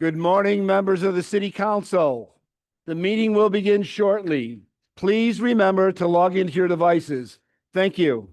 Good morning, members of the City Council. The meeting will begin shortly. Please remember to log into your devices. Thank you.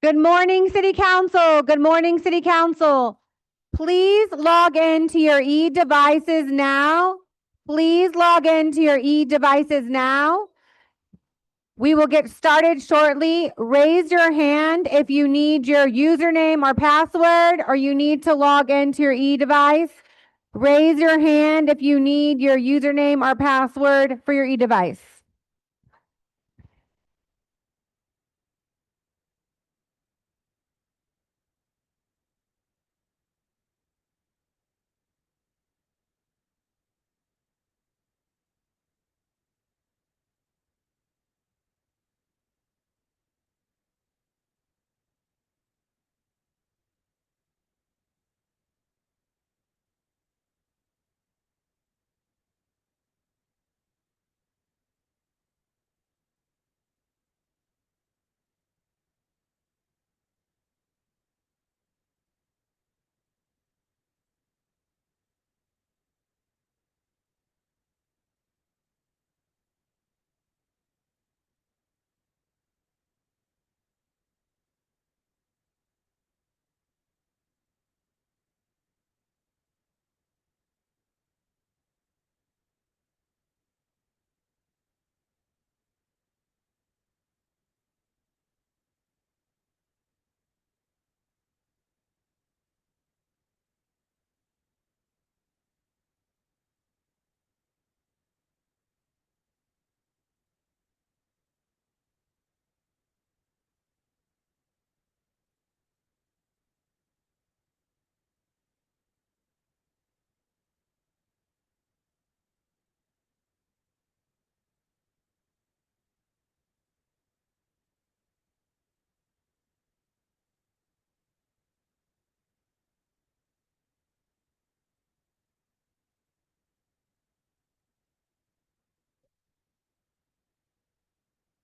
Good morning, City Council. Good morning, City Council. Please log into your e-devices now. Please log into your e-devices now. We will get started shortly. Raise your hand if you need your username or password or you need to log into your e-device. Raise your hand if you need your username or password for your e-device.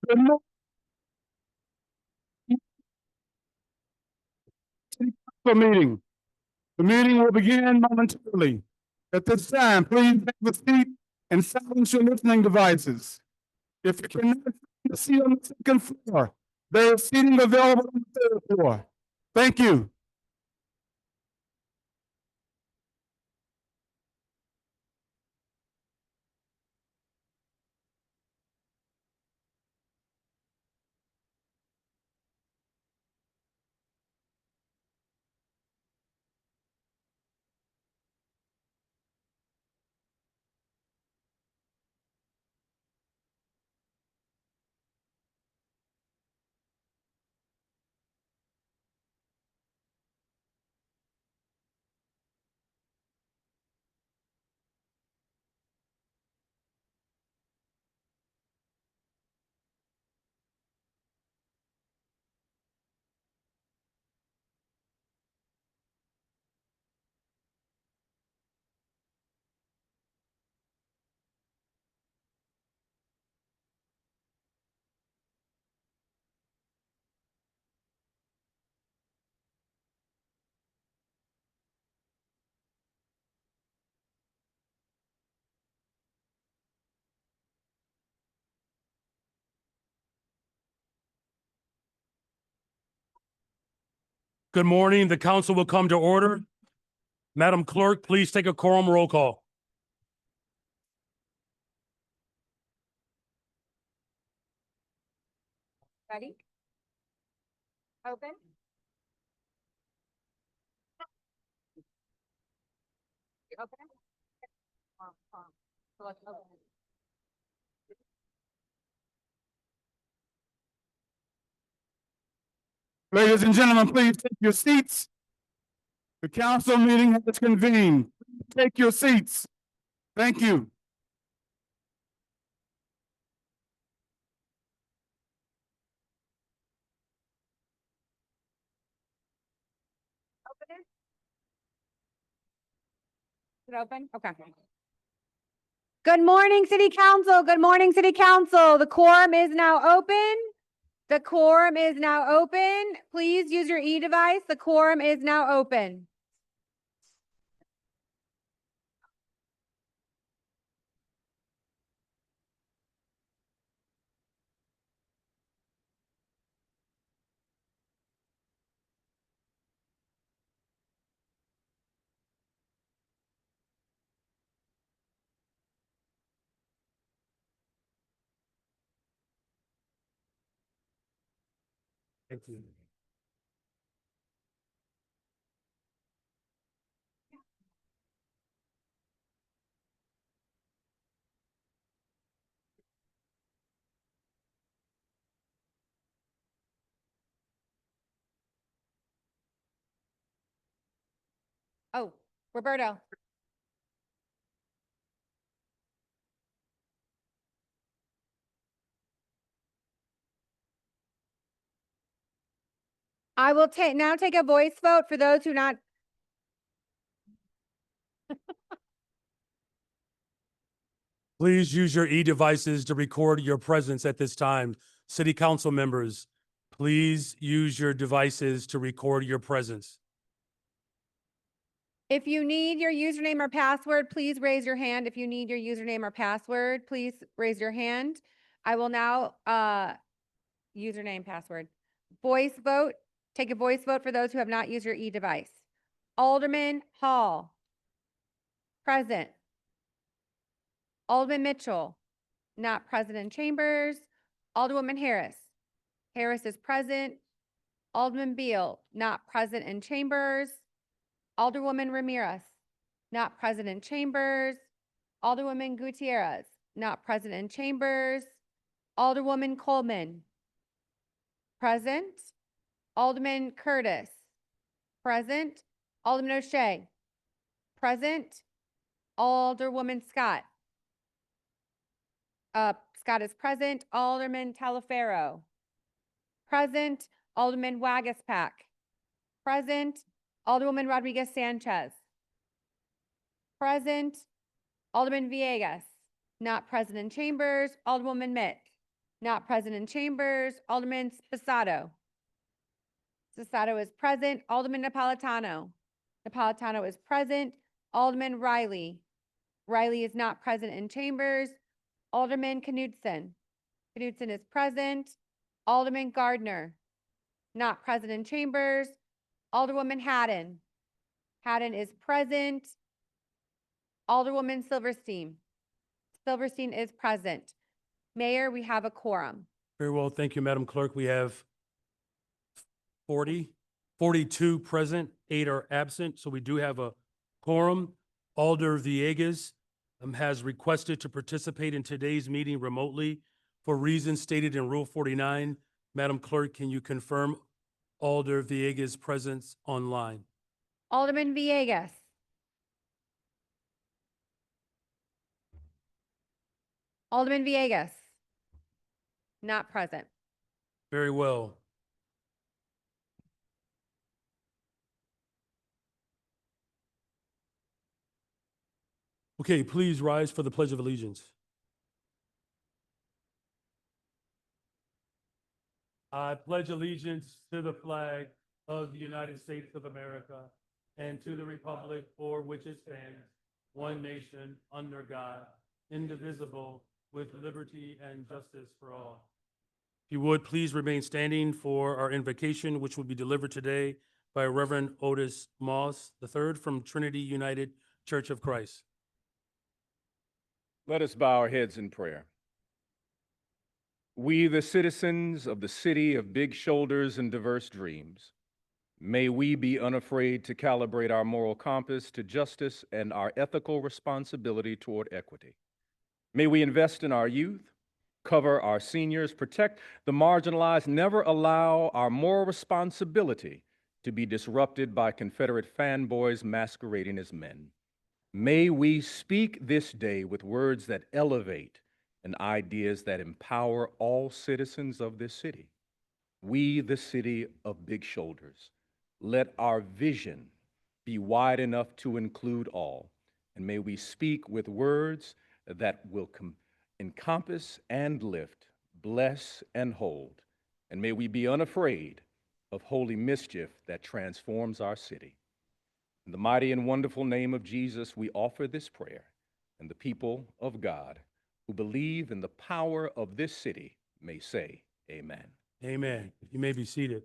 Good morning, City Council meeting. The meeting will begin momentarily. At this time, please have a seat and silence your listening devices. If you cannot find a seat on the second floor, there is seating available on the third floor. Thank you. Good morning. The council will come to order. Madam Clerk, please take a quorum roll call. Ready? Open. Open. Ladies and gentlemen, please take your seats. The council meeting has convened. Take your seats. Thank you. Open it. Is it open? Okay. Good morning, City Council. Good morning, City Council. The quorum is now open. The quorum is now open. Please use your e-device. The quorum is now open. Thank you. Oh, Roberto. I will now take a voice vote for those who not. Please use your e-devices to record your presence at this time. City council members, please use your devices to record your presence. If you need your username or password, please raise your hand. If you need your username or password, please raise your hand. I will now, username, password. Voice vote. Take a voice vote for those who have not used your e-device. Alderman Hall. Present. Alderman Mitchell. Not present in chambers. Alderwoman Harris. Harris is present. Alderman Beal. Not present in chambers. Alderwoman Ramirez. Not present in chambers. Alderwoman Gutierrez. Not present in chambers. Alderwoman Coleman. Present. Alderman Curtis. Present. Alderman O'Shea. Present. Alderwoman Scott. Scott is present. Alderman Talaferro. Present. Alderman Wagaspack. Present. Alderwoman Rodriguez Sanchez. Present. Alderman Villegas. Not present in chambers. Alderwoman Mitt. Not present in chambers. Alderman Spasato. Spasato is present. Alderman Napolitano. Napolitano is present. Alderman Riley. Riley is not present in chambers. Alderman Knudsen. Knudsen is present. Alderman Gardner. Not present in chambers. Alderwoman Haddon. Haddon is present. Alderwoman Silverstein. Silverstein is present. Mayor, we have a quorum. Very well, thank you, Madam Clerk. We have 42 present, 8 are absent, so we do have a quorum. Alder Villegas has requested to participate in today's meeting remotely for reasons stated in Rule 49. Madam Clerk, can you confirm Alder Villegas' presence online? Alderman Villegas. Alderman Villegas. Not present. Very well. Okay, please rise for the Pledge of Allegiance. I pledge allegiance to the flag of the United States of America and to the republic for which it stands, one nation, under God, indivisible, with liberty and justice for all. If you would, please remain standing for our invocation, which will be delivered today by Reverend Otis Moss III from Trinity United Church of Christ. Let us bow our heads in prayer. We, the citizens of the city of big shoulders and diverse dreams, may we be unafraid to calibrate our moral compass to justice and our ethical responsibility toward equity. May we invest in our youth, cover our seniors, protect the marginalized, never allow our moral responsibility to be disrupted by Confederate fanboys masquerading as men. May we speak this day with words that elevate and ideas that empower all citizens of this city. We, the city of big shoulders, let our vision be wide enough to include all, and may we speak with words that will encompass and lift, bless and hold, and may we be unafraid of holy mischief that transforms our city. In the mighty and wonderful name of Jesus, we offer this prayer, and the people of God who believe in the power of this city may say, amen. Amen. You may be seated.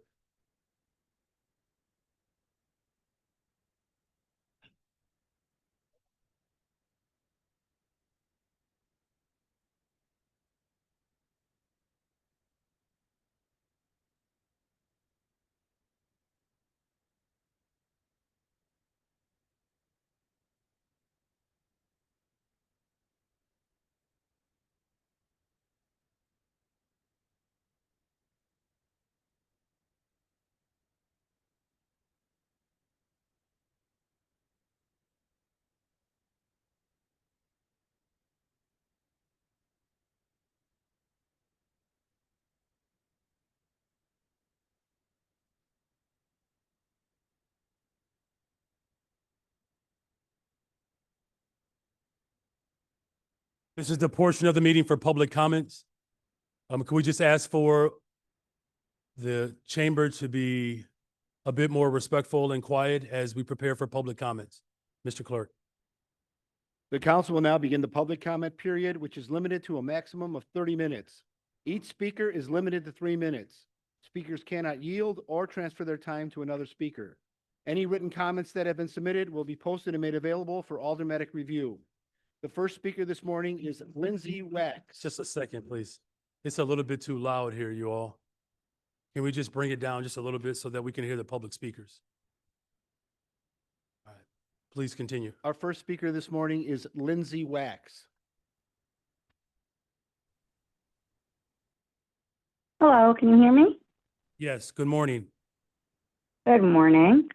This is the portion of the meeting for public comments. Can we just ask for the chamber to be a bit more respectful and quiet as we prepare for public comments? Mr. Clerk. The council will now begin the public comment period, which is limited to a maximum of 30 minutes. Each speaker is limited to 3 minutes. Speakers cannot yield or transfer their time to another speaker. Any written comments that have been submitted will be posted and made available for aldermanic review. The first speaker this morning is Lindsay Wax. Just a second, please. It's a little bit too loud here, you all. Can we just bring it down just a little bit so that we can hear the public speakers? All right, please continue. Our first speaker this morning is Lindsay Wax. Hello, can you hear me? Yes, good morning. Good morning.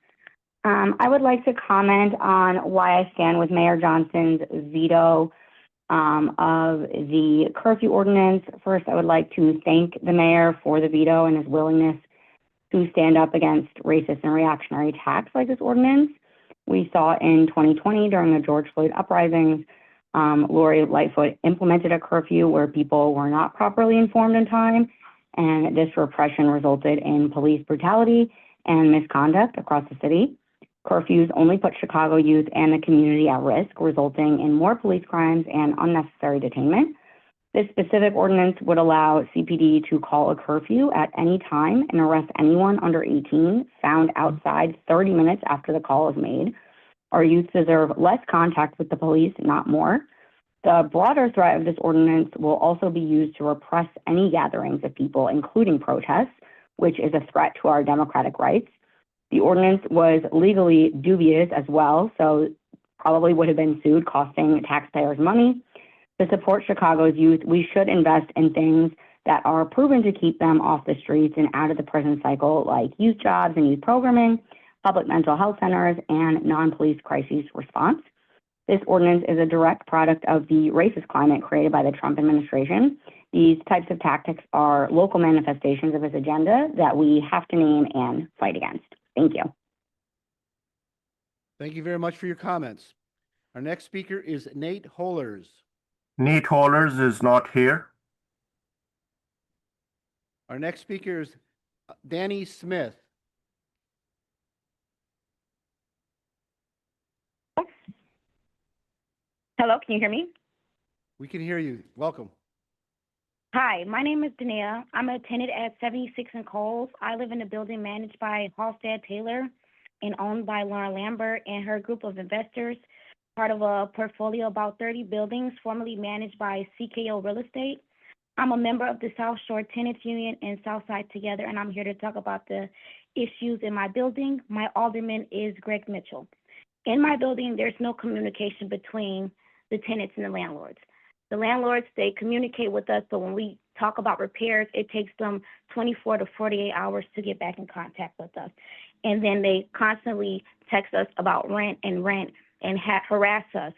I would like to comment on why I stand with Mayor Johnson's veto of the curfew ordinance. First, I would like to thank the mayor for the veto and his willingness to stand up against racist and reactionary attacks like this ordinance. We saw in 2020 during the George Floyd uprisings, Lori Lightfoot implemented a curfew where people were not properly informed in time, and this repression resulted in police brutality and misconduct across the city. Curfews only put Chicago youth and the community at risk, resulting in more police crimes and unnecessary detainment. This specific ordinance would allow CPD to call a curfew at any time and arrest anyone under 18 found outside 30 minutes after the call is made. Our youth deserve less contact with the police, not more. The broader threat of this ordinance will also be used to repress any gatherings of people, including protests, which is a threat to our democratic rights. The ordinance was legally dubious as well, so probably would have been sued, costing taxpayers money. To support Chicago's youth, we should invest in things that are proven to keep them off the streets and out of the prison cycle, like youth jobs and youth programming, public mental health centers, and non-police crisis response. This ordinance is a direct product of the racist climate created by the Trump administration. These types of tactics are local manifestations of his agenda that we have to name and fight against. Thank you. Thank you very much for your comments. Our next speaker is Nate Hollers. Nate Hollers is not here. Our next speaker is Danny Smith. Hello, can you hear me? We can hear you. Welcome. Hi, my name is Dania. I'm a tenant at 76 and Coles. I live in a building managed by Halstead Taylor and owned by Lauren Lambert and her group of investors, part of a portfolio of about 30 buildings formerly managed by CKO Real Estate. I'm a member of the South Shore Tenants Union and Southside Together, and I'm here to talk about the issues in my building. My alderman is Greg Mitchell. In my building, there's no communication between the tenants and the landlords. The landlords, they communicate with us, but when we talk about repairs, it takes them 24 to 48 hours to get back in contact with us. And then they constantly text us about rent and harass us,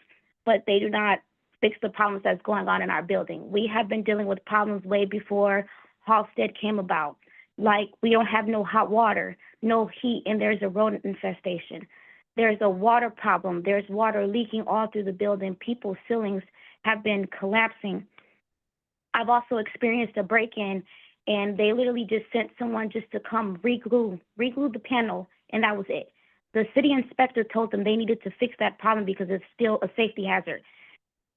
but they do not fix the problems that's going on in our building. We have been dealing with problems way before Halstead came about. Like, we don't have no hot water, no heat, and there's a rodent infestation. There's a water problem. There's water leaking all through the building. People's ceilings have been collapsing. I've also experienced a break-in, and they literally just sent someone just to come reglue the panel, and that was it. The city inspector told them they needed to fix that problem because it's still a safety hazard.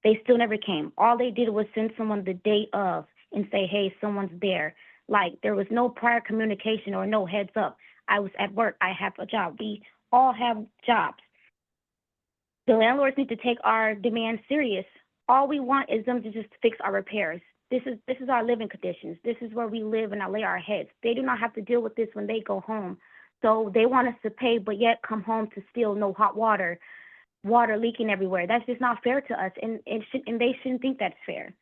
They still never came. All they did was send someone the day of and say, hey, someone's there. Like, there was no prior communication or no heads up. I was at work. I have a job. We all have jobs. The landlords need to take our demands serious. All we want is them to just fix our repairs. This is our living conditions. This is where we live and I lay our heads. They do not have to deal with this when they go home. So they want us to pay, but yet come home to still no hot water, water leaking everywhere. That's just not fair to us, and they shouldn't think that's fair.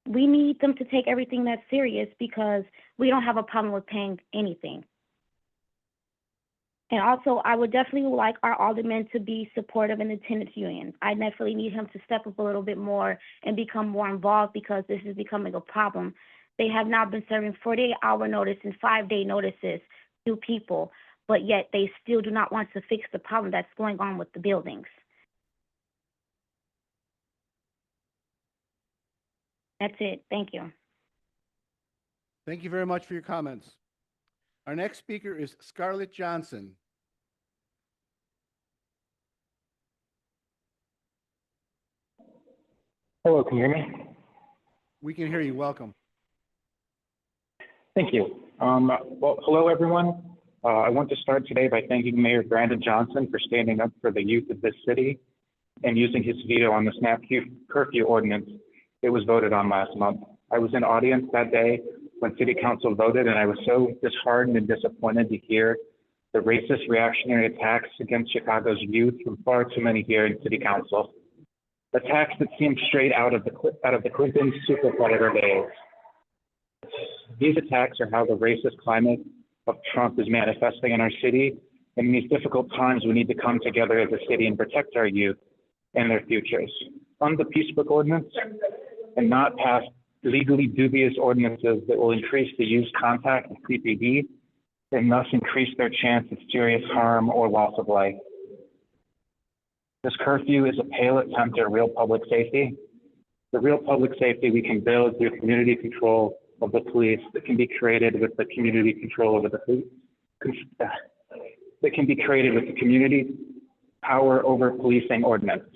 We need them to take everything that's serious because we don't have a problem with paying anything. And also, I would definitely like our alderman to be supportive in the tenants union. I definitely need him to step up a little bit more and become more involved because this is becoming a problem. They have now been serving 48-hour notice and 5-day notices to people, but yet they still do not want to fix the problem that's going on with the buildings. That's it. Thank you. Thank you very much for your comments. Our next speaker is Scarlett Johnson. Hello, can you hear me? We can hear you. Welcome. Thank you. Well, hello, everyone. I want to start today by thanking Mayor Brandon Johnson for standing up for the youth of this city and using his veto on the snap curfew ordinance it was voted on last month. I was in audience that day when City Council voted, and I was so disheartened and disappointed to hear the racist reactionary attacks against Chicago's youth from far too many here in City Council. Attacks that seemed straight out of the Clinton super predator days. These attacks are how the racist climate of Trump is manifesting in our city. And in these difficult times, we need to come together as a city and protect our youth and their futures. Fund the Peace Book Ordinance and not pass legally dubious ordinances that will increase the youth's contact with CPD and thus increase their chance of serious harm or loss of life. This curfew is a pale attempt at real public safety. The real public safety we can build through community control of the police that can be created with the community control over the police, that can be created with the community power over policing ordinance.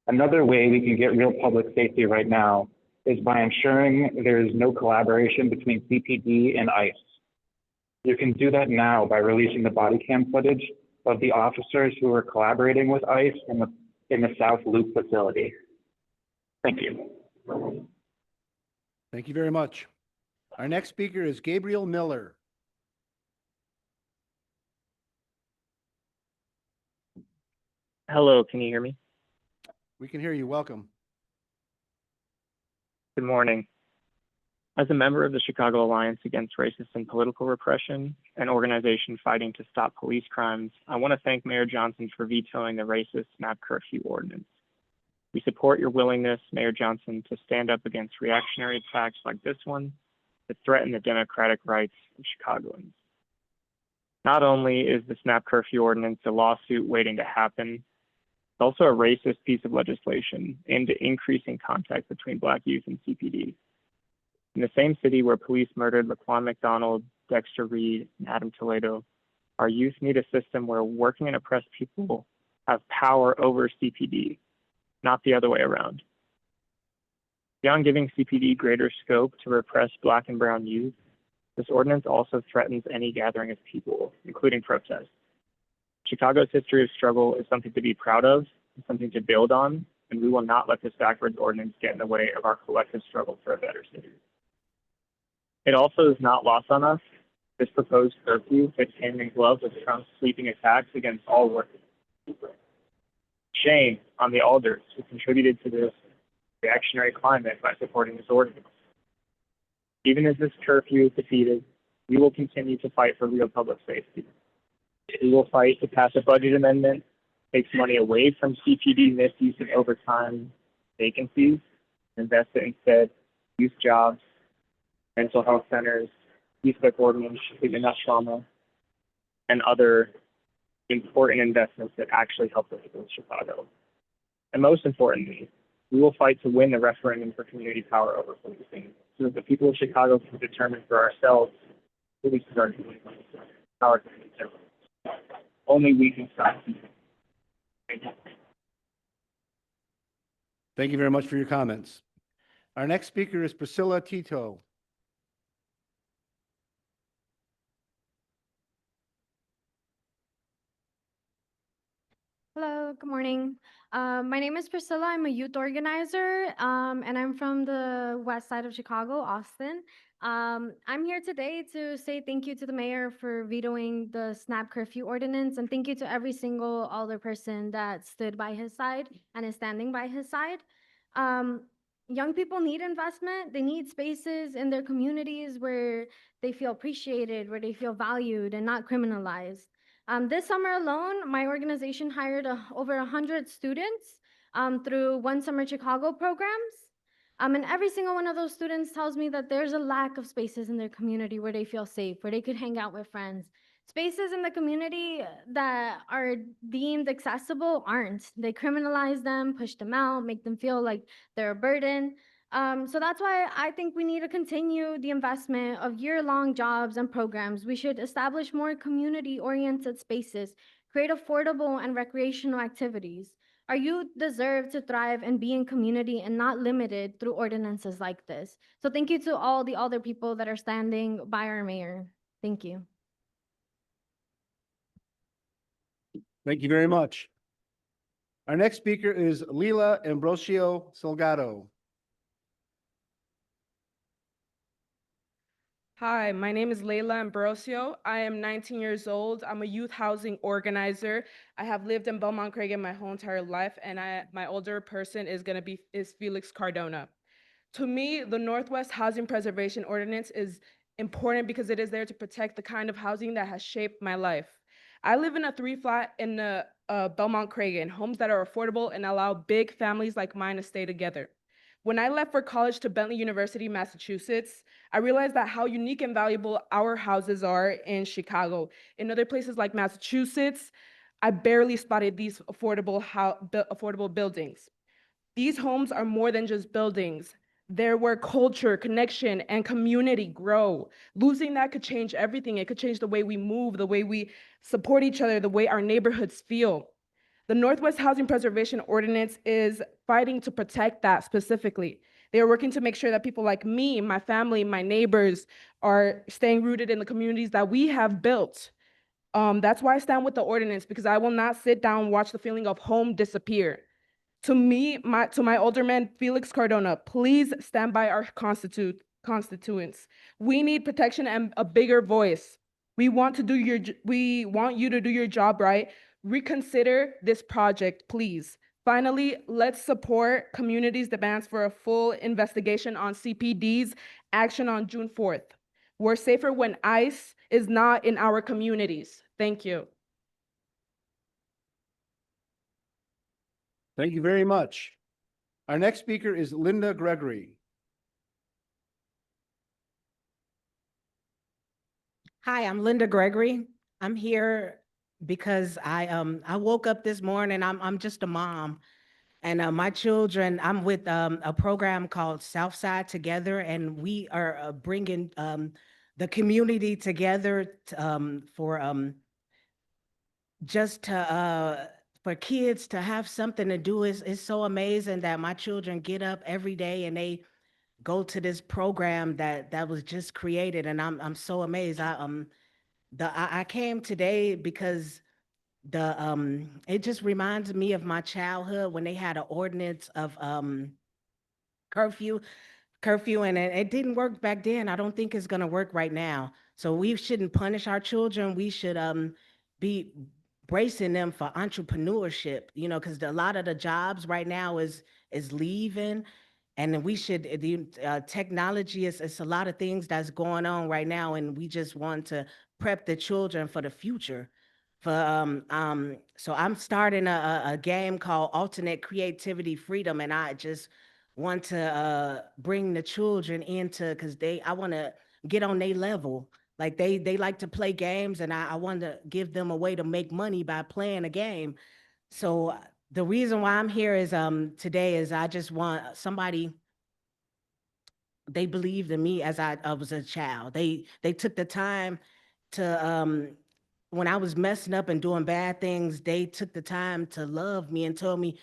Another way we can get real public safety right now is by ensuring there is no collaboration between CPD and ICE. You can do that now by releasing the body cam footage of the officers who are collaborating with ICE in the South Loop facility. Thank you. Thank you very much. Our next speaker is Gabriel Miller. Hello, can you hear me? We can hear you. Welcome. Good morning. As a member of the Chicago Alliance Against Racist and Political Repression, an organization fighting to stop police crimes, I want to thank Mayor Johnson for vetoing the racist snap curfew ordinance. We support your willingness, Mayor Johnson, to stand up against reactionary attacks like this one that threaten the democratic rights of Chicagoans. Not only is the snap curfew ordinance a lawsuit waiting to happen, it's also a racist piece of legislation aimed at increasing contact between Black youth and CPD. In the same city where police murdered Laquan McDonald, Dexter Reed, and Adam Toledo, our youth need a system where working and oppressed people have power over CPD, not the other way around. Beyond giving CPD greater scope to repress Black and brown youth, this ordinance also threatens any gathering of people, including protests. Chicago's history of struggle is something to be proud of, and something to build on, and we will not let this backwards ordinance get in the way of our collective struggle for a better city. It also is not lost on us. This proposed curfew fits hand in glove with Trump's sweeping attacks against all working people. Shame on the alders who contributed to this reactionary climate by supporting this ordinance. Even as this curfew is defeated, we will continue to fight for real public safety. We will fight to pass a budget amendment that takes money away from CPD misuse and overtime vacancies, and invest it instead in youth jobs, mental health centers, Peace Book Ordinance, treatment of trauma, and other important investments that actually help the people of Chicago. And most importantly, we will fight to win the referendum for community power over policing so that the people of Chicago can determine for ourselves who we should start doing power to control. Only we can stop it. Thank you. Thank you very much for your comments. Our next speaker is Priscilla Tito. Hello, good morning. My name is Priscilla. I'm a youth organizer, and I'm from the west side of Chicago, Austin. I'm here today to say thank you to the mayor for vetoing the snap curfew ordinance, and thank you to every single alderperson that stood by his side and is standing by his side. Young people need investment. They need spaces in their communities where they feel appreciated, where they feel valued and not criminalized. This summer alone, my organization hired over 100 students through One Summer Chicago programs. And every single one of those students tells me that there's a lack of spaces in their community where they feel safe, where they could hang out with friends. Spaces in the community that are deemed accessible aren't. They criminalize them, push them out, make them feel like they're a burden. So that's why I think we need to continue the investment of year-long jobs and programs. We should establish more community-oriented spaces, create affordable and recreational activities. Our youth deserve to thrive and be in community and not limited through ordinances like this. So thank you to all the other people that are standing by our mayor. Thank you. Thank you very much. Our next speaker is Lila Ambrosio Salgado. Hi, my name is Leila Ambrosio. I am 19 years old. I'm a youth housing organizer. I have lived in Belmont Craig my whole entire life, and my older person is Felix Cardona. To me, the Northwest Housing Preservation Ordinance is important because it is there to protect the kind of housing that has shaped my life. I live in a 3-flat in Belmont Craig, homes that are affordable and allow big families like mine to stay together. When I left for college to Bentley University, Massachusetts, I realized that how unique and valuable our houses are in Chicago. In other places like Massachusetts, I barely spotted these affordable buildings. These homes are more than just buildings. They're where culture, connection, and community grow. Losing that could change everything. It could change the way we move, the way we support each other, the way our neighborhoods feel. The Northwest Housing Preservation Ordinance is fighting to protect that specifically. They are working to make sure that people like me, my family, my neighbors are staying rooted in the communities that we have built. That's why I stand with the ordinance, because I will not sit down and watch the feeling of home disappear. To me, to my older man, Felix Cardona, please stand by our constituents. We need protection and a bigger voice. We want you to do your job right. Reconsider this project, please. Finally, let's support communities' demands for a full investigation on CPD's action on June 4th. We're safer when ICE is not in our communities. Thank you. Thank you very much. Our next speaker is Linda Gregory. Hi, I'm Linda Gregory. I'm here because I woke up this morning. I'm just a mom, and my children. I'm with a program called Southside Together, and we are bringing the community together for just to for kids to have something to do. It's so amazing that my children get up every day and they go to this program that was just created, and I'm so amazed. I came today because it just reminds me of my childhood when they had an ordinance of curfew and it didn't work back then. I don't think it's going to work right now. So we shouldn't punish our children. We should be bracing them for entrepreneurship, because a lot of the jobs right now is leaving. And then we should, the technology it's a lot of things that's going on right now, and we just want to prep the children for the future. So I'm starting a game called Alternate Creativity Freedom, and I just want to bring the children into, because I want to get on their level. Like they like to play games, and I want to give them a way to make money by playing a game. So the reason why I'm here is today is I just want somebody. They believed in me as I was a child. They took the time to when I was messing up and doing bad things, they took the time to love me and told me,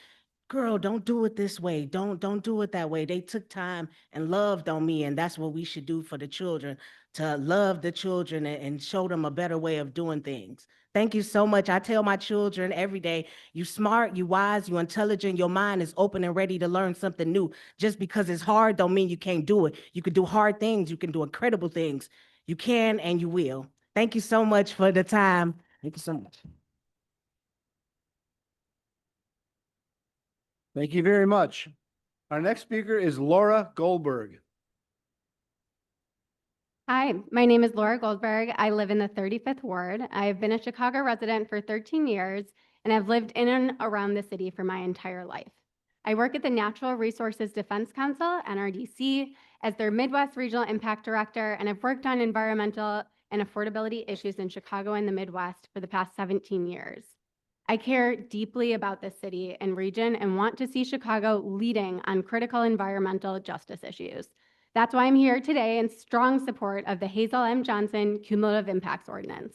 girl, don't do it this way. Don't do it that way. They took time and loved on me, and that's what we should do for the children, to love the children and show them a better way of doing things. Thank you so much. I tell my children every day, you smart, you wise, you intelligent, your mind is open and ready to learn something new. Just because it's hard don't mean you can't do it. You can do hard things, you can do incredible things. You can and you will. Thank you so much for the time. Thank you so much. Thank you very much. Our next speaker is Laura Goldberg. Hi, my name is Laura Goldberg. I live in the 35th Ward. I've been a Chicago resident for 13 years, and I've lived in and around the city for my entire life. I work at the Natural Resources Defense Council, NRDC, as their Midwest Regional Impact Director, and I've worked on environmental and affordability issues in Chicago and the Midwest for the past 17 years. I care deeply about this city and region and want to see Chicago leading on critical environmental justice issues. That's why I'm here today in strong support of the Hazel M. Johnson Cumulative Impacts Ordinance.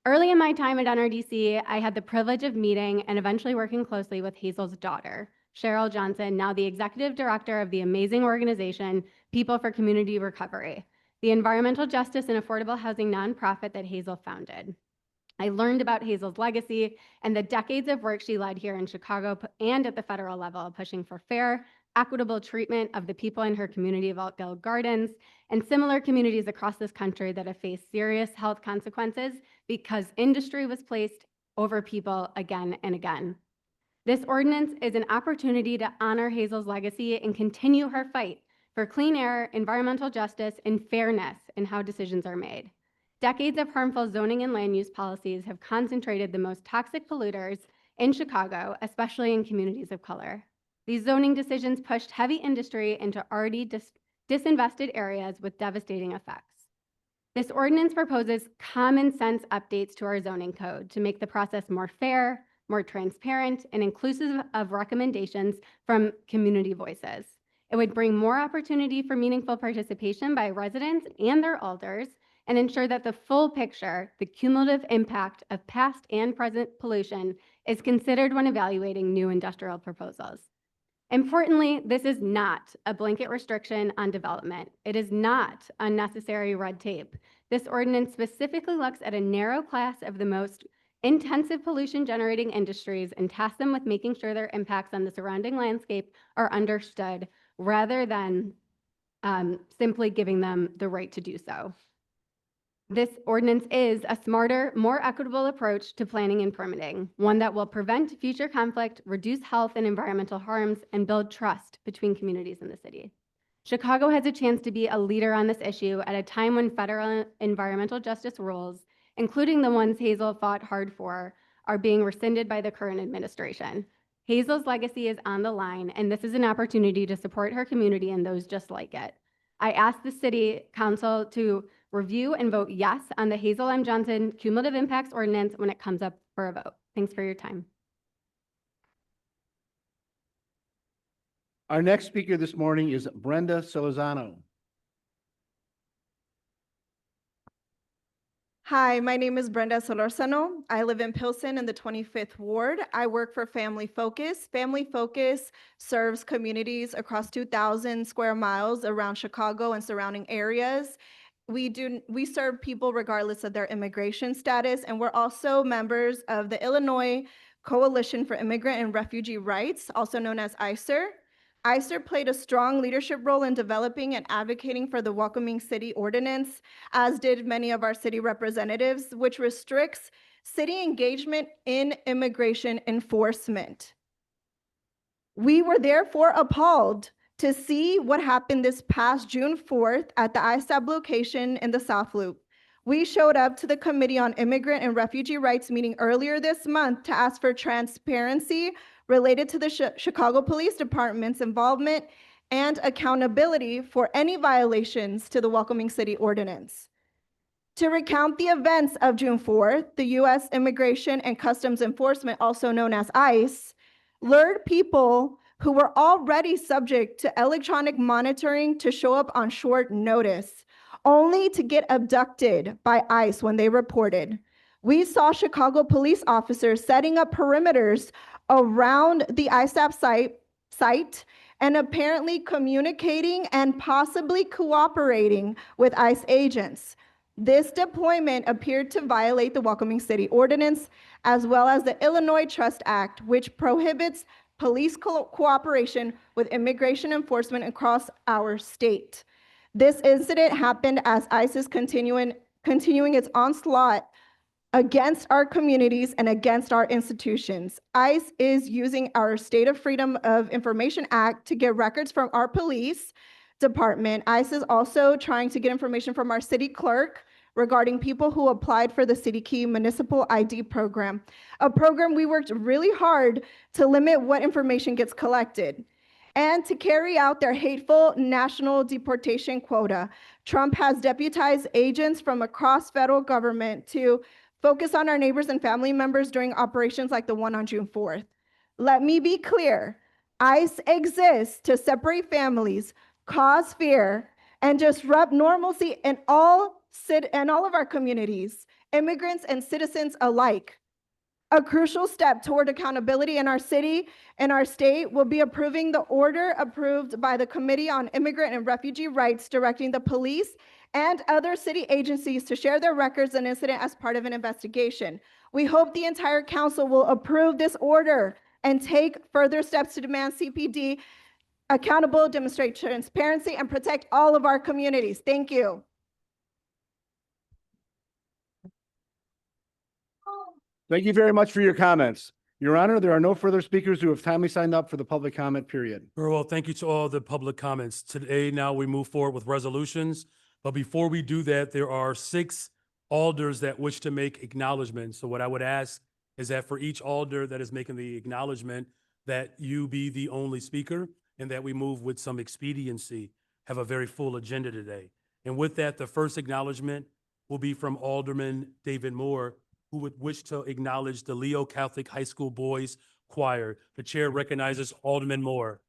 Early in my time at NRDC, I had the privilege of meeting and eventually working closely with Hazel's daughter, Cheryl Johnson, now the executive director of the amazing organization, People for Community Recovery, the environmental justice and affordable housing nonprofit that Hazel founded. I learned about Hazel's legacy and the decades of work she led here in Chicago and at the federal level, pushing for fair, equitable treatment of the people in her community of Oakdale Gardens and similar communities across this country that have faced serious health consequences because industry was placed over people again and again. This ordinance is an opportunity to honor Hazel's legacy and continue her fight for clean air, environmental justice, and fairness in how decisions are made. Decades of harmful zoning and land use policies have concentrated the most toxic polluters in Chicago, especially in communities of color. These zoning decisions pushed heavy industry into already disinvested areas with devastating effects. This ordinance proposes common sense updates to our zoning code to make the process more fair, more transparent, and inclusive of recommendations from community voices. It would bring more opportunity for meaningful participation by residents and their elders and ensure that the full picture, the cumulative impact of past and present pollution, is considered when evaluating new industrial proposals. Importantly, this is not a blanket restriction on development. It is not unnecessary red tape. This ordinance specifically looks at a narrow class of the most intensive pollution-generating industries and tasks them with making sure their impacts on the surrounding landscape are understood rather than simply giving them the right to do so. This ordinance is a smarter, more equitable approach to planning and permitting, one that will prevent future conflict, reduce health and environmental harms, and build trust between communities in the city. Chicago has a chance to be a leader on this issue at a time when federal environmental justice rules, including the ones Hazel fought hard for, are being rescinded by the current administration. Hazel's legacy is on the line, and this is an opportunity to support her community and those just like it. I ask the City Council to review and vote yes on the Hazel M. Johnson Cumulative Impacts Ordinance when it comes up for a vote. Thanks for your time. Our next speaker this morning is Brenda Solozano. Hi, my name is Brenda Solorzano. I live in Pilsen in the 25th Ward. I work for Family Focus. Family Focus serves communities across 2,000 square miles around Chicago and surrounding areas. We serve people regardless of their immigration status, and we're also members of the Illinois Coalition for Immigrant and Refugee Rights, also known as ICER. ICER played a strong leadership role in developing and advocating for the Welcoming City Ordinance, as did many of our city representatives, which restricts city engagement in immigration enforcement. We were therefore appalled to see what happened this past June 4th at the ISAB location in the South Loop. We showed up to the Committee on Immigrant and Refugee Rights meeting earlier this month to ask for transparency related to the Chicago Police Department's involvement and accountability for any violations to the Welcoming City Ordinance. To recount the events of June 4th, the U.S. Immigration and Customs Enforcement, also known as ICE, lured people who were already subject to electronic monitoring to show up on short notice, only to get abducted by ICE when they reported. We saw Chicago police officers setting up perimeters around the ISAP site and apparently communicating and possibly cooperating with ICE agents. This deployment appeared to violate the Welcoming City Ordinance, as well as the Illinois Trust Act, which prohibits police cooperation with immigration enforcement across our state. This incident happened as ICE is continuing its onslaught against our communities and against our institutions. ICE is using our State of Freedom of Information Act to get records from our police department. ICE is also trying to get information from our city clerk regarding people who applied for the City Key Municipal ID program, a program we worked really hard to limit what information gets collected. And to carry out their hateful national deportation quota, Trump has deputized agents from across federal government to focus on our neighbors and family members during operations like the one on June 4th. Let me be clear, ICE exists to separate families, cause fear, and disrupt normalcy in all of our communities, immigrants and citizens alike. A crucial step toward accountability in our city and our state will be approving the order approved by the Committee on Immigrant and Refugee Rights, directing the police and other city agencies to share their records and incident as part of an investigation. We hope the entire council will approve this order and take further steps to demand CPD accountable, demonstrate transparency, and protect all of our communities. Thank you. Thank you very much for your comments. Your Honor, there are no further speakers who have timely signed up for the public comment period. Very well, thank you to all the public comments. Today, now we move forward with resolutions. But before we do that, there are 6 alders that wish to make acknowledgements. So what I would ask is that for each alder that is making the acknowledgement, that you be the only speaker and that we move with some expediency, have a very full agenda today. And with that, the first acknowledgement will be from Alderman David Moore, who would wish to acknowledge the Leo Catholic High School Boys Choir. The chair recognizes Alderman Moore.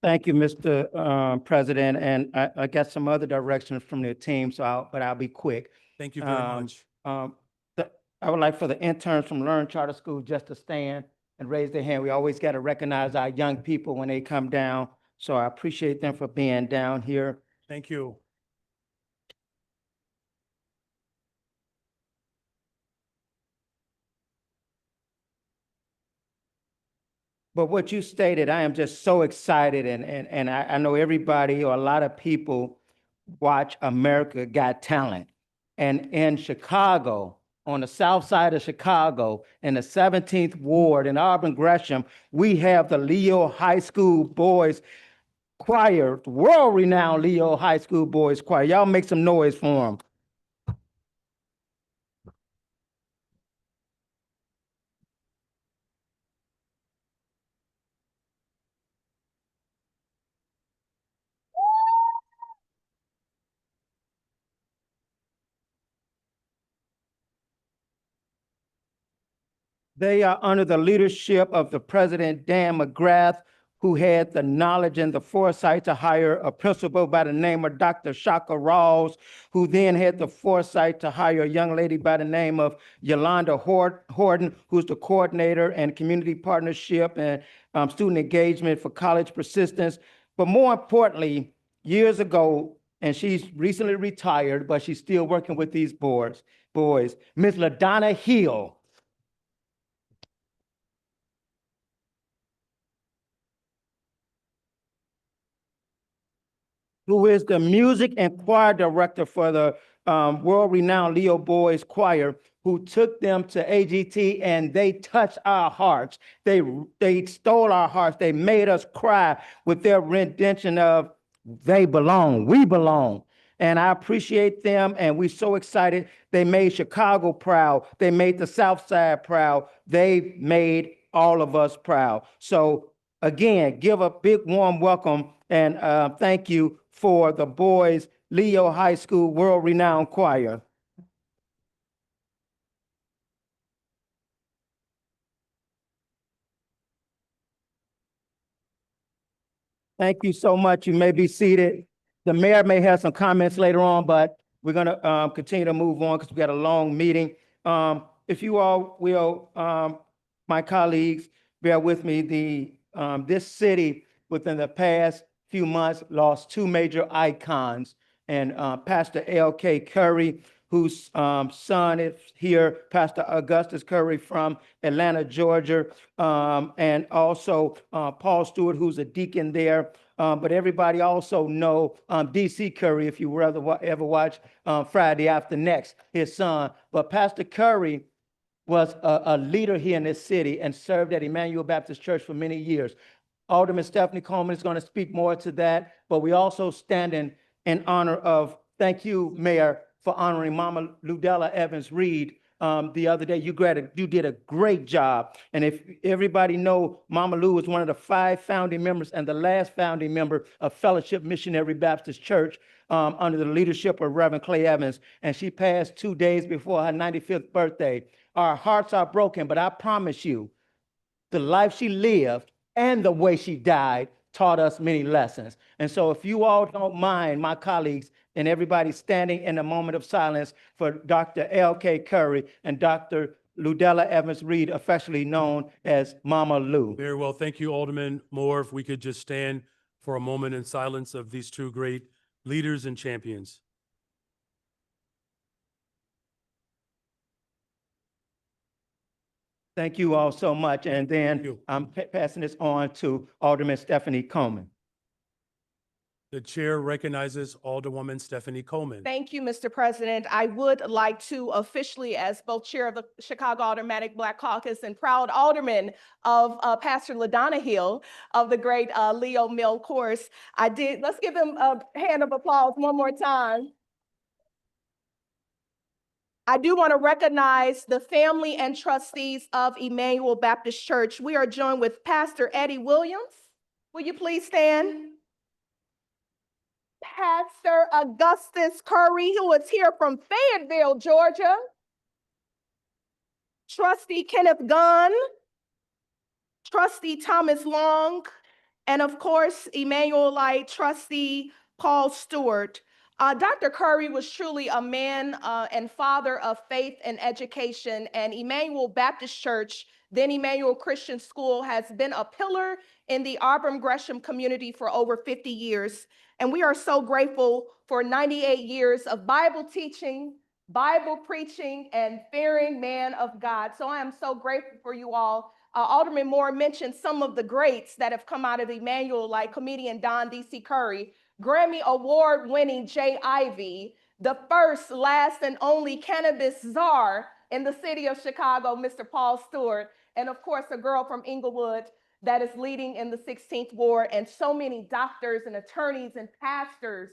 Thank you, Mr. President, and I got some other directions from the team, but I'll be quick. Thank you very much. I would like for the interns from Learn Charter School just to stand and raise their hand. We always got to recognize our young people when they come down, so I appreciate them for being down here. Thank you. But what you stated, I am just so excited, and I know everybody or a lot of people watch America Got Talent. And in Chicago, on the south side of Chicago, in the 17th Ward in Auburn Gresham, we have the Leo High School Boys Choir, world-renowned Leo High School Boys Choir. Y'all make some noise for them. They are under the leadership of the President Dan McGrath, who had the knowledge and the foresight to hire a principal by the name of Dr. Shaka Rawls, who then had the foresight to hire a young lady by the name of Yolanda Horton, who's the coordinator and community partnership and student engagement for college persistence. But more importantly, years ago, and she's recently retired, but she's still working with these boys, Ms. LaDonna Hill. Who is the music and choir director for the world-renowned Leo Boys Choir, who took them to AGT and they touched our hearts. They stole our hearts. They made us cry with their rendition of They Belong, We Belong. And I appreciate them, and we're so excited. They made Chicago proud. They made the South Side proud. They made all of us proud. So again, give a big warm welcome and thank you for the Boys Leo High School world-renowned choir. Thank you so much. You may be seated. The mayor may have some comments later on, but we're going to continue to move on because we got a long meeting. If you all will, my colleagues, bear with me. This city within the past few months lost 2 major icons, and Pastor L.K. Curry, whose son is here, Pastor Augustus Curry from Atlanta, Georgia, and also Paul Stewart, who's a deacon there. But everybody also know D.C. Curry, if you ever watch Friday After Next, his son. But Pastor Curry was a leader here in this city and served at Emmanuel Baptist Church for many years. Alderman Stephanie Coleman is going to speak more to that, but we also stand in honor of, thank you, Mayor, for honoring Mama Ludella Evans Reed the other day. You did a great job. And if everybody know, Mama Lou was one of the 5 founding members and the last founding member of Fellowship Missionary Baptist Church under the leadership of Reverend Clay Evans. And she passed 2 days before her 95th birthday. Our hearts are broken, but I promise you, the life she lived and the way she died taught us many lessons. And so if you all don't mind, my colleagues and everybody standing in a moment of silence for Dr. L.K. Curry and Dr. Ludella Evans Reed, affectionately known as Mama Lou. Very well. Thank you, Alderman Moore. If we could just stand for a moment in silence of these two great leaders and champions. Thank you all so much. And then you. I'm passing this on to Alderman Stephanie Coleman. The chair recognizes Alderwoman Stephanie Coleman. Thank you, Mr. President. I would like to officially, as both chair of the Chicago Aldermanic Black Caucus and proud alderman of Pastor LaDonna Hill of the great Leo Mill course, let's give him a hand of applause one more time. I do want to recognize the family and trustees of Emmanuel Baptist Church. We are joined with Pastor Eddie Williams. Will you please stand? Pastor Augustus Curry, who is here from Fayetteville, Georgia. Trustee Kenneth Gunn. Trustee Thomas Long. And of course, Emmanuelite Trustee Paul Stewart. Dr. Curry was truly a man and father of faith and education, and Emmanuel Baptist Church, then Emmanuel Christian School, has been a pillar in the Auburn Gresham community for over 50 years. And we are so grateful for 98 years of Bible teaching, Bible preaching, and fearing man of God. So I am so grateful for you all. Alderman Moore mentioned some of the greats that have come out of Emmanuel, like comedian Don D.C. Curry, Grammy Award-winning Jay Ivey, the first, last, and only cannabis czar in the city of Chicago, Mr. Paul Stewart, and of course, a girl from Inglewood that is leading in the 16th Ward, and so many doctors and attorneys and pastors,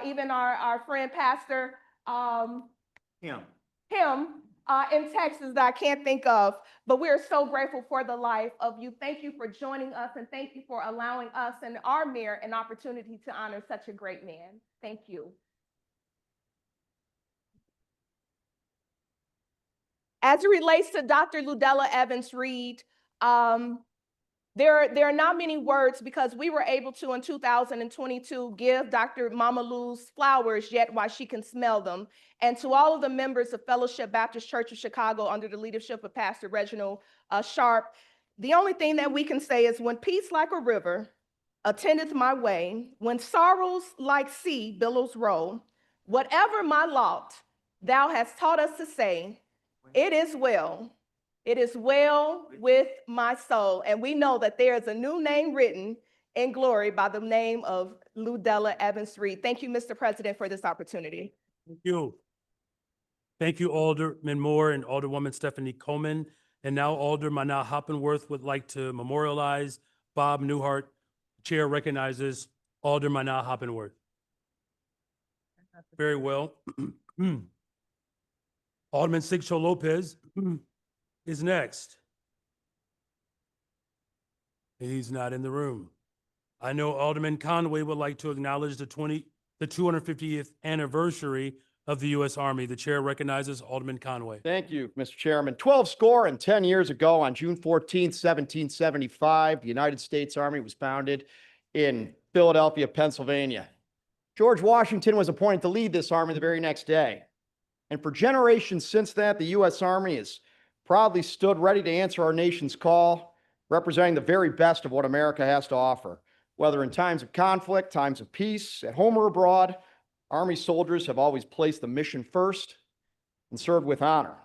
even our friend Pastor him in Texas that I can't think of, but we are so grateful for the life of you. Thank you for joining us, and thank you for allowing us and our mayor an opportunity to honor such a great man. Thank you. As it relates to Dr. Ludella Evans Reed, there are not many words, because we were able to, in 2022, give Dr. Mama Lou's flowers yet while she can smell them. And to all of the members of Fellowship Baptist Church of Chicago under the leadership of Pastor Reginald Sharp, the only thing that we can say is, when peace like a river attendeth my way, when sorrows like sea billows roll, whatever my lot, thou hast taught us to say, it is well. It is well with my soul. And we know that there is a new name written in glory by the name of Ludella Evans Reed. Thank you, Mr. President, for this opportunity. Thank you. Thank you, Alderman Moore and Alderwoman Stephanie Coleman. And now Alderman Hoppenworth would like to memorialize Bob Newhart. Chair recognizes Alderman Hoppenworth. Very well. Alderman Sigcho Lopez is next. He's not in the room. I know Alderman Conway would like to acknowledge the 250th anniversary of the U.S. Army. The chair recognizes Alderman Conway. Thank you, Mr. Chairman. 10 years ago, on June 14th, 1775, the United States Army was founded in Philadelphia, Pennsylvania. George Washington was appointed to lead this army the very next day. And for generations since that, the U.S. Army has proudly stood ready to answer our nation's call, representing the very best of what America has to offer. Whether in times of conflict, times of peace, at home or abroad, Army soldiers have always placed the mission first and served with honor.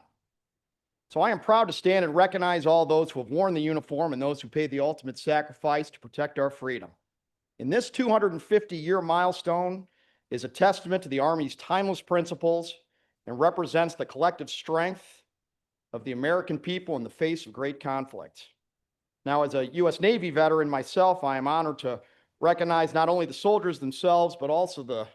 So I am proud to stand and recognize all those who have worn the uniform and those who paid the ultimate sacrifice to protect our freedom. In this 250-year milestone is a testament to the Army's timeless principles and represents the collective strength of the American people in the face of great conflict. Now, as a U.S. Navy veteran myself, I am honored to recognize not only the soldiers themselves, but also the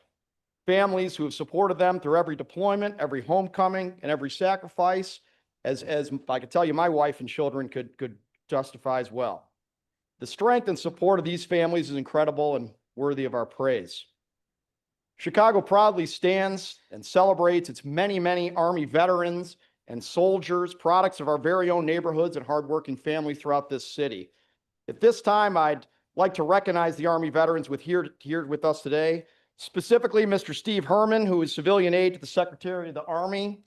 families who have supported them through every deployment, every homecoming, and every sacrifice, as I could tell you, my wife and children could justify as well. The strength and support of these families is incredible and worthy of our praise. Chicago proudly stands and celebrates its many, many Army veterans and soldiers, products of our very own neighborhoods and hardworking families throughout this city. At this time, I'd like to recognize the Army veterans here with us today, specifically Mr. Steve Herman, who is civilian aide to the Secretary of the Army,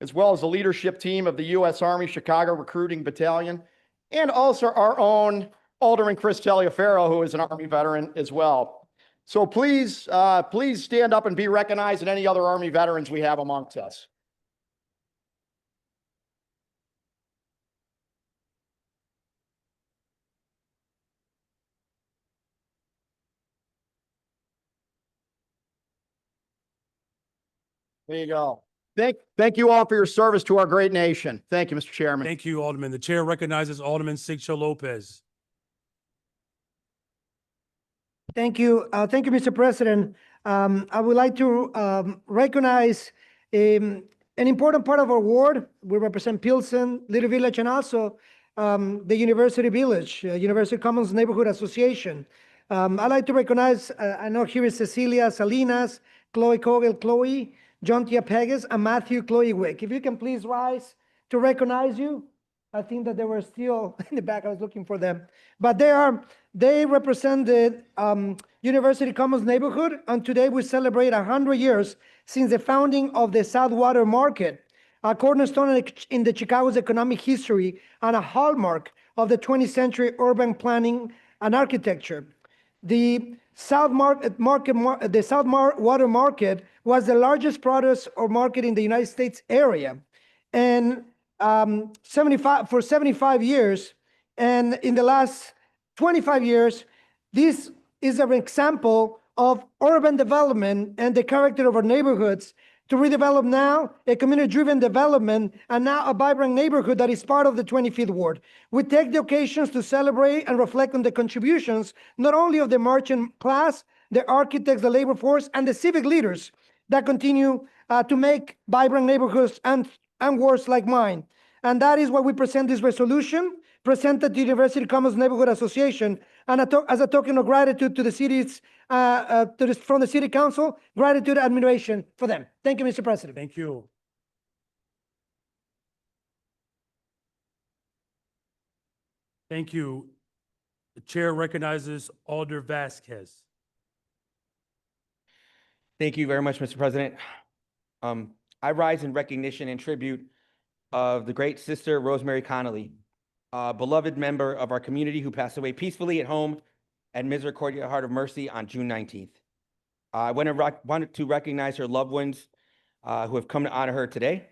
as well as the leadership team of the U.S. Army Chicago Recruiting Battalion, and also our own Alderman Chris Taliaferro, who is an Army veteran as well. So please stand up and be recognized, and any other Army veterans we have amongst us. There you go. Thank you all for your service to our great nation. Thank you, Mr. Chairman. Thank you, Alderman. The chair recognizes Alderman Sigcho Lopez. Thank you. Thank you, Mr. President. I would like to recognize an important part of our ward. We represent Pilsen, Little Village, and also the University Village, University Commons Neighborhood Association. I'd like to recognize, I know here is Cecilia Salinas, Chloe Kogel, Chloe, John Tiapegas, and Matthew Chloe Wick. If you can please rise to recognize you. I think that they were still in the back. I was looking for them. But they represented University Commons neighborhood, and today we celebrate 100 years since the founding of the Southwater Market, a cornerstone in the Chicago's economic history and a hallmark of the 20th century urban planning and architecture. The Southwater Market was the largest produce or market in the United States area, and 75 years, and in the last 25 years, this is an example of urban development and the character of our neighborhoods to redevelop now a community-driven development and now a vibrant neighborhood that is part of the 25th Ward. We take the occasions to celebrate and reflect on the contributions not only of the merchant class, the architects, the labor force, and the civic leaders that continue to make vibrant neighborhoods and wards like mine. And that is why we present this resolution, presented to the University Commons Neighborhood Association, and as a token of gratitude to the city's, from the City Council, gratitude and admiration for them. Thank you, Mr. President. Thank you. Thank you. The chair recognizes Alder Vasquez. Thank you very much, Mr. President. I rise in recognition and tribute of the great Sister Rosemary Connolly, a beloved member of our community who passed away peacefully at home at Misericordia Heart of Mercy on June 19th. I wanted to recognize her loved ones who have come to honor her today.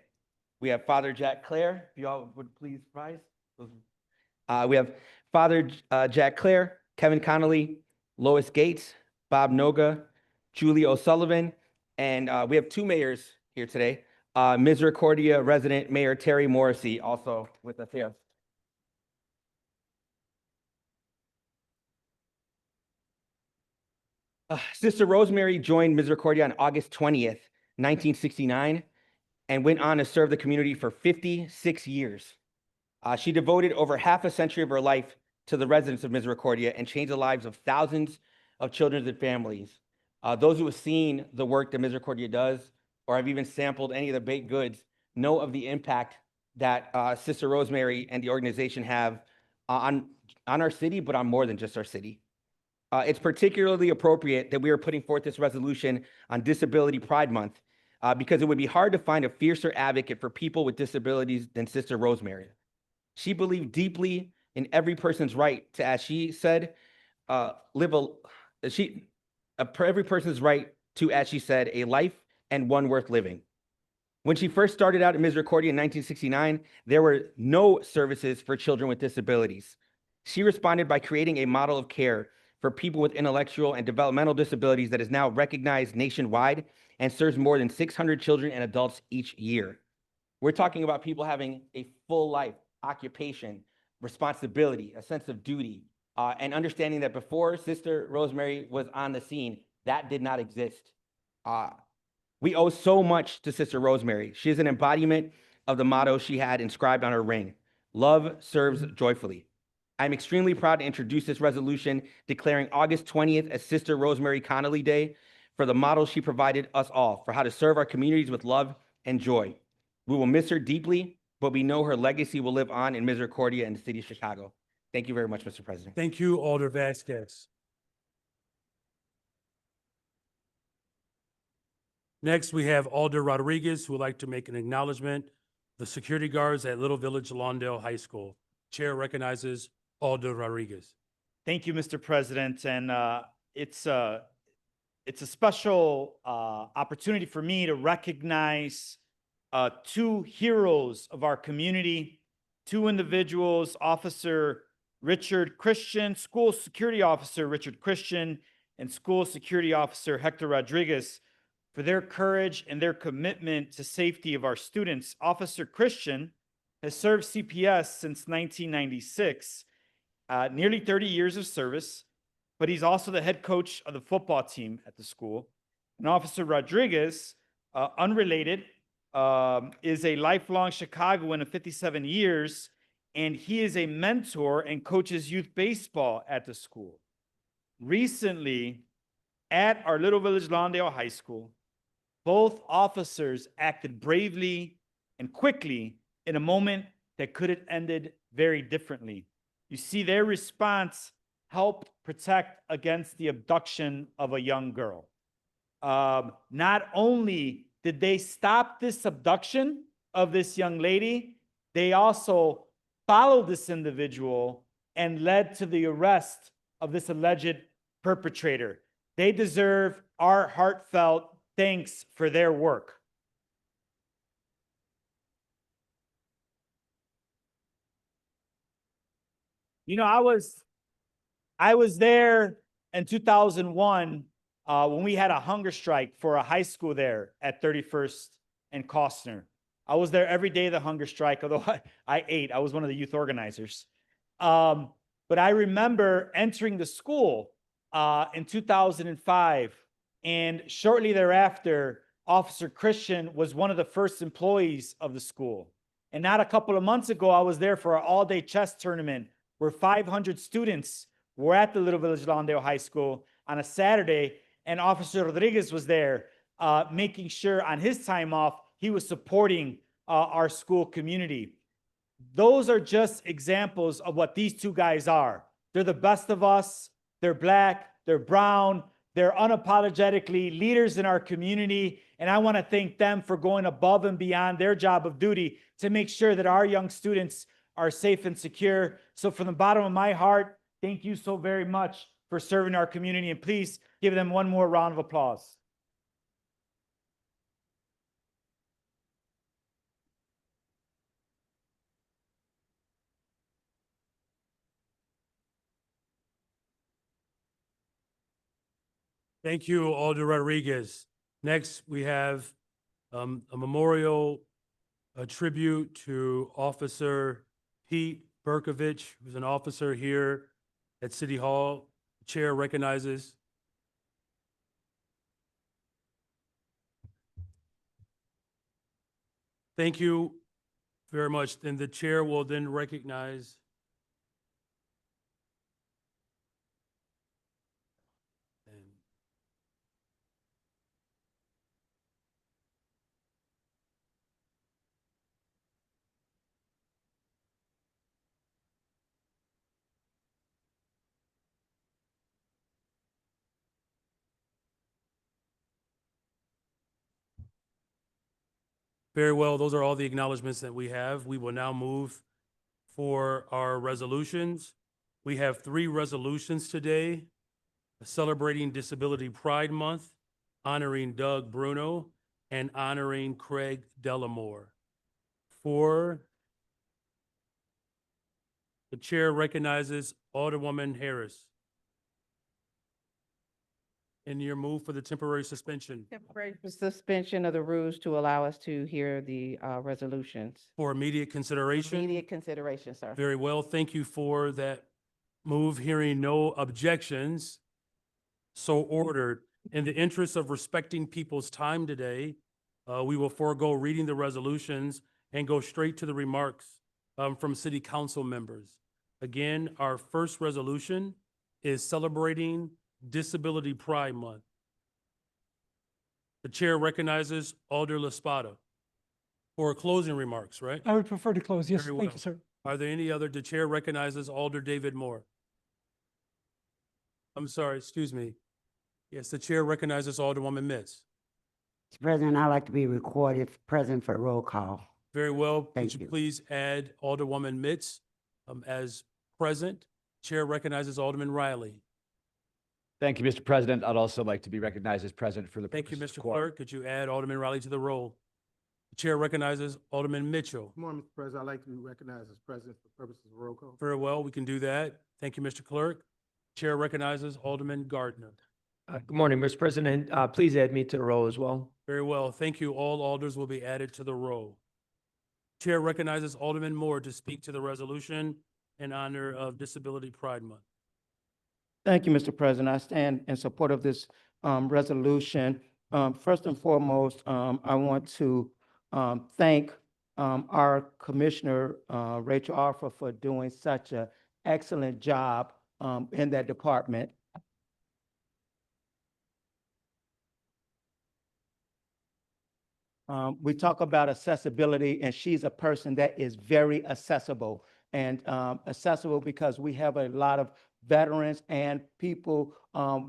We have Father Jack Clare, if you all would please rise. We have Father Jack Clare, Kevin Connolly, Lois Gates, Bob Noga, Julie O'Sullivan, and we have two mayors here today. Misericordia resident Mayor Terry Morrissey also with us here. Sister Rosemary joined Misericordia on August 20th, 1969, and went on to serve the community for 56 years. She devoted over half a century of her life to the residents of Misericordia and changed the lives of thousands of children and families. Those who have seen the work that Misericordia does or have even sampled any of the baked goods know of the impact that Sister Rosemary and the organization have on our city, but on more than just our city. It's particularly appropriate that we are putting forth this resolution on Disability Pride Month because it would be hard to find a fiercer advocate for people with disabilities than Sister Rosemary. She believed deeply in every person's right to, as she said, every person's right to, as she said, a life and one worth living. When she first started out at Misericordia in 1969, there were no services for children with disabilities. She responded by creating a model of care for people with intellectual and developmental disabilities that is now recognized nationwide and serves more than 600 children and adults each year. We're talking about people having a full life, occupation, responsibility, a sense of duty, and understanding that before Sister Rosemary was on the scene, that did not exist. We owe so much to Sister Rosemary. She is an embodiment of the motto she had inscribed on her ring: love serves joyfully. I'm extremely proud to introduce this resolution declaring August 20th as Sister Rosemary Connolly Day for the model she provided us all for how to serve our communities with love and joy. We will miss her deeply, but we know her legacy will live on in Misericordia in the city of Chicago. Thank you very much, Mr. President. Thank you, Alder Vasquez. Next, we have Alder Rodriguez, who would like to make an acknowledgement of the security guards at Little Village Lawndale High School. Chair recognizes Alder Rodriguez. Thank you, Mr. President, and it's a special opportunity for me to recognize two heroes of our community, two individuals, Officer Richard Christian, School Security Officer Richard Christian, and School Security Officer Hector Rodriguez, for their courage and their commitment to safety of our students. Officer Christian has served CPS since 1996, nearly 30 years of service, but he's also the head coach of the football team at the school. And Officer Rodriguez, unrelated, is a lifelong Chicagoan of 57 years, and he is a mentor and coaches youth baseball at the school. Recently, at our Little Village Lawndale High School, both officers acted bravely and quickly in a moment that could have ended very differently. You see, their response helped protect against the abduction of a young girl. Not only did they stop this abduction of this young lady, they also followed this individual and led to the arrest of this alleged perpetrator. They deserve our heartfelt thanks for their work. You know, I was there in 2001 when we had a hunger strike for a high school there at 31st and Costner. I was there every day of the hunger strike, although I ate. I was one of the youth organizers. But I remember entering the school in 2005, and shortly thereafter, Officer Christian was one of the first employees of the school. And not a couple of months ago, I was there for an all-day chess tournament where 500 students were at the Little Village Lawndale High School on a Saturday, and Officer Rodriguez was there making sure on his time off, he was supporting our school community. Those are just examples of what these two guys are. They're the best of us. They're Black, they're brown, they're unapologetically leaders in our community. And I want to thank them for going above and beyond their job of duty to make sure that our young students are safe and secure. So from the bottom of my heart, thank you so very much for serving our community. And please give them one more round of applause. Thank you, Alder Rodriguez. Next, we have a memorial, a tribute to Officer Pete Berkovich, who's an officer here at City Hall. Chair recognizes. Thank you very much. Then the chair will then recognize very well. Those are all the acknowledgements that we have. We will now move for our resolutions. We have 3 resolutions today: celebrating Disability Pride Month, honoring Doug Bruno, and honoring Craig Delamore. For the chair recognizes Alderwoman Harris. In your move for the temporary suspension. Temporary suspension of the rules to allow us to hear the resolutions. For immediate consideration? Immediate consideration, sir. Very well. Thank you for that move. Hearing no objections, so ordered. In the interest of respecting people's time today, we will forego reading the resolutions and go straight to the remarks from city council members. Again, our first resolution is celebrating Disability Pride Month. The chair recognizes Alder Laspada for closing remarks, right? I would prefer to close. Yes, Very thank well. you, sir. Are there any other? The chair recognizes Alder David Moore. I'm sorry, excuse me. Yes, the chair recognizes Alderwoman Mitz. Mr. President, I'd like to be recorded present for roll call. Very well. Thank Could you you. please add Alderwoman Mitz as present? Chair recognizes Alderman Riley. Thank you, Mr. President. I'd also like to be recognized as present for the Thank you, purposes Mr. of quorum. Clerk. Could you add Alderman Riley to the roll? The chair recognizes Alderman Mitchell. Good morning, Mr. President. I'd like to be recognized as president for purposes of roll call. Very well, we can do that. Thank you, Mr. Clerk. Chair recognizes Alderman Gardner. Good morning, Mr. President. Please add me to the roll as well. Very well, thank you. All alders will be added to the roll. Chair recognizes Alderman Moore to speak to the resolution in honor of Disability Pride Month. Thank you, Mr. President. I stand in support of this resolution. First and foremost, I want to thank our Commissioner, Rachel Arfa, for doing such an excellent job in that department. We talk about accessibility, and she's a person that is very accessible. And accessible because we have a lot of veterans and people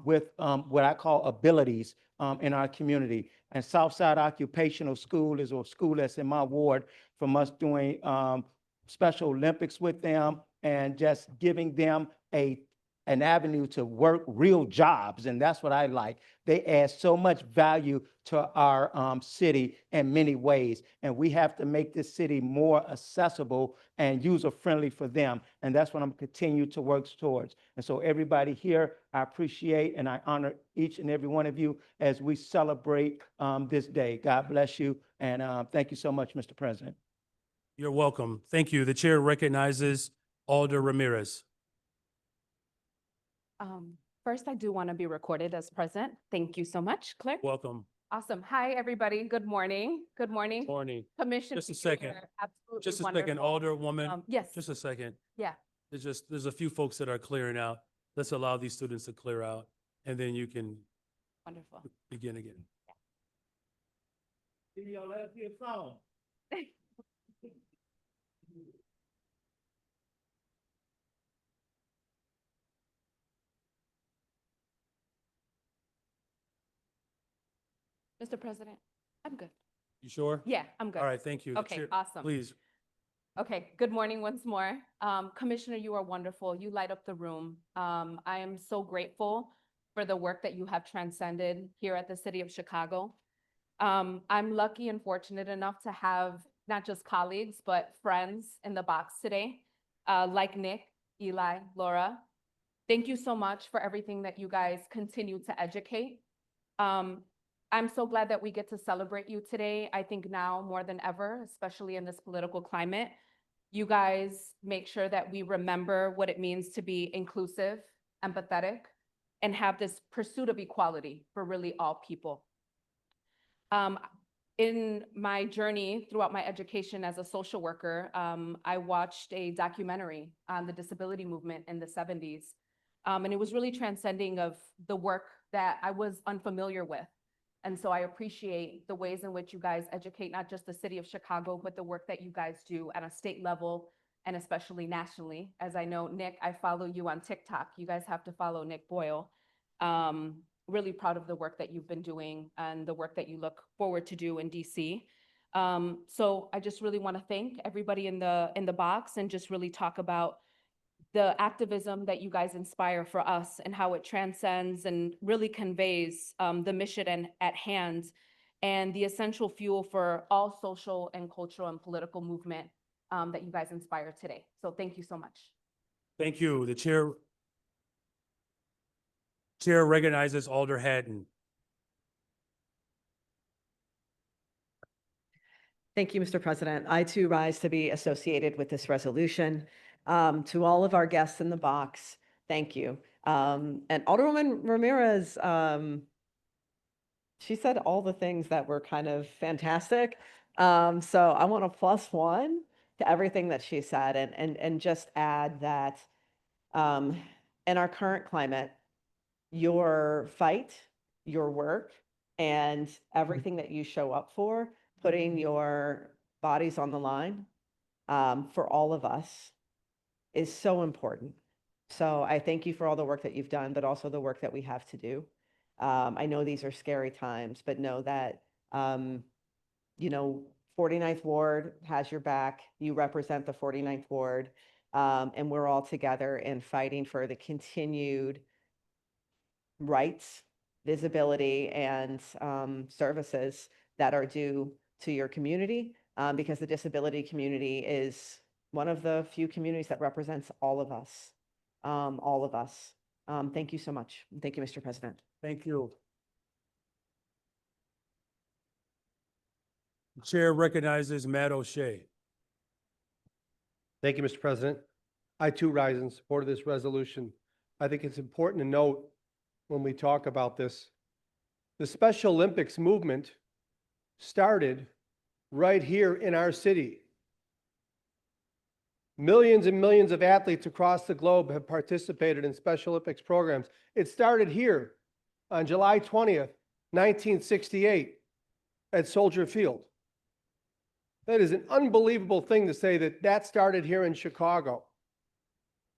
with what I call abilities in our community. And Southside Occupational School is a school that's in my ward, from us doing Special Olympics with them and just giving them an avenue to work real jobs. And that's what I like. They add so much value to our city in many ways. And we have to make this city more accessible and user-friendly for them. And that's what I'm continue to work towards. And so everybody here, I appreciate and I honor each and every one of you as we celebrate this day. God bless you. And thank you so much, Mr. President. You're welcome. Thank you. The chair recognizes Alder Ramirez. First, I do want to be recorded as present. Thank you so much, Clerk. Welcome. Awesome. Hi, everybody. Good morning. Good morning. Morning. Commissioner. Just a second. Absolutely Just a second, wonderful. Alderwoman. Yes. Just a second. Yeah. There's a few folks that are clearing out. Let's allow these students to clear out, and then you can Wonderful. begin again. Mr. President, I'm good. You sure? Yeah, I'm good. All right, thank you. The Okay, chair- awesome. Please. Okay, good morning once more. Commissioner, you are wonderful. You light up the room. I am so grateful for the work that you have transcended here at the City of Chicago. I'm lucky and fortunate enough to have not just colleagues, but friends in the box today, like Nick, Eli, Laura. Thank you so much for everything that you guys continue to educate. I'm so glad that we get to celebrate you today. I think now more than ever, especially in this political climate, you guys make sure that we remember what it means to be inclusive, empathetic, and have this pursuit of equality for really all people. In my journey throughout my education as a social worker, I watched a documentary on the disability movement in the 70s. And it was really transcending of the work that I was unfamiliar with. And so I appreciate the ways in which you guys educate not just the city of Chicago, but the work that you guys do at a state level and especially nationally. As I know, Nick, I follow you on TikTok. You guys have to follow Nick Boyle. Really proud of the work that you've been doing and the work that you look forward to do in DC. So I just really want to thank everybody in the box and just really talk about the activism that you guys inspire for us and how it transcends and really conveys the mission at hand and the essential fuel for all social and cultural and political movement that you guys inspire today. So thank you so much. Thank you. The chair recognizes Alder Hatton. Thank you, Mr. President. I too rise to be associated with this resolution. To all of our guests in the box, thank you. And Alderwoman Ramirez, she said all the things that were kind of fantastic. So I want a +1 to everything that she said and just add that in our current climate, your fight, your work, and everything that you show up for, putting your bodies on the line for all of us is so important. So I thank you for all the work that you've done, but also the work that we have to do. I know these are scary times, but know that, 49th Ward has your back. You represent the 49th Ward. And we're all together in fighting for the continued rights, visibility, and services that are due to your community, because the disability community is one of the few communities that represents all of us, all of us. Thank you so much. Thank you, Mr. President. Thank you. The chair recognizes Matt O'Shea. Thank you, Mr. President. I too rise in support of this resolution. I think it's important to note when we talk about this, the Special Olympics movement started right here in our city. Millions and millions of athletes across the globe have participated in Special Olympics programs. It started here on July 20th, 1968 at Soldier Field. That is an unbelievable thing to say that started here in Chicago.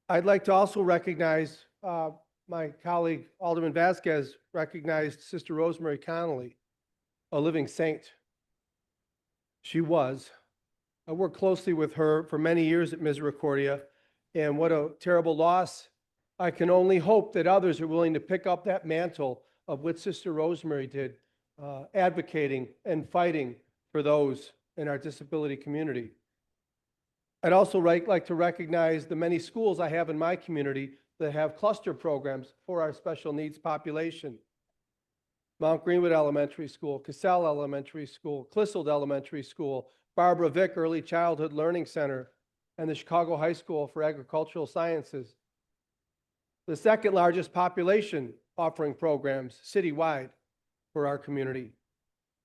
I'd like to also recognize my colleague Alderman Vasquez recognized Sister Rosemary Connolly, a living saint. She was. I worked closely with her for many years at Misericordia, and what a terrible loss. I can only hope that others are willing to pick up that mantle of what Sister Rosemary did, advocating and fighting for those in our disability community. I'd also like to recognize the many schools I have in my community that have cluster programs for our special needs population. Mount Greenwood Elementary School, Cassell Elementary School, Clissold Elementary School, Barbara Vick Early Childhood Learning Center, and the Chicago High School for Agricultural Sciences. The second largest population offering programs citywide for our community.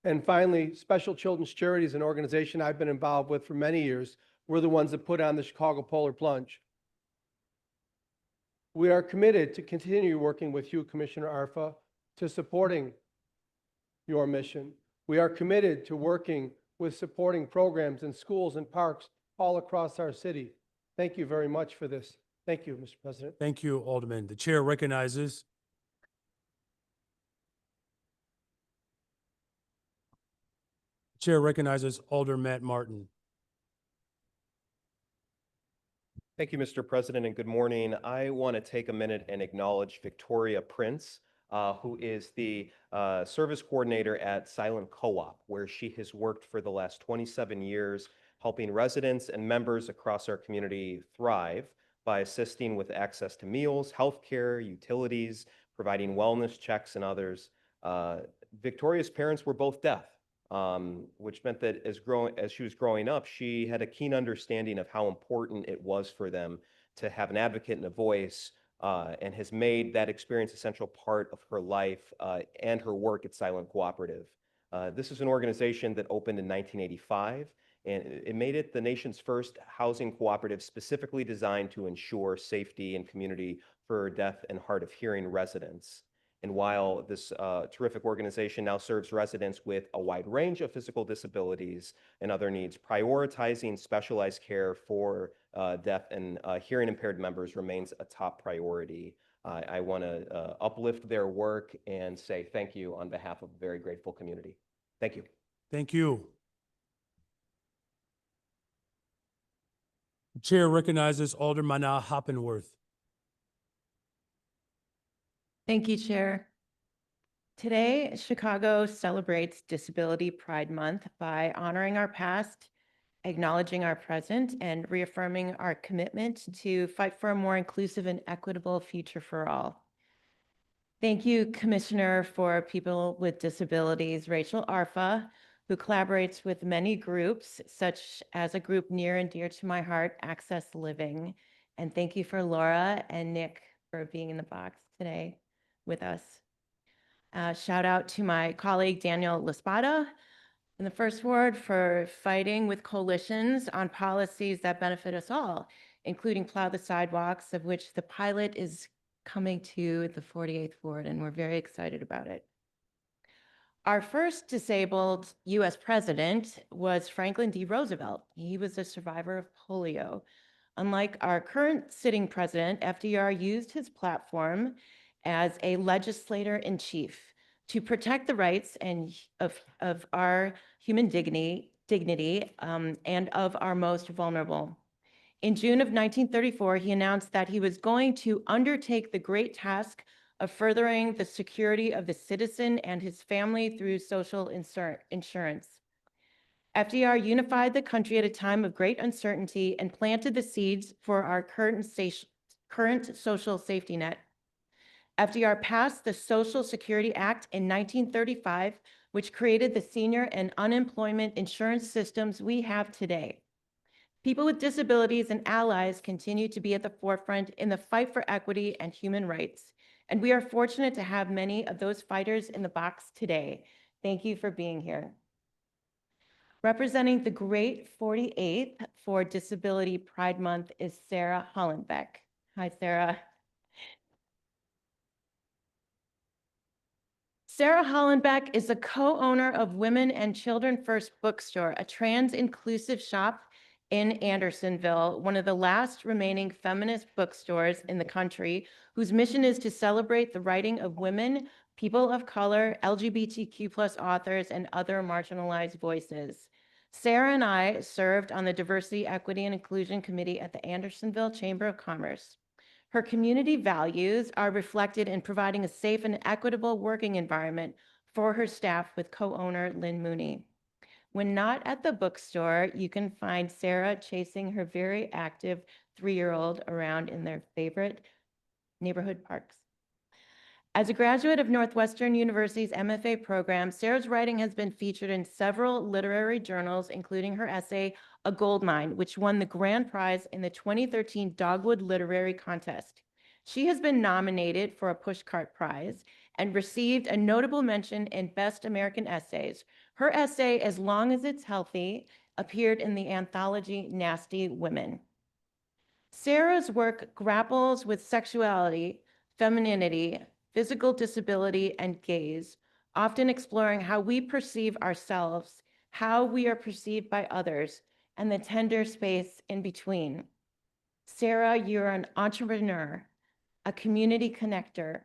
And finally, Special Children's Charities, an organization I've been involved with for many years. We're the ones that put on the Chicago Polar Plunge. We are committed to continue working with you, Commissioner Arfa, to supporting your mission. We are committed to working with supporting programs in schools and parks all across our city. Thank you very much for this. Thank you, Mr. President. Thank you, Alderman. The chair recognizes Alder Matt Martin. Thank you, Mr. President, and good morning. I want to take a minute and acknowledge Victoria Prince, who is the service coordinator at Silent Co-op, where she has worked for the last 27 years, helping residents and members across our community thrive by assisting with access to meals, healthcare, utilities, providing wellness checks, and others. Victoria's parents were both deaf, which meant that as she was growing up, she had a keen understanding of how important it was for them to have an advocate and a voice, and has made that experience a central part of her life and her work at Silent Cooperative. This is an organization that opened in 1985, and it made it the nation's first housing cooperative specifically designed to ensure safety and community for deaf and hard of hearing residents. And while this terrific organization now serves residents with a wide range of physical disabilities and other needs, prioritizing specialized care for deaf and hearing impaired members remains a top priority. I want to uplift their work and say thank you on behalf of a very grateful community. Thank you. Thank you. The chair recognizes Alderman Hoppenworth. Thank you, Chair. Today, Chicago celebrates Disability Pride Month by honoring our past, acknowledging our present, and reaffirming our commitment to fight for a more inclusive and equitable future for all. Thank you, Commissioner for People with Disabilities, Rachel Arfa, who collaborates with many groups, such as a group near and dear to my heart, Access Living. And thank you for Laura and Nick for being in the box today with us. Shout out to my colleague Daniel Laspada in the first ward for fighting with coalitions on policies that benefit us all, including Plow the Sidewalks, of which the pilot is coming to the 48th ward, and we're very excited about it. Our first disabled US president was Franklin D. Roosevelt. He was a survivor of polio. Unlike our current sitting president, FDR used his platform as a legislator in chief to protect the rights of our human dignity and of our most vulnerable. In June of 1934, he announced that he was going to undertake the great task of furthering the security of the citizen and his family through social insurance. FDR unified the country at a time of great uncertainty and planted the seeds for our current social safety net. FDR passed the Social Security Act in 1935, which created the senior and unemployment insurance systems we have today. People with disabilities and allies continue to be at the forefront in the fight for equity and human rights, and we are fortunate to have many of those fighters in the box today. Thank you for being here. Representing the great 48th for Disability Pride Month is Sarah Hollenbeck. Hi, Sarah. Sarah Hollenbeck is a co-owner of Women and Children First Bookstore, a trans-inclusive shop in Andersonville, one of the last remaining feminist bookstores in the country, whose mission is to celebrate the writing of women, people of color, LGBTQ+ authors, and other marginalized voices. Sarah and I served on the Diversity, Equity, and Inclusion Committee at the Andersonville Chamber of Commerce. Her community values are reflected in providing a safe and equitable working environment for her staff with co-owner Lynn Mooney. When not at the bookstore, you can find Sarah chasing her very active 3-year-old around in their favorite neighborhood parks. As a graduate of Northwestern University's MFA program, Sarah's writing has been featured in several literary journals, including her essay, A Gold Mine, which won the grand prize in the 2013 Dogwood Literary Contest. She has been nominated for a Pushcart Prize and received a notable mention in Best American Essays. Her essay, As Long as It's Healthy, appeared in the anthology Nasty Women. Sarah's work grapples with sexuality, femininity, physical disability, and gaze, often exploring how we perceive ourselves, how we are perceived by others, and the tender space in between. Sarah, you're an entrepreneur, a community connector,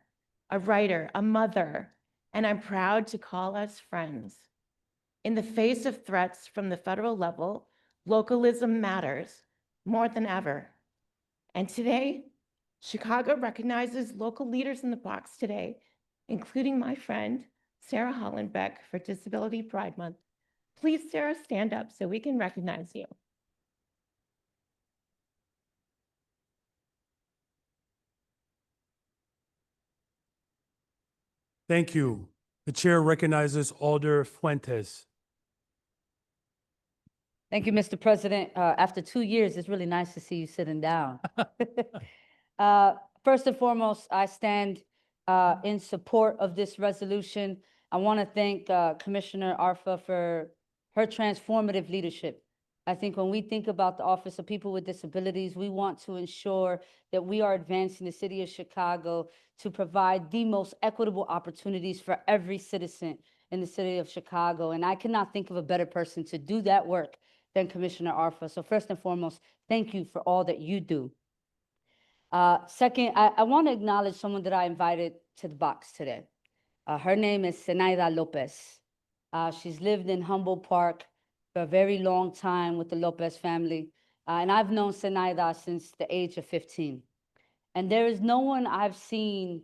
a writer, a mother, and I'm proud to call us friends. In the face of threats from the federal level, localism matters more than ever. And today, Chicago recognizes local leaders in the box today, including my friend, Sarah Hollenbeck, for Disability Pride Month. Please, Sarah, stand up so we can recognize you. Thank you. The chair recognizes Alder Fuentes. Thank you, Mr. President. After 2 years, it's really nice to see you sitting down. First and foremost, I stand in support of this resolution. I want to thank Commissioner Arfa for her transformative leadership. I think when we think about the Office of People with Disabilities, we want to ensure that we are advancing the city of Chicago to provide the most equitable opportunities for every citizen in the city of Chicago. And I cannot think of a better person to do that work than Commissioner Arfa. So first and foremost, thank you for all that you do. Second, I want to acknowledge someone that I invited to the box today. Her name is Zenaida Lopez. She's lived in Humboldt Park for a very long time with the Lopez family. And I've known Zenaida since the age of 15. And there is no one I've seen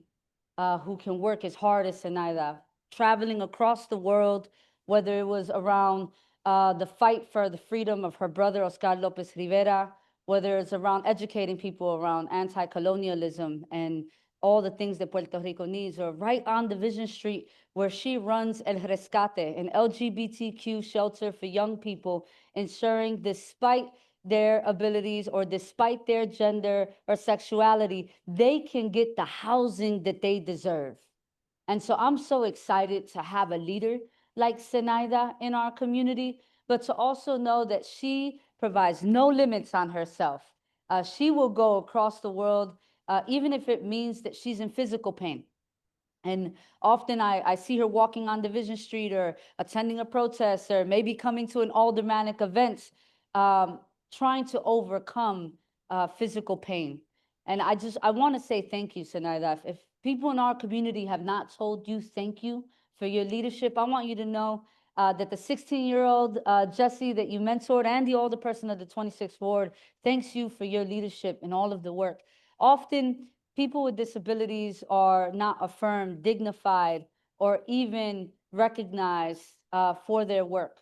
who can work as hard as Zenaida, traveling across the world, whether it was around the fight for the freedom of her brother, Oscar Lopez Rivera, whether it's around educating people around anti-colonialism and all the things that Puerto Rico needs, or right on Division Street, where she runs El Rescate, an LGBTQ shelter for young people, ensuring despite their abilities or despite their gender or sexuality, they can get the housing that they deserve. And so I'm so excited to have a leader like Zenaida in our community, but to also know that she provides no limits on herself. She will go across the world, even if it means that she's in physical pain. And often I see her walking on Division Street or attending a protest or maybe coming to an aldermanic event, trying to overcome physical pain. And I want to say thank you, Zenaida. If people in our community have not told you thank you for your leadership, I want you to know that the 16-year-old Jesse that you mentored and the older person of the 26th Ward thanks you for your leadership and all of the work. Often, people with disabilities are not affirmed, dignified, or even recognized for their work.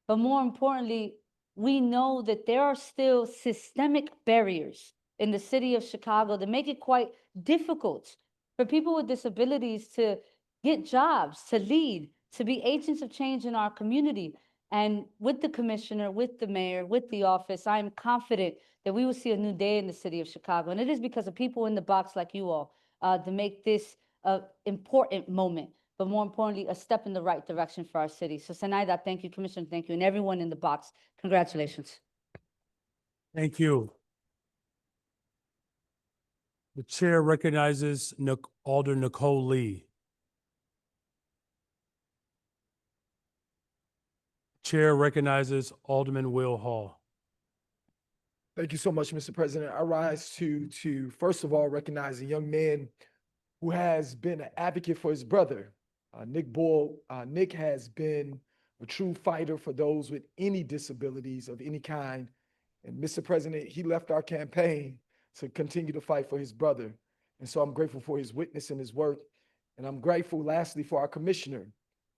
But more importantly, we know that there are still systemic barriers in the city of Chicago that make it quite difficult for people with disabilities to get jobs, to lead, to be agents of change in our community. And with the commissioner, with the mayor, with the office, I am confident that we will see a new day in the city of Chicago. And it is because of people in the box like you all to make this an important moment, but more importantly, a step in the right direction for our city. So Zenaida, thank you, Commissioner, thank you, and everyone in the box. Congratulations. Thank you. The chair recognizes Alder Nicole Lee. Chair recognizes Alderman Will Hall. Thank you so much, Mr. President. I rise to first of all recognize a young man who has been an advocate for his brother, Nick Boyle. Nick has been a true fighter for those with any disabilities of any kind. And Mr. President, he left our campaign to continue to fight for his brother. And so I'm grateful for his witness and his work. And I'm grateful, lastly, for our commissioner,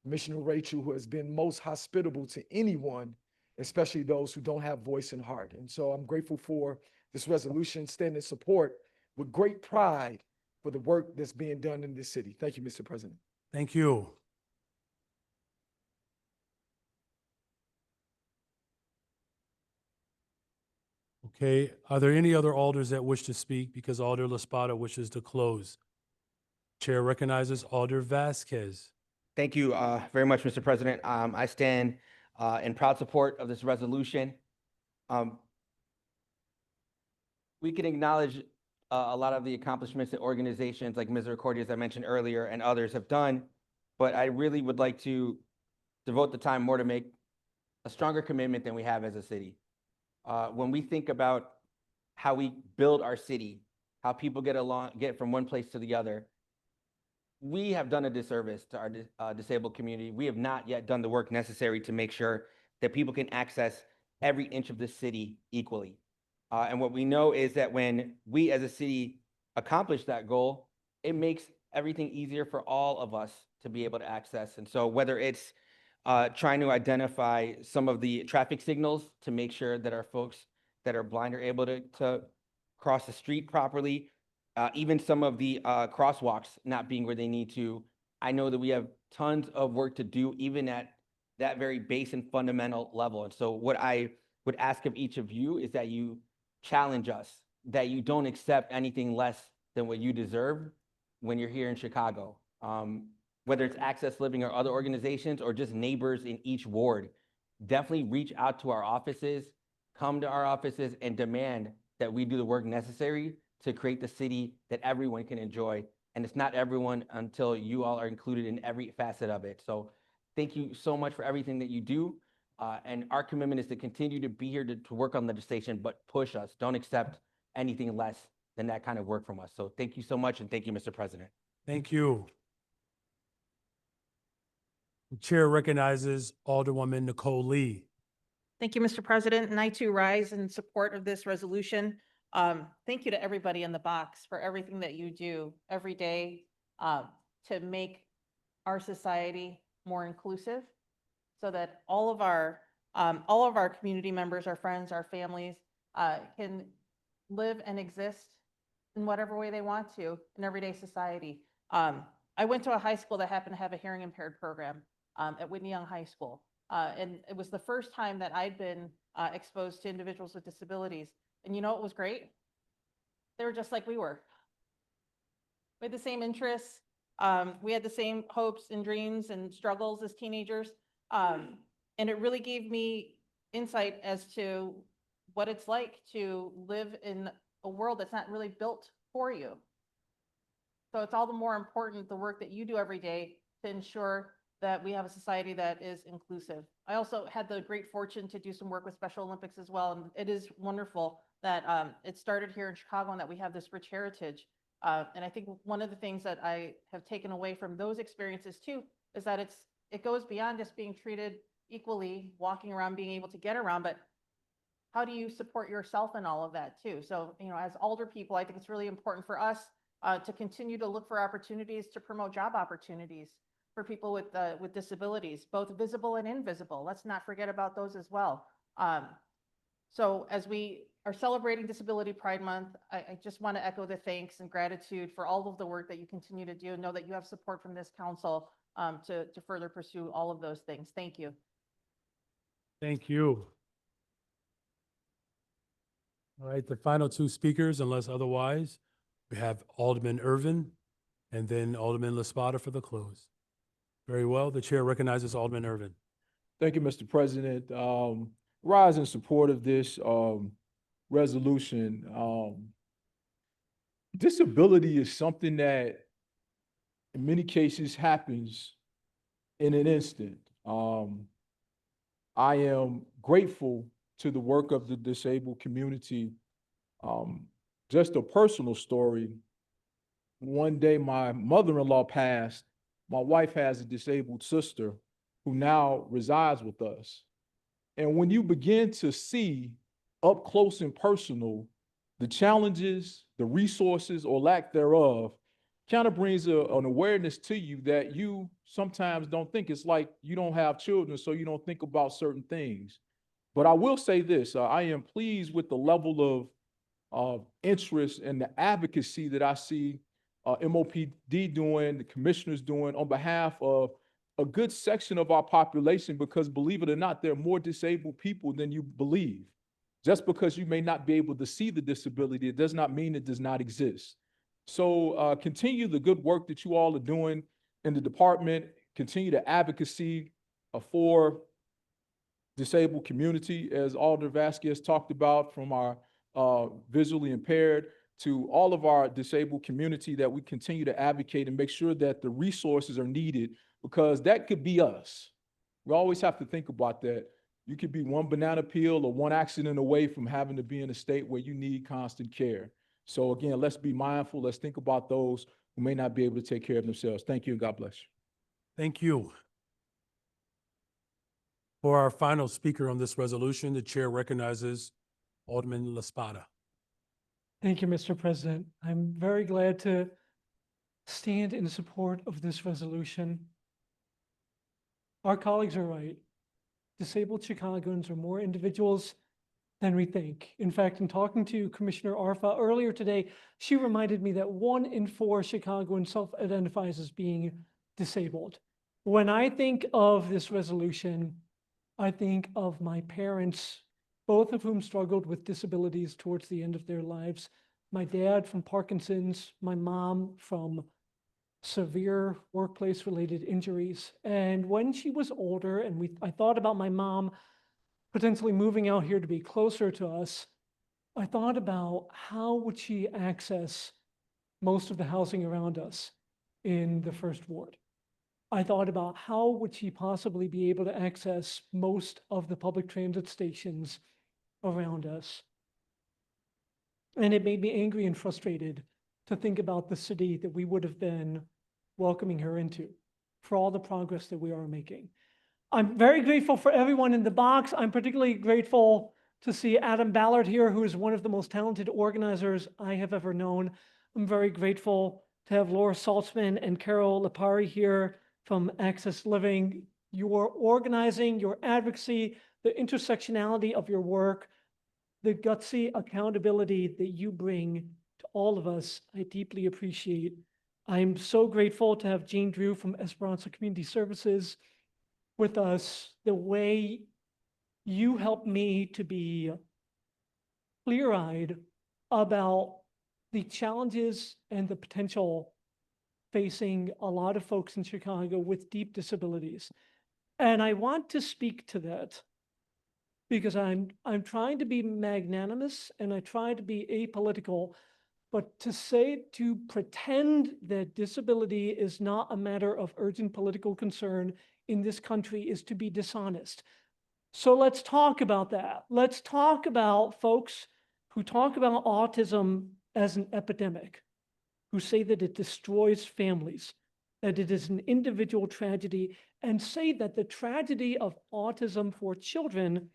Commissioner Rachel, who has been most hospitable to anyone, especially those who don't have voice and heart. And so I'm grateful for this resolution, stand in support with great pride for the work that's being done in this city. Thank you, Mr. President. Thank you. Okay, are there any other alders that wish to speak? Because Alder LaSpada wishes to close. Chair recognizes Alder Vasquez. Thank you very much, Mr. President. I stand in proud support of this resolution. We can acknowledge a lot of the accomplishments that organizations like Misericordia, as I mentioned earlier, and others have done, but I really would like to devote the time more to make a stronger commitment than we have as a city. When we think about how we build our city, how people get from one place to the other, we have done a disservice to our disabled community. We have not yet done the work necessary to make sure that people can access every inch of the city equally. And what we know is that when we as a city accomplish that goal, it makes everything easier for all of us to be able to access. And so whether it's trying to identify some of the traffic signals to make sure that our folks that are blind are able to cross the street properly, even some of the crosswalks not being where they need to. I know that we have tons of work to do, even at that very base and fundamental level. And so what I would ask of each of you is that you challenge us, that you don't accept anything less than what you deserve when you're here in Chicago. Whether it's Access Living or other organizations or just neighbors in each ward, definitely reach out to our offices, come to our offices and demand that we do the work necessary to create the city that everyone can enjoy. And it's not everyone until you all are included in every facet of it. So thank you so much for everything that you do. And our commitment is to continue to be here to work on legislation, but push us. Don't accept anything less than that kind of work from us. So thank you so much, and thank you, Mr. President. Thank you. The chair recognizes Alderwoman Nicole Lee. Thank you, Mr. President, and I too rise in support of this resolution. Thank you to everybody in the box for everything that you do every day to make our society more inclusive, so that all of our community members, our friends, our families can live and exist in whatever way they want to in everyday society. I went to a high school that happened to have a hearing impaired program at Whitney Young High School. And it was the first time that I'd been exposed to individuals with disabilities. And you know what was great? They were just like we were. We had the same interests. We had the same hopes and dreams and struggles as teenagers. And it really gave me insight as to what it's like to live in a world that's not really built for you. So it's all the more important, the work that you do every day to ensure that we have a society that is inclusive. I also had the great fortune to do some work with Special Olympics as well. And it is wonderful that it started here in Chicago and that we have this rich heritage. And I think one of the things that I have taken away from those experiences too is that it goes beyond just being treated equally, walking around, being able to get around, but how do you support yourself in all of that too? So, as older people, I think it's really important for us to continue to look for opportunities to promote job opportunities for people with disabilities, both visible and invisible. Let's not forget about those as well. So as we are celebrating Disability Pride Month, I just want to echo the thanks and gratitude for all of the work that you continue to do. Know that you have support from this council to further pursue all of those things. Thank you. Thank you. All right, the final two speakers, unless otherwise, we have Alderman Irvin and then Alderman Laspada for the close. Very well, the chair recognizes Alderman Irvin. Thank you, Mr. President. Rise in support of this resolution. Disability is something that in many cases happens in an instant. I am grateful to the work of the disabled community. Just a personal story. One day my mother-in-law passed. My wife has a disabled sister who now resides with us. And when you begin to see up close and personal the challenges, the resources or lack thereof, kind of brings an awareness to you that you sometimes don't think. It's like you don't have children, so you don't think about certain things. But I will say this, I am pleased with the level of interest and the advocacy that I see MOPD doing, the commissioners doing on behalf of a good section of our population, because believe it or not, there are more disabled people than you believe. Just because you may not be able to see the disability, it does not mean it does not exist. So continue the good work that you all are doing in the department, continue the advocacy for disabled community, as Alder Vasquez talked about, from our visually impaired to all of our disabled community, that we continue to advocate and make sure that the resources are needed, because that could be us. We always have to think about that. You could be one banana peel or one accident away from having to be in a state where you need constant care. So again, let's be mindful. Let's think about those who may not be able to take care of themselves. Thank you and God bless you. Thank you. For our final speaker on this resolution, the chair recognizes Alderman Laspada. Thank you, Mr. President. I'm very glad to stand in support of this resolution. Our colleagues are right. Disabled Chicagoans are more individuals than we think. In fact, in talking to Commissioner Arfa earlier today, she reminded me that 1 in 4 Chicagoans self-identifies as being disabled. When I think of this resolution, I think of my parents, both of whom struggled with disabilities towards the end of their lives. My dad from Parkinson's, my mom from severe workplace-related injuries. And when she was older, and I thought about my mom potentially moving out here to be closer to us, I thought about how would she access most of the housing around us in the First Ward. I thought about how would she possibly be able to access most of the public transit stations around us. And it made me angry and frustrated to think about the city that we would have been welcoming her into, for all the progress that we are making. I'm very grateful for everyone in the box. I'm particularly grateful to see Adam Ballard here, who is one of the most talented organizers I have ever known. I'm very grateful to have Laura Saltzman and Carol Lipari here from Access Living. Your organizing, your advocacy, the intersectionality of your work, the gutsy accountability that you bring to all of us, I deeply appreciate. I'm so grateful to have Jane Drew from Esperanza Community Services with us. The way you helped me to be clear-eyed about the challenges and the potential facing a lot of folks in Chicago with deep disabilities. And I want to speak to that because I'm trying to be magnanimous and I try to be apolitical, but to pretend that disability is not a matter of urgent political concern in this country is to be dishonest. So let's talk about that. Let's talk about folks who talk about autism as an epidemic, who say that it destroys families, that it is an individual tragedy, and say that the tragedy of autism for children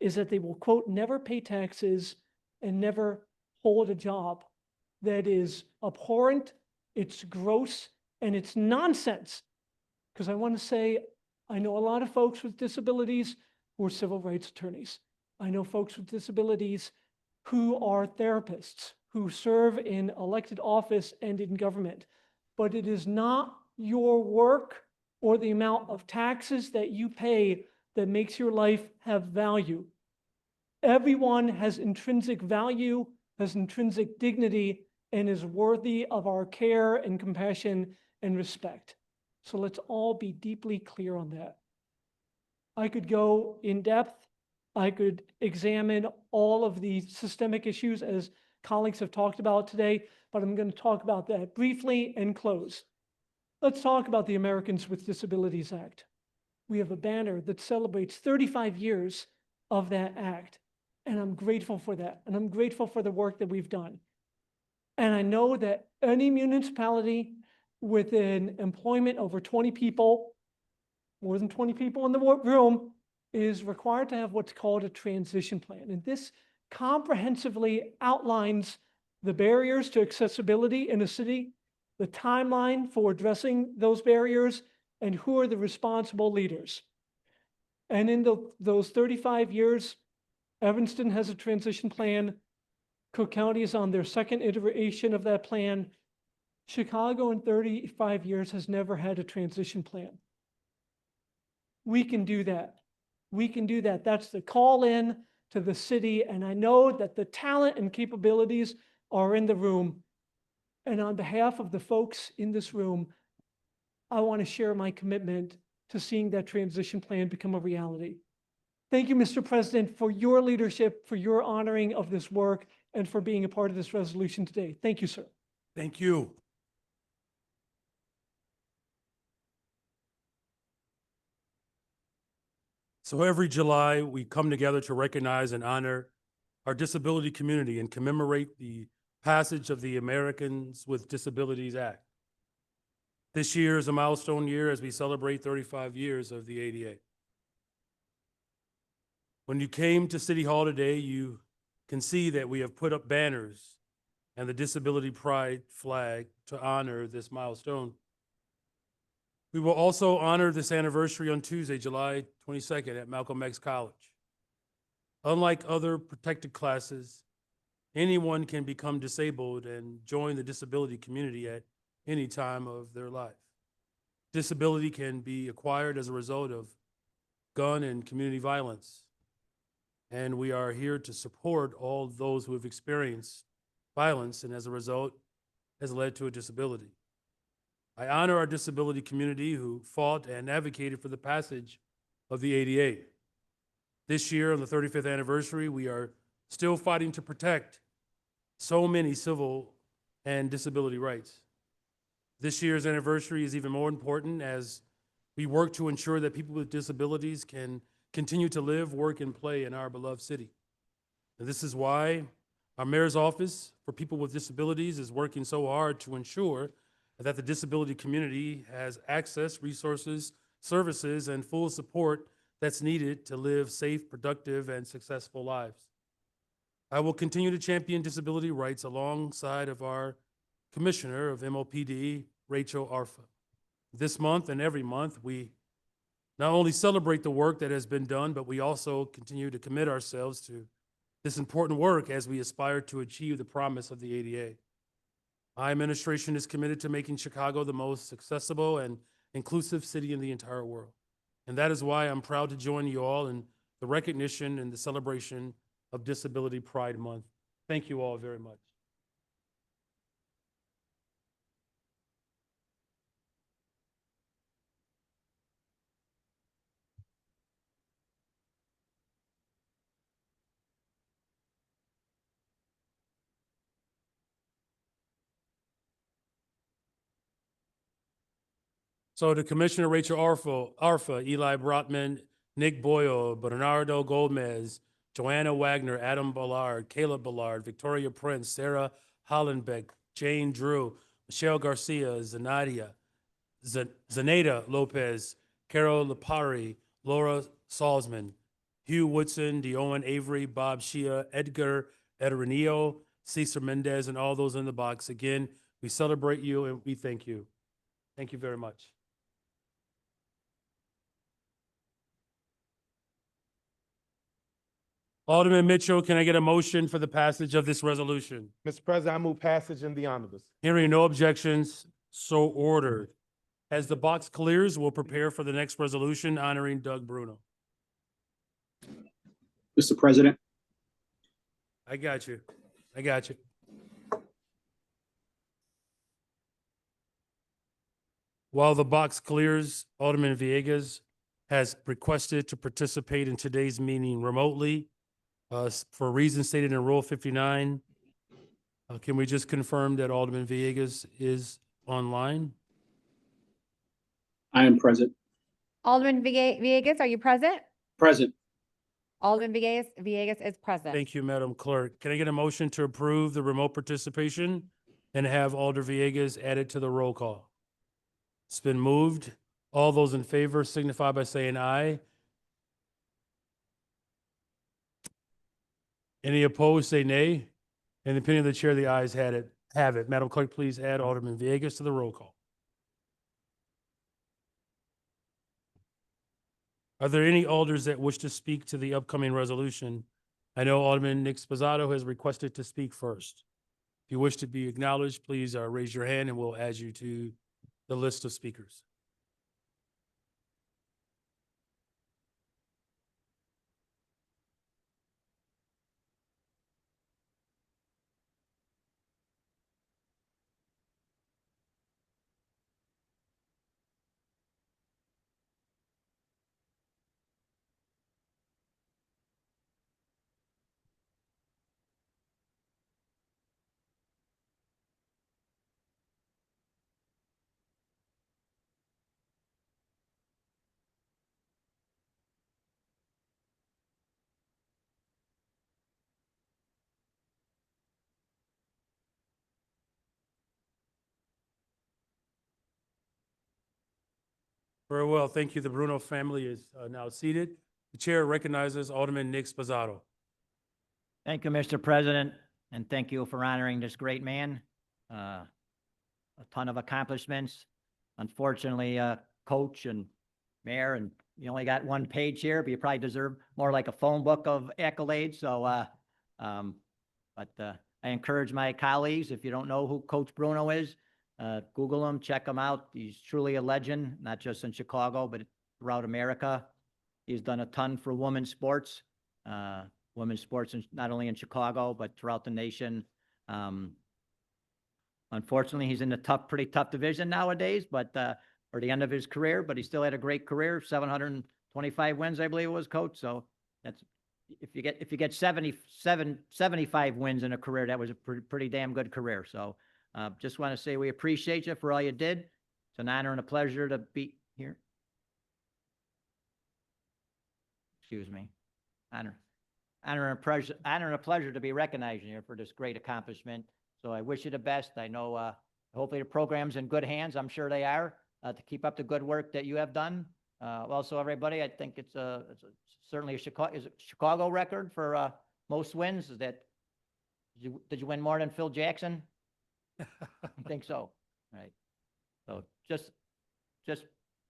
is that they will, quote, never pay taxes and never hold a job. That is abhorrent, it's gross, and it's nonsense. Because I want to say, I know a lot of folks with disabilities who are civil rights attorneys. I know folks with disabilities who are therapists, who serve in elected office and in government. But it is not your work or the amount of taxes that you pay that makes your life have value. Everyone has intrinsic value, has intrinsic dignity, and is worthy of our care and compassion and respect. So let's all be deeply clear on that. I could go in depth. I could examine all of the systemic issues as colleagues have talked about today, but I'm going to talk about that briefly and close. Let's talk about the Americans with Disabilities Act. We have a banner that celebrates 35 years of that act, and I'm grateful for that, and I'm grateful for the work that we've done. And I know that any municipality with an employment over 20 people, more than 20 people in the room, is required to have what's called a transition plan. And this comprehensively outlines the barriers to accessibility in a city, the timeline for addressing those barriers, and who are the responsible leaders. And in those 35 years, Evanston has a transition plan. Cook County is on their second iteration of that plan. Chicago in 35 years has never had a transition plan. We can do that. We can do that. That's the call in to the city. And I know that the talent and capabilities are in the room. And on behalf of the folks in this room, I want to share my commitment to seeing that transition plan become a reality. Thank you, Mr. President, for your leadership, for your honoring of this work, and for being a part of this resolution today. Thank you, sir. Thank you. So every July, we come together to recognize and honor our disability community and commemorate the passage of the Americans with Disabilities Act. This year is a milestone year as we celebrate 35 years of the ADA. When you came to City Hall today, you can see that we have put up banners and the Disability Pride flag to honor this milestone. We will also honor this anniversary on Tuesday, July 22nd at Malcolm X College. Unlike other protected classes, anyone can become disabled and join the disability community at any time of their life. Disability can be acquired as a result of gun and community violence. And we are here to support all those who have experienced violence and as a result has led to a disability. I honor our disability community who fought and advocated for the passage of the ADA. This year, on the 35th anniversary, we are still fighting to protect so many civil and disability rights. This year's anniversary is even more important as we work to ensure that people with disabilities can continue to live, work, and play in our beloved city. And this is why our mayor's office for people with disabilities is working so hard to ensure that the disability community has access, resources, services, and full support that's needed to live safe, productive, and successful lives. I will continue to champion disability rights alongside of our Commissioner of MOPD, Rachel Arfa. This month and every month, we not only celebrate the work that has been done, but we also continue to commit ourselves to this important work as we aspire to achieve the promise of the ADA. My administration is committed to making Chicago the most accessible and inclusive city in the entire world. And that is why I'm proud to join you all in the recognition and the celebration of Disability Pride Month. Thank you all very much. So to Commissioner Rachel Arfa, Eli Brotman, Nick Boyle, Bernardo Gomez, Joanna Wagner, Adam Ballard, Caleb Ballard, Victoria Prince, Sarah Hollenbeck, Jane Drew, Michelle Garcia, Zenaida Lopez, Carol Lapari, Laura Salzman, Hugh Woodson, Deowen Avery, Bob Shea, Edgar Edrenio, Cesar Mendez, and all those in the box. Again, we celebrate you and we thank you. Thank you very much. Alderman Mitchell, can I get a motion for the passage of this resolution? Mr. President, I move passage in the omnibus. Hearing no objections, so ordered. As the box clears, we'll prepare for the next resolution honoring Doug Bruno. Mr. President, I got you. I got you. While the box clears, Alderman Villegas has requested to participate in today's meeting remotely for reasons stated in Rule 59. Can we just confirm that Alderman Villegas is online? I am present. Alderman Villegas, are you present? Present. Alderman Villegas is present. Thank you, Madam Clerk. Can I get a motion to approve the remote participation and have Alder Villegas added to the roll call? It's been moved. All those in favor signify by saying aye. Any opposed, say nay. In the opinion of the chair, the ayes have it. Madam Clerk, please add Alderman Villegas to the roll call. Are there any alders that wish to speak to the upcoming resolution? I know Alderman Nick Sposato has requested to speak first. If you wish to be acknowledged, please raise your hand and we'll add you to the list of speakers. Very well, thank you. The Bruno family is now seated. The chair recognizes Alderman Nick Sposato. Thank you, Mr. President, and thank you for honoring this great man. A ton of accomplishments. Unfortunately, coach and mayor, and you only got one page here, but you probably deserve more like a phone book of accolades. So, I encourage my colleagues, if you don't know who Coach Bruno is, Google him, check him out. He's truly a legend, not just in Chicago, but throughout America. He's done a ton for women's sports, not only in Chicago, but throughout the nation. Unfortunately, he's in the pretty tough division nowadays, but for the end of his career, but he still had a great career, 725 wins, I believe it was, Coach. So that's, if you get 75 wins in a career, that was a pretty damn good career. So just want to say we appreciate you for all you did. It's an honor and a pleasure to be here. Excuse me. Honor and a pleasure to be recognizing you for this great accomplishment. So I wish you the best. I know hopefully the program's in good hands. I'm sure they are, to keep up the good work that you have done. Also, everybody, I think it's certainly a Chicago record for most wins. Is that, did you win more than Phil Jackson? I think so. All right. So just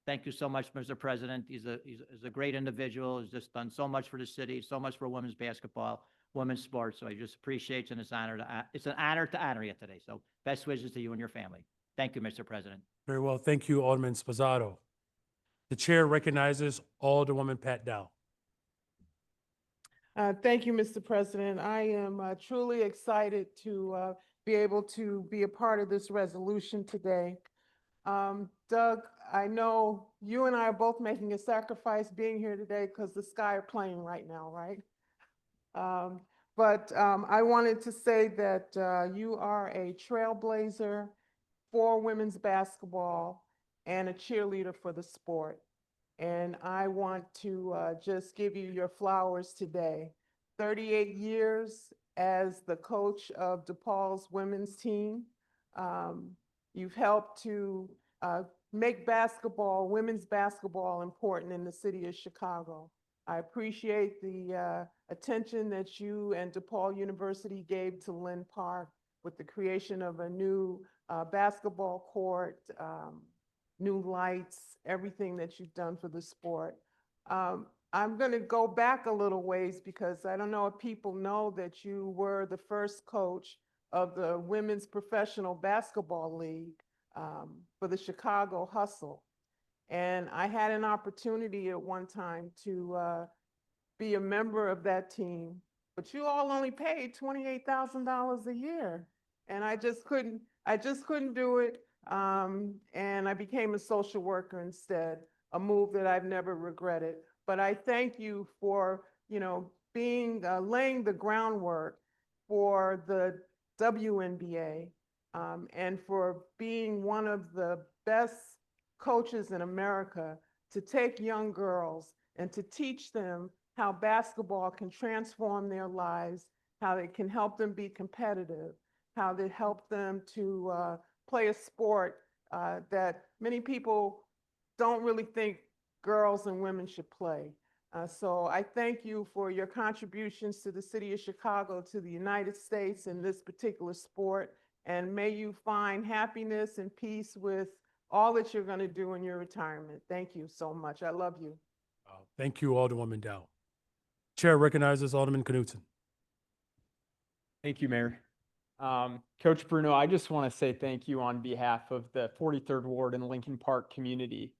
thank you so much, Mr. President. He's a great individual. He's just done so much for the city, so much for women's basketball, women's sports. So I just appreciate you, and it's an honor to honor you today. So best wishes to you and your family. Thank you, Mr. President. Very well. Thank you, Alderman Sposato. The chair recognizes Alderwoman Pat Dow. Thank you, Mr. President. I am truly excited to be able to be a part of this resolution today. Doug, I know you and I are both making a sacrifice being here today because the sky are playing right now, right? But I wanted to say that you are a trailblazer for women's basketball, and a cheerleader for the sport. And I want to just give you your flowers today. 38 years as the coach of DePaul's women's team. You've helped to make basketball, women's basketball, important in the city of Chicago. I appreciate the attention that you and DePaul University gave to Lynn Park with the creation of a new basketball court, new lights, everything that you've done for the sport. I'm going to go back a little ways because I don't know if people know that you were the first coach of the Women's Professional Basketball League for the Chicago Hustle. And I had an opportunity at one time to be a member of that team, but you all only paid $28,000 a year. And I just couldn't do it. And I became a social worker instead, a move that I've never regretted. But I thank you for, being, laying the groundwork for the WNBA, and for being one of the best coaches in America to take young girls and to teach them how basketball can transform their lives, how it can help them be competitive, how it help them to play a sport that many people don't really think girls and women should play. So I thank you for your contributions to the city of Chicago, to the United States in this particular sport, and may you find happiness and peace with all that you're going to do in your retirement. Thank you so much. I love you. Thank you, Alderwoman Dow. Chair recognizes Alderman Knudsen. Thank you, Mayor. Coach Bruno, I just want to say thank you on behalf of the 43rd Ward and Lincoln Park community.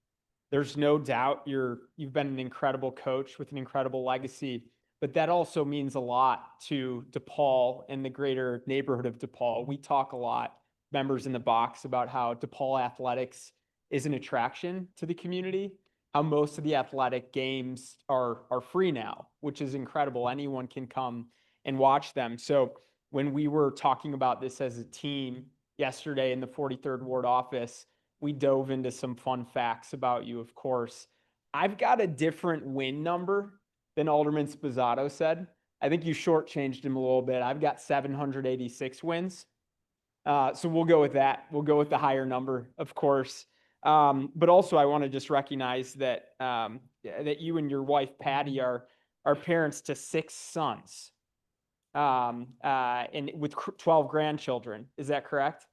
There's no doubt you've been an incredible coach with an incredible legacy, but that also means a lot to DePaul and the greater neighborhood of DePaul. We talk a lot, members in the box, about how DePaul athletics is an attraction to the community, how most of the athletic games are free now, which is incredible. Anyone can come and watch them. So when we were talking about this as a team yesterday in the 43rd Ward office, we dove into some fun facts about you, of course. I've got a different win number than Alderman Sposato said. I think you shortchanged him a little bit. I've got 786 wins. So we'll go with that. We'll go with the higher number, of course. But also I want to just recognize that that you and your wife, Patty, are parents to 6 sons. And with 12 grandchildren. Is that correct?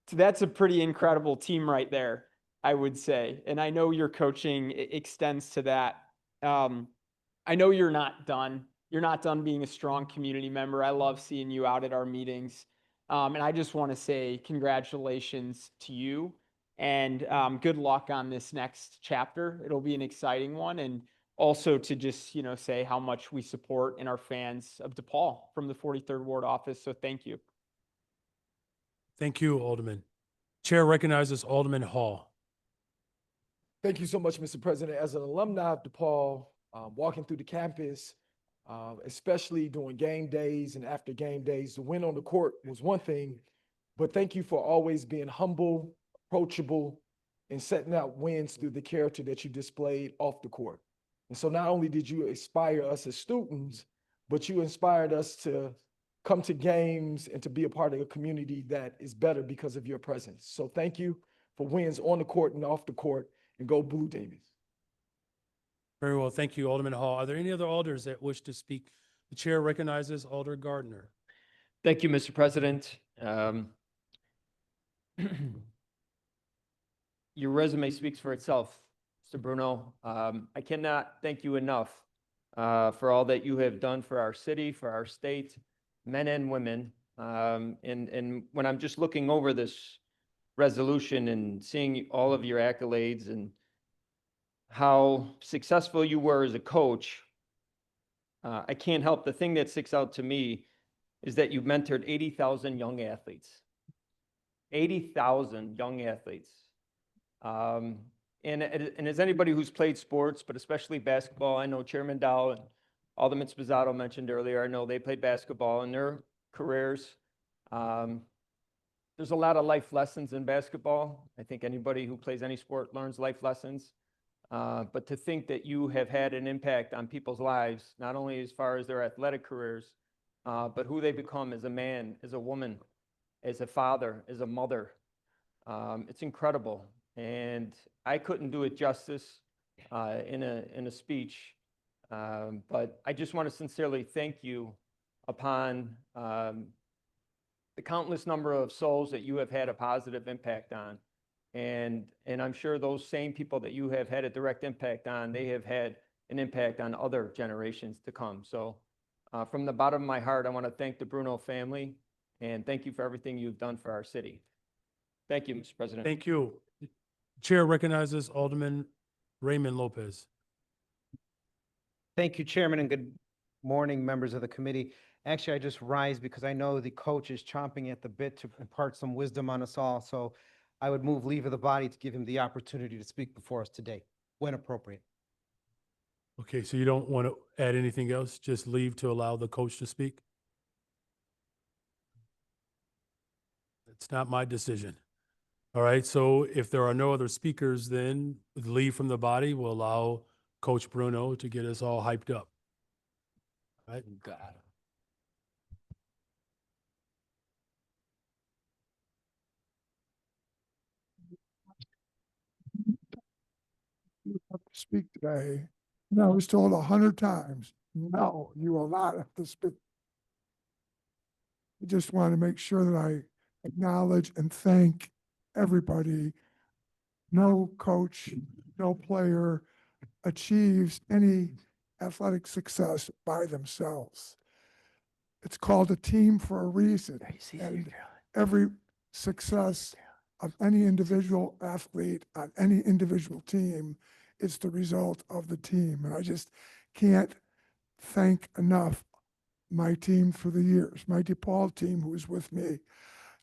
So that's a pretty incredible team right there, I would say. And I know your coaching extends to that. I know you're not done. You're not done being a strong community member. I love seeing you out at our meetings. And I just want to say congratulations to you and good luck on this next chapter. It'll be an exciting one. And also to just, say how much we support and are fans of DePaul from the 43rd Ward office. So thank you. Thank you, Alderman. Chair recognizes Alderman Hall. Thank you so much, Mr. President. As an alumni of DePaul, walking through the campus, especially during game days and after game days, the win on the court was one thing, but thank you for always being humble, approachable, and setting out wins through the character that you displayed off the court. And so not only did you inspire us as students, but you inspired us to come to games and to be a part of a community that is better because of your presence. So thank you for wins on the court and off the court, and go Blue Davies. Very well. Thank you, Alderman Hall. Are there any other alders that wish to speak? The chair recognizes Alder Gardner. Thank you, Mr. President. Your resume speaks for itself, Mr. Bruno. I cannot thank you enough for all that you have done for our city, for our state, men and women. And when I'm just looking over this resolution and seeing all of your accolades and how successful you were as a coach, I can't help, the thing that sticks out to me is that you've mentored 80,000 young athletes. 80,000 young athletes. And as anybody who's played sports, but especially basketball, I know Chairman Dow and Alderman Sposato mentioned earlier, I know they played basketball in their careers. there's a lot of life lessons in basketball. I think anybody who plays any sport learns life lessons. But to think that you have had an impact on people's lives, not only as far as their athletic careers, but who they become as a man, as a woman, as a father, as a mother, it's incredible. And I couldn't do it justice in a speech. But I just want to sincerely thank you upon the countless number of souls that you have had a positive impact on. And I'm sure those same people that you have had a direct impact on, they have had an impact on other generations to come. So from the bottom of my heart, I want to thank the Bruno family and thank you for everything you've done for our city. Thank you, Mr. President. Thank you. Chair recognizes Alderman Raymond Lopez. Thank you, Chairman, and good morning, members of the committee. Actually, I just rise because I know the coach is chomping at the bit to impart some wisdom on us all. So I would move leave of the body to give him the opportunity to speak before us today, when appropriate. Okay, so you don't want to add anything else? Just leave to allow the coach to speak? It's not my decision. All right, so if there are no other speakers, then with leave from the body will allow Coach Bruno to get us all hyped up. All right? God. You have to speak today. And I was told 100 times, no, you will not have to speak. I just want to make sure that I acknowledge and thank everybody. No coach, no player achieves any athletic success by themselves. It's called a team for a reason. And every success of any individual athlete on any individual team is the result of the team. And I just can't thank enough my team for the years, my DePaul team who is with me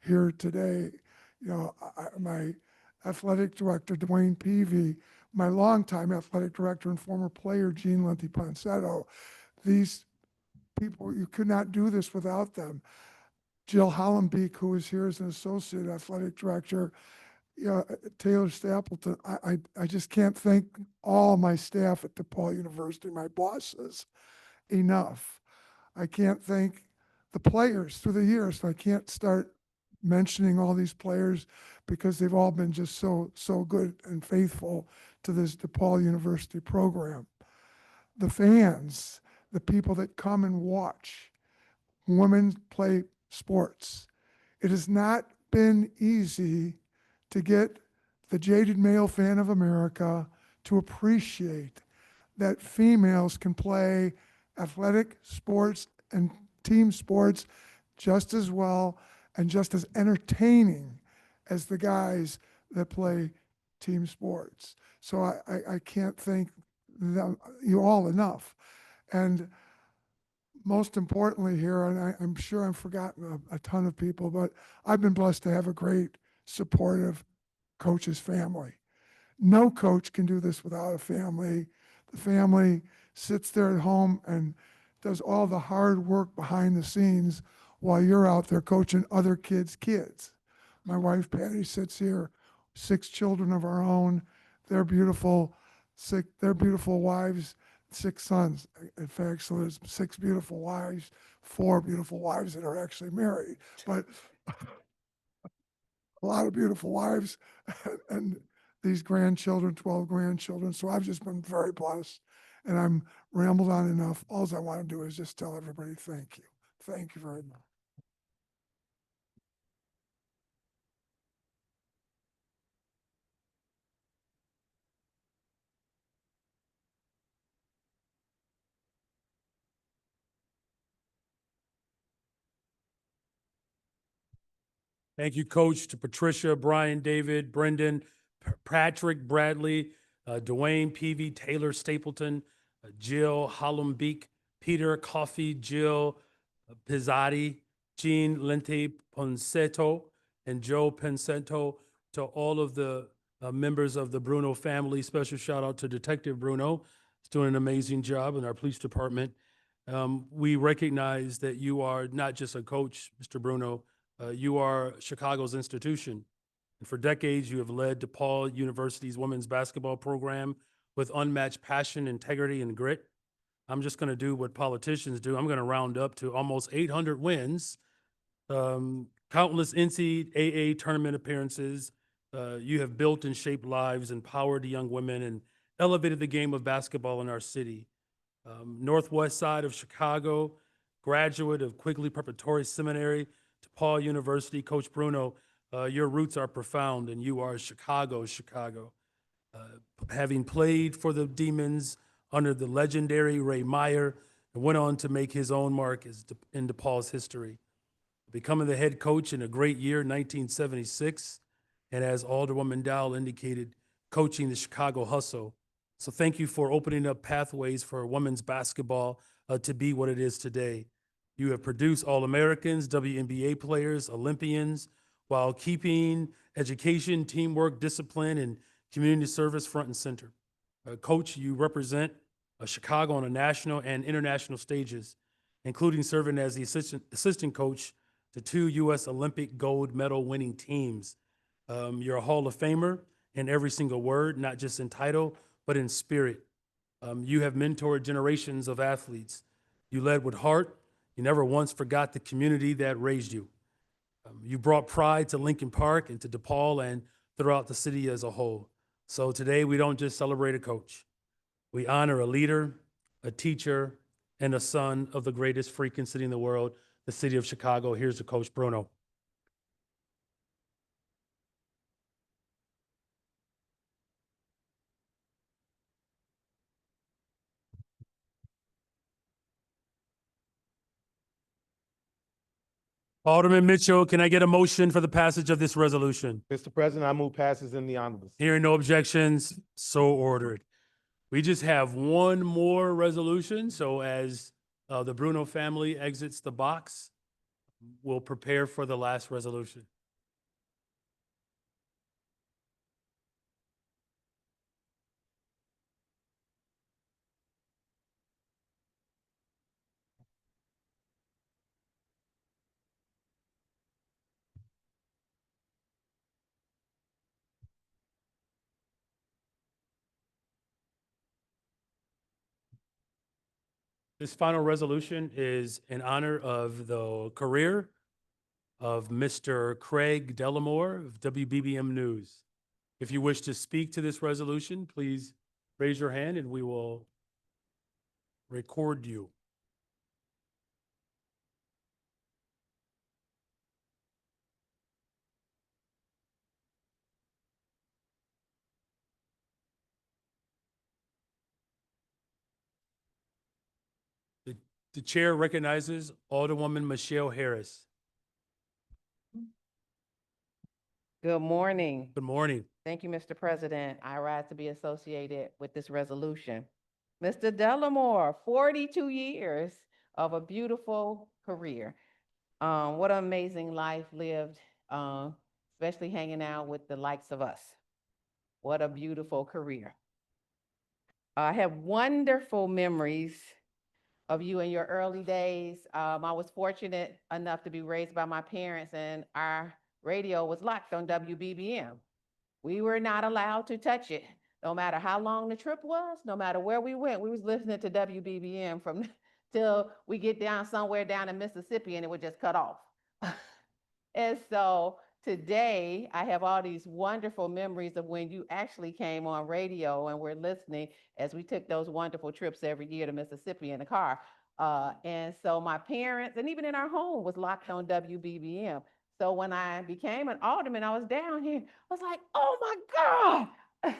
here today. You know, my athletic director, Dwayne Peavy, my longtime athletic director and former player, Gene Lenti-Ponsetto. These people, you could not do this without them. Jill Hollenbeek, who is here as an associate athletic director, Taylor Stapleton. I just can't thank all my staff at DePaul University, my bosses, enough. I can't thank the players through the years. I can't start mentioning all these players because they've all been just so good and faithful to this DePaul University program. The fans, the people that come and watch women play sports. It has not been easy to get the jaded male fan of America to appreciate that females can play athletic sports and team sports just as well and just as entertaining as the guys that play team sports. So I can't thank them, you all enough. And most importantly here, and I'm sure I've forgotten a ton of people, but I've been blessed to have a great, supportive coach's family. No coach can do this without a family. The family sits there at home and does all the hard work behind the scenes while you're out there coaching other kids' kids. My wife Patty sits here, 6 children of our own. They're beautiful, they're beautiful wives, 6 sons. In fact, so there's 6 beautiful wives, 4 beautiful wives that are actually married, but a lot of beautiful wives and these grandchildren, 12 grandchildren. So I've just been very blessed, and I'm rambled on enough. All I want to do is just tell everybody thank you. Thank you very much. Thank you, Coach, to Patricia, Brian, David, Brendan, Patrick, Bradley, Dwayne, Peavy, Taylor, Stapleton, Jill, Hollenbeek, Peter, Coffey, Jill, Pizzotti, Jean Lenti Ponsetto, and Joe Ponsetto, to all of the members of the Bruno family. Special shout out to Detective Bruno. He's doing an amazing job in our police department. We recognize that you are not just a coach, Mr. Bruno, You are Chicago's institution. And for decades, you have led DePaul University's women's basketball program with unmatched passion, integrity, and grit. I'm just going to do what politicians do. I'm going to round up to almost 800 wins, countless NCAA tournament appearances. You have built and shaped lives, empowered young women, and elevated the game of basketball in our city. Northwest side of Chicago, graduate of Quigley Preparatory Seminary, DePaul University. Coach Bruno, your roots are profound, and you are Chicago. Having played for the Demons under the legendary Ray Meyer, and went on to make his own mark in DePaul's history. Becoming the head coach in a great year, 1976, and as Alderwoman Dowell indicated, coaching the Chicago Hustle. So thank you for opening up pathways for women's basketball to be what it is today. You have produced All-Americans, WNBA players, Olympians, while keeping education, teamwork, discipline, and community service front and center. Coach, you represent Chicago on a national and international stages, including serving as the assistant coach to 2 U.S. Olympic gold medal winning teams. You're a Hall of Famer in every single word, not just in title, but in spirit. You have mentored generations of athletes. You led with heart. You never once forgot the community that raised you. You brought pride to Lincoln Park and to DePaul and throughout the city as a whole. So today we don't just celebrate a coach. We honor a leader, a teacher, and a son of the greatest freaking city in the world, the city of Chicago. Here's to Coach Bruno. Alderman Mitchell, can I get a motion for the passage of this resolution? Mr. President, I move passes in the omnibus. Hearing no objections, so ordered. We just have one more resolution, so as the Bruno family exits the box, we'll prepare for the last resolution. This final resolution is in honor of the career of Mr. Craig Delamore of WBBM News. If you wish to speak to this resolution, please raise your hand and we will record you. The chair recognizes Alderwoman Michelle Harris. Good morning. Good morning. Thank you, Mr. President. I rise to be associated with this resolution. Mr. Delamore, 42 years of a beautiful career. What an amazing life lived, especially hanging out with the likes of us. What a beautiful career. I have wonderful memories of you in your early days. I was fortunate enough to be raised by my parents, and our radio was locked on WBBM. We were not allowed to touch it. No matter how long the trip was, no matter where we went, we was listening to WBBM from till we get down somewhere down in Mississippi and it would just cut off. And so today I have all these wonderful memories of when you actually came on radio and we're listening as we took those wonderful trips every year to Mississippi in the car. And so my parents, and even in our home, was locked on WBBM. So when I became an alderman, I was down here. I was like, oh my God,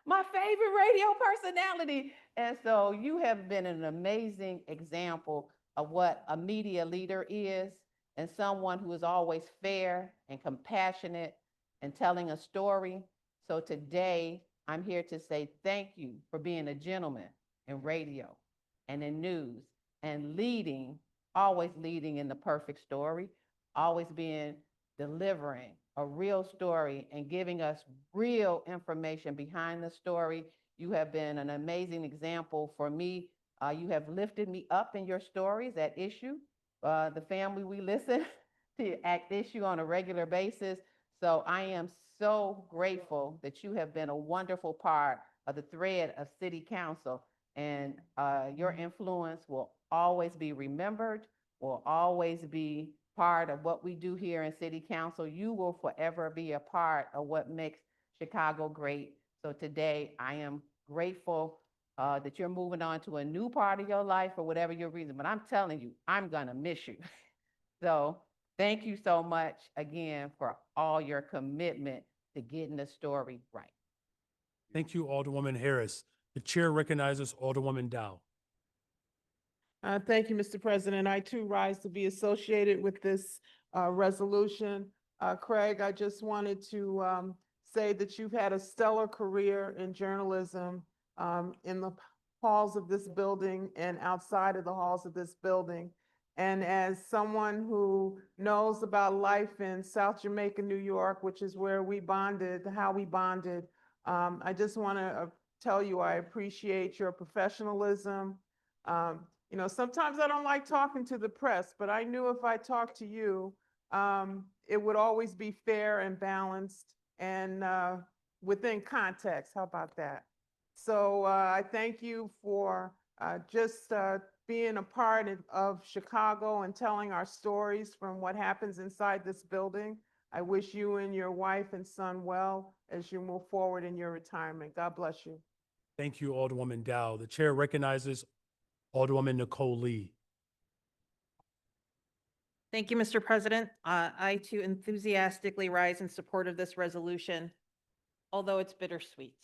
my favorite radio personality. And so you have been an amazing example of what a media leader is, and someone who is always fair and compassionate and telling a story. So today, I'm here to say thank you for being a gentleman in radio and in news and leading, always leading in the perfect story, always delivering a real story and giving us real information behind the story. You have been an amazing example for me. You have lifted me up in your stories at issue. The family we listen issue on a regular basis. So I am so grateful that you have been a wonderful part of the thread of City Council, and your influence will always be remembered, will always be part of what we do here in City Council. You will forever be a part of what makes Chicago great. So today I am grateful that you're moving on to a new part of your life for whatever your reason, but I'm telling you, I'm gonna miss you. So thank you so much again for all your commitment to getting the story right. Thank you, Alderwoman Harris. The chair recognizes Alderwoman Dow. Thank you, Mr. President. I too rise to be associated with this resolution. Craig, I just wanted to say that you've had a stellar career in journalism in the halls of this building and outside of the halls of this building. And as someone who knows about life in South Jamaica, New York, which is where we bonded, how we bonded, I just want to tell you I appreciate your professionalism. You know, sometimes I don't like talking to the press, but I knew if I talked to you, it would always be fair and balanced and within context. How about that? So I thank you for just being a part of Chicago and telling our stories from what happens inside this building. I wish you and your wife and son well as you move forward in your retirement. God bless you. Thank you, Alderwoman Dow. The chair recognizes Alderwoman Nicole Lee. Thank you, Mr. President. I too enthusiastically rise in support of this resolution, although it's bittersweet.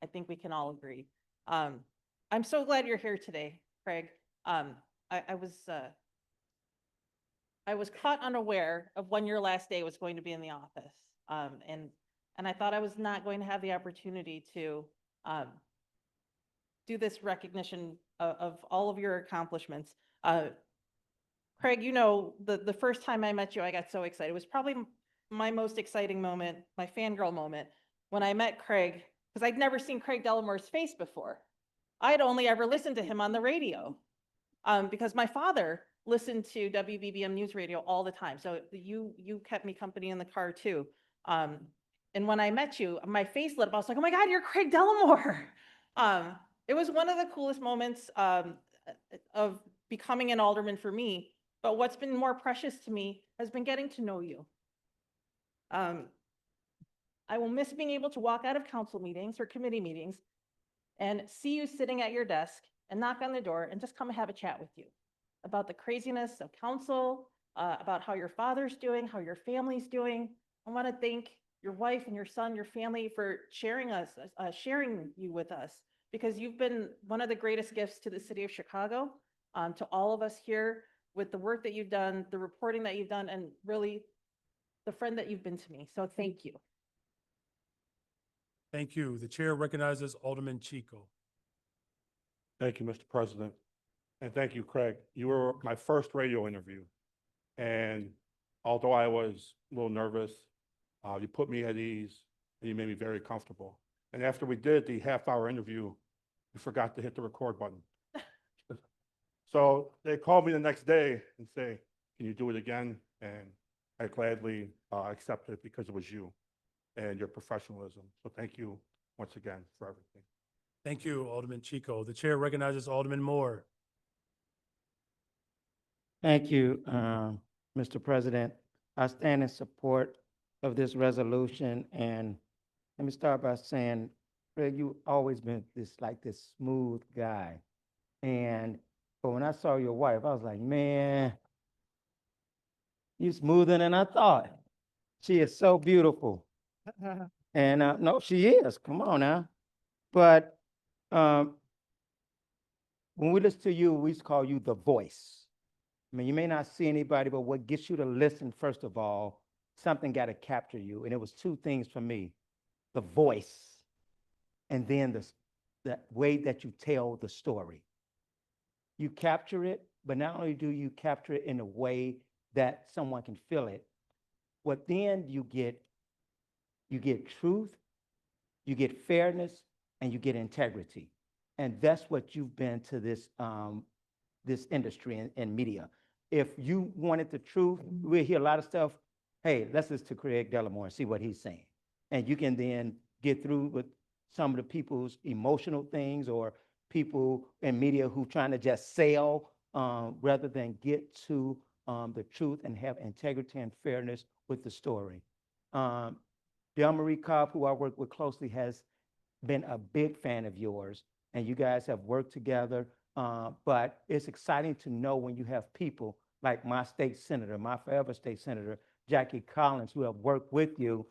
I think we can all agree. I'm so glad you're here today, Craig. I was caught unaware of when your last day was going to be in the office. And I thought I was not going to have the opportunity to do this recognition of all of your accomplishments. Craig, you know, the first time I met you, I got so excited. It was probably my most exciting moment, my fangirl moment, when I met Craig, because I'd never seen Craig Delamore's face before. I'd only ever listened to him on the radio because my father listened to WBBM News Radio all the time. So you kept me company in the car too. And when I met you, my face lit up. I was like, oh my God, you're Craig Delamore. It was one of the coolest moments of becoming an alderman for me. But what's been more precious to me has been getting to know you. I will miss being able to walk out of council meetings or committee meetings and see you sitting at your desk and knock on the door and just come and have a chat with you about the craziness of council, about how your father's doing, how your family's doing. I want to thank your wife and your son, your family for sharing you with us, because you've been one of the greatest gifts to the city of Chicago, to all of us here, with the work that you've done, the reporting that you've done, and really the friend that you've been to me. So thank you. Thank you. The chair recognizes Alderman Chico. Thank you, Mr. President. And thank you, Craig. You were my first radio interview. And although I was a little nervous, you put me at ease and you made me very comfortable. And after we did the half-hour interview, we forgot to hit the record button. So they called me the next day and say, can you do it again? And I gladly accepted it because it was you and your professionalism. So thank you once again for everything. Thank you, Alderman Chico. The chair recognizes Alderman Moore. Thank you, Mr. President. I stand in support of this resolution, and let me start by saying, Craig, you've always been this smooth guy. But when I saw your wife, I was like, man, you're smoother than I thought. She is so beautiful. And no, she is. Come on now. But when we listen to you, we used to call you the voice. I mean, you may not see anybody, but what gets you to listen, first of all, something got to capture you. And it was two things for me: the voice, and then the way that you tell the story. You capture it, but not only do you capture it in a way that someone can feel it, what then you get truth, you get fairness, and you get integrity. And that's what you've been to this, this industry and media. if you wanted the truth, we hear a lot of stuff. Hey, let's listen to Craig Dellamore and see what he's saying. And you can then get through with some of the people's emotional things or people in media who trying to just sell rather than get to the truth and have integrity and fairness with the story. Del Marie Cobb, who I work with closely, has been a big fan of yours, and you guys have worked together. But it's exciting to know when you have people like my state senator, my forever state senator, Jackie Collins, who have worked with you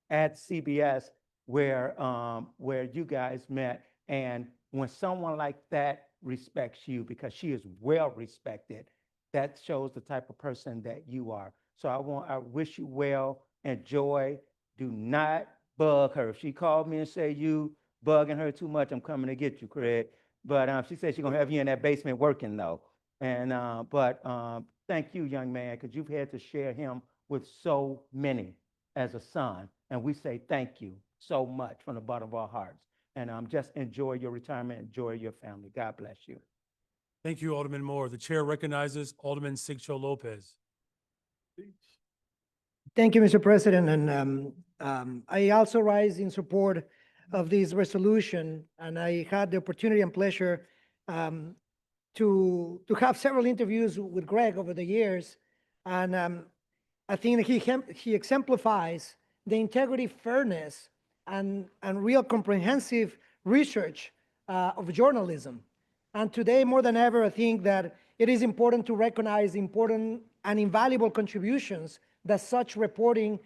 at CBS where you guys met. And when someone like that respects you, because she is well respected, that shows the type of person that you are. So I wish you well, enjoy, do not bug her. If she called me and say you bugging her too much, I'm coming to get you, Craig. But she said she's gonna have you in that basement working though. And thank you, young man, because you've had to share him with so many as a son. And we say thank you so much from the bottom of our hearts. And just enjoy your retirement, enjoy your family. God bless you. Thank you, Alderman Moore. The chair recognizes Alderman Sigcho Lopez. Thank you, Mr. President. And I also rise in support of this resolution. And I had the opportunity and pleasure to have several interviews with Greg over the years. And I think he exemplifies the integrity, fairness, and real comprehensive research of journalism. And today, more than ever, I think that it is important to recognize important and invaluable contributions that such reporting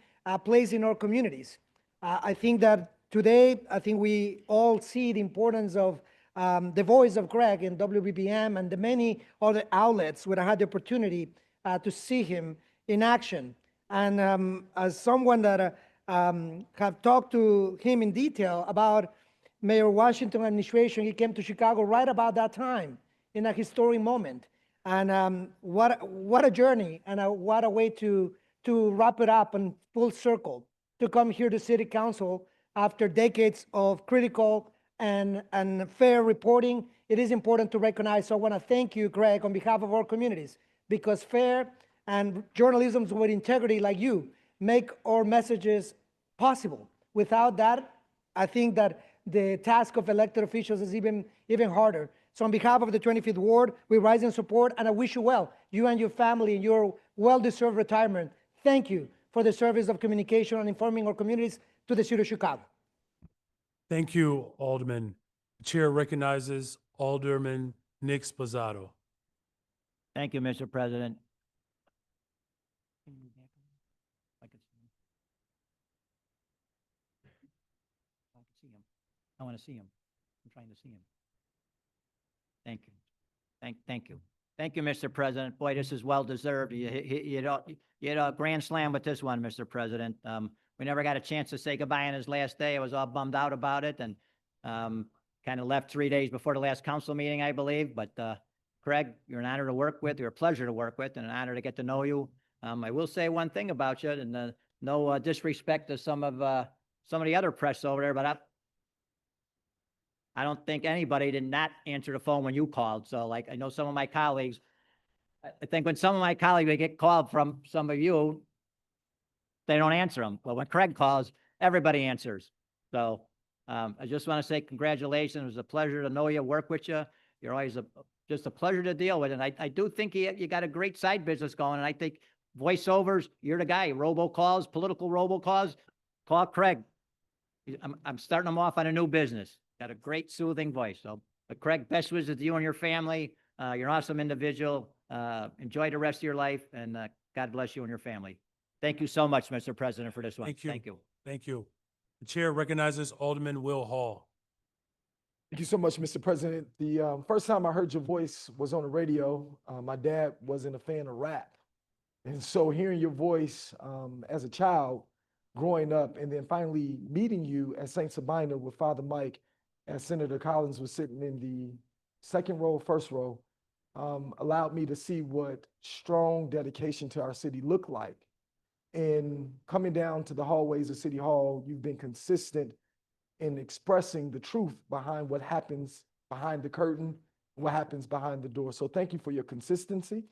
plays in our communities. I think that today, I think we all see the importance of the voice of Greg in WBBM and the many other outlets where I had the opportunity to see him in action. And as someone that have talked to him in detail about Mayor Washington administration, he came to Chicago right about that time in a historic moment. And what a journey and what a way to wrap it up in full circle, to come here to City Council after decades of critical and fair reporting. It is important to recognize. So I want to thank you, Greg, on behalf of our communities, because fair and journalism with integrity like you make our messages possible. Without that, I think that the task of elected officials is even harder. So on behalf of the 25th Ward, we rise in support, and I wish you well, you and your family, in your well-deserved retirement. Thank you for the service of communication and informing our communities to the city of Chicago. Thank you, Alderman. The chair recognizes Alderman Nick Sposato. Thank you, Mr. President. I want to see him. I'm trying to see him. Thank you. Thank you. Thank you, Mr. President. Boy, this is well-deserved. You had a grand slam with this one, Mr. President. We never got a chance to say goodbye on his last day. I was all bummed out about it and kind of left 3 days before the last council meeting, I believe. But Craig, you're an honor to work with. You're a pleasure to work with and an honor to get to know you. I will say one thing about you, and no disrespect to some of the other press over there, but I don't think anybody did not answer the phone when you called. So like, I know some of my colleagues, I think when some of my colleagues, they get called from some of you, they don't answer them. But when Craig calls, everybody answers. So I just want to say congratulations. It was a pleasure to know you, work with you. You're always just a pleasure to deal with. And I do think you got a great side business going. And I think voiceovers, you're the guy. Robocalls, political robocalls, call Craig. I'm starting them off on a new business. Got a great soothing voice. So, but Craig, best wishes to you and your family. You're an awesome individual. Enjoy the rest of your life, and God bless you and your family. Thank you so much, Mr. President, for this one. Thank you. Thank you. Thank you. The chair recognizes Alderman Will Hall. Thank you so much, Mr. President. The first time I heard your voice was on the radio. My dad wasn't a fan of rap. And so hearing your voice as a child growing up and then finally meeting you at St. Sabina with Father Mike as Senator Collins was sitting in the second row, first row, allowed me to see what strong dedication to our city looked like. And coming down to the hallways of City Hall, you've been consistent in expressing the truth behind what happens behind the curtain what happens behind the door. So thank you for your consistency,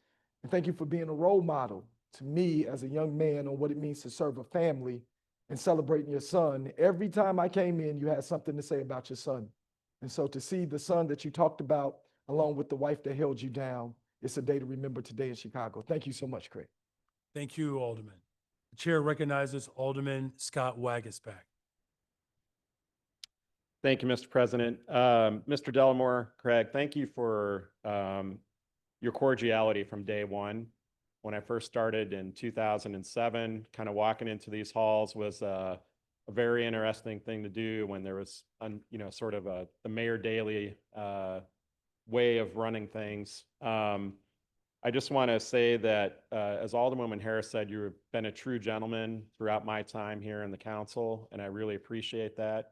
and thank you for being a role model to me as a young man on what it means to serve a family and celebrating your son. Every time I came in, you had something to say about your son. And so to see the son that you talked about, along with the wife that held you down, it's a day to remember today in Chicago. Thank you so much, Craig. Thank you, Alderman. The chair recognizes Alderman Scott Wagisback. Thank you, Mr. President. Mr. Delamore, Craig, thank you for your cordiality from day one. When I first started in 2007, kind of walking into these halls was a very interesting thing to do when there was, sort of the Mayor Daley way of running things. I just want to say that, as Alderwoman Harris said, you've been a true gentleman throughout my time here in the council, and I really appreciate that.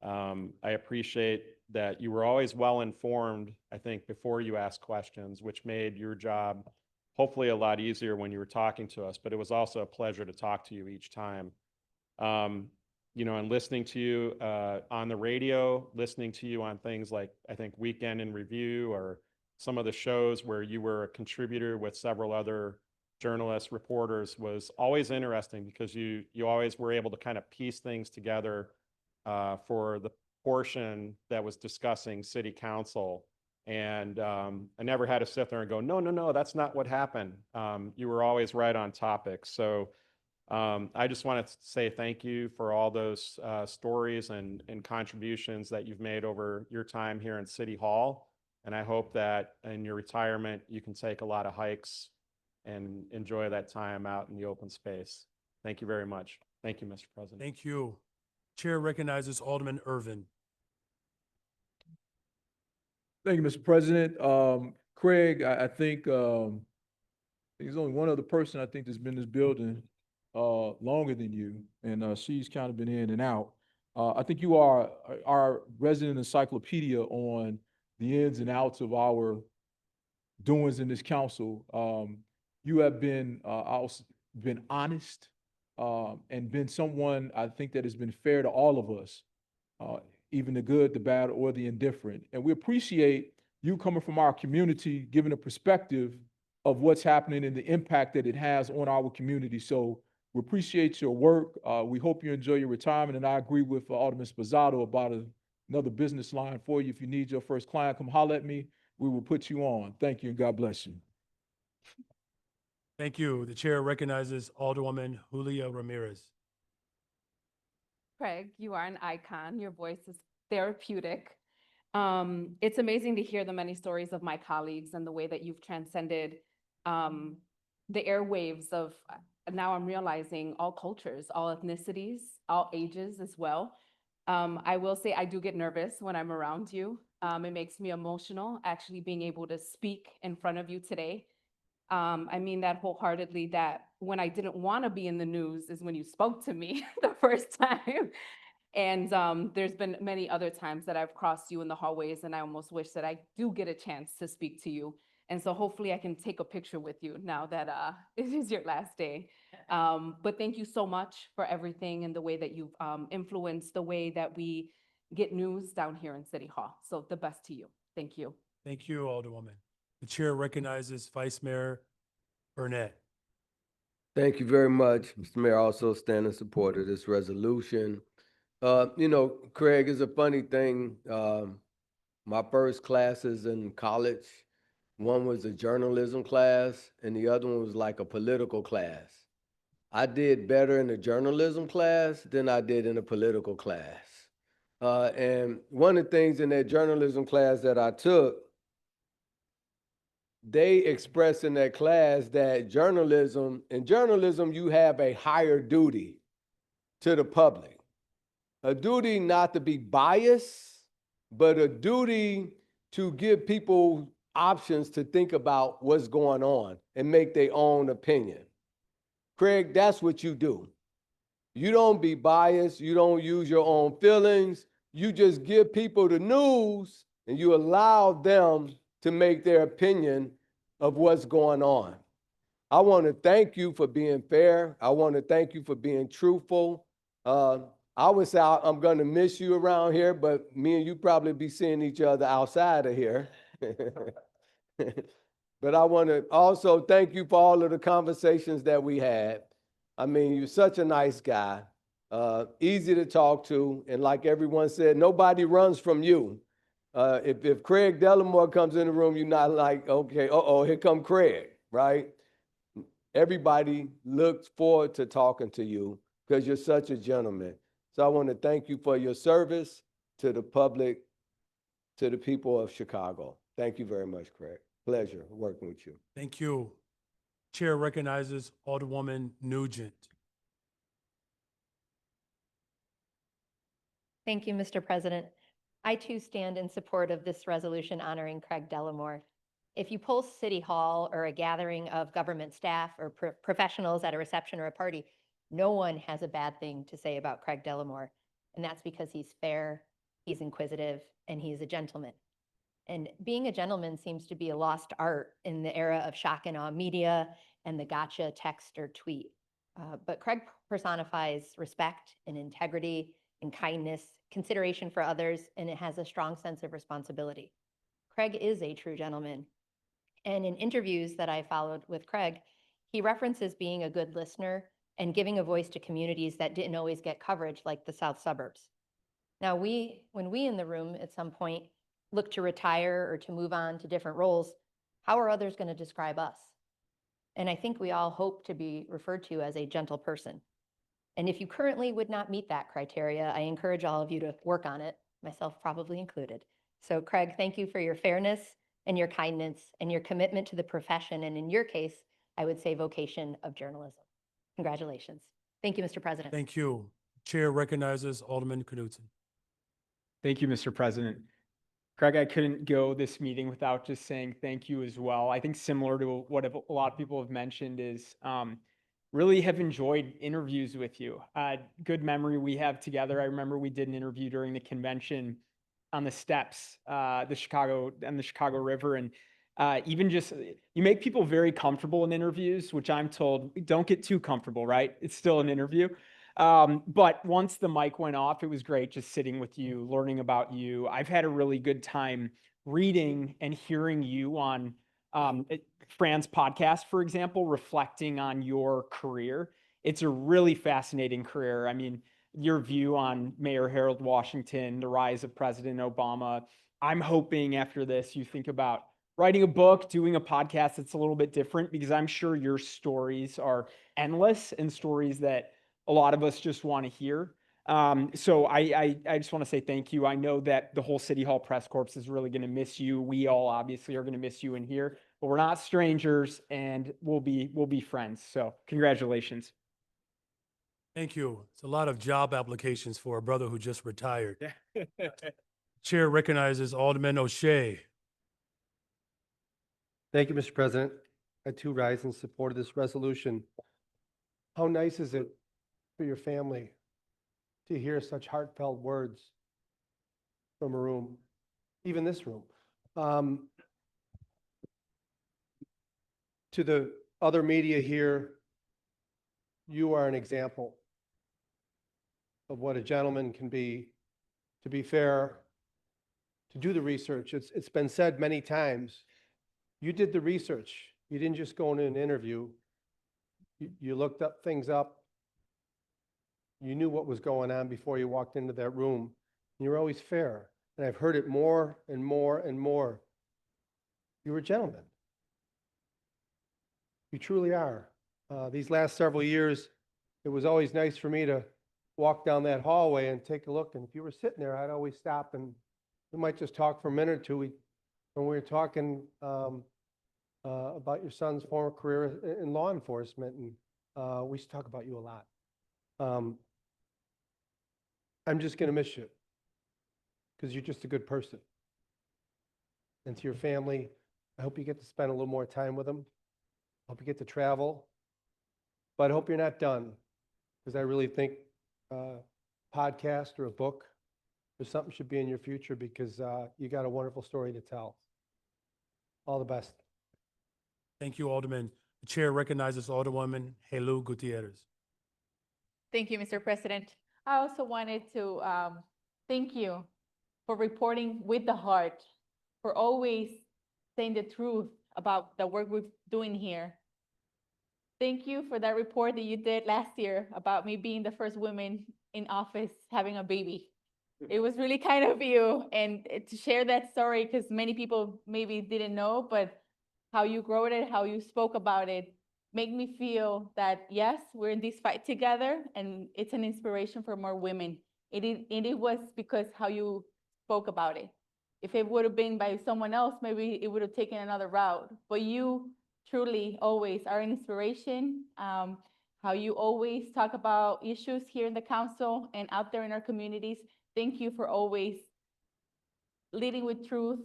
I appreciate that you were always well informed, I think, before you asked questions, which made your job hopefully a lot easier when you were talking to us, but it was also a pleasure to talk to you each time. And listening to you on the radio, listening to you on things like, I think, Weekend in Review, or some of the shows where you were a contributor with several other journalists, reporters, was always interesting, because you always were able to kind of piece things together for the portion that was discussing city council. And I never had to sit there and go, no, that's not what happened. You were always right on topic. So I just want to say thank you for all those stories and contributions that you've made over your time here in City Hall. And I hope that in your retirement, you can take a lot of hikes and enjoy that time out in the open space. Thank you very much. Thank you, Mr. President. Thank you. Chair recognizes Alderman Irvin. Thank you, Mr. President. Craig, I think there's only one other person I think that's been in this building longer than you, and she's kind of been in and out. I think you are our resident encyclopedia on the ins and outs of our doings in this council. You have been been honest and been someone, I think, that has been fair to all of us, even the good, the bad, or the indifferent. And we appreciate you coming from our community, giving a perspective of what's happening and the impact that it has on our community. So we appreciate your work. We hope you enjoy your retirement. And I agree with Alderman Spazzato about another business line for you. If you need your first client, come holler at me. We will put you on. Thank you, and God bless you. Thank you. The chair recognizes Alderwoman Julia Ramirez. Craig, you are an icon. Your voice is therapeutic. It's amazing to hear the many stories of my colleagues and the way that you've transcended the airwaves of, now I'm realizing, all cultures, all ethnicities, all ages as well. I will say I do get nervous when I'm around you. It makes me emotional, actually being able to speak in front of you today. I mean that wholeheartedly, that when I didn't want to be in the news is when you spoke to me the first time. And there's been many other times that I've crossed you in the hallways, and I almost wish that I do get a chance to speak to you. And so hopefully I can take a picture with you now that it is your last day. But thank you so much for everything and the way that you've influenced the way that we get news down here in City Hall. So the best to you. Thank you. Thank you, Alderwoman. The chair recognizes Vice Mayor Burnett. Thank you very much, Mr. Mayor. I also stand in support of this resolution. Craig, it's a funny thing. My first classes in college, one was a journalism class and the other one was like a political class. I did better in the journalism class than I did in the political class. And one of the things in that journalism class that I took, they expressed in that class that in journalism, you have a higher duty to the public. A duty not to be biased, but a duty to give people options to think about what's going on and make their own opinion. Craig, that's what you do. You don't be biased. You don't use your own feelings. You just give people the news and you allow them to make their opinion of what's going on. I want to thank you for being fair. I want to thank you for being truthful. I would say I'm going to miss you around here, but me and you probably be seeing each other outside of here. But I want to also thank you for all of the conversations that we had. I mean, you're such a nice guy, easy to talk to, and like everyone said, nobody runs from you. If Craig Dellamore comes in the room, you're not like, okay, here come Craig, right? Everybody looks forward to talking to you because you're such a gentleman. So I want to thank you for your service to the public, to the people of Chicago. Thank you very much, Craig. Pleasure working with you. Thank you. Chair recognizes Alderwoman Nugent. Thank you, Mr. President. I too stand in support of this resolution honoring Craig Dellamore. If you poll City Hall or a gathering of government staff or professionals at a reception or a party, no one has a bad thing to say about Craig Dellamore. And that's because he's fair, he's inquisitive, and he's a gentleman. And being a gentleman seems to be a lost art in the era of shock and awe media and the gotcha text or tweet. But Craig personifies respect and integrity and kindness, consideration for others, and it has a strong sense of responsibility. Craig is a true gentleman. And in interviews that I followed with Craig, he references being a good listener and giving a voice to communities that didn't always get coverage, like the South suburbs. Now, when we in the room at some point look to retire or to move on to different roles, how are others going to describe us? And I think we all hope to be referred to as a gentle person. And if you currently would not meet that criteria, I encourage all of you to work on it, myself probably included. So Craig, thank you for your fairness and your kindness and your commitment to the profession, and in your case, I would say vocation of journalism. Congratulations. Thank you, Mr. President. Thank you. Chair recognizes Alderman Knudsen. Thank you, Mr. President. Craig, I couldn't go this meeting without just saying thank you as well. I think similar to what a lot of people have mentioned is really have enjoyed interviews with you. Good memory we have together. I remember we did an interview during the convention on the steps, the Chicago River. And even just, you make people very comfortable in interviews, which I'm told, don't get too comfortable, right? It's still an interview. But once the mic went off, it was great just sitting with you, learning about you. I've had a really good time reading and hearing you on Fran's podcast, for example, reflecting on your career. It's a really fascinating career. I mean, your view on Mayor Harold Washington, the rise of President Obama. I'm hoping after this, you think about writing a book, doing a podcast that's a little bit different, because I'm sure your stories are endless and stories that a lot of us just want to hear. So I just want to say thank you. I know that the whole City Hall press corps is really going to miss you. We all obviously are going to miss you in here, but we're not strangers, and we'll be friends. So congratulations. Thank you. It's a lot of job applications for a brother who just retired. Chair recognizes Alderman O'Shea. Thank you, Mr. President. I too rise in support of this resolution. How nice is it for your family to hear such heartfelt words from a room, even this room? To the other media here, you are an example of what a gentleman can be, to be fair, to do the research. It's been said many times, you did the research. You didn't just go in an interview. You looked up things up. You knew what was going on before you walked into that room. You're always fair. And I've heard it more and more and more. You're a gentleman. You truly are. These last several years, it was always nice for me to walk down that hallway and take a look. And if you were sitting there, I'd always stop and we might just talk for a minute or two. When we were talking about your son's former career in law enforcement, and we used to talk about you a lot. I'm just going to miss you because you're just a good person. And to your family, I hope you get to spend a little more time with them. I hope you get to travel. But I hope you're not done, because I really think podcast or a book or something should be in your future, because you got a wonderful story to tell. All the best. Thank you, Alderman. The chair recognizes Alderwoman Helu Gutierrez. Thank you, Mr. President. I also wanted to thank you for reporting with the heart, for always saying the truth about the work we're doing here. Thank you for that report that you did last year about me being the first woman in office having a baby. It was really kind of you, and to share that story, because many people maybe didn't know, but how you wrote it, how you spoke about it, make me feel that yes, we're in this fight together, and it's an inspiration for more women. It was because how you spoke about it. If it would have been by someone else, maybe it would have taken another route. But you truly always are an inspiration. How you always talk about issues here in the council and out there in our communities. Thank you for always leading with truth,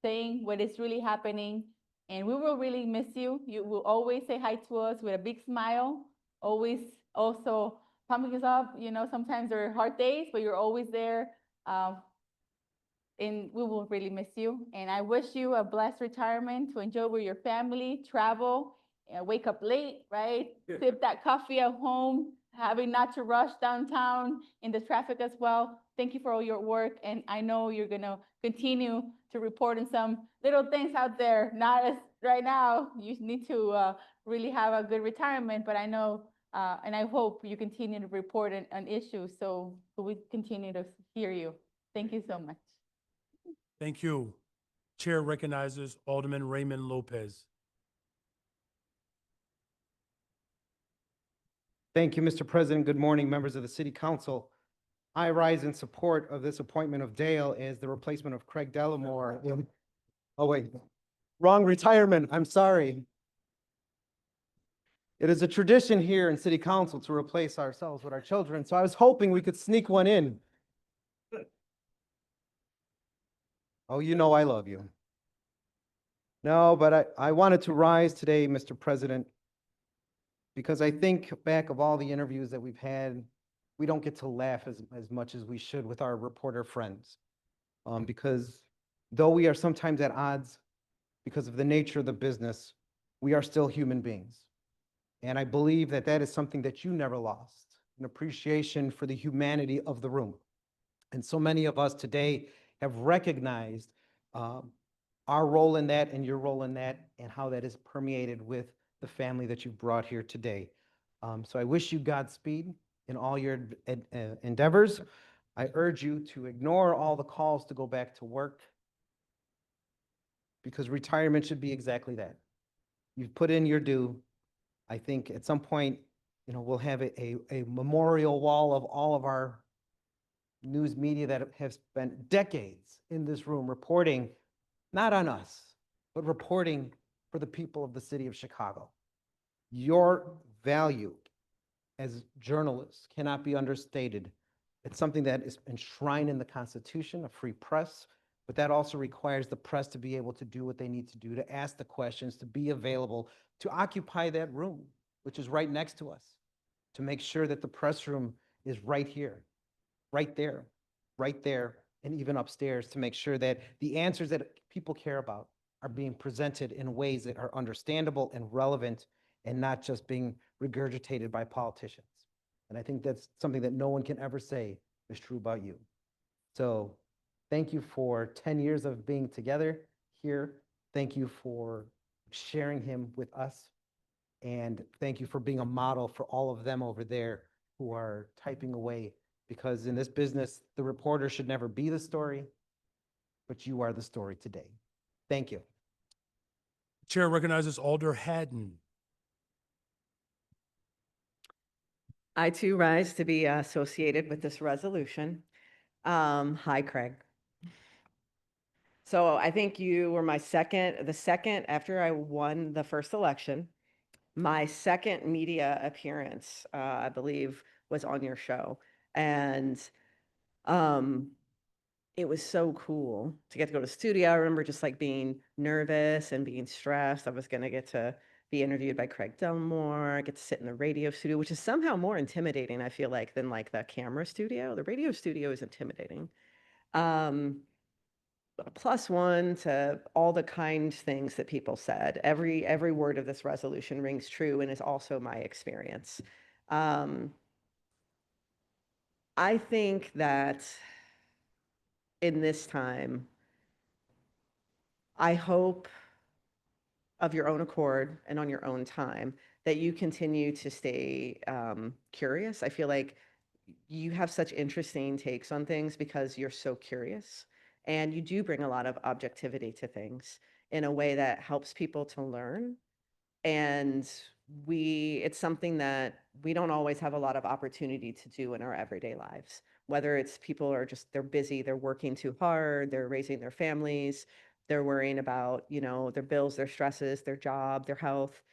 saying what is really happening. And we will really miss you. You will always say hi to us with a big smile, always also pumping us up. You know, sometimes there are hard days, but you're always there. And we will really miss you. And I wish you a blessed retirement to enjoy with your family, travel, wake up late, right? Sip that coffee at home, having not to rush downtown in the traffic as well. Thank you for all your work. And I know you're gonna continue to report on some little things out there, not as right now. You need to really have a good retirement, but I know and I hope you continue to report on issues so we continue to hear you. Thank you so much. Thank you. Chair recognizes Alderman Raymond Lopez. Thank you, Mr. President. Good morning, members of the City Council. I rise in support of this appointment of Dale as the replacement of Craig Dellamore. Oh, wait, wrong retirement. I'm sorry. It is a tradition here in City Council to replace ourselves with our children, so I was hoping we could sneak one in. Oh, you know I love you. No, but I wanted to rise today, Mr. President, because I think back of all the interviews that we've had, we don't get to laugh as much as we should with our reporter friends. Because though we are sometimes at odds because of the nature of the business, we are still human beings. And I believe that that is something that you never lost, an appreciation for the humanity of the room. And so many of us today have recognized our role in that and your role in that and how that is permeated with the family that you've brought here today. So I wish you Godspeed in all your endeavors. I urge you to ignore all the calls to go back to work because retirement should be exactly that. You've put in your due. I think at some point, you know, we'll have a memorial wall of all of our news media that have spent decades in this room reporting, not on us, but reporting for the people of the city of Chicago. Your value as journalists cannot be understated. It's something that is enshrined in the Constitution, a free press, but that also requires the press to be able to do what they need to do, to ask the questions, to be available, to occupy that room, which is right next to us, to make sure that the press room is right here, right there, and even upstairs, to make sure that the answers that people care about are being presented in ways that are understandable and relevant and not just being regurgitated by politicians. And I think that's something that no one can ever say is true about you. So thank you for 10 years of being together here. Thank you for sharing him with us. And thank you for being a model for all of them over there who are typing away, because in this business, the reporter should never be the story, but you are the story today. Thank you. Chair recognizes Alder Haddon. I too rise to be associated with this resolution. Hi, Craig. So I think you were the second after I won the first election. My second media appearance, I believe, was on your show. And it was so cool to get to go to the studio. I remember just like being nervous and being stressed. I was going to get to be interviewed by Craig Dellamore, get to sit in the radio studio, which is somehow more intimidating, I feel like, than like the camera studio. The radio studio is intimidating. +1 to all the kind things that people said. Every word of this resolution rings true and is also my experience. I think that in this time, I hope of your own accord and on your own time, that you continue to stay curious. I feel like you have such interesting takes on things because you're so curious, and you do bring a lot of objectivity to things in a way that helps people to learn. And it's something that we don't always have a lot of opportunity to do in our everyday lives, whether it's people are just, they're busy, they're working too hard, they're raising their families, they're worrying about, their bills, their stresses, their job, their health.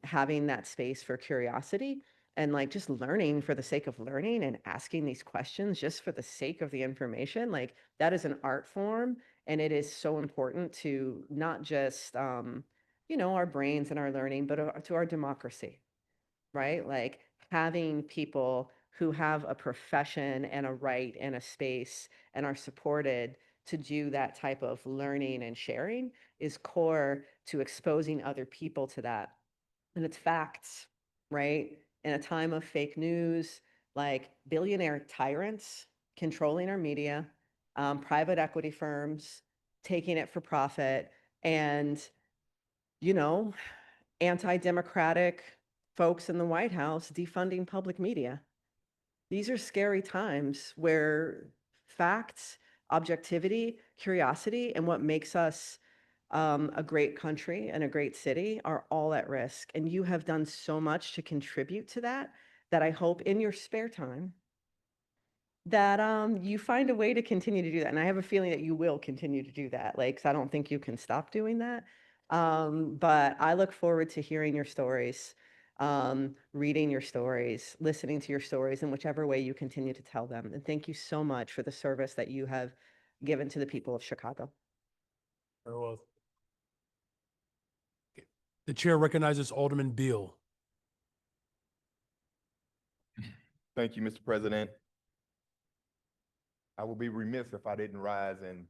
Having that space for curiosity and like just learning for the sake of learning and asking these questions just for the sake of the information, like that is an art form. And it is so important to not just, our brains and our learning, but to our democracy, right? Like having people who have a profession and a right and a space and are supported to do that type of learning and sharing is core to exposing other people to that. And it's facts, right? In a time of fake news, like billionaire tyrants controlling our media, private equity firms taking it for profit, and anti-democratic folks in the White House defunding public media. These are scary times where facts, objectivity, curiosity, and what makes us a great country and a great city are all at risk. And you have done so much to contribute to that, that I hope in your spare time that you find a way to continue to do that. And I have a feeling that you will continue to do that. Like, 'cause I don't think you can stop doing that. But I look forward to hearing your stories, reading your stories, listening to your stories in whichever way you continue to tell them. And thank you so much for the service that you have given to the people of Chicago. Very well. The chair recognizes Alderman Beal. Thank you, Mr. President. I would be remiss if I didn't rise and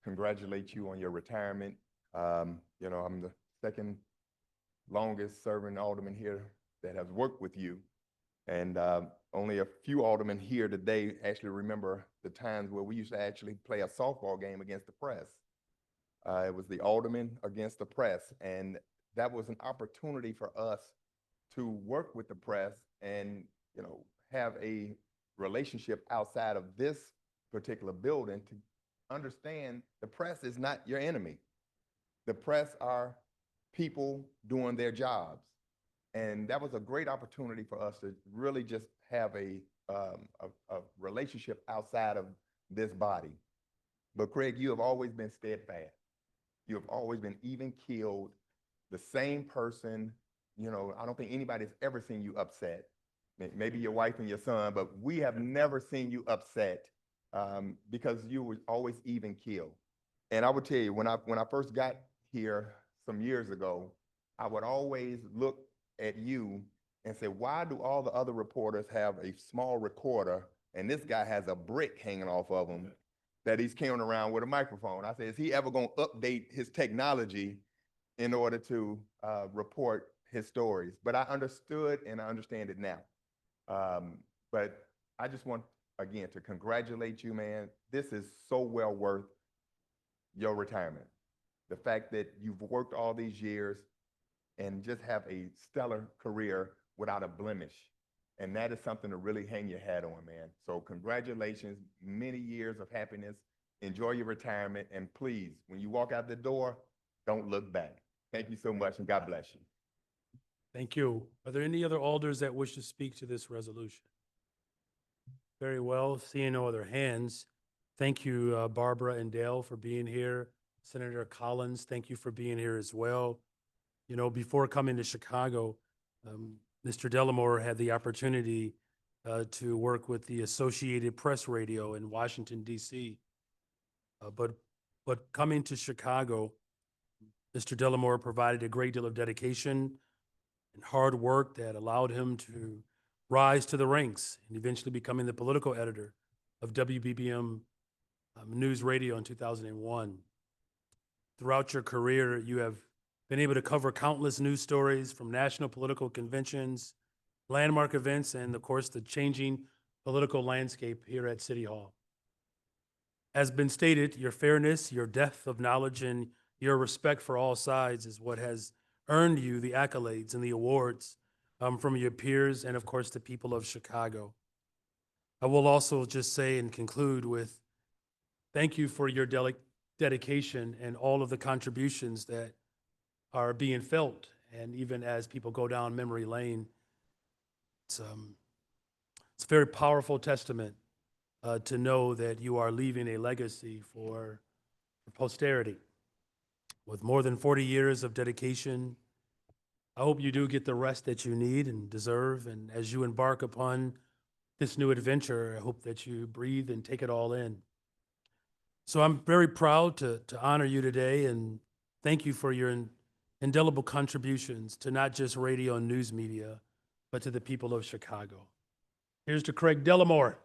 congratulate you on your retirement. I'm the second longest serving alderman here that has worked with you. And only a few aldermen here today actually remember the times where we used to actually play a softball game against the press. It was the alderman against the press. And that was an opportunity for us to work with the press and, have a relationship outside of this particular building to understand the press is not your enemy. The press are people doing their jobs. And that was a great opportunity for us to really just have a relationship outside of this body. But Craig, you have always been steadfast. You have always been even keeled, the same person. I don't think anybody's ever seen you upset. Maybe your wife and your son, but we have never seen you upset because you were always even keeled. And I would tell you, when I first got here some years ago, I would always look at you and say, why do all the other reporters have a small recorder and this guy has a brick hanging off of him that he's carrying around with a microphone? I said, is he ever going to update his technology in order to report his stories? But I understood and I understand it now. But I just want, again, to congratulate you, man. This is so well worth your retirement. The fact that you've worked all these years and just have a stellar career without a blemish. And that is something to really hang your hat on, man. So congratulations, many years of happiness. Enjoy your retirement. And please, when you walk out the door, don't look back. Thank you so much and God bless you. Thank you. Are there any other alders that wish to speak to this resolution? Very well. Seeing no other hands. Thank you, Barbara and Dale, for being here. Senator Collins, thank you for being here as well. Before coming to Chicago, Mr. Delamore had the opportunity to work with the Associated Press Radio in Washington, D.C. But coming to Chicago, Mr. Delamore provided a great deal of dedication and hard work that allowed him to rise to the ranks and eventually becoming the political editor of WBBM News Radio in 2001. Throughout your career, you have been able to cover countless news stories from national political conventions, landmark events, and of course, the changing political landscape here at City Hall. As been stated, your fairness, your depth of knowledge, and Your respect for all sides is what has earned you the accolades and the awards from your peers and, of course, the people of Chicago. I will also just say and conclude with thank you for your dedication and all of the contributions that are being felt. And even as people go down memory lane, it's a very powerful testament to know that you are leaving a legacy for posterity. With more than 40 years of dedication, I hope you do get the rest that you need and deserve. And as you embark upon this new adventure, I hope that you breathe and take it all in. So I'm very proud to honor you today and thank you for your indelible contributions to not just radio and news media, but to the people of Chicago. Here's to Craig Dellamore.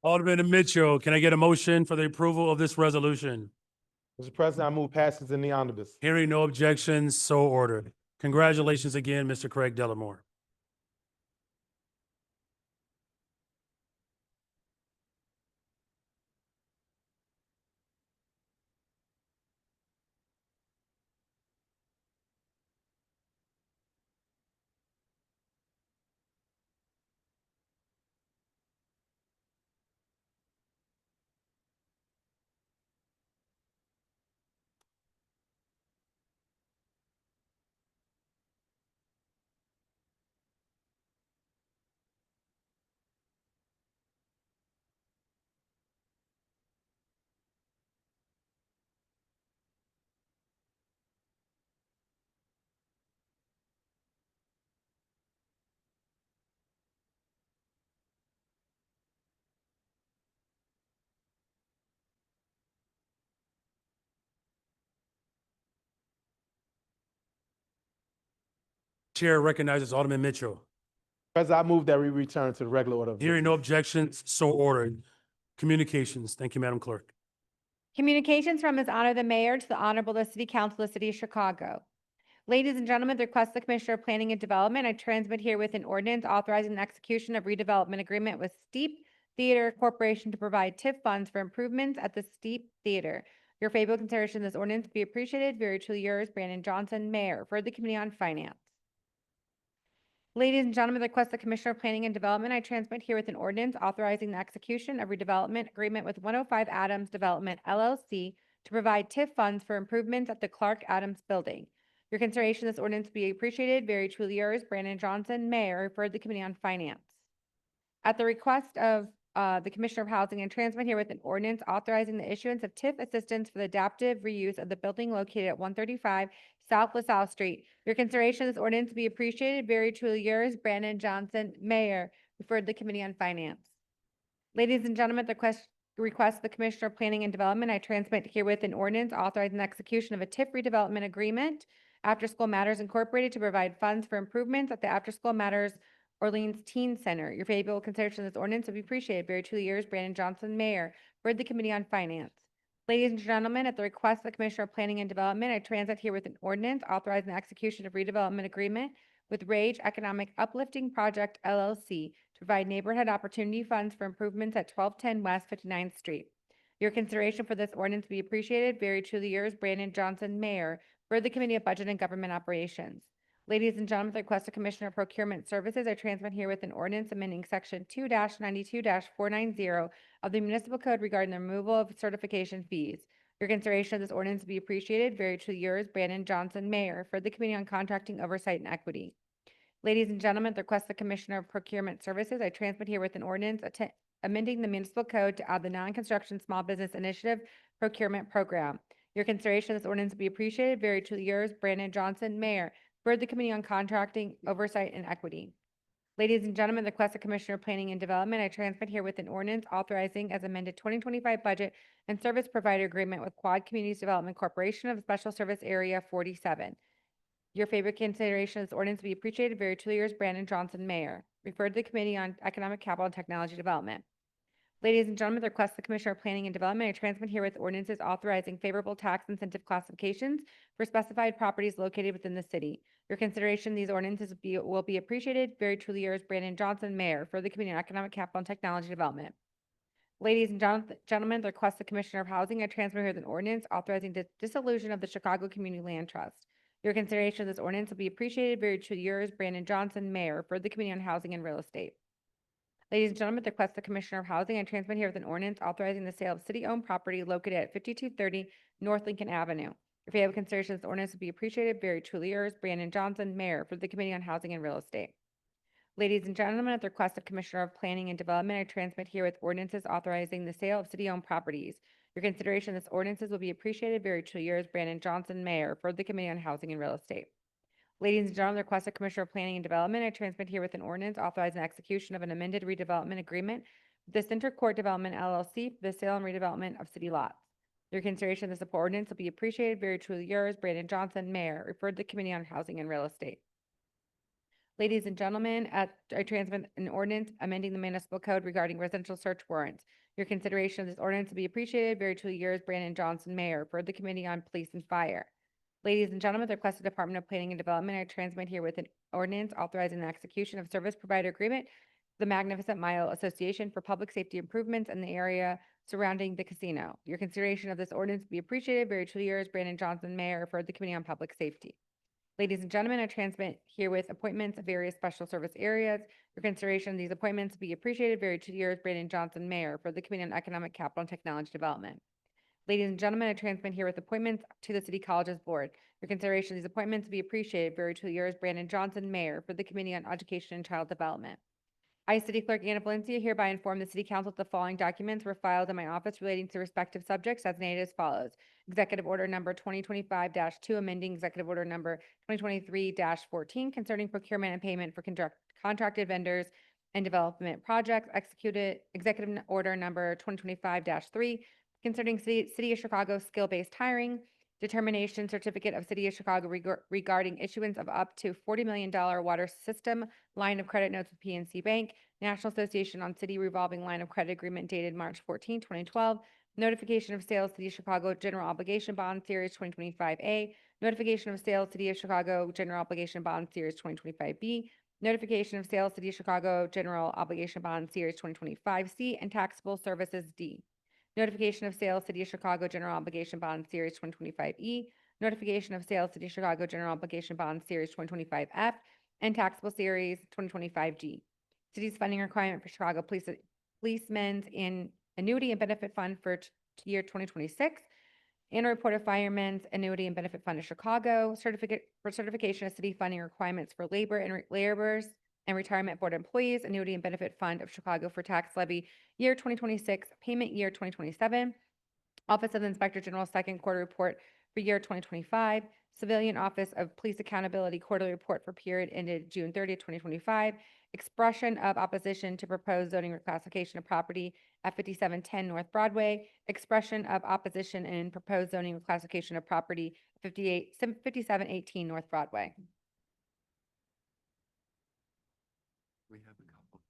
Alderman Mitchell, can I get a motion for the approval of this resolution? Mr. President, I move passes in the omnibus. Hearing no objections, so ordered. Congratulations again, Mr. Craig Dellamore. Chair recognizes Alderman Mitchell. President, I move that we return to the regular order of Hearing business. no objections, so ordered. Communications. Thank you, Madam Clerk. Communications from His Honor the Mayor to the Honorable the City Council of the City of Chicago. Ladies and gentlemen, the request of the Commissioner of Planning and Development, I transmit herewith an ordinance authorizing the execution of redevelopment agreement with Steep Theater Corporation to provide TIF funds for improvements at the Steep Theater. Your favorable consideration of this ordinance be appreciated. Very truly yours, Brandon Johnson, Mayor, for the Committee on Finance. Ladies and gentlemen, the request of the Commissioner of Planning and Development, I transmit herewith an ordinance authorizing the execution of redevelopment agreement with 105 Adams Development LLC to provide TIF funds for improvements at the Clark Adams Building. Your consideration of this ordinance be appreciated. Very truly yours, Brandon Johnson, Mayor, referred to the Committee on Finance. At the request of the Commissioner of Housing, and transmit herewith an ordinance authorizing the issuance of TIF assistance for the adaptive reuse of the building located at 135 South LaSalle Street. Your consideration of this ordinance be appreciated. Very truly yours, Brandon Johnson, Mayor, referred to the Committee on Finance. Ladies and gentlemen, the request of the Commissioner of Planning and Development, I transmit herewith an ordinance authorizing the execution of a TIF redevelopment agreement, After School Matters Incorporated, to provide funds for improvements at the After School Matters Orleans Teen Center. Your favorable consideration of this ordinance would be appreciated. Very truly yours, Brandon Johnson, Mayor, for the Committee on Finance. Ladies and gentlemen, at the request of the Commissioner of Planning and Development, I transmit here with an ordinance authorizing the execution of redevelopment agreement with Rage Economic Uplifting Project LLC to provide neighborhood opportunity funds for improvements at 1210 West 59th Street. Your consideration for this ordinance be appreciated. Very truly yours, Brandon Johnson, Mayor, for the Committee of Budget and Government Operations. Ladies and gentlemen, the request of Commissioner of Procurement Services, I transmit here with an ordinance amending Section 2-92-490 of the Municipal Code regarding the removal of certification fees. Your consideration of this ordinance be appreciated. Very truly yours, Brandon Johnson, Mayor, for the Committee on Contracting, Oversight, and Equity. Ladies and gentlemen, the request of Commissioner of Procurement Services, I transmit here with an ordinance amending the Municipal Code to add the Non-Construction Small Business Initiative Procurement Program. Your consideration of this ordinance be appreciated. Very truly yours, Brandon Johnson, Mayor, for the Committee on Contracting, Oversight, and Equity. Ladies and gentlemen, the request of Commissioner of Planning and Development, I transmit here with an ordinance authorizing as amended 2025 budget and service provider agreement with Quad Communities Development Corporation of Special Service Area 47. Your favorite consideration of this ordinance to be appreciated. Very truly yours, Brandon Johnson, Mayor. Referred to the Committee on Economic Capital and Technology Development. Ladies and gentlemen, the request of the Commissioner of Planning and Development, I transmit herewith ordinances authorizing favorable tax incentive classifications for specified properties located within the city. Your consideration of these ordinances will be appreciated. Very truly yours, Brandon Johnson, Mayor, for the Committee on Economic Capital and Technology Development. Ladies and gentlemen, the request of the Commissioner of Housing, I transmit here an ordinance authorizing the dissolution of the Chicago Community Land Trust. Your consideration of this ordinance will be appreciated. Very truly yours, Brandon Johnson, Mayor, for the Committee on Housing and Real Estate. Ladies and gentlemen, at the request of the Commissioner of Housing, I transmit here with an ordinance authorizing the sale of city-owned property located at 5230 North Lincoln Avenue. Your favorable consideration of this ordinance would be appreciated. Very truly yours, Brandon Johnson, Mayor, for the Committee on Housing and Real Estate. Ladies and gentlemen, at the request of Commissioner of Planning and Development, I transmit here with ordinances authorizing the sale of city-owned properties. Your consideration of this ordinances will be appreciated. Very truly yours, Brandon Johnson, Mayor, for the Committee on Housing and Real Estate. Ladies and gentlemen, the request of Commissioner of Planning and Development, I transmit here with an ordinance authorizing execution of an amended redevelopment agreement with the Center Court Development LLC for the sale and redevelopment of city lots. Your consideration of this ordinance will be appreciated. Very truly yours, Brandon Johnson, Mayor, referred to the Committee on Housing and Real Estate. Ladies and gentlemen, I transmit an ordinance amending the municipal code regarding residential search warrants. Your consideration of this ordinance will be appreciated. Very truly yours, Brandon Johnson, Mayor, for the Committee on Police and Fire. Ladies and gentlemen, the request of Department of Planning and Development, I transmit here with an ordinance authorizing the execution of service provider agreement, the Magnificent Mile Association for public safety improvements in the area surrounding the casino. Your consideration of this ordinance will be appreciated. Very truly yours, Brandon Johnson, Mayor, for the Committee on Public Safety. Ladies and gentlemen, I transmit herewith appointments of various special service areas. Your consideration of these appointments will be appreciated. Very truly yours, Brandon Johnson, Mayor, for the Committee on Economic Capital and Technology Development. Ladies and gentlemen, I transmit herewith appointments to the City Colleges Board. Your consideration of these appointments will be appreciated. Very truly yours, Brandon Johnson, Mayor, for the Committee on Education and Child Development. I, City Clerk Anna Valencia, hereby inform the City Council that the following documents were filed in my office relating to respective subjects as named as follows. Executive Order Number 2025-2, amending Executive Order Number 2023-14 concerning procurement and payment for contracted vendors and development projects. Executed Executive Order Number 2025-3 concerning City of Chicago skill-based hiring. Determination Certificate of City of Chicago regarding issuance of up to $40 million water system line of credit notes with PNC Bank, National Association on City Revolving Line of Credit Agreement dated March 14, 2012, notification of sale City of Chicago General Obligation Bond Series 2025A, notification of sale City of Chicago General Obligation Bond Series 2025B, notification of sale City of Chicago General Obligation Bond Series 2025C, and taxable services D. Notification of sale City of Chicago General Obligation Bond Series 2025E, notification of sale City of Chicago General Obligation Bond Series 2025F, and taxable series 2025G. City's funding requirement for Chicago Policemen's in Annuity and Benefit Fund for year 2026, and a report of Firemen's Annuity and Benefit Fund of Chicago, certification of city funding requirements for laborers and Retirement Board employees, Annuity and Benefit Fund of Chicago for tax levy year 2026, payment year 2027, Office of the Inspector General second quarter report for year 2025, Civilian Office of Police Accountability quarterly report for period ended June 30th, 2025, expression of opposition to proposed zoning reclassification of property at 5710 North Broadway, expression of opposition and proposed zoning reclassification of property at 5718 North Broadway. We have a couple.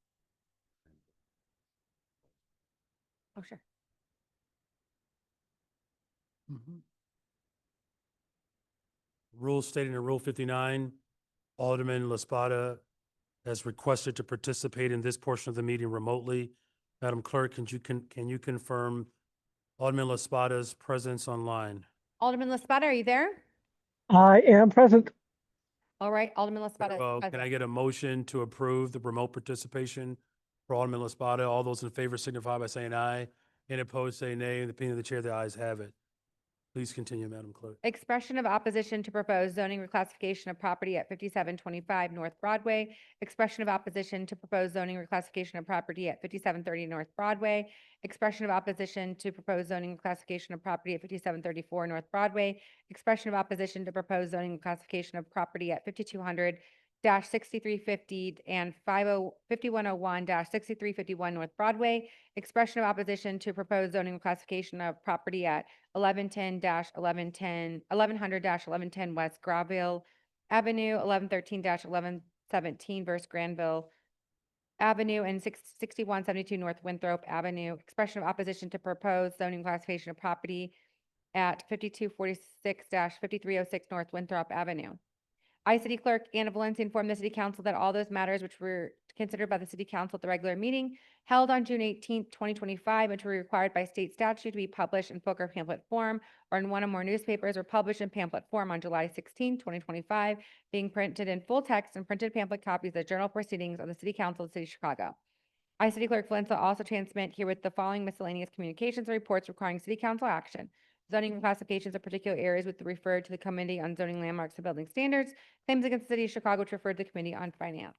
Oh, sure. Rules stating in Rule 59, Alderman LaSpada has requested to participate in this portion of the meeting remotely. Madam Clerk, can you confirm Alderman LaSpada's presence online? Alderman LaSpada, are you there? I am present. All right, Alderman Very LaSpada is well. Can I present. get a motion to approve the remote participation for Alderman LaSpada? All those in favor signify by saying aye. Any opposed, say nay. In the opinion of the chair, the ayes have it. Please continue, Madam Clerk. Expression of opposition to proposed zoning reclassification of property at 5725 North Broadway. Expression of opposition to proposed zoning reclassification of property at 5730 North Broadway. Expression of opposition to proposed zoning reclassification of property at 5734 North Broadway. Expression of opposition to proposed zoning reclassification of property at 5200 6350 and 5101 6351 North Broadway. Expression of opposition to proposed zoning reclassification of property at 1100 1110 West Graville Avenue, 1113-1117 versus Granville Avenue, and 6172 North Winthrop Avenue. Expression of opposition to proposed zoning classification of property at 5246-5306 North Winthrop Avenue. I, City Clerk Anna Valencia, inform the City Council that all those matters which were considered by the City Council at the regular meeting held on June 18th, 2025, which were required by state statute to be published in book or pamphlet form or in one or more newspapers, or published in pamphlet form on July 16th, 2025, being printed in full text and printed pamphlet copies of the Journal Proceedings of the City Council of the City of Chicago. I, City Clerk Valencia, also transmit herewith the following miscellaneous communications and reports requiring City Council action. Zoning classifications of particular areas with referred to the Committee on Zoning Landmarks and Building Standards. Claims against the City of Chicago which referred to the Committee on Finance.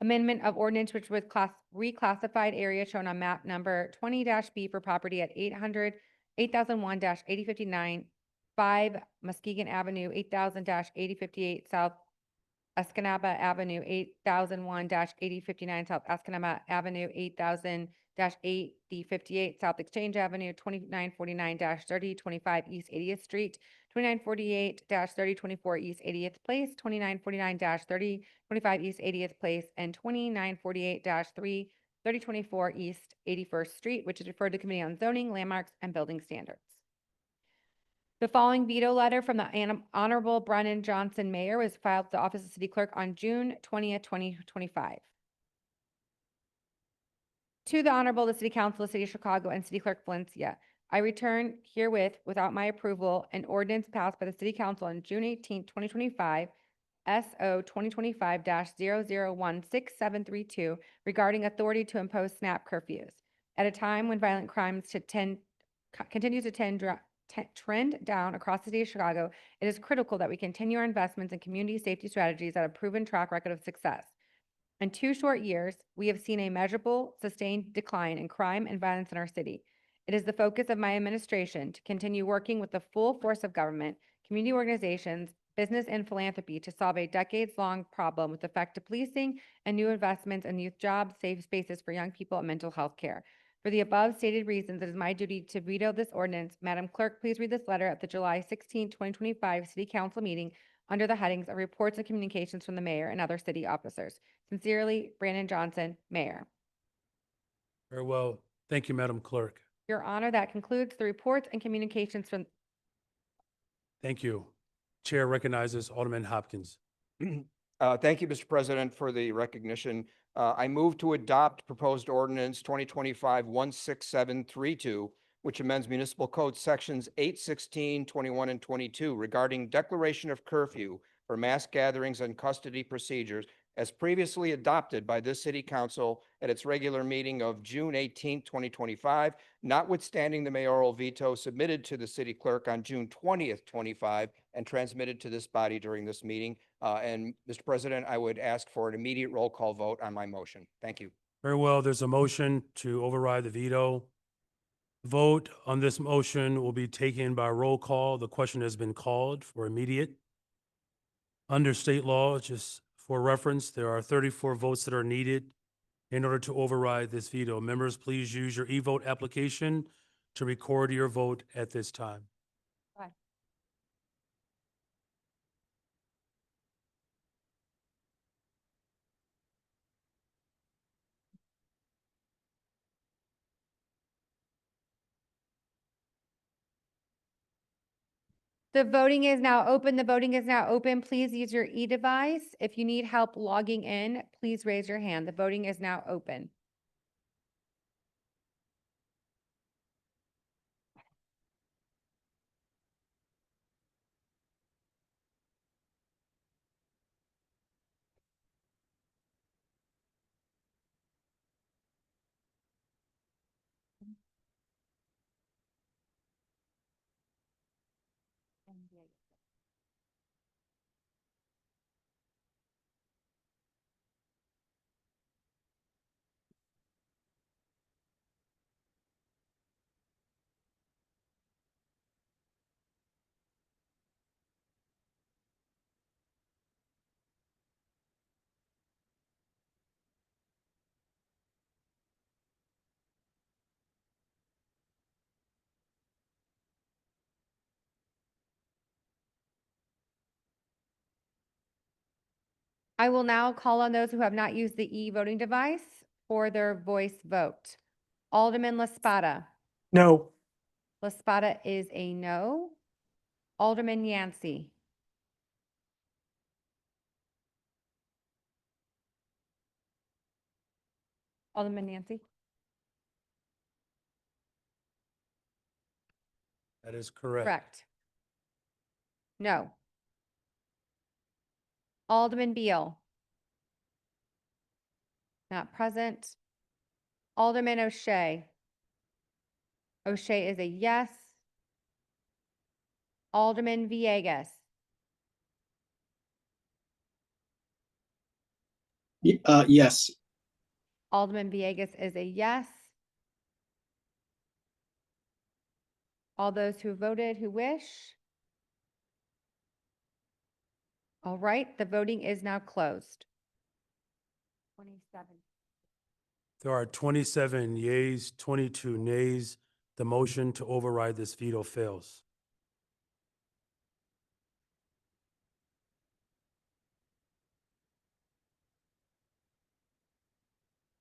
Amendment of ordinance which was reclassified area shown on map number 20-B for property at 8001-8059, 5 Muskegon Avenue, 8000-8058 South Escanaba Avenue, 8001-8059 South Escanaba Avenue, 8000-8058 South Exchange Avenue, 2949-3025 East 80th Street, 2948-3024 East 80th Place, 2949-3025 East 80th Place, and 2948-3024 East 81st Street, which is referred to Committee on Zoning, Landmarks, and Building Standards. The following veto letter from the Honorable Brennan Johnson Mayor was filed with the Office of City Clerk on June 20th, 2025. To the Honorable the City Council of the City of Chicago and City Clerk Valencia, I return herewith, without my approval, an ordinance passed by the City Council on June 18th, 2025, SO 2025-0016-732, regarding authority to impose snap curfews. At a time when violent crimes continues to trend down across the City of Chicago, it is critical that we continue our investments in community safety strategies that have proven track record of success. In 2 short years, we have seen a measurable, sustained decline in crime and violence in our city. It is the focus of my administration to continue working with the full force of government, community organizations, business, and philanthropy to solve a decades-long problem with effective policing and new investments in youth jobs, safe spaces for young people, and mental health care. For the above stated reasons, it is my duty to veto this ordinance. Madam Clerk, please read this letter at the July 16, 2025 City Council meeting under the headings of reports and communications from the mayor and other city officers. Sincerely, Brandon Johnson, Mayor. Very well. Thank you, Madam Clerk. Your Honor, that concludes the reports and communications from. Thank you. Chair recognizes Alderman Hopkins. Thank you, Mr. President, for the recognition. I move to adopt proposed ordinance 2025-16732, which amends Municipal Code Sections 816, 21, and 22 regarding declaration of curfew for mass gatherings and custody procedures, as previously adopted by this City Council at its regular meeting of June 18, 2025, notwithstanding the mayoral veto submitted to the City Clerk on June 20th, 25, and transmitted to this body during this meeting. And Mr. President, I would ask for an immediate roll call vote on my motion. Thank you. Very well. There's a motion to override the veto. Vote on this motion will be taken by roll call. The question has been called for immediate. Under state law, just for reference, there are 34 votes that are needed in order to override this veto. Members, please use your e-vote application to record your vote at this time. Bye. The voting is now open. The voting is now open. Please use your e-device. If you need help logging in, please raise your hand. The voting is now open. I will now call on those who have not used the e-voting device for their voice vote. Alderman La Spada. No. La Spada is a no. Alderman Yancey. Alderman Yancey. That is correct. Correct. No. Alderman Beal. Not present. Alderman O'Shea. O'Shea is a yes. Alderman Villegas. Yes. Alderman Villegas is a yes. All those who voted who wish. All right, the voting is now closed. 27. There are 27 yeas, 22 nays. The motion to override this veto fails.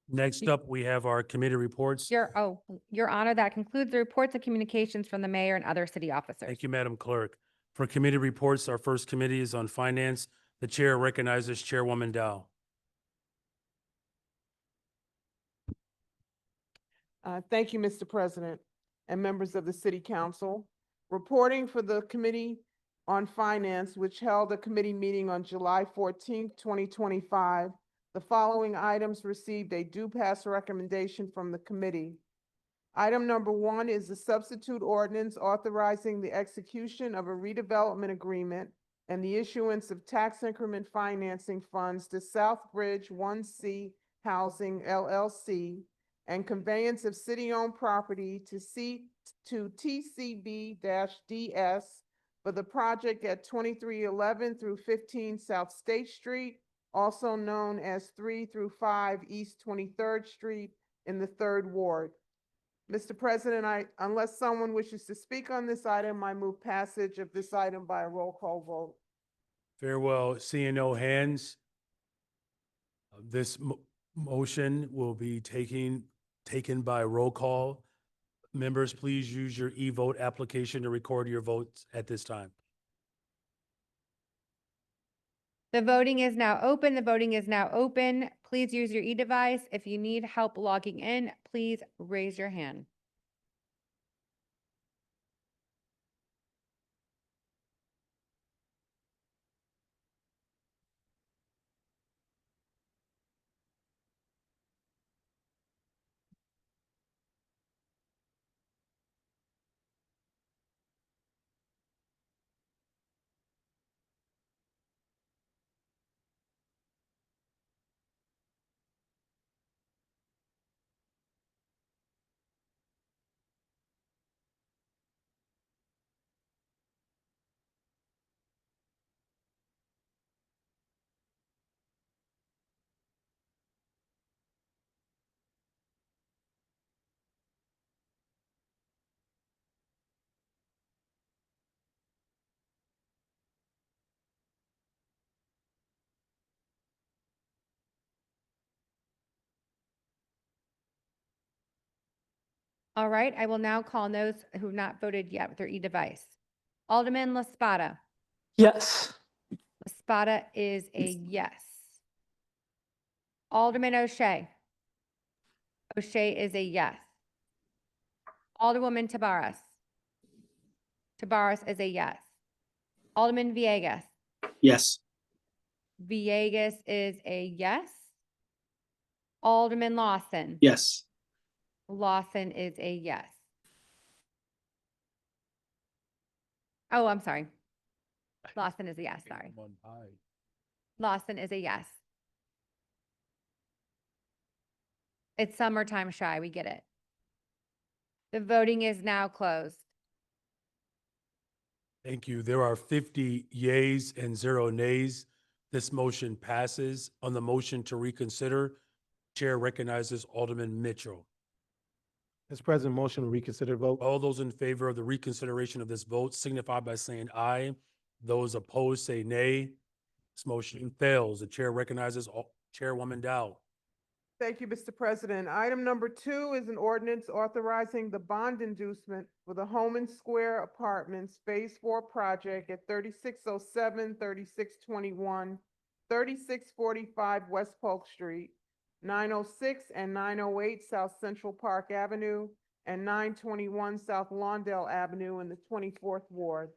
Next up, we have our committee reports. Your Honor, that concludes the reports and communications from the mayor and other city officers. Thank you, Madam Clerk. For committee reports, our first committee is on finance. The chair recognizes Chairwoman Dow. Thank you, Mr. President and members of the City Council. Reporting for the Committee on Finance, which held a committee meeting on July 14th, 2025. The following items received a due pass recommendation from the committee. Item number 1 is the substitute ordinance authorizing the execution of a redevelopment agreement and the issuance of tax increment financing funds to Southbridge 1C Housing LLC and conveyance of city-owned property to TCB-DS for the project at 2311 through 15 South State Street, also known as 3 through 5 East 23rd Street in the 3rd Ward. Mr. President, unless someone wishes to speak on this item, I move passage of this item by a roll call vote. Very well. Seeing no hands, this motion will be taken by roll call. Members, please use your e-vote application to record your votes at this time. The voting is now open. The voting is now open. Please use your e-device. If you need help logging in, please raise your hand. All right, I will now call on those who have not voted yet with their e-device. Alderman La Spada. Yes. La Spada is a yes. Alderman O'Shea. O'Shea is a yes. Alderwoman Tabarrus. Tabarrus is a yes. Alderman Villegas. Yes. Villegas is a yes. Alderman Lawson. Yes. Lawson is a yes. Oh, I'm sorry. Lawson is a yes, sorry. Lawson is a yes. It's summertime shy, we get it. The voting is now closed. Thank you. There are 50 yeas and 0 nays. This motion passes. On the motion to reconsider, Chair recognizes Alderman Mitchell. Mr. President, motion to reconsider vote. All those in favor of the reconsideration of this vote signify by saying aye. Those opposed say nay. This motion fails. The chair recognizes Chairwoman Dow. Thank you, Mr. President. Item number 2 is an ordinance authorizing the bond inducement for the Homan Square Apartments Phase 4 project at 3607, 3621, 3645 West Polk Street, 906 and 908 South Central Park Avenue, and 921 South Lawndale Avenue in the 24th Ward.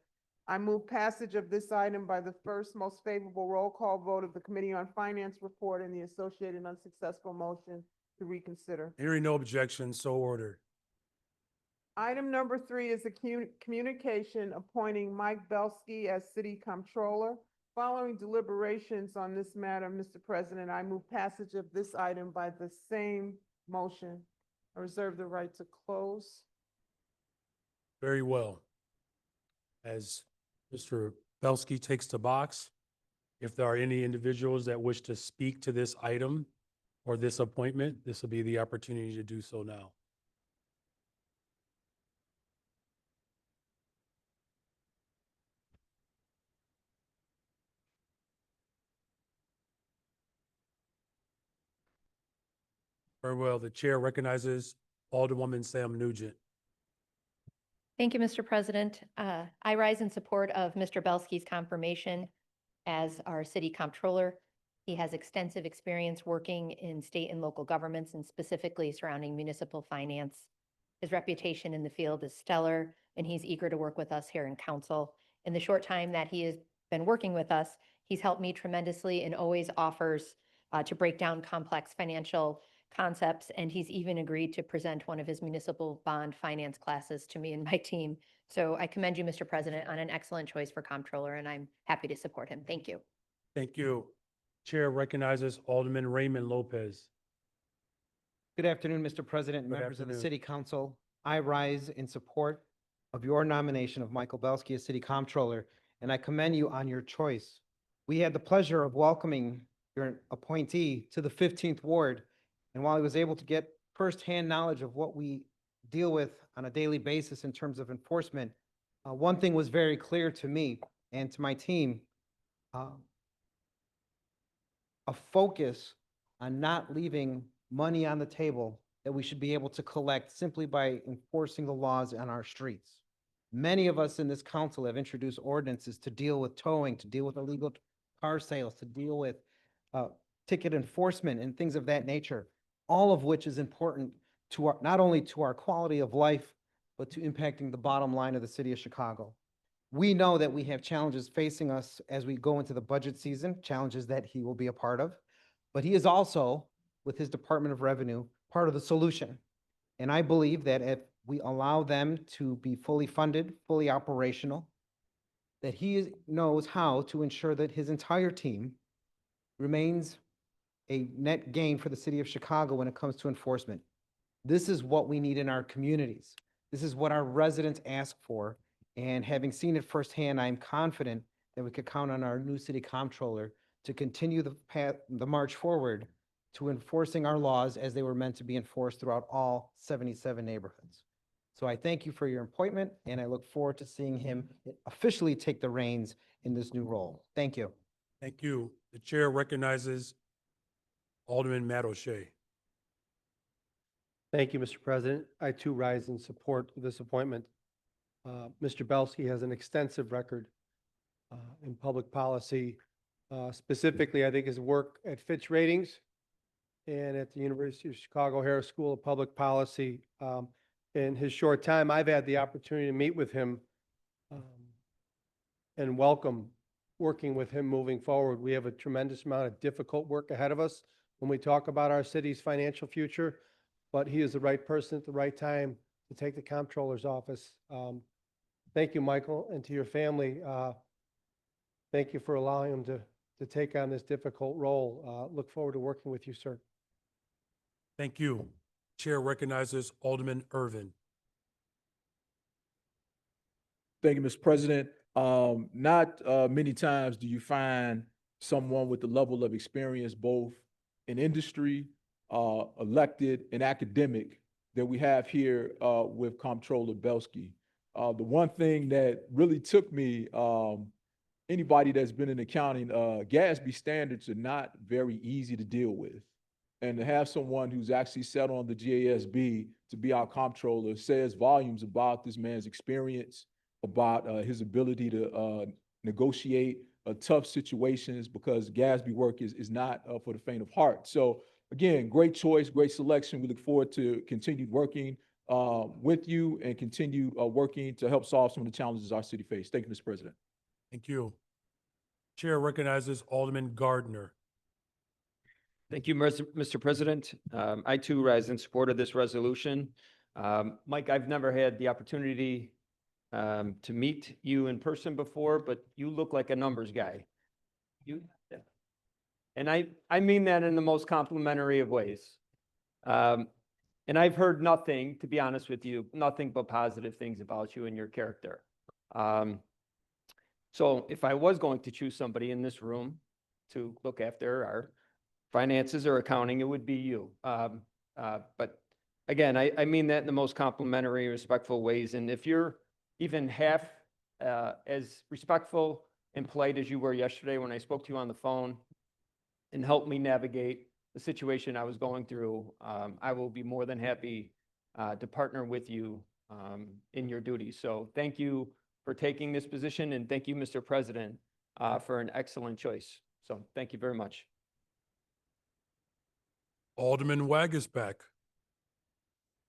I move passage of this item by the first most favorable roll call vote of the Committee on Finance report and the associated unsuccessful motion to reconsider. Hearing no objection, so ordered. Item number 3 is a communication appointing Mike Belsky as City Comptroller. Following deliberations on this matter, Mr. President, I move passage of this item by the same motion. I reserve the right to close. Very well. As Mr. Belsky takes the box, if there are any individuals that wish to speak to this item or this appointment, this will be the opportunity to do so now. Very well. The chair recognizes Alderwoman Sam Nugent. Thank you, Mr. President. I rise in support of Mr. Belsky's confirmation as our city comptroller. He has extensive experience working in state and local governments and specifically surrounding municipal finance. His reputation in the field is stellar, and he's eager to work with us here in council. In the short time that he has been working with us, he's helped me tremendously and always offers to break down complex financial concepts, and he's even agreed to present one of his municipal bond finance classes to me and my team. So I commend you, Mr. President, on an excellent choice for comptroller, and I'm happy to support him. Thank you. Thank you. Chair recognizes Alderman Raymond Lopez. Good afternoon, Mr. President, and Good members of the afternoon. City Council. I rise in support of your nomination of Michael Belsky as City Comptroller, and I commend you on your choice. We had the pleasure of welcoming your appointee to the 15th Ward, and while he was able to get firsthand knowledge of what we deal with on a daily basis in terms of enforcement, one thing was very clear to me and to my team, a focus on not leaving money on the table that we should be able to collect simply by enforcing the laws on our streets. Many of us in this council have introduced ordinances to deal with towing, to deal with illegal car sales, to deal with ticket enforcement and things of that nature, all of which is important to our, not only to our quality of life, but to impacting the bottom line of the city of Chicago. We know that we have challenges facing us as we go into the budget season, challenges that he will be a part of, but he is also, with his Department of Revenue, part of the solution. And I believe that if we allow them to be fully funded, fully operational, that he knows how to ensure that his entire team remains a net gain for the city of Chicago when it comes to enforcement. This is what we need in our communities. This is what our residents ask for. And having seen it firsthand, I'm confident that we could count on our new city comptroller to continue the path, the march forward to enforcing our laws as they were meant to be enforced throughout all 77 neighborhoods. So I thank you for your appointment, and I look forward to seeing him officially take the reins in this new role. Thank you. Thank you. The chair recognizes Alderman Matt O'Shea. Thank you, Mr. President. I too rise in support of this appointment. Mr. Belsky has an extensive record in public policy. Specifically, I think his work at Fitch Ratings and at the University of Chicago Harris School of Public Policy. In his short time, I've had the opportunity to meet with him and welcome working with him moving forward. We have a tremendous amount of difficult work ahead of us when we talk about our city's financial future, but he is the right person at the right time to take the comptroller's office. Thank you, Michael, and to your family. Thank you for allowing him to take on this difficult role. Look forward to working with you, sir. Thank you. Chair recognizes Alderman Irvin. Thank you, Mr. President. Not many times do you find someone with the level of experience, both in industry, elected, and academic that we have here with Comptroller Belsky. The one thing that really took me anybody that's been in accounting, GASB standards are not very easy to deal with. And to have someone who's actually sat on the GASB to be our comptroller says volumes about this man's experience, about his ability to negotiate tough situations, because GASB work is not for the faint of heart. So again, great choice, great selection. We look forward to continued working with you and continue working to help solve some of the challenges our city faces. Thank you, Mr. President. Thank you. Chair recognizes Alderman Gardner. Thank you, Mr. President. I too rise in support of this resolution. Mike, I've never had the opportunity to meet you in person before, but you look like a numbers guy. And I mean that in the most complimentary of ways. And I've heard nothing, to be honest with you, nothing but positive things about you and your character. So if I was going to choose somebody in this room to look after our finances or accounting, it would be you. But again, I mean that in the most complimentary, respectful ways. And if you're even half as respectful and polite as you were yesterday when I spoke to you on the phone and helped me navigate the situation I was going through, I will be more than happy to partner with you in your duties. So thank you for taking this position, and thank you, Mr. President, for an excellent choice. So thank you very much. Alderman Wagisback.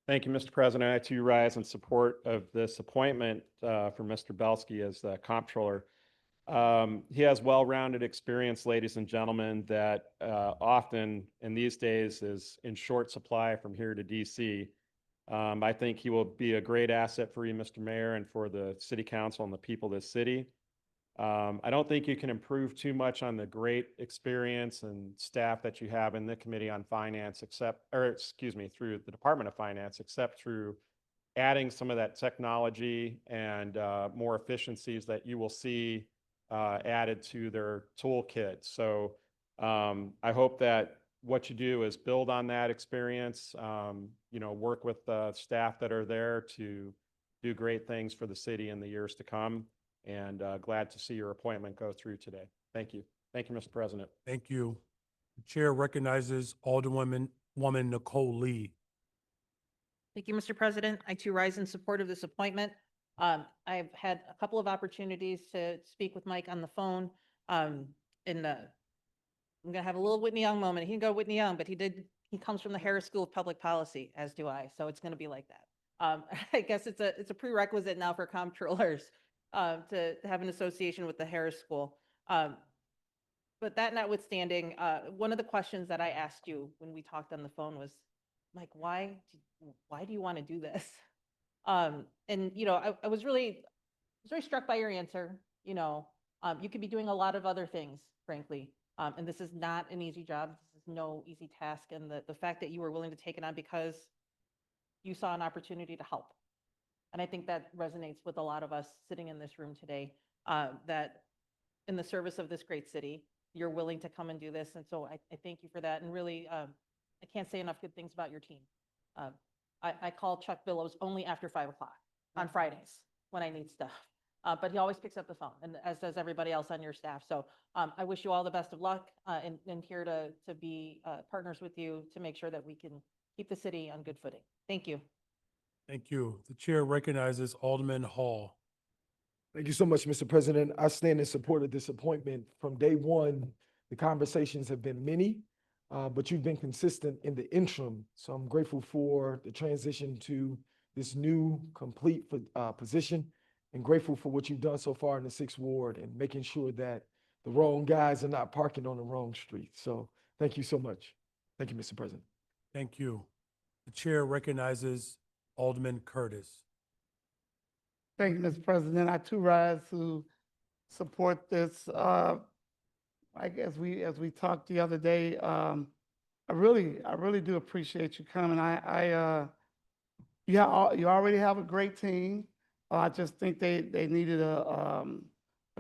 Thank you, Mr. President. I too rise in support of this appointment for Mr. Belsky as the comptroller. He has well-rounded experience, ladies and gentlemen, that often in these days is in short supply from here to DC. I think he will be a great asset for you, Mr. Mayor, and for the city council and the people of this city. I don't think you can improve too much on the great experience and staff that you have in the Committee on Finance, through the Department of Finance, except through adding some of that technology and more efficiencies that you will see added to their toolkit. So I hope that what you do is build on that experience, work with the staff that are there to do great things for the city in the years to come. And glad to see your appointment go through today. Thank you. Thank you, Mr. President. Thank you. The chair recognizes Alderwoman Nicole Lee. Thank you, Mr. President. I too rise in support of this appointment. I've had a couple of opportunities to speak with Mike on the phone. I'm gonna have a little Whitney Young moment. He didn't go Whitney Young, but he comes from the Harris School of Public Policy, as do I. So it's gonna be like that. I guess it's a prerequisite now for comptrollers to have an association with the Harris School. But that notwithstanding, one of the questions that I asked you when we talked on the phone was, Mike, why do you want to do this? And I was very struck by your answer. You could be doing a lot of other things, frankly. And this is not an easy job. This is no easy task. And the fact that you were willing to take it on because you saw an opportunity to help. And I think that resonates with a lot of us sitting in this room today, that in the service of this great city, you're willing to come and do this. And so I thank you for that. And really, I can't say enough good things about your team. I call Chuck Billows only after 5 o'clock on Fridays when I need stuff. But he always picks up the phone, and as does everybody else on your staff. So I wish you all the best of luck, and here to be partners with you to make sure that we can keep the city on good footing. Thank you. Thank you. The chair recognizes Alderman Hall. Thank you so much, Mr. President. I stand in support of this appointment. From day one, the conversations have been many, but you've been consistent in the interim. So I'm grateful for the transition to this new complete position, and grateful for what you've done so far in the 6th Ward and making sure that the wrong guys are not parking on the wrong street. So thank you so much. Thank you, Mr. President. Thank you. The chair recognizes Alderman Curtis. Thank you, Mr. President. I too rise to support this. As we talked the other day, I really do appreciate you coming. You already have a great team. I just think they needed a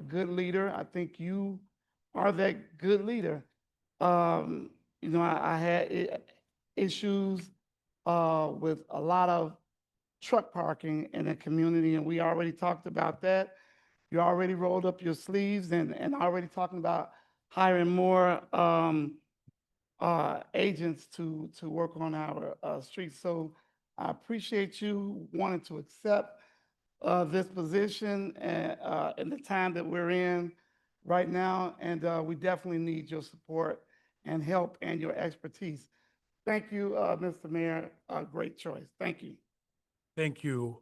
good leader. I think you are that good leader. I had issues with a lot of truck parking in the community, and we already talked about that. you already rolled up your sleeves and already talking about hiring more agents to work on our streets. So I appreciate you wanting to accept this position and the time that we're in right now. And we definitely need your support and help and your expertise. Thank you, Mr. Mayor. Great choice. Thank you. Thank you.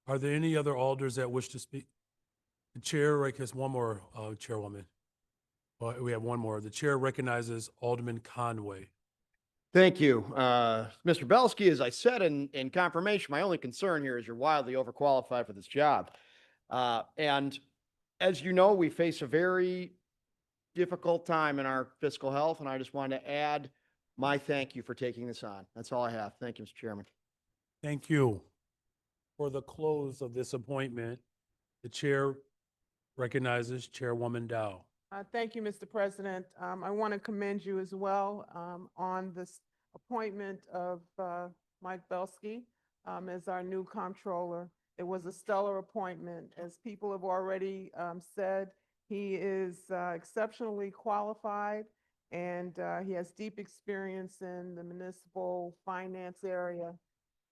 Are there any other alders that wish to speak? The chair, has one more, Chairwoman. Well, we have one more. The chair recognizes Alderman Conway. Thank you. Mr. Belsky, as I said in confirmation, my only concern here is you're wildly overqualified for this job. And as you know, we face a very difficult time in our fiscal health, and I just wanted to add my thank you for taking this on. That's all I have. Thank you, Mr. Chairman. Thank you. For the close of this appointment, the chair recognizes Chairwoman Dow. Thank you, Mr. President. I want to commend you as well on this appointment of Mike Belsky as our new comptroller. It was a stellar appointment. As people have already said, he is exceptionally qualified and he has deep experience in the municipal finance area.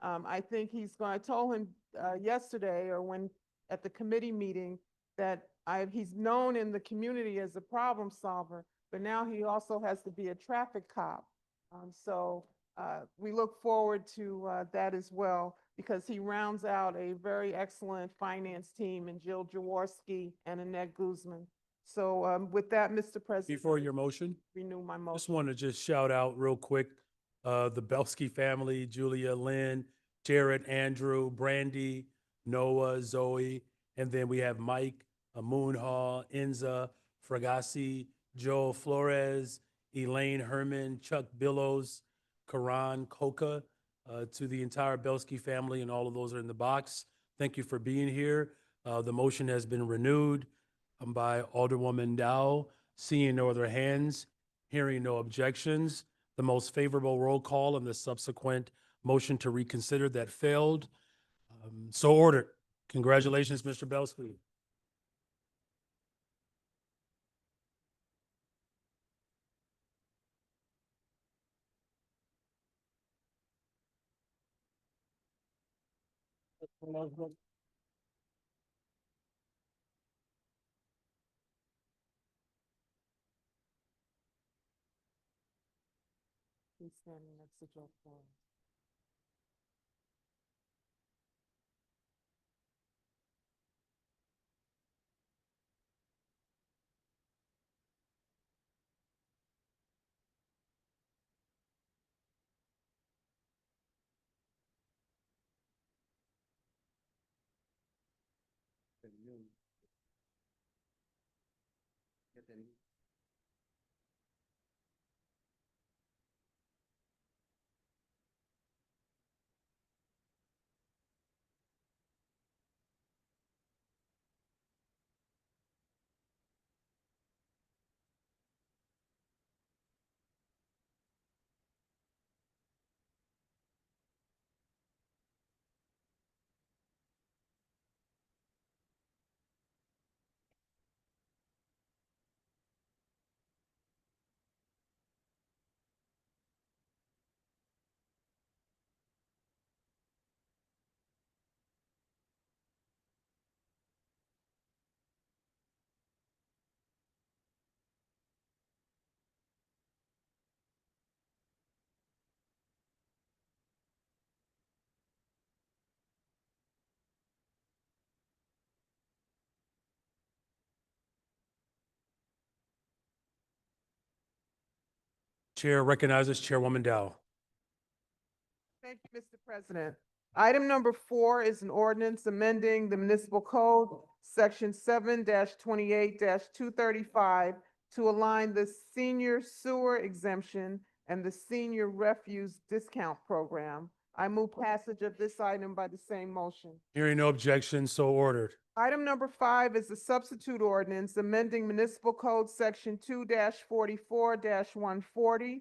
I think I told him yesterday or when at the committee meeting that he's known in the community as a problem solver, but now he also has to be a traffic cop. So we look forward to that as well because he rounds out a very excellent finance team in Jill Jaworski and Annette Guzman. So with that, Mr. President. Before your motion? Renew my motion. Just want to shout out real quick, the Belsky family, Julia, Lynn, Jared, Andrew, Brandy, Noah, Zoe, and then we have Mike, Moonhall, Enza, Fragasi, Joe Flores, Elaine Herman, Chuck Billows, Karan Koka, to the entire Belsky family, and all of those are in the box. Thank you for being here. The motion has been renewed by Alderwoman Dow. Seeing no other hands, hearing no objections, the most favorable roll call and the subsequent motion to reconsider that failed. So ordered. Congratulations, Mr. Belsky. He's standing next to Joe Flores. Chair recognizes Chairwoman Dow. Thank you, Mr. President. Item number 4 is an ordinance amending the municipal code, section 7-28-235, to align the senior sewer exemption and the senior refuse discount program. I move passage of this item by the same motion. Hearing no objection, so ordered. Item number 5 is the substitute ordinance amending municipal code section 2-44-140,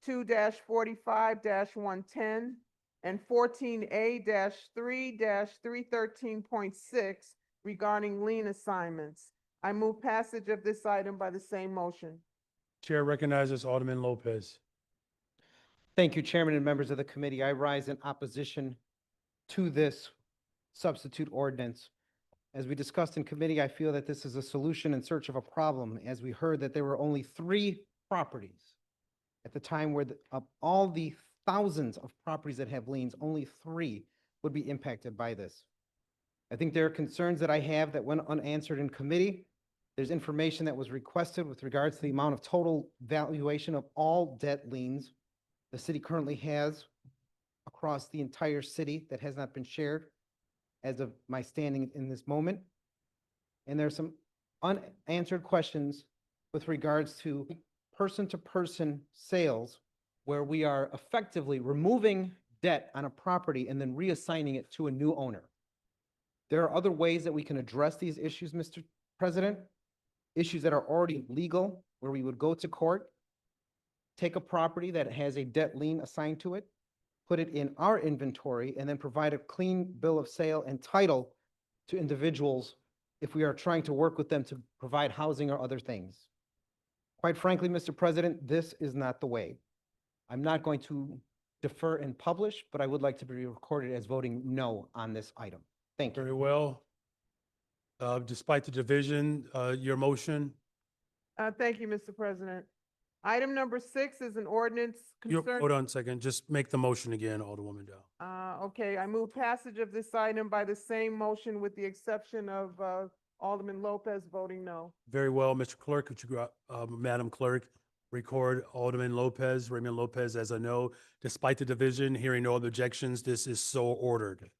2-45-110, and 14A-3-313.6 regarding lien assignments. I move passage of this item by the same motion. Chair recognizes Alderman Lopez. Thank you, Chairman and members of the committee. I rise in opposition to this substitute ordinance. As we discussed in committee, I feel that this is a solution in search of a problem, as we heard that there were only 3 properties at the time where of all the thousands of properties that have liens, only 3 would be impacted by this. I think there are concerns that I have that went unanswered in committee. There's information that was requested with regards to the amount of total valuation of all debt liens the city currently has across the entire city that has not been shared as of my standing in this moment. And there are some unanswered questions with regards to person-to-person sales, where we are effectively removing debt on a property and then reassigning it to a new owner. There are other ways that we can address these issues, Mr. President. Issues that are already legal, where we would go to court, take a property that has a debt lien assigned to it, put it in our inventory, and then provide a clean bill of sale and title to individuals if we are trying to work with them to provide housing or other things. Quite frankly, Mr. President, this is not the way. I'm not going to defer and publish, but I would like to be recorded as voting no on this item. Thank you. Very well. Despite the division, your motion. Thank you, Mr. President. Item number 6 is an ordinance concern. Hold on a second. Just make the motion again, Alderwoman Dow. Okay, I move passage of this item by the same motion with the exception of Alderman Lopez voting no. Very well, Mr. Clerk, could you, Madam Clerk, record Alderman Lopez, Raymond Lopez as a no. Despite the division, hearing no other objections, this is so ordered.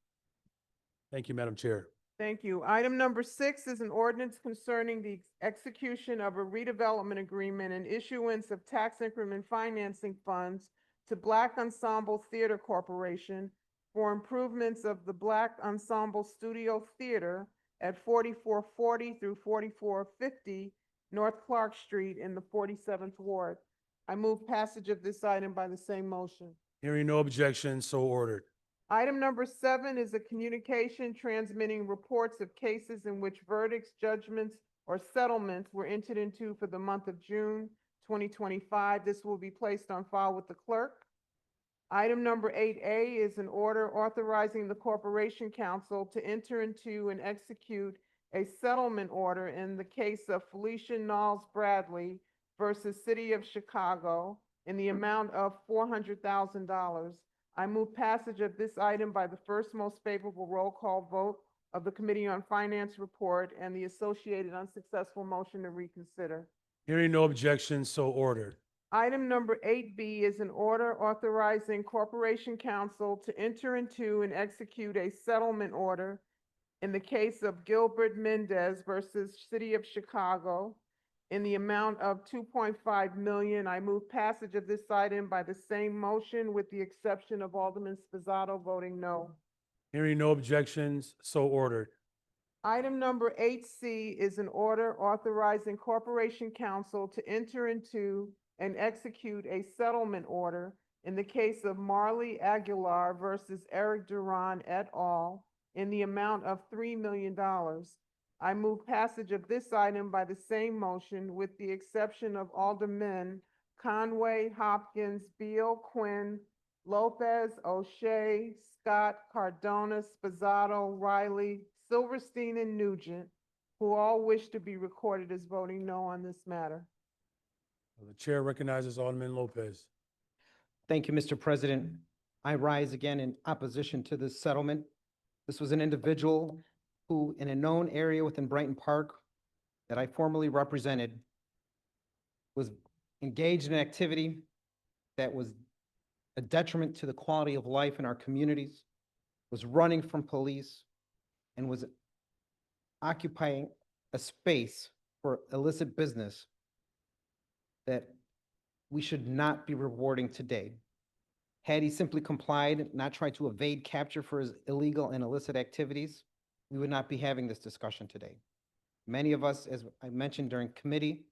Thank you, Madam Chair. Thank you. Item number 6 is an ordinance concerning the execution of a redevelopment agreement and issuance of tax increment financing funds to Black Ensemble Theater Corporation for improvements of the Black Ensemble Studio Theater at 4440 through 4450 North Clark Street in the 47th Ward. I move passage of this item by the same motion. Hearing no objections, so ordered. Item number 7 is a communication transmitting reports of cases in which verdicts, judgments, or settlements were entered into for the month of June 2025. This will be placed on file with the clerk. Item number 8A is an order authorizing the Corporation Council to enter into and execute a settlement order in the case of Felicia Knowles Bradley versus City of Chicago in the amount of $400,000. I move passage of this item by the first most favorable roll call vote of the Committee on Finance report and the associated unsuccessful motion to reconsider. Hearing no objections, so ordered. Item number 8B is an order authorizing Corporation Council to enter into and execute a settlement order in the case of Gilbert Mendez versus City of Chicago in the amount of $2.5 million. I move passage of this item by the same motion with the exception of Alderman Spizzato voting no. Hearing no objections, so ordered. Item number 8C is an order authorizing Corporation Council to enter into and execute a settlement order in the case of Marley Aguilar versus Eric Duran et al. In the amount of $3 million. I move passage of this item by the same motion with the exception of Aldermen Conway, Hopkins, Beal, Quinn, Lopez, O'Shea, Scott, Cardona, Spizzato, Riley, Silverstein, and Nugent, who all wish to be recorded as voting no on this matter. The chair recognizes Alderman Lopez. Thank you, Mr. President. I rise again in opposition to this settlement. This was an individual who, in a known area within Brighton Park that I formerly represented, was engaged in activity that was a detriment to the quality of life in our communities, was running from police, and was occupying a space for illicit business that we should not be rewarding today. Had he simply complied, not tried to evade capture for his illegal and illicit activities, we would not be having this discussion today. Many of us, as I mentioned during committee,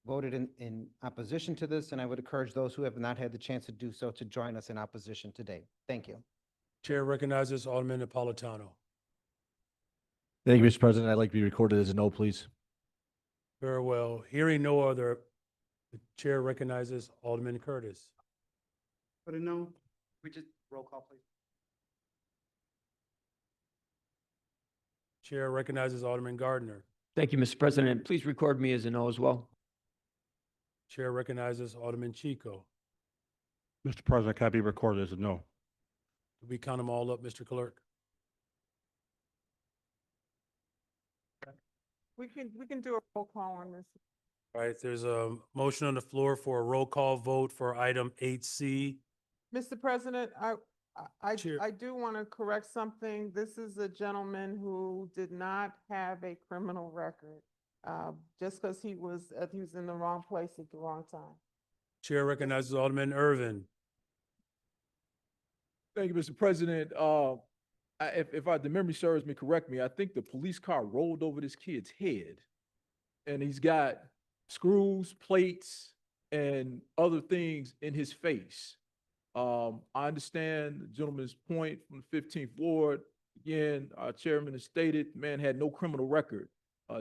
voted in opposition to this, and I would encourage those who have not had the chance to do so to join us in opposition today. Thank you. Chair recognizes Alderman Napolitano. Thank you, Mr. President. I'd like to be recorded as a no, please. Very well. Hearing no other, the chair recognizes Alderman Curtis. For the no? We just roll call, please. Chair recognizes Alderman Gardner. Thank you, Mr. President. Please record me as a no as well. Chair recognizes Alderman Chico. Mr. President, can I be recorded as a no? Do we count them all up, Mr. Clerk? We can do a roll call on this. All right, there's a motion on the floor for a roll call vote for item 8C. Mr. President, Chair. I do want to correct something. This is a gentleman who did not have a criminal record, just because he was in the wrong place at the wrong time. Chair recognizes Alderman Irvin. Thank you, Mr. President. If the memory serves me correctly, I think the police car rolled over this kid's head, and he's got screws, plates, and other things in his face. I understand the gentleman's point from the 15th Ward. Again, our chairman has stated the man had no criminal record.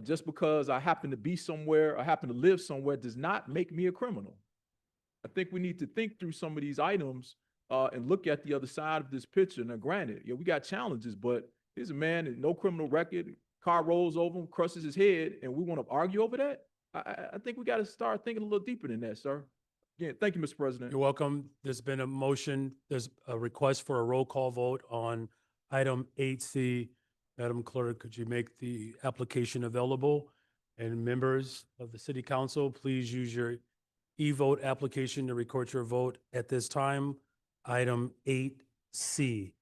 Just because I happen to be somewhere, I happen to live somewhere, does not make me a criminal. I think we need to think through some of these items and look at the other side of this picture. Now, granted, we got challenges, but here's a man with no criminal record, car rolls over him, crushes his head, and we want to argue over that? I think we got to start thinking a little deeper than that, sir. Again, thank you, Mr. President. You're welcome. There's been a motion, there's a request for a roll call vote on item 8C. Madam Clerk, could you make the application available? And members of the City Council, please use your e-vote application to record your vote at this time. Item 8C.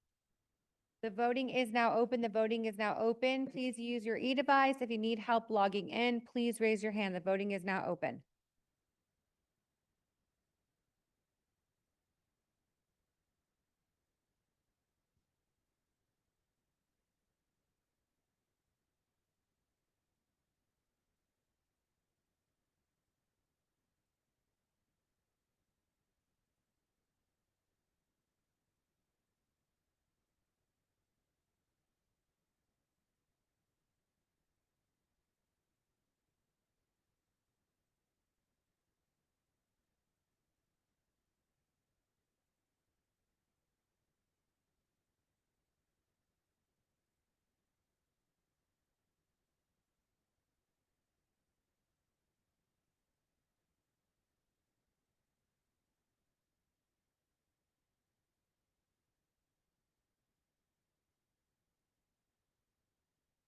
The voting is now open. The voting is now open. Please use your e-device. If you need help logging in, please raise your hand. The voting is now open.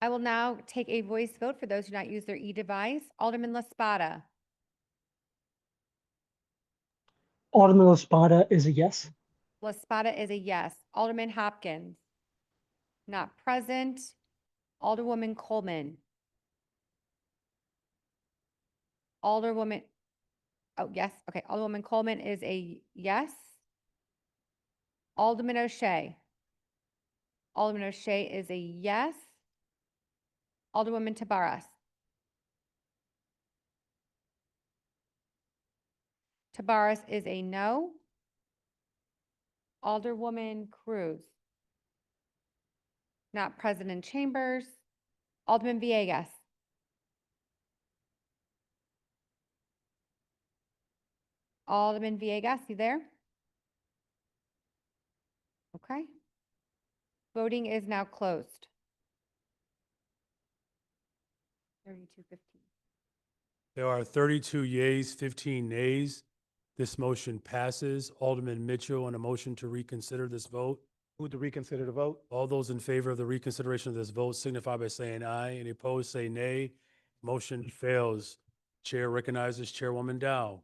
I will now take a voice vote for those who do not use their e-device. Alderman La Spada. Alderman LaSpada is a yes. La Spada is a yes. Alderman Hopkins. Not present. Alderwoman Coleman. Alderwoman, oh, yes, okay. Alderwoman Coleman is a yes. Alderman O'Shea. Alderman O'Shea is a yes. Alderwoman Tabaras. Tabaras is a no. Alderwoman Cruz. Not present in chambers. Alderman Villegas. Alderman Villegas, you there? Okay. Voting is now closed. 32-15. There are 32 yeas, 15 nays. This motion passes. Alderman Mitchell on a motion to reconsider this vote. Move to reconsider the vote. All those in favor of the reconsideration of this vote signify by saying aye. Any opposed, say nay. Motion fails. Chair recognizes Chairwoman Dow.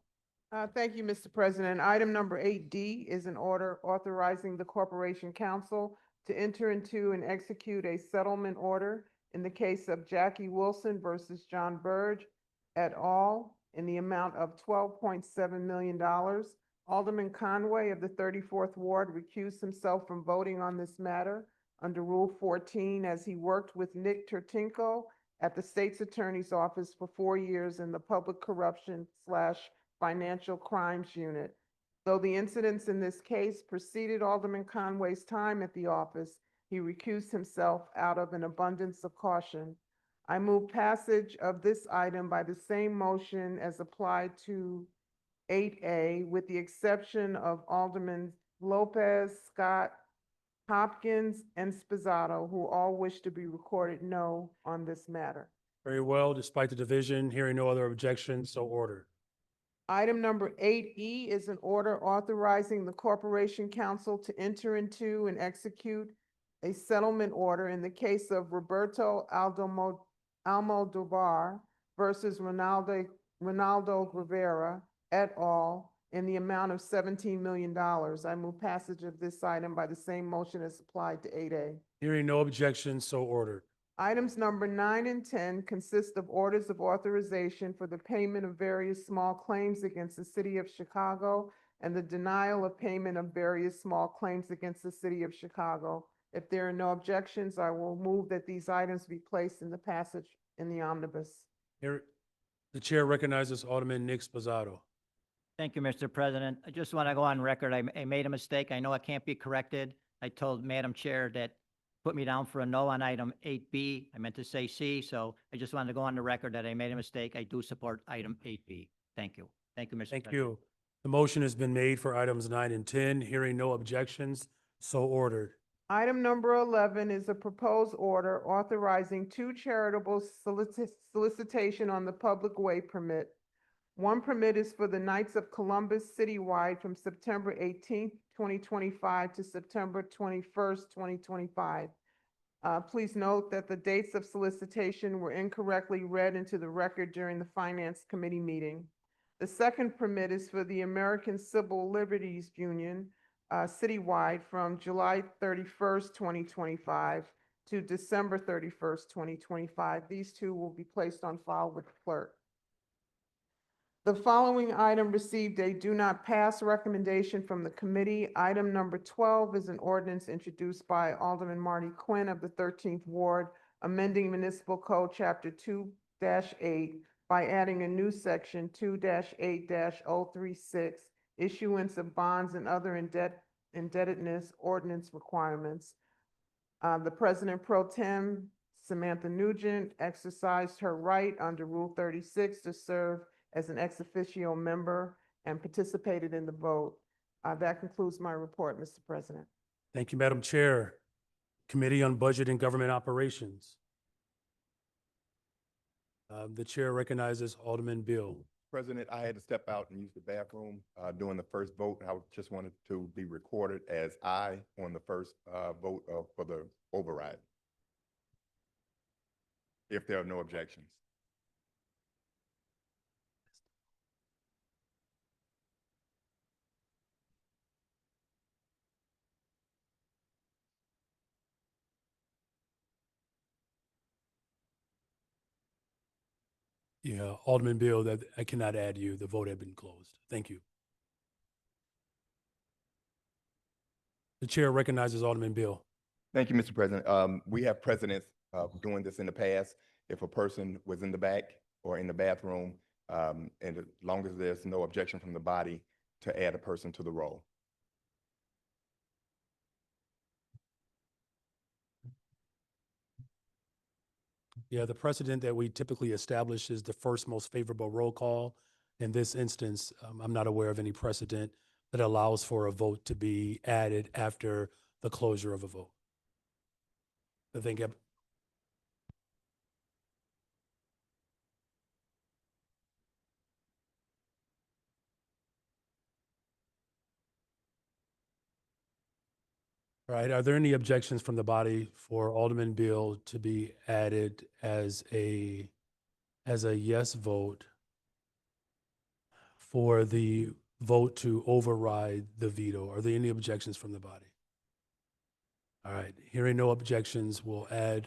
Thank you, Mr. President. Item number 8D is an order authorizing the Corporation Council to enter into and execute a settlement order in the case of Jackie Wilson versus John Burge et al. In the amount of $12.7 million. Alderman Conway of the 34th Ward recused himself from voting on this matter under Rule 14 as he worked with Nick Tertinko at the State's Attorney's Office for 4 years in the Public Corruption/Financial Crimes Unit. Though the incidents in this case preceded Alderman Conway's time at the office, He recused himself out of an abundance of caution. I move passage of this item by the same motion as applied to 8A, with the exception of Alderman Lopez, Scott, Hopkins, and Spizzato, who all wish to be recorded no on this matter. Very well, despite the division, hearing no other objections, so ordered. Item number 8E is an order authorizing the Corporation Council to enter into and execute a settlement order in the case of Roberto Almodovar versus Ronaldo Rivera et al. In the amount of $17 million. I move passage of this item by the same motion as applied to 8A. Hearing no objections, so ordered. Items number 9 and 10 consist of orders of authorization for the payment of various small claims against the city of Chicago and the denial of payment of various small claims against the city of Chicago. If there are no objections, I will move that these items be placed in the passage in the omnibus. Here, the chair recognizes Alderman Nick Spizzato. Thank you, Mr. President. I just want to go on record. I made a mistake. I know it can't be corrected. I told Madam Chair that put me down for a no on item 8B. I meant to say C, so I just wanted to go on the record that I made a mistake. I do support item 8B. Thank you. Thank you, Mr. President. Thank you. The motion has been made for items 9 and 10. Hearing no objections, so ordered. Item number 11 is a proposed order authorizing two charitable solicitation on the public way permit. One permit is for the Knights of Columbus citywide from September 18th, 2025 to September 21st, 2025. Please note that the dates of solicitation were incorrectly read into the record during the Finance Committee meeting. The second permit is for the American Civil Liberties Union citywide from July 31st, 2025 to December 31st, 2025. These two will be placed on file with the clerk. The following item received a do not pass recommendation from the committee. Item number 12 is an ordinance introduced by Alderman Marty Quinn of the 13th Ward, amending Municipal Code Chapter 2-8 by adding a new section 2-8-036, issuance of bonds and other indebtedness ordinance requirements. The President Pro Tem, Samantha Nugent, exercised her right under Rule 36 to serve as an ex officio member and participated in the vote. That concludes my report, Mr. President. Thank you, Madam Chair. Committee on Budget and Government Operations. The chair recognizes Alderman Bill. President, I had to step out and use the bathroom during the first vote. I just wanted to be recorded as aye on the first vote for the override, if there are no objections. Yeah, Alderman Bill, that I cannot add you. The vote had been closed. Thank you. The chair recognizes Alderman Bill. Thank you, Mr. President. We have precedents doing this in the past. If a person was in the back or in the bathroom, and as long as there's no objection from the body, to add a person to the roll. Yeah, the precedent that we typically establish is the first most favorable roll call. In this instance, I'm not aware of any precedent that allows for a vote to be added after the closure of a vote. I think all right, are there any objections from the body for Alderman Bill to be added as a yes vote for the vote to override the veto? Are there any objections from the body? All right, hearing no objections, hearing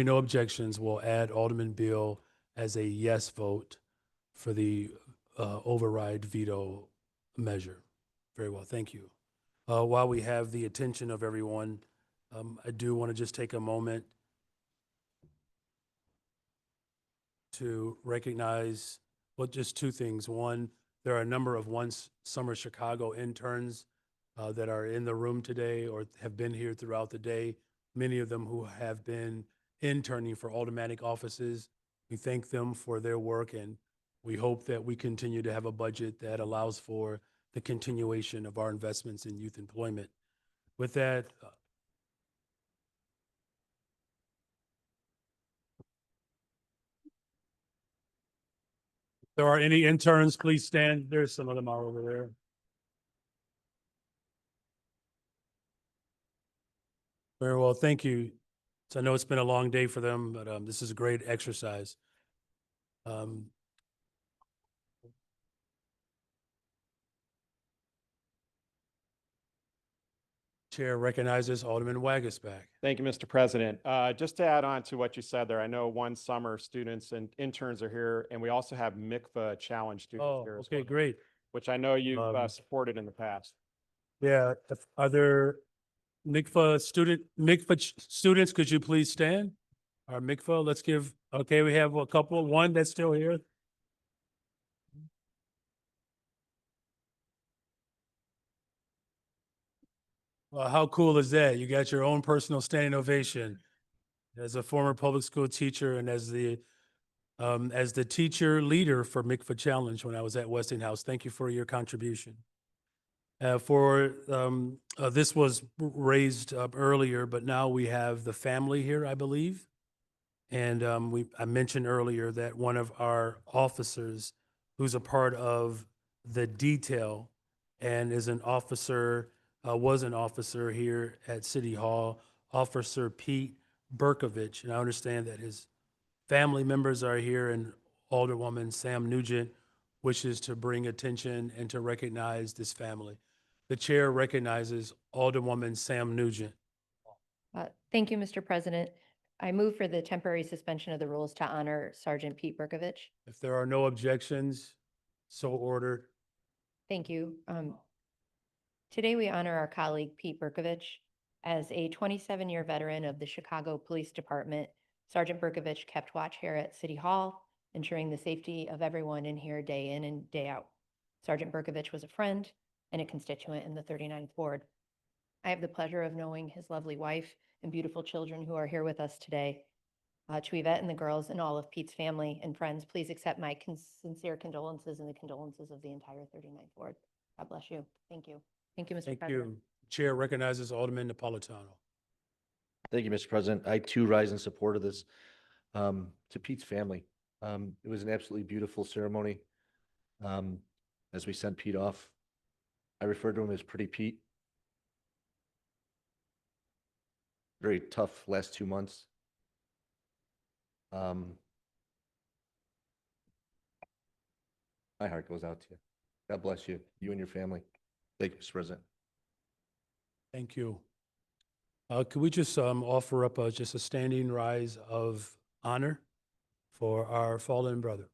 no objections, we'll add Alderman Bill as a yes vote for the override veto measure. Very well, thank you. While we have the attention of everyone, I do want to just take a moment to recognize, well, just two things. One, there are a number of Once Summer Chicago interns that are in the room today or have been here throughout the day, many of them who have been interning for aldermanic offices. We thank them for their work, and we hope that we continue to have a budget that allows for the continuation of our investments in youth employment. With that, if there are any interns, please stand. There's some of them are over there. Very well, thank you. So I know it's been a long day for them, but this is a great exercise. Chair recognizes Alderman Wagisback. Thank you, Mr. President. Just to add on to what you said there, I know one summer students and interns are here, and we also have MICVA Challenge students Oh, here as okay, well, great. which I know you've supported in the past. Yeah, are there MICVA students, could you please stand? Our MICVA, let's give, okay, we have a couple, one that's still here. Well, how cool is that? You got your own personal standing ovation. As a former public school teacher and as the teacher leader for MICVA Challenge when I was at Westinghouse, thank you for your contribution. This was raised up earlier, but now we have the family here, I believe. And I mentioned earlier that one of our officers who's a part of the detail and is an officer, was an officer here at City Hall, Officer Pete Berkovich. And I understand that his family members are here, and Alderwoman Sam Nugent wishes to bring attention and to recognize this family. The chair recognizes Alderwoman Sam Nugent. Thank you, Mr. President. I move for the temporary suspension of the rules to honor Sergeant Pete Berkovich. If there are no objections, so ordered. Thank you. Today we honor our colleague Pete Berkovich. As a 27-year veteran of the Chicago Police Department, Sergeant Berkovich kept watch here at City Hall, ensuring the safety of everyone in here day in and day out. Sergeant Berkovich was a friend and a constituent in the 39th Ward. I have the pleasure of knowing his lovely wife and beautiful children who are here with us today. To Yvette and the girls and all of Pete's family and friends, please accept my sincere condolences and the condolences of the entire 39th Ward. God bless you. Thank you. Thank you, Mr. Thank President. you. Chair recognizes Alderman Napolitano. Thank you, Mr. President. I too rise in support of this. To Pete's family, it was an absolutely beautiful ceremony. As we sent Pete off, I referred to him as Pretty Pete. Very tough last 2 months. My heart goes out to you. God bless you, you and your family. Thank you, Mr. President. Thank you. Could we just offer up just a standing rise of honor for our fallen brother?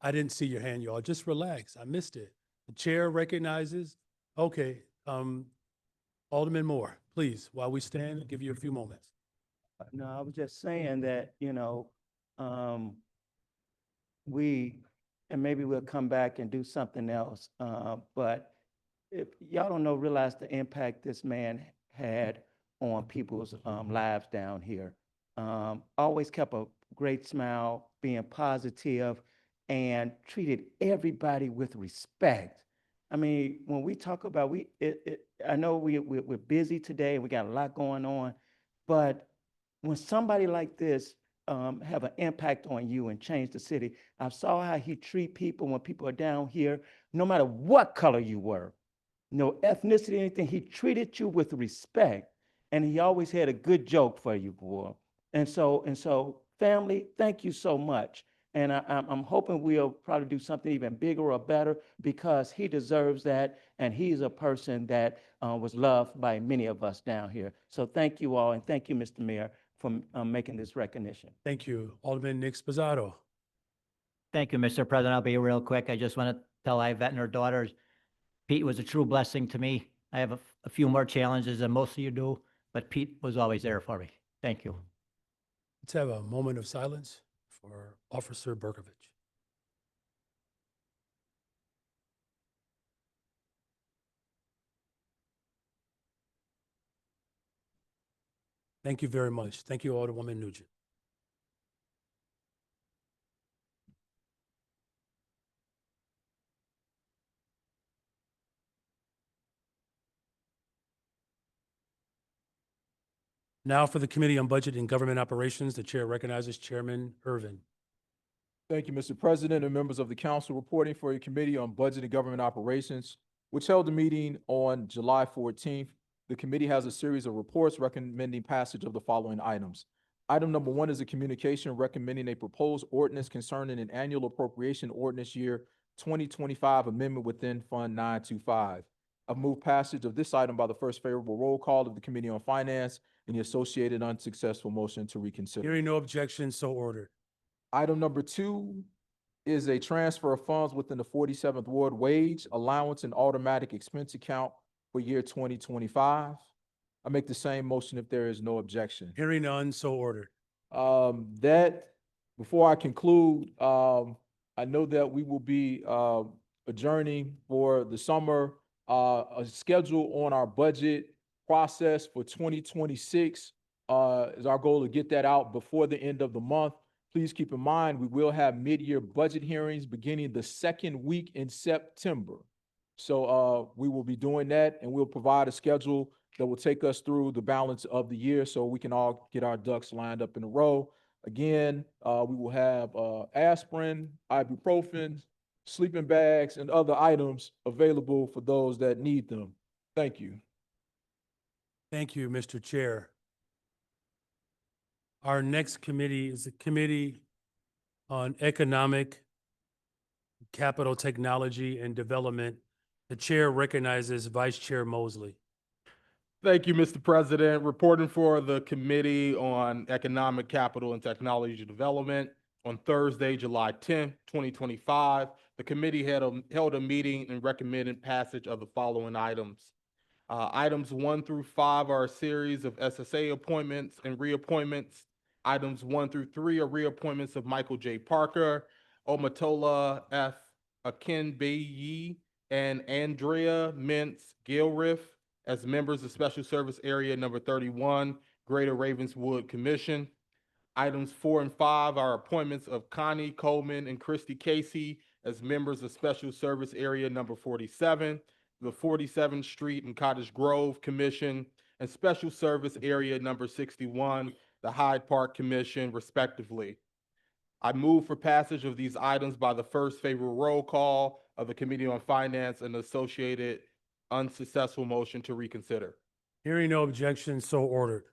I didn't see your hand, y'all. Just relax. I missed it. The chair recognizes. Okay. Alderman Moore, please, while we stand, I'll give you a few moments. No, I was just saying that, and maybe we'll come back and do something else. But if y'all don't know, realize the impact this man had on people's lives down here. Always kept a great smile, being positive, and treated everybody with respect. I mean, when we talk about, I know we're busy today and we got a lot going on, but when somebody like this have an impact on you and change the city, I saw how he treat people when people are down here, no matter what color you were, no ethnicity, anything, he treated you with respect, and he always had a good joke for you, boy. And so family, thank you so much. And I'm hoping we'll probably do something even bigger or better, because he deserves that. And he's a person that was loved by many of us down here. So thank you all. And thank you, Mr. Mayor, for making this recognition. Thank you. Alderman Nick Spazzato. Thank you, Mr. President. I'll be real quick. I just want to tell Yvette and her daughters, Pete was a true blessing to me. I have a few more challenges than most of you do, but Pete was always there for me. Thank you. Let's have a moment of silence for Officer Berkovich. Thank you very much. Thank you, Alderwoman Nugent. Now for the Committee on Budget and Government Operations, the chair recognizes Chairman Irvin. Thank you, Mr. President and members of the council. Reporting for your Committee on Budget and Government Operations, which held a meeting on July 14th. The committee has a series of reports recommending passage of the following items. Item number 1 is a communication recommending a proposed ordinance concerning an annual appropriation ordinance year 2025 amendment within Fund 925. I've moved passage of this item by the first favorable roll call of the Committee on Finance and the associated unsuccessful motion to reconsider. Hearing no objection, so ordered. Item number 2 is a transfer of funds within the 47th Ward Wage Allowance and Automatic Expense Account for year 2025. I make the same motion if there is no objection. Hearing none, so ordered. Before I conclude, I know that we will be adjourning for the summer. A schedule on our budget process for 2026 is our goal to get that out before the end of the month. Please keep in mind, we will have mid-year budget hearings beginning the second week in September. So we will be doing that, and we'll provide a schedule that will take us through the balance of the year so we can all get our ducks lined up in a row. Again, we will have aspirin, ibuprofen, sleeping bags, and other items available for those that need them. Thank you. Thank you, Mr. Chair. Our next committee is the Committee on Economic, Capital Technology, and Development. The chair recognizes Vice Chair Mosley. Thank you, Mr. President. Reporting for the Committee on Economic, Capital, and Technology Development, on Thursday, July 10th, 2025, the committee held a meeting and recommended passage of the following items. Items 1 through 5 are a series of SSA appointments and reappointments. Items 1 through 3 are reappointments of Michael J. Parker, Omatola F. Akinbeyi, and Andrea Mintz Gilriff as members of Special Service Area Number 31, Greater Ravenswood Commission. Items 4 and 5 are appointments of Connie Coleman and Christy Casey as members of Special Service Area Number 47, the 47th Street and Cottage Grove Commission, and Special Service Area Number 61, the Hyde Park Commission, respectively. I move for passage of these items by the first favorable roll call of the Committee on Finance and associated unsuccessful motion to reconsider. Hearing no objection, so ordered.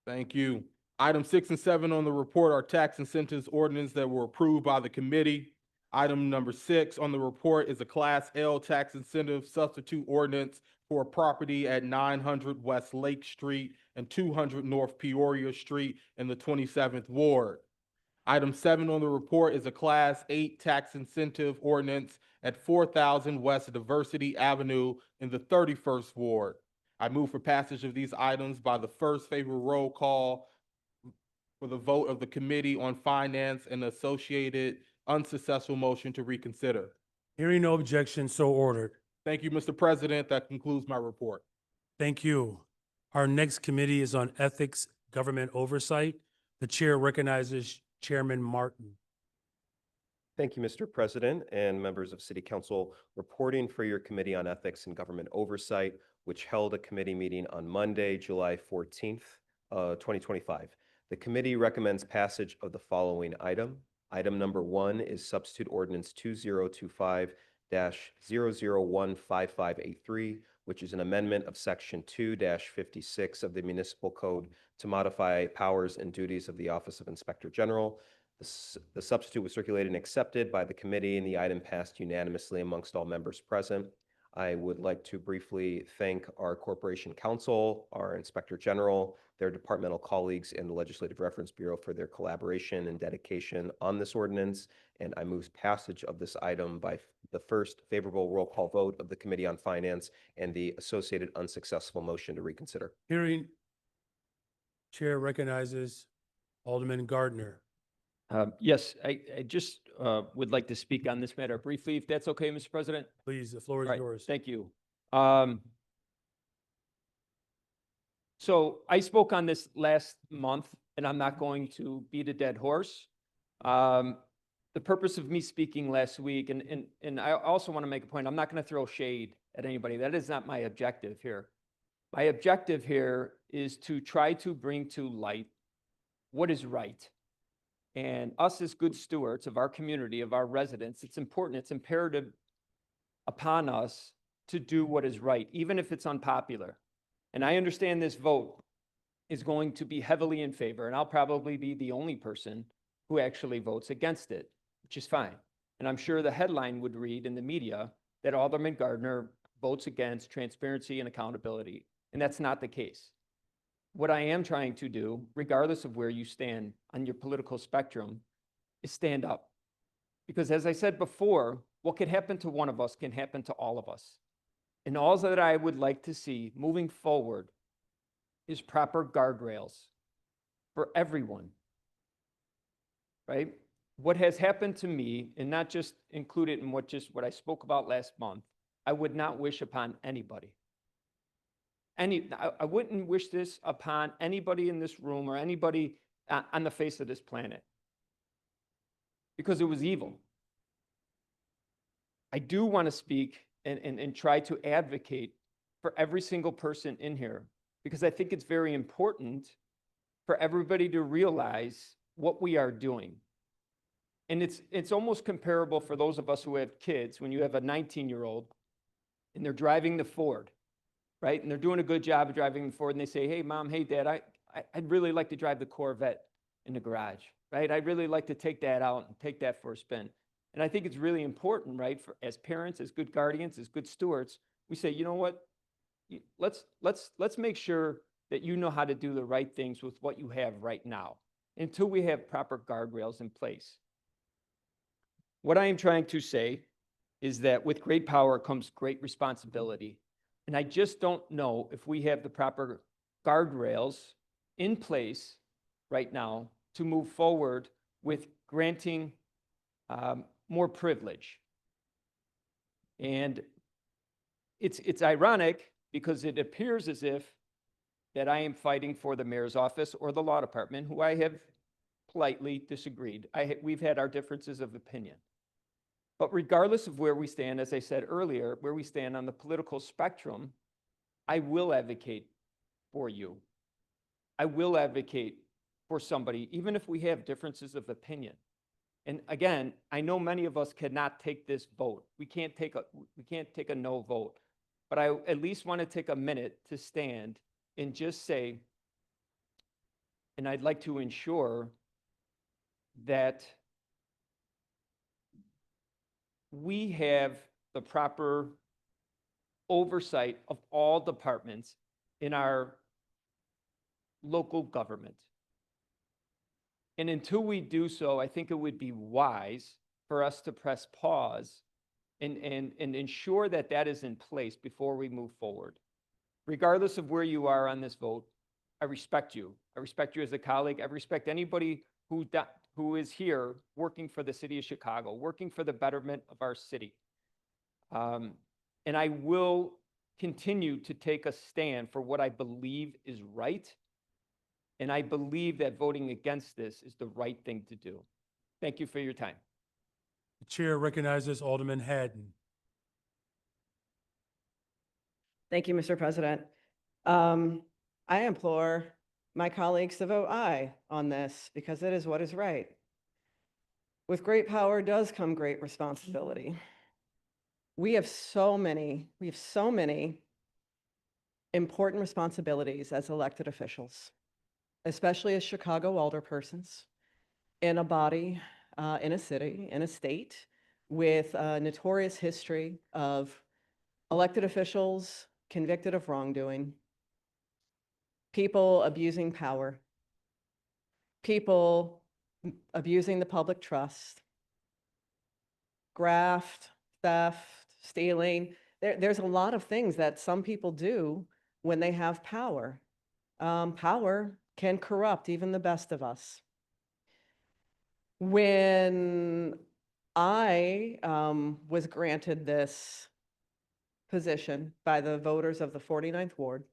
Thank you. Items 6 and 7 on the report are tax incentives ordinance that were approved by the committee. Item number 6 on the report is a Class L tax incentive substitute ordinance for a property at 900 West Lake Street and 200 North Peoria Street in the 27th Ward. Item 7 on the report is a Class 8 tax incentive ordinance at 4,000 West Diversity Avenue in the 31st Ward. I move for passage of these items by the first favorable roll call for the vote of the Committee on Finance and associated unsuccessful motion to reconsider. Hearing no objection, so ordered. Thank you, Mr. President. That concludes my report. Thank you. Our next committee is on Ethics, Government Oversight. The chair recognizes Chairman Martin. Thank you, Mr. President and members of City Council. Reporting for your Committee on Ethics and Government Oversight, which held a committee meeting on Monday, July 14th, 2025. The committee recommends passage of the following item. Item number 1 is Substitute Ordinance 2025-0015583, which is an amendment of Section 2-56 of the Municipal Code to modify powers and duties of the Office of Inspector General. The substitute was circulated and accepted by the committee, and the item passed unanimously amongst all members present. I would like to briefly thank our Corporation Counsel, our Inspector General, their departmental colleagues, and the Legislative Reference Bureau for their collaboration and dedication on this ordinance. And I move passage of this item by the first favorable roll call vote of the Committee on Finance and the associated unsuccessful motion to reconsider. Hearing, chair recognizes Alderman Gardner. Yes, I just would like to speak on this matter briefly, if that's okay, Mr. President. Please, the floor is Right, yours. thank you. So I spoke on this last month, and I'm not going to beat a dead horse. The purpose of me speaking last week, and I also want to make a point, I'm not going to throw shade at anybody. That is not my objective here. My objective here is to try to bring to light what is right. And us as good stewards of our community, of our residents, it's important, it's imperative upon us to do what is right, even if it's unpopular. And I understand this vote is going to be heavily in favor, and I'll probably be the only person who actually votes against it, which is fine. And I'm sure the headline would read in the media that Alderman Gardner votes against transparency and accountability, and that's not the case. What I am trying to do, regardless of where you stand on your political spectrum, is stand up. Because as I said before, what could happen to one of us can happen to all of us. And all that I would like to see moving forward is proper guardrails for everyone, right? What has happened to me, and not just included in what I spoke about last month, I would not wish upon anybody. I wouldn't wish this upon anybody in this room or anybody on the face of this planet, because it was evil. I do want to speak and try to advocate for every single person in here, because I think it's very important for everybody to realize what we are doing. And it's almost comparable for those of us who have kids, when you have a 19-year-old and they're driving the Ford, right? And they're doing a good job of driving the Ford, and they say, hey, Mom, hey, Dad, I'd really like to drive the Corvette in the garage, right? I'd really like to take that out and take that for a spin. And I think it's really important, right, for as parents, as good guardians, as good stewards, we say, you know what? Let's make sure that you know how to do the right things with what you have right now, until we have proper guardrails in place. What I am trying to say is that with great power comes great responsibility. And I just don't know if we have the proper guardrails in place right now to move forward with granting more privilege. And it's ironic, because it appears as if that I am fighting for the mayor's office or the law department, who I have politely disagreed. We've had our differences of opinion. But regardless of where we stand, as I said earlier, where we stand on the political spectrum, I will advocate for you. I will advocate for somebody, even if we have differences of opinion. And again, I know many of us cannot take this vote. We can't take a no vote. But I at least want to take a minute to stand and just say, and I'd like to ensure that we have the proper oversight of all departments in our local government. And until we do so, I think it would be wise for us to press pause and ensure that that is in place before we move forward. Regardless of where you are on this vote, I respect you. I respect you as a colleague. I respect anybody who is here working for the city of Chicago, working for the betterment of our city. And I will continue to take a stand for what I believe is right. And I believe that voting against this is the right thing to do. Thank you for your time. The chair recognizes Alderman Haddon. Thank you, Mr. President. I implore my colleagues to vote aye on this, because it is what is right. With great power does come great responsibility. We have so many important responsibilities as elected officials, especially as Chicago alderpersons, in a body, in a city, in a state with a notorious history of elected officials convicted of wrongdoing, people abusing power, people abusing the public trust, graft, theft, stealing. There's a lot of things that some people do when they have power. Power can corrupt even the best of us. When I was granted this position by the voters of the 49th Ward,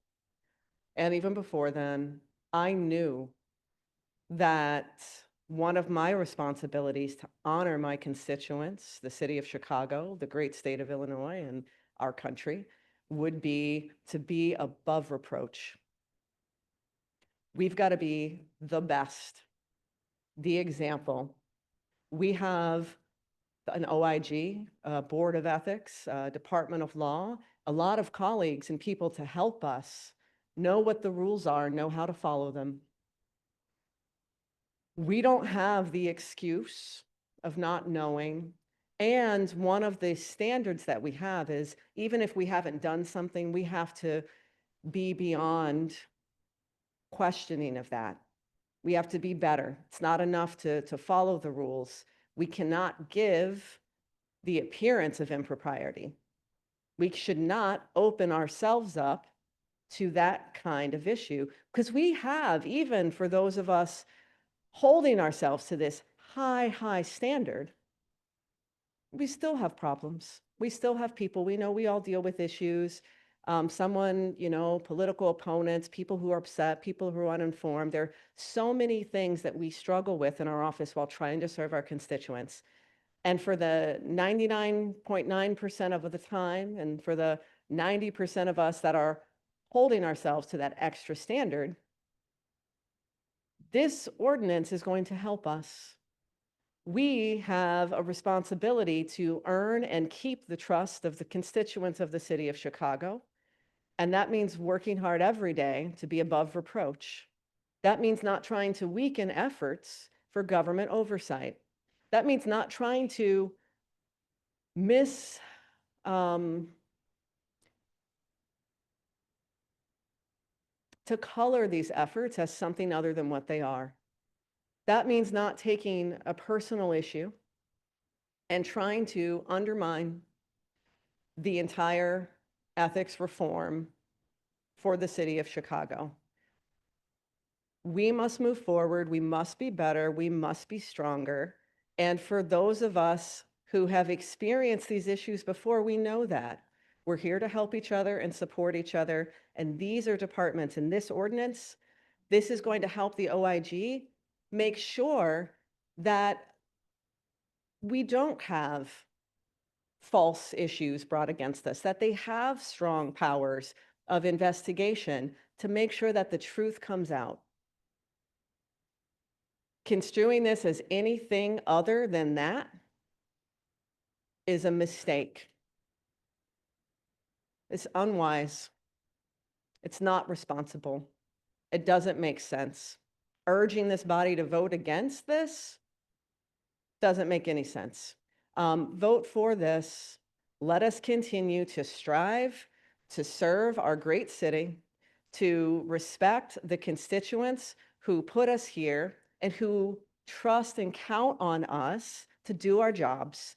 and even before then, I knew that one of my responsibilities to honor my constituents, the city of Chicago, the great state of Illinois, and our country, would be to be above reproach. We've got to be the best, the example. We have an OIG, a Board of Ethics, Department of Law, a lot of colleagues and people to help us know what the rules are, know how to follow them. We don't have the excuse of not knowing. And one of the standards that we have is even if we haven't done something, we have to be beyond questioning of that. We have to be better. It's not enough to follow the rules. We cannot give the appearance of impropriety. We should not open ourselves up to that kind of issue because we have, even for those of us holding ourselves to this high standard, we still have problems. We still have people. We know we all deal with issues. Someone, political opponents, people who are upset, people who are uninformed. There are so many things that we struggle with in our office while trying to serve our constituents. And for the 99.9% of the time, and for the 90% of us that are holding ourselves to that extra standard, this ordinance is going to help us. We have a responsibility to earn and keep the trust of the constituents of the city of Chicago. And that means working hard every day to be above reproach. That means not trying to weaken efforts for government oversight. That means not trying to to color these efforts as something other than what they are. That means not taking a personal issue and trying to undermine the entire ethics reform for the city of Chicago. We must move forward. We must be better. We must be stronger. And for those of us who have experienced these issues before, we know that. We're here to help each other and support each other. And these are departments in this ordinance. This is going to help the OIG make sure that we don't have false issues brought against us, that they have strong powers of investigation to make sure that the truth comes out. Construing this as anything other than that is a mistake. It's unwise. It's not responsible. It doesn't make sense. Urging this body to vote against this doesn't make any sense. Vote for this. Let us continue to strive to serve our great city, to respect the constituents who put us here and who trust and count on us to do our jobs.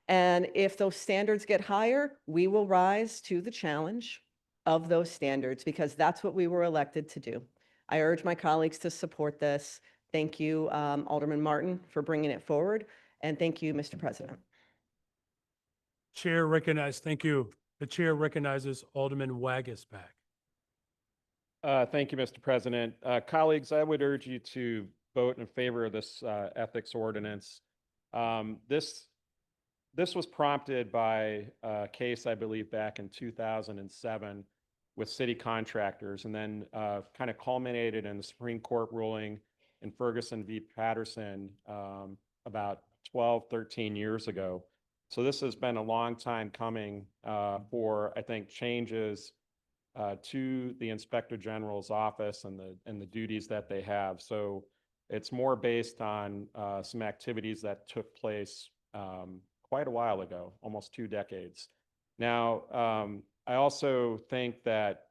And if those standards get higher, we will rise to the challenge of those standards because that's what we were elected to do. I urge my colleagues to support this. Thank you, Alderman Martin, for bringing it forward. And thank you, Mr. President. Chair recognized, thank you. The chair recognizes Alderman Wagasback. Thank you, Mr. President. Colleagues, I would urge you to vote in favor of this ethics ordinance. This was prompted by a case, I believe, back in 2007 with city contractors, and then kind of culminated in the Supreme Court ruling in Ferguson v. Patterson about 12, 13 years ago. So this has been a long time coming for, I think, changes to the Inspector General's office and the duties that they have. So it's more based on some activities that took place quite a while ago, almost 2 decades. Now, I also think that,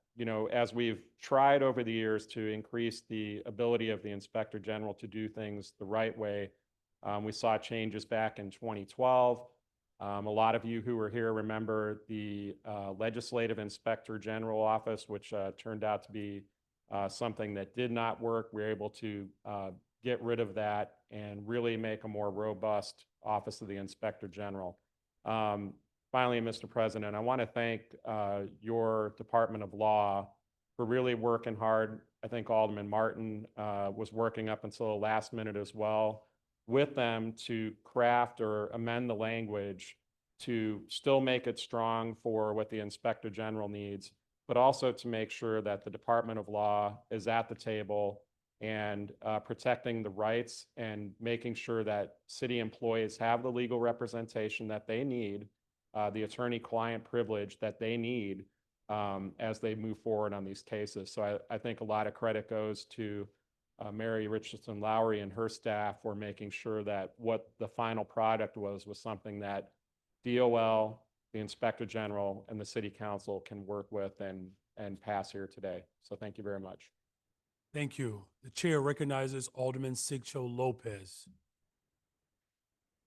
as we've tried over the years to increase the ability of the Inspector General to do things the right way, we saw changes back in 2012. A lot of you who were here remember the Legislative Inspector General Office, which turned out to be something that did not work. We were able to get rid of that and really make a more robust Office of the Inspector General. Finally, Mr. President, I want to thank your Department of Law for really working hard. I think Alderman Martin was working up until the last minute as well with them to craft or amend the language to still make it strong for what the Inspector General needs, but also to make sure that the Department of Law is at the table and protecting the rights and making sure that city employees have the legal representation that they need, the attorney-client privilege that they need as they move forward on these cases. So I think a lot of credit goes to Mary Richardson Lowry and her staff for making sure that what the final product was something that DOL, the Inspector General, and the City Council can work with and pass here today. So thank you very much. Thank you. The chair recognizes Alderman Sigcho Lopez.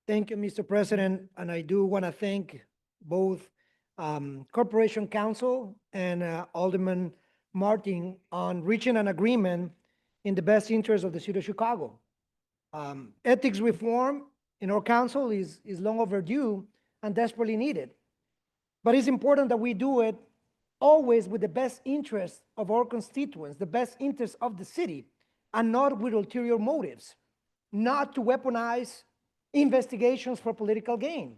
Thank you, Mr. President, and I do want to thank both Corporation Counsel and Alderman Martin on reaching an agreement in the best interest of the city of Chicago. Ethics reform in our council is long overdue and desperately needed. But it's important that we do it always with the best interest of our constituents, the best interest of the city, and not with ulterior motives, not to weaponize investigations for political gain.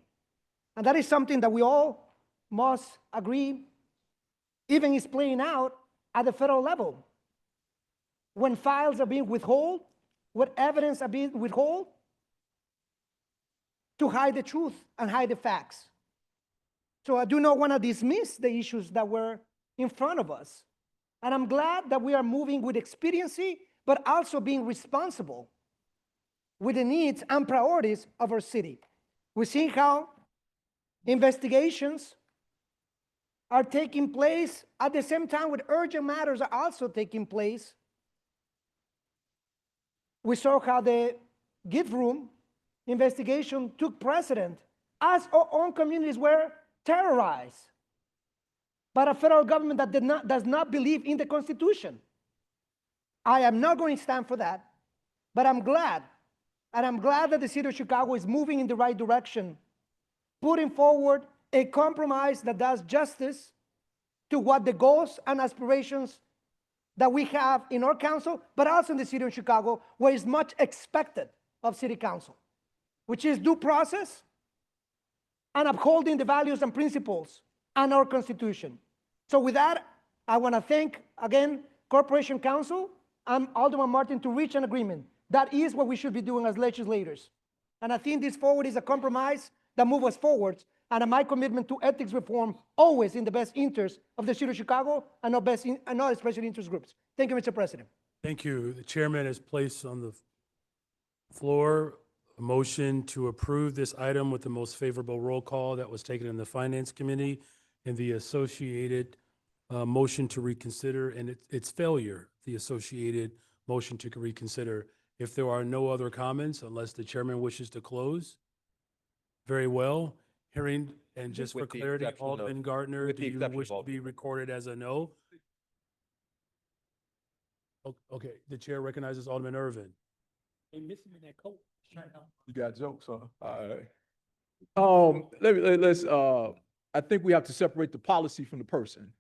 And that is something that we all must agree even is playing out at the federal level. When files are being withheld, what evidence are being withheld to hide the truth and hide the facts. So I do not want to dismiss the issues that were in front of us. And I'm glad that we are moving with expediency, but also being responsible with the needs and priorities of our city. We see how investigations are taking place at the same time with urgent matters are also taking place. We saw how the gift room investigation took precedent as our own communities were terrorized by a federal government that does not believe in the Constitution. I am not going to stand for that, but I'm glad, and I'm glad that the city of Chicago is moving in the right direction, putting forward a compromise that does justice to what the goals and aspirations that we have in our council, but also in the city of Chicago, where is much expected of city council, which is due process and upholding the values and principles and our Constitution. So with that, I want to thank, again, Corporation Counsel and Alderman Martin to reach an agreement. That is what we should be doing as legislators. And I think this forward is a compromise that moves us forward, and my commitment to ethics reform always in the best interest of the city of Chicago and not special interest groups. Thank you, Mr. President. Thank you. The chairman has placed on the floor a motion to approve this item with the most favorable roll call that was taken in the Finance Committee and the associated motion to reconsider and its failure, the associated motion to reconsider. If there are no other comments, unless the chairman wishes to close, very well. Hearing, and just for With the clarity, exception of- Alderman Gardner, with do the you exception wish of to be recorded as a no? Okay, the chair recognizes Alderman Irvin. You got jokes, huh? All right. I think we have to separate the policy from the person.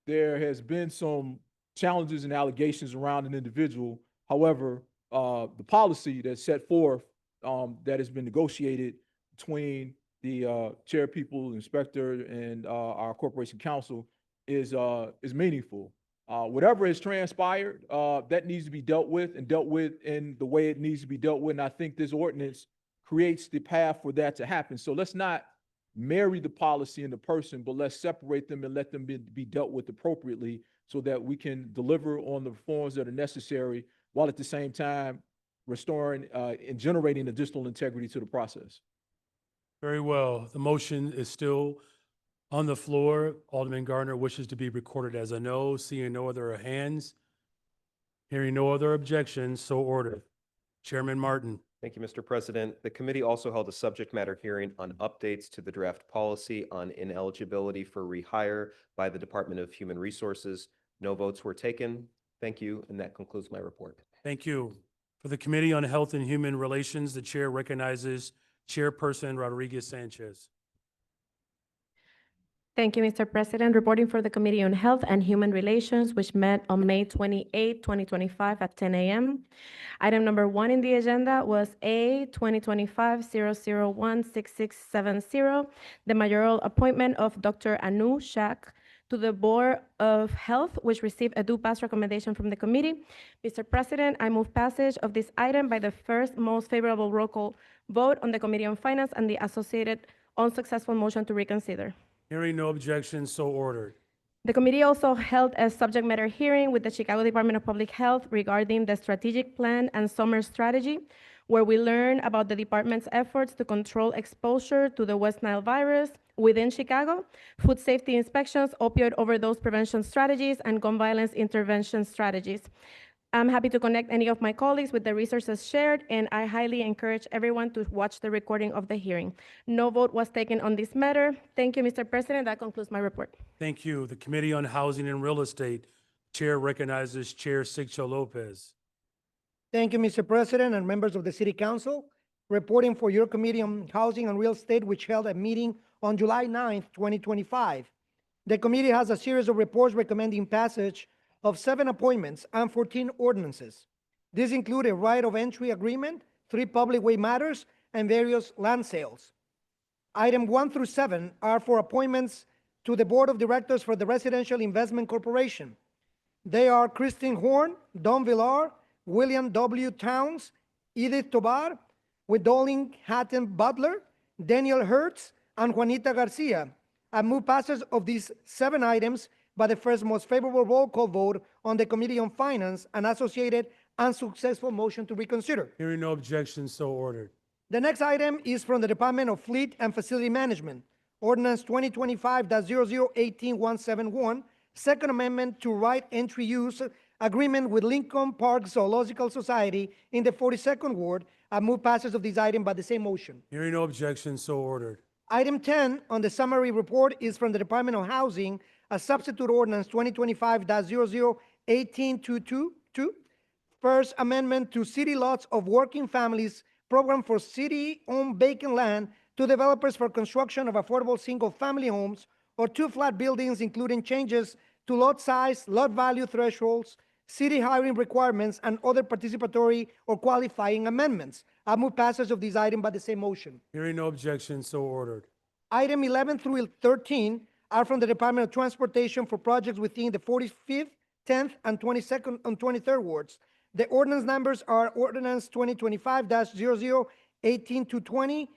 There has been some challenges and allegations around an individual. However, the policy that's set forth, that has been negotiated between the chair people, inspector, and our corporation counsel is meaningful. Whatever has transpired, that needs to be dealt with in the way it needs to be dealt with. And I think this ordinance creates the path for that to happen. So let's not marry the policy and the person, but let's separate them and let them be dealt with appropriately so that we can deliver on the reforms that are necessary while at the same time restoring and generating additional integrity to the process. Very well. The motion is still on the floor. Alderman Gardner wishes to be recorded as a no. Seeing no other hands, hearing no other objections, so ordered. Chairman Martin. Thank you, Mr. President. The committee also held a subject matter hearing on updates to the draft policy on ineligibility for rehire by the Department of Human Resources. No votes were taken. Thank you, and that concludes my report. Thank you. For the Committee on Health and Human Relations, the chair recognizes Chairperson Rodriguez Sanchez. Thank you, Mr. President. Reporting for the Committee on Health and Human Relations, which met on May 28, 2025 at 10 a.m. Item number 1 in the agenda was A 2025-001-6670, the mayoral appointment of Dr. Anu Shak to the Board of Health, which received a due pass recommendation from the committee. Mr. President, I move passage of this item by the first most favorable roll call vote on the Committee on Finance and the associated unsuccessful motion to reconsider. Hearing no objections, so ordered. The committee also held a subject matter hearing with the Chicago Department of Public Health regarding the strategic plan and summer strategy, where we learned about the department's efforts to control exposure to the West Nile virus within Chicago, food safety inspections, opioid overdose prevention strategies, and gun violence intervention strategies. I'm happy to connect any of my colleagues with the resources shared, and I highly encourage everyone to watch the recording of the hearing. No vote was taken on this matter. Thank you, Mr. President. That concludes my report. Thank you. The Committee on Housing and Real Estate, Chair recognizes Chair Sigcho Lopez. Thank you, Mr. President and members of the City Council. Reporting for your Committee on Housing and Real Estate, which held a meeting on July 9th, 2025. The committee has a series of reports recommending passage of 7 appointments and 14 ordinances. These include a right of entry agreement, 3 public way matters, and various land sales. Item 1 through 7 are for appointments to the Board of Directors for the Residential Investment Corporation. They are Christine Horn, Don Villar, William W. Towns, Edith Tobar, Widolin Hatton Butler, Daniel Hertz, and Juanita Garcia. I move passage of these 7 items by the first most favorable roll call vote on the Committee on Finance and associated unsuccessful motion to reconsider. Hearing no objections, so ordered. The next item is from the Department of Fleet and Facility Management, Ordinance 2025-00171, Second Amendment to Right Entry Use Agreement with Lincoln Park Zoological Society in the 42nd Ward. I move passage of this item by the same motion. Hearing no objections, so ordered. Item 10 on the summary report is from the Department of Housing, a substitute ordinance 2025-0018222, First Amendment to City Lots of Working Families Program for city-owned vacant land to developers for construction of affordable single-family homes or 2 flat buildings, including changes to lot size, lot value thresholds, city hiring requirements, and other participatory or qualifying amendments. I move passage of this item by the same motion. Hearing no objections, so ordered. Item 11 through 13 are from the Department of Transportation for projects within the 45th, 10th, and 22nd and 23rd wards. The ordinance numbers are Ordinance 2025-0018-20,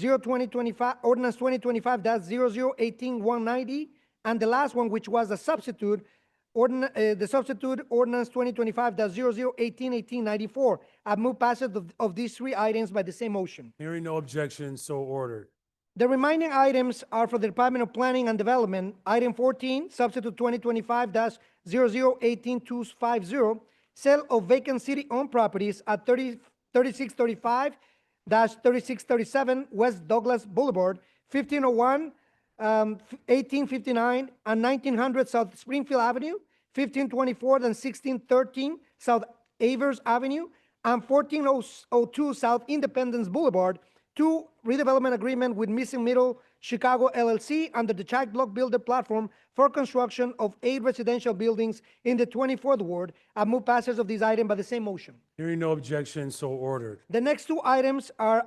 2025, Ordinance 2025-0018-190, and the last one, which was a substitute, Ordinance 2025-0018-1894. I move passage of these 3 items by the same motion. Hearing no objections, so ordered. The remaining items are for the Department of Planning and Development. Item 14, substitute 2025-0018-250, sale of vacant city-owned properties at 3635-3637 West Douglas Boulevard, 1501, 1859, and 1900 South Springfield Avenue, 1524 and 1613 South Avers Avenue, and 1402 South Independence Boulevard, to redevelopment agreement with Missing Middle Chicago LLC under the Child Block Builder platform for construction of 8 residential buildings in the 24th Ward. I move passage of this item by the same motion. Hearing no objections, so ordered. The next 2 items are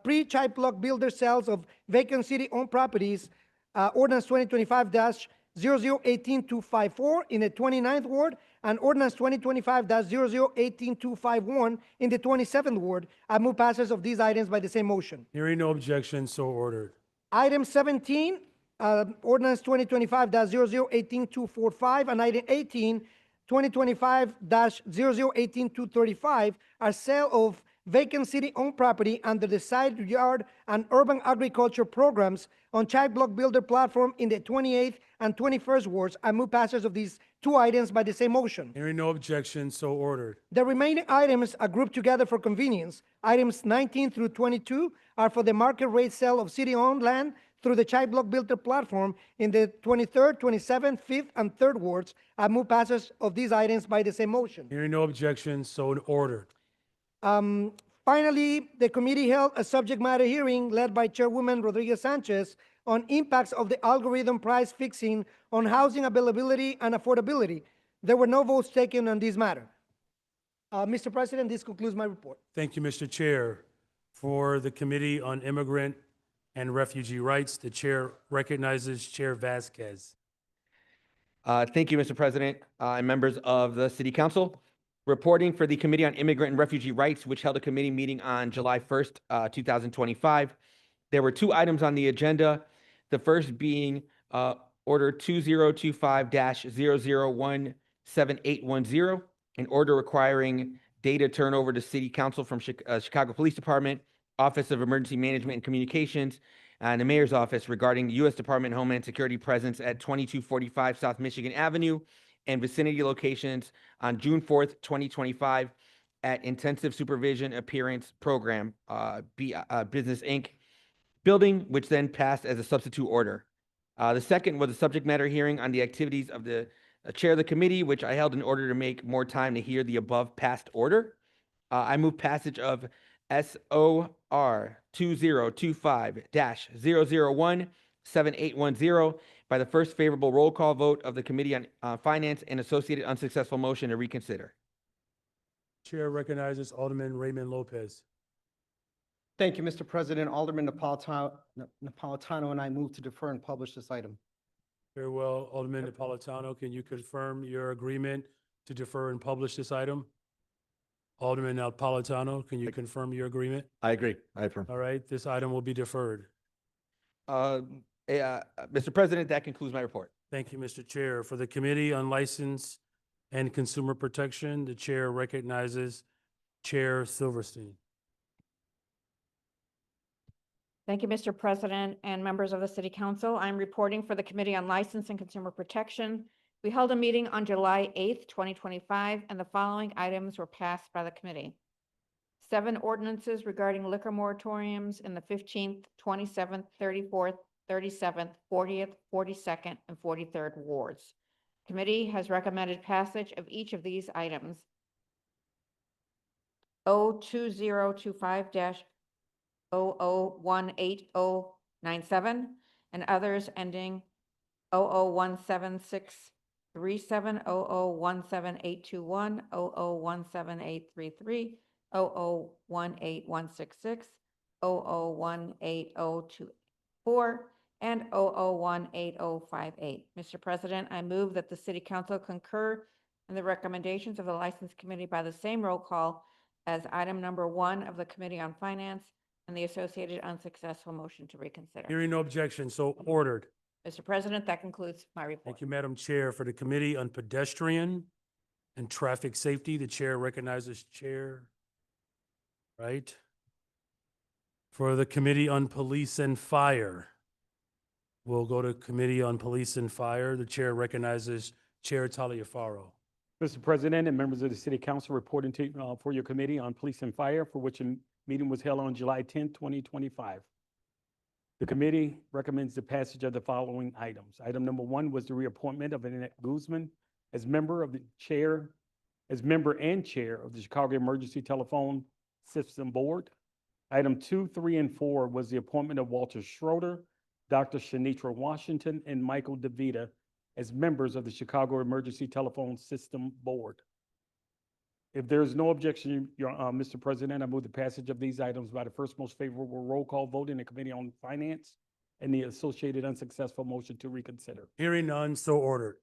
pre-Child Block Builder sales of vacant city-owned properties, Ordinance 2025-0018-254 in the 29th Ward, and Ordinance 2025-0018-251 in the 27th Ward. I move passage of these items by the same motion. Hearing no objections, so ordered. Item 17, Ordinance 2025-0018-245, and item 18, 2025-0018-235 are sale of vacant city-owned property under the side yard and urban agriculture programs on Child Block Builder platform in the 28th and 21st wards. I move passage of these 2 items by the same motion. Hearing no objections, so ordered. The remaining items are grouped together for convenience. Items 19 through 22 are for the market rate sale of city-owned land through the Child Block Builder platform in the 23rd, 27th, 5th, and 3rd wards. I move passage of these items by the same motion. Hearing no objections, so ordered. Finally, the committee held a subject matter hearing led by Chairwoman Rodriguez Sanchez on impacts of the algorithm price fixing on housing availability and affordability. There were no votes taken on this matter. Mr. President, this concludes my report. Thank you, Mr. Chair. For the Committee on Immigrant and Refugee Rights, the chair recognizes Chair Vasquez. Thank you, Mr. President, and members of the City Council. Reporting for the Committee on Immigrant and Refugee Rights, which held a committee meeting on July 1st, 2025. There were two items on the agenda. The first being Order 2025-0017810, an order requiring data turnover to City Council from Chicago Police Department, Office of Emergency Management and Communications, and the Mayor's Office regarding U.S. Department of Homeland Security presence at 2245 South Michigan Avenue and vicinity locations on June 4th, 2025 at Intensive Supervision Appearance Program, Business Inc. building, which then passed as a substitute order. The second was a subject matter hearing on the activities of the chair of the committee, which I held in order to make more time to hear the above passed order. I move passage of SOR 2025-0017810 by the first favorable roll call vote of the Committee on Finance and associated unsuccessful motion to reconsider. Chair recognizes Alderman Raymond Lopez. Thank you, Mr. President. Alderman Napolitano and I move to defer and publish this item. Very well, Alderman Napolitano, can you confirm your agreement to defer and publish this item? Alderman Napolitano, can you confirm your agreement? I agree. I affirm. All right, this item will be deferred. Mr. President, that concludes my report. Thank you, Mr. Chair. For the Committee on License and Consumer Protection, the chair recognizes Chair Silverstein. Thank you, Mr. President and members of the City Council. I'm reporting for the Committee on License and Consumer Protection. We held a meeting on July 8th, 2025, and the following items were passed by the committee. 7 ordinances regarding liquor moratoriums in the 15th, 27th, 34th, 37th, 40th, 42nd, and 43rd wards. Committee has recommended passage of each of these items. 02025-001897 and others ending 0017637, 0017821, 0017833, 0018166, 0018024, and 0018058. Mr. President, I move that the City Council concur in the recommendations of the License Committee by the same roll call as item number 1 of the Committee on Finance and the associated unsuccessful motion to reconsider. Hearing no objection, so ordered. Mr. President, that concludes my report. Thank you, Madam Chair. For the Committee on Pedestrian and Traffic Safety, the chair recognizes Chair Wright. For the Committee on Police and Fire, we'll go to Committee on Police and Fire. The chair recognizes Chair Taliaferro. Mr. President and members of the City Council, reporting to for your Committee on Police and Fire, for which a meeting was held on July 10th, 2025. The committee recommends the passage of the following items. Item number 1 was the reappointment of Annette Guzman as member and chair of the Chicago Emergency Telephone System Board. Item 2, 3, and 4 was the appointment of Walter Schroeder, Dr. Shanitra Washington, and Michael DeVita as members of the Chicago Emergency Telephone System Board. If there is no objection, Mr. President, I move the passage of these items by the first most favorable roll call vote in the Committee on Finance and the associated unsuccessful motion to reconsider. Hearing none, so ordered.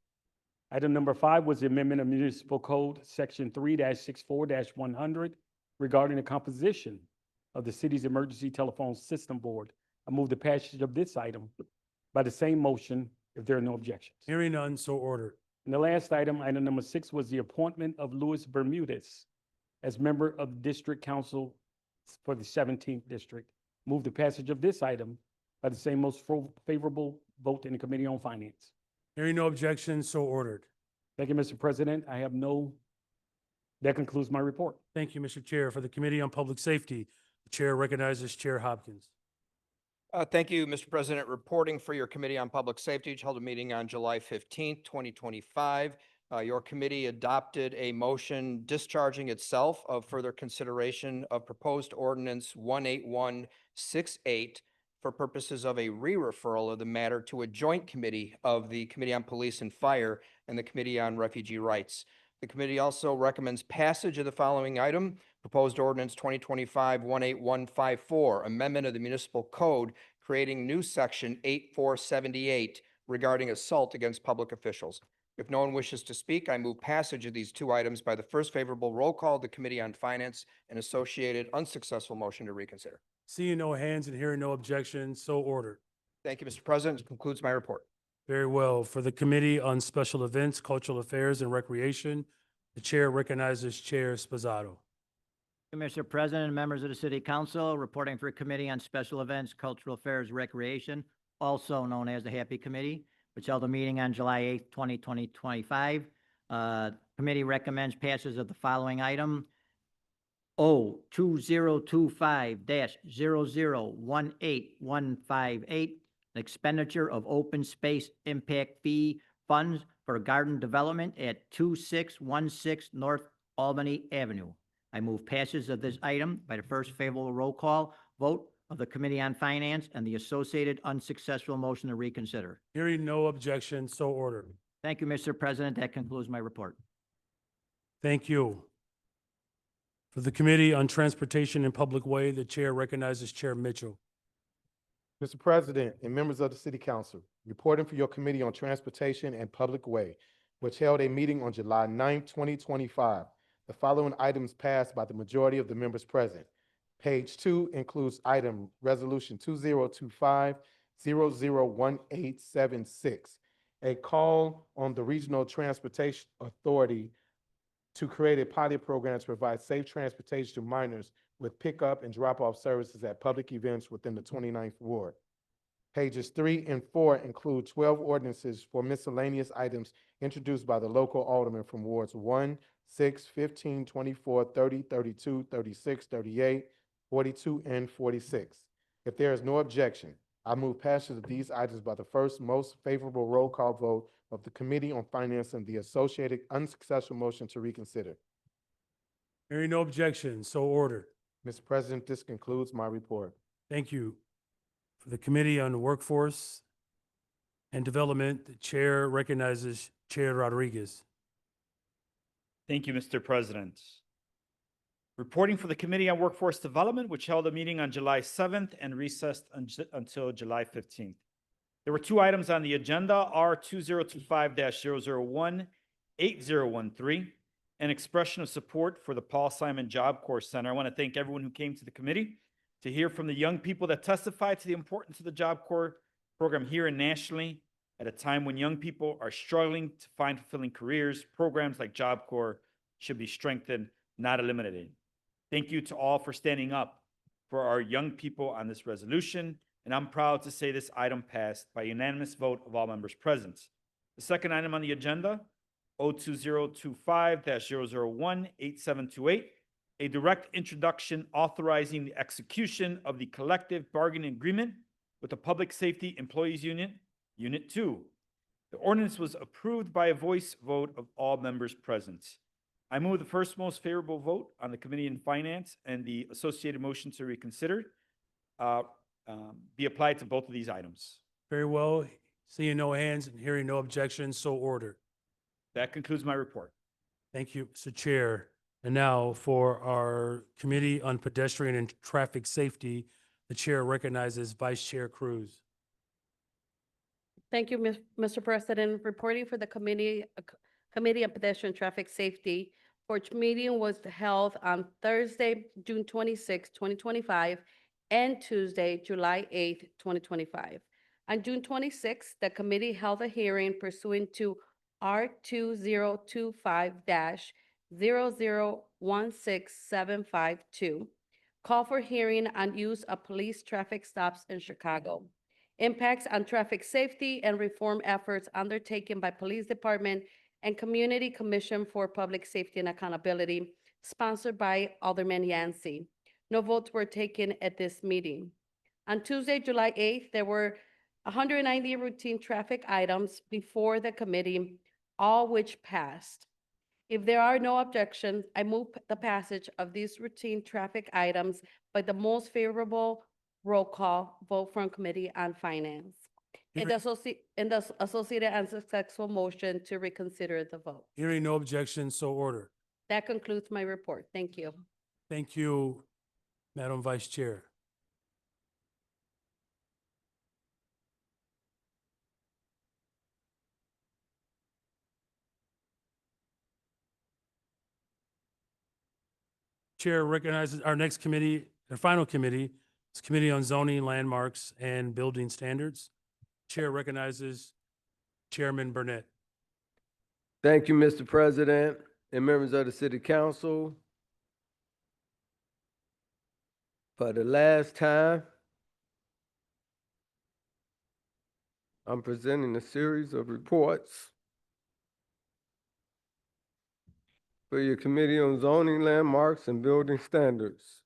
Item number 5 was the amendment of Municipal Code Section 3-64-100 regarding the composition of the city's Emergency Telephone System Board. I move the passage of this item by the same motion if there are no objections. Hearing none, so ordered. And the last item, item number 6, was the appointment of Louis Bermudez as member of the District Council for the 17th District. Move the passage of this item by the same most favorable vote in the Committee on Finance. Hearing no objection, so ordered. Thank you, Mr. President. That concludes my report. Thank you, Mr. Chair. For the Committee on Public Safety, the chair recognizes Chair Hopkins. Thank you, Mr. President. Reporting for your Committee on Public Safety, which held a meeting on July 15th, 2025. Your committee adopted a motion discharging itself of further consideration of proposed ordinance 18168 for purposes of a re-referral of the matter to a joint committee of the Committee on Police and Fire and the Committee on Refugee Rights. The committee also recommends passage of the following item, proposed ordinance 2025-18154, amendment of the municipal code creating new section 8478 regarding assault against public officials. If no one wishes to speak, I move passage of these two items by the first favorable roll call of the Committee on Finance and associated unsuccessful motion to reconsider. Seeing no hands and hearing no objections, so ordered. Thank you, Mr. President. This concludes my report. Very well. For the Committee on Special Events, Cultural Affairs, and Recreation, the chair recognizes Chair Sposato. Mr. President and members of the City Council, reporting for Committee on Special Events, Cultural Affairs, Recreation, also known as the Happy Committee, which held a meeting on July 8th, 2025. Committee recommends passage of the following item, 2025-0018158, expenditure of open space impact fee funds for garden development at 2616 North Albany Avenue. I move passage of this item by the first favorable roll call vote of the Committee on Finance and the associated unsuccessful motion to reconsider. Hearing no objection, so ordered. Thank you, Mr. President. That concludes my report. Thank you. For the Committee on Transportation and Public Way, the chair recognizes Chair Mitchell. Mr. President and members of the City Council, reporting for your Committee on Transportation and Public Way, which held a meeting on July 9th, 2025. The following items passed by the majority of the members present. Page 2 includes item Resolution 2025-001876, a call on the Regional Transportation Authority to create a pilot program to provide safe transportation to minors with pickup and drop-off services at public events within the 29th Ward. Pages 3 and 4 include 12 ordinances for miscellaneous items introduced by the local alderman from Wards 1, 6, 15, 24, 30, 32, 36, 38, 42, and 46. If there is no objection, I move passage of these items by the first most favorable roll call vote of the Committee on Finance and the associated unsuccessful motion to reconsider. Hearing no objection, so ordered. Mr. President, this concludes my report. Thank you. For the Committee on Workforce and Development, the chair recognizes Chair Rodriguez. Thank you, Mr. President. Reporting for the Committee on Workforce Development, which held a meeting on July 7th and recessed until July 15th. There were two items on the agenda, R 2025-001-8013, an expression of support for the Paul Simon Job Corps Center. I want to thank everyone who came to the committee to hear from the young people that testified to the importance of the Job Corps program here and nationally. At a time when young people are struggling to find fulfilling careers, programs like Job Corps should be strengthened, not eliminated. Thank you to all for standing up for our young people on this resolution, and I'm proud to say this item passed by unanimous vote of all members present. The second item on the agenda, 02025-001-8728, a direct introduction authorizing the execution of the collective bargaining agreement with the Public Safety Employees Union, Unit 2. The ordinance was approved by a voice vote of all members present. I move the first most favorable vote on the Committee on Finance and the associated motion to reconsider be applied to both of these items. Very well. Seeing no hands and hearing no objections, so ordered. That concludes my report. Thank you, Mr. Chair. And now for our Committee on Pedestrian and Traffic Safety, the chair recognizes Vice Chair Cruz. Thank you, Mr. President. Reporting for the Committee on Pedestrian and Traffic Safety, which meeting was held on Thursday, June 26, 2025, and Tuesday, July 8, 2025. On June 26, the committee held a hearing pursuant to R 2025-0016752, call for hearing on use of police traffic stops in Chicago, impacts on traffic safety and reform efforts undertaken by Police Department and Community Commission for Public Safety and Accountability, sponsored by Alderman Yancey. No votes were taken at this meeting. On Tuesday, July 8th, there were 190 routine traffic items before the committee, all which passed. If there are no objections, I move the passage of these routine traffic items by the most favorable Roll call, vote from Committee on Finance. And the associated unsuccessful motion to reconsider the vote. Hearing no objection, so ordered. That concludes my report. Thank you. Thank you, Madam Vice Chair. Chair recognizes our next committee, our final committee, is Committee on Zoning, Landmarks, and Building Standards. Chair recognizes Chairman Burnett. Thank you, Mr. President and members of the City Council. For the last time, I'm presenting a series of reports for your Committee on Zoning, Landmarks, and Building Standards.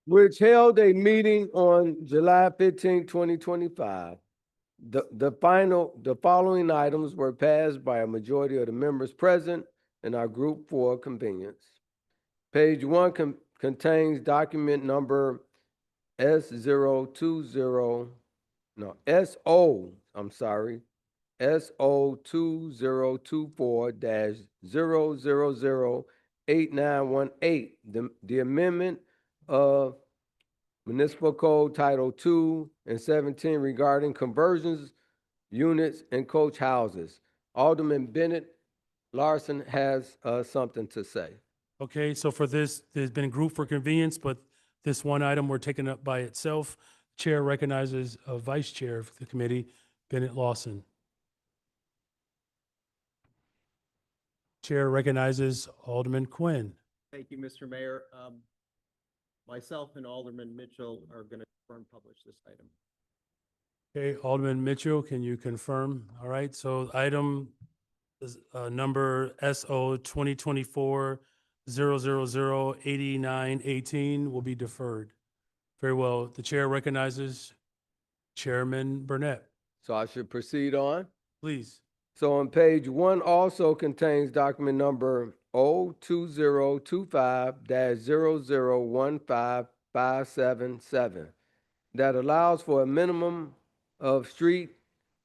Which held a meeting on July 15, 2025. The following items were passed by a majority of the members present in our group for convenience. Page 1 contains document number SO 2024-0008918. The amendment of Municipal Code Title 2 and 17 regarding conversions, units, and coach houses. Alderman Bennett Larson has something to say. Okay, so for this, there's been a group for convenience, but this one item we're taking up by itself. Chair recognizes a Vice Chair of the committee, Bennett Lawson. Chair recognizes Alderman Quinn. Thank you, Mr. Mayor. Myself and Alderman Mitchell are going to confirm publish this item. Okay, Alderman Mitchell, can you confirm? All right, so item is number SO 2024-0008918 will be deferred. Very well. The chair recognizes Chairman Burnett. So I should proceed on? Please. So on page 1 also contains document number 02025-0015577 that allows for a minimum of street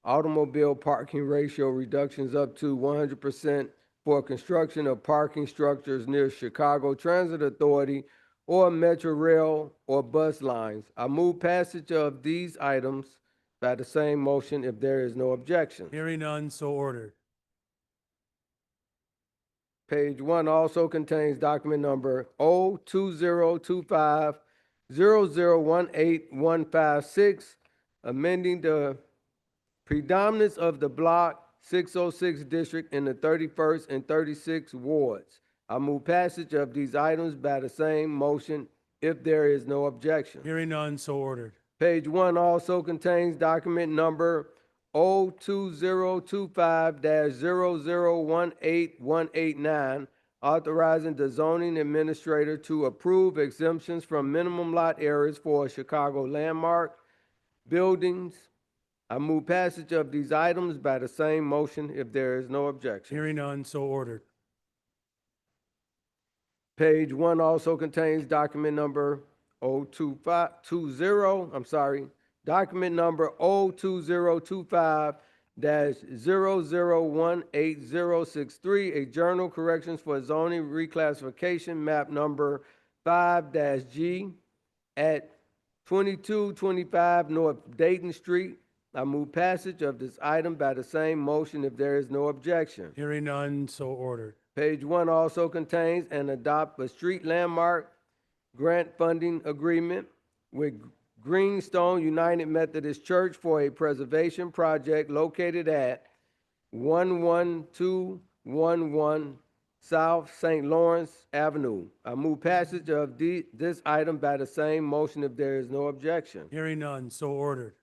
automobile parking ratio reductions up to 100% for construction of parking structures near Chicago Transit Authority or Metro Rail or bus lines. I move passage of these items by the same motion if there is no objection. Hearing none, so ordered. Page 1 also contains document number 02025-0018156, amending the predominance of the Block 606 district in the 31st and 36th wards. I move passage of these items by the same motion if there is no objection. Hearing none, so ordered. Page 1 also contains document number 02025-0018189, authorizing the zoning administrator to approve exemptions from minimum lot areas for Chicago landmark buildings. I move passage of these items by the same motion if there is no objection. Hearing none, so ordered. Page 1 also contains document number document number 02025-0018063, a journal corrections for zoning reclassification map number 5-G at 2225 North Dayton Street. I move passage of this item by the same motion if there is no objection. Hearing none, so ordered. Page 1 also contains and adopt a street landmark grant funding agreement with Greenstone United Methodist Church for a preservation project located at 11211 South St. Lawrence Avenue. I move passage of this item by the same motion if there is no objection. Hearing none, so ordered.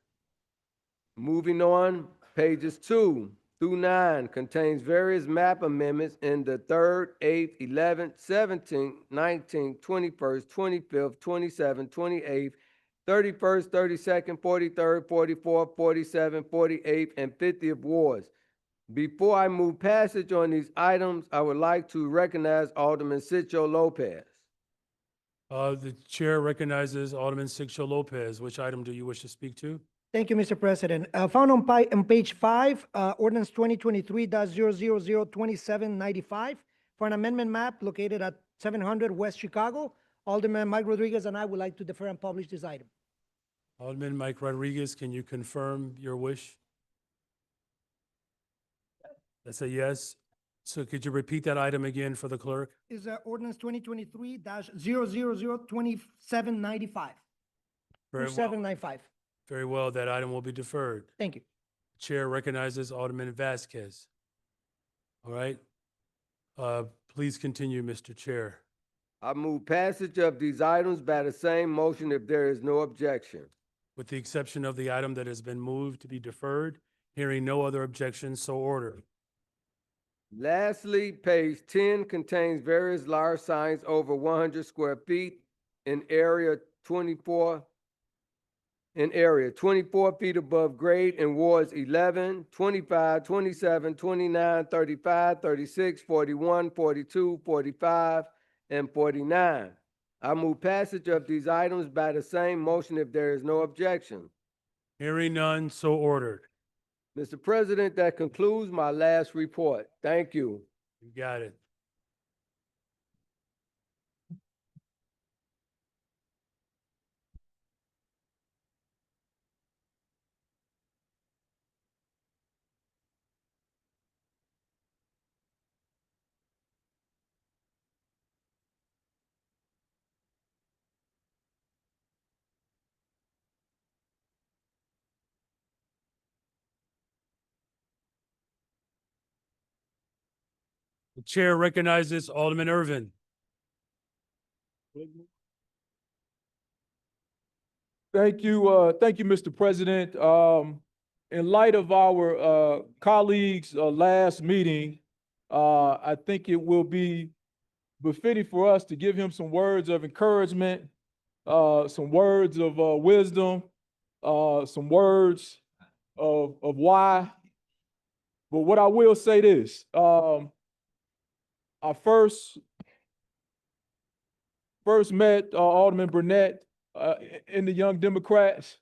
Moving on, pages 2 through 9 contains various map amendments in the 3rd, 8th, 11th, 17th, 19th, 21st, 25th, 27th, 28th, 31st, 32nd, 43rd, 44th, 47th, 48th, and 50th wards. Before I move passage on these items, I would like to recognize Alderman Sitcho Lopez. The chair recognizes Alderman Sixto Lopez. Which item do you wish to speak to? Thank you, Mr. President. Found on page 5, ordinance 2023-0002795 for an amendment map located at 700 West Chicago. Alderman Mike Rodriguez and I would like to defer and publish this item. Alderman Mike Rodriguez, can you confirm your wish? That's a yes. So could you repeat that item again for the clerk? Is ordinance 2023-0002795. Very well. 2795. Very well, that item will be deferred. Thank you. Chair recognizes Alderman Vasquez. All right. Please continue, Mr. Chair. I move passage of these items by the same motion if there is no objection. With the exception of the item that has been moved to be deferred, hearing no other objections, so ordered. Lastly, page 10 contains various large signs over 100 square feet in area 24 feet above grade in wards 11, 25, 27, 29, 35, 36, 41, 42, 45, and 49. I move passage of these items by the same motion if there is no objection. Hearing none, so ordered. Mr. President, that concludes my last report. Thank you. You got it. The chair recognizes Alderman Irvin. Thank you, Mr. President. In light of our colleagues' last meeting, I think it will be befitting for us to give him some words of encouragement, some words of wisdom, some words of why. But what I will say this, I first met Alderman Burnett in the Young Democrats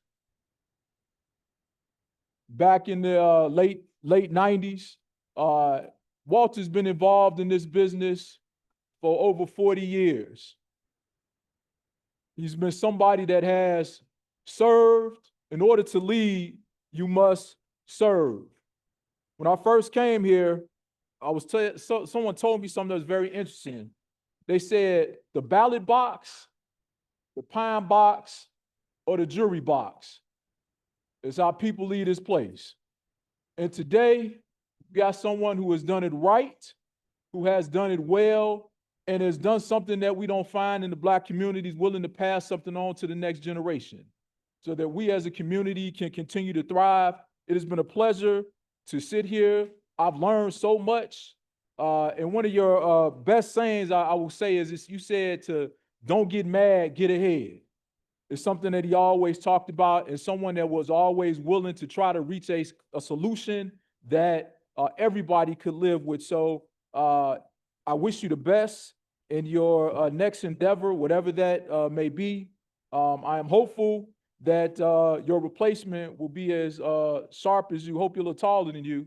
back in the late 90s. Walter's been involved in this business for over 40 years. He's been somebody that has served. In order to lead, you must serve. When I first came here, someone told me something that was very interesting. They said the ballot box, the pine box, or the jury box is how people lead this place. And today, we got someone who has done it right, who has done it well, and has done something that we don't find in the Black communities, willing to pass something on to the next generation so that we as a community can continue to thrive. It has been a pleasure to sit here. I've learned so much. And one of your best sayings I will say is this: you said to don't get mad, get ahead. It's something that he always talked about, and someone that was always willing to try to reach a solution that everybody could live with. So I wish you the best in your next endeavor, whatever that may be. I am hopeful that your replacement will be as sharp as you. Hope you're a little taller than you,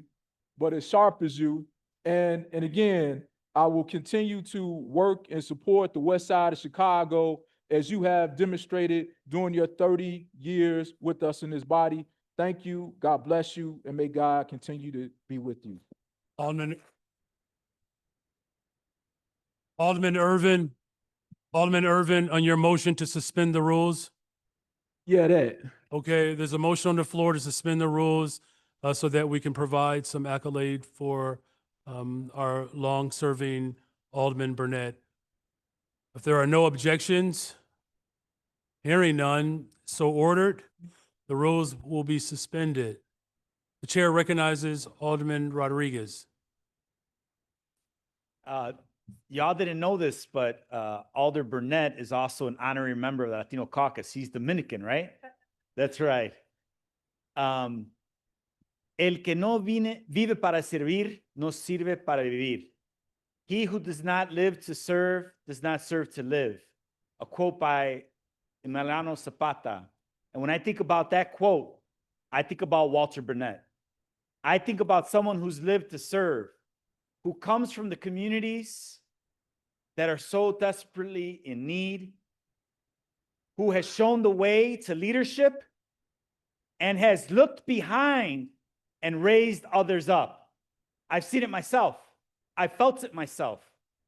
but as sharp as you. And again, I will continue to work and support the West Side of Chicago as you have demonstrated during your 30 years with us in this body. Thank you. God bless you, and may God continue to be with you. Alderman Irvin, on your motion to suspend the rules. Yeah, that. Okay, there's a motion on the floor to suspend the rules so that we can provide some accolade for our long-serving Alderman Burnett. If there are no objections, hearing none, so ordered, the rules will be suspended. The chair recognizes Alderman Rodriguez. Y'all didn't know this, but Alder Burnett is also an honorary member of the Latino Caucus. He's Dominican, right? That's right. El que no vive para servir, no sirve para vivir. He who does not live to serve does not serve to live. A quote by Emiliano Zapata. And when I think about that quote, I think about Walter Burnett. I think about someone who's lived to serve, who comes from the communities that are so desperately in need, who has shown the way to leadership and has looked behind and raised others up. I've seen it myself. I felt it myself.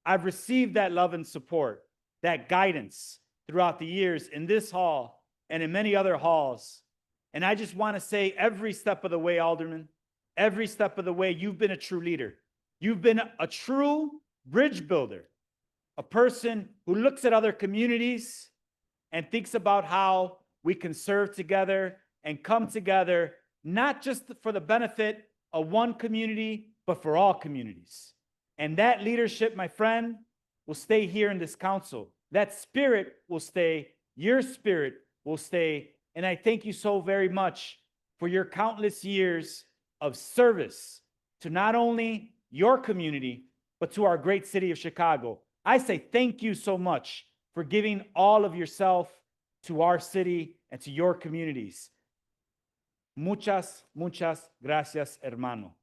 I've received that love and support, that guidance throughout the years in this hall and in many other halls. And I just want to say every step of the way, Alderman, every step of the way, you've been a true leader. You've been a true bridge builder, a person who looks at other communities and thinks about how we can serve together and come together, not just for the benefit of one community, but for all communities. And that leadership, my friend, will stay here in this council. That spirit will stay, your spirit will stay. And I thank you so very much for your countless years of service to not only your community, but to our great city of Chicago. I say thank you so much for giving all of yourself to our city and to your communities. Muchas, muchas gracias, hermano.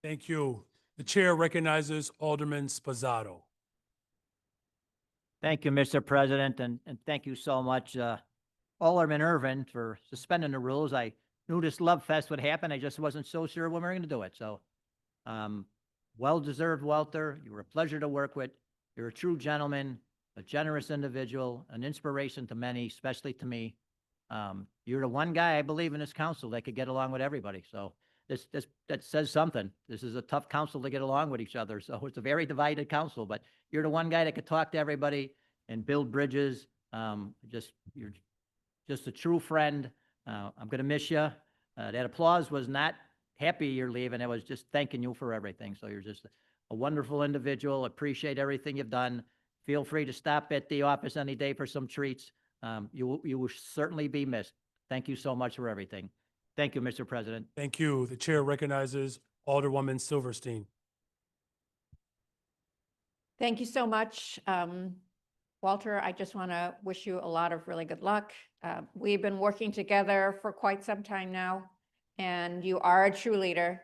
Thank you. The chair recognizes Alderman Sposato. Thank you, Mr. President, and thank you so much, Alderman Irvin, for suspending the rules. I knew this love fest would happen. I just wasn't so sure when we were going to do it. So, well-deserved, Walter. You were a pleasure to work with. You're a true gentleman, a generous individual, an inspiration to many, especially to me. You're the one guy I believe in this council that could get along with everybody. So that says something. This is a tough council to get along with each other. So it's a very divided council, but you're the one guy that could talk to everybody and build bridges. You're just a true friend. I'm going to miss you. That applause was not happy you're leaving. It was just thanking you for everything. So you're just a wonderful individual. Appreciate everything you've done. Feel free to stop at the office any day for some treats. You will certainly be missed. Thank you so much for everything. Thank you, Mr. President. Thank you. The chair recognizes Alderwoman Silverstein. Thank you so much. Walter, I just want to wish you a lot of really good luck. We've been working together for quite some time now, and you are a true leader.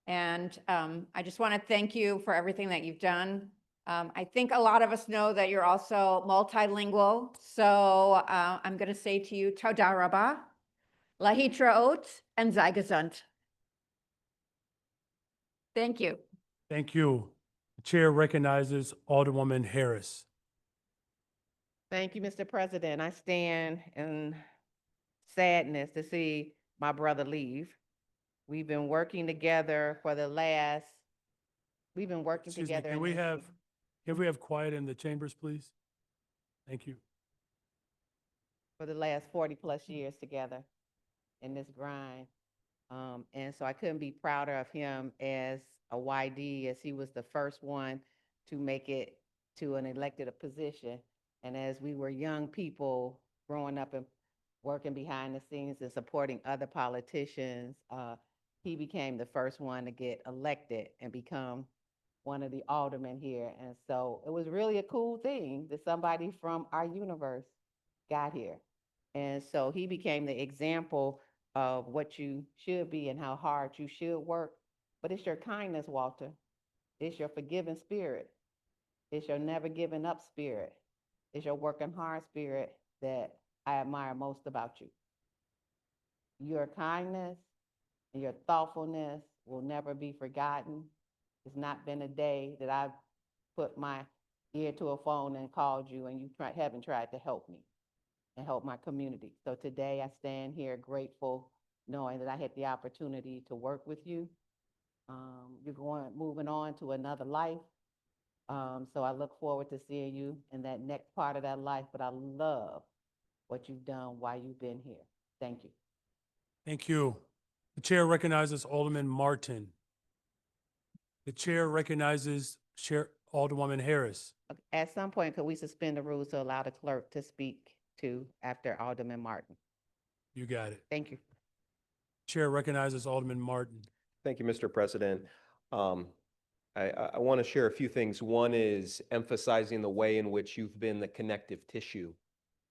And I just want to thank you for everything that you've done. I think a lot of us know that you're also multilingual. So I'm going to say to you, Toda Rabah, Lahitraot, and Sei gesund. Thank you. Thank you. The chair recognizes Alderwoman Harris. Thank you, Mr. President. I stand in sadness to see my brother leave. We've been working together for the last, we've been working Excuse me, together. can we have quiet in the chambers, please? Thank you. For the last 40+ years together in this grind. And so I couldn't be prouder of him as a YD, as he was the first one to make it to an elected position. And as we were young people growing up and working behind the scenes and supporting other politicians, he became the first one to get elected and become one of the aldermen here. And so it was really a cool thing that somebody from our universe got here. And so he became the example of what you should be and how hard you should work. But it's your kindness, Walter. It's your forgiving spirit. It's your never giving up spirit. It's your working hard spirit that I admire most about you. Your kindness and your thoughtfulness will never be forgotten. It's not been a day that I've put my ear to a phone and called you and you haven't tried to help me and help my community. So today I stand here grateful, knowing that I had the opportunity to work with you. You're moving on to another life. So I look forward to seeing you in that next part of that life, but I love what you've done while you've been here. Thank you. Thank you. The chair recognizes Alderman Martin. The chair recognizes Alderwoman Harris. At some point, could we suspend the rules to allow the clerk to speak to after Alderman Martin? You got it. Thank you. Chair recognizes Alderman Martin. Thank you, Mr. President. I want to share a few things. One is emphasizing the way in which you've been the connective tissue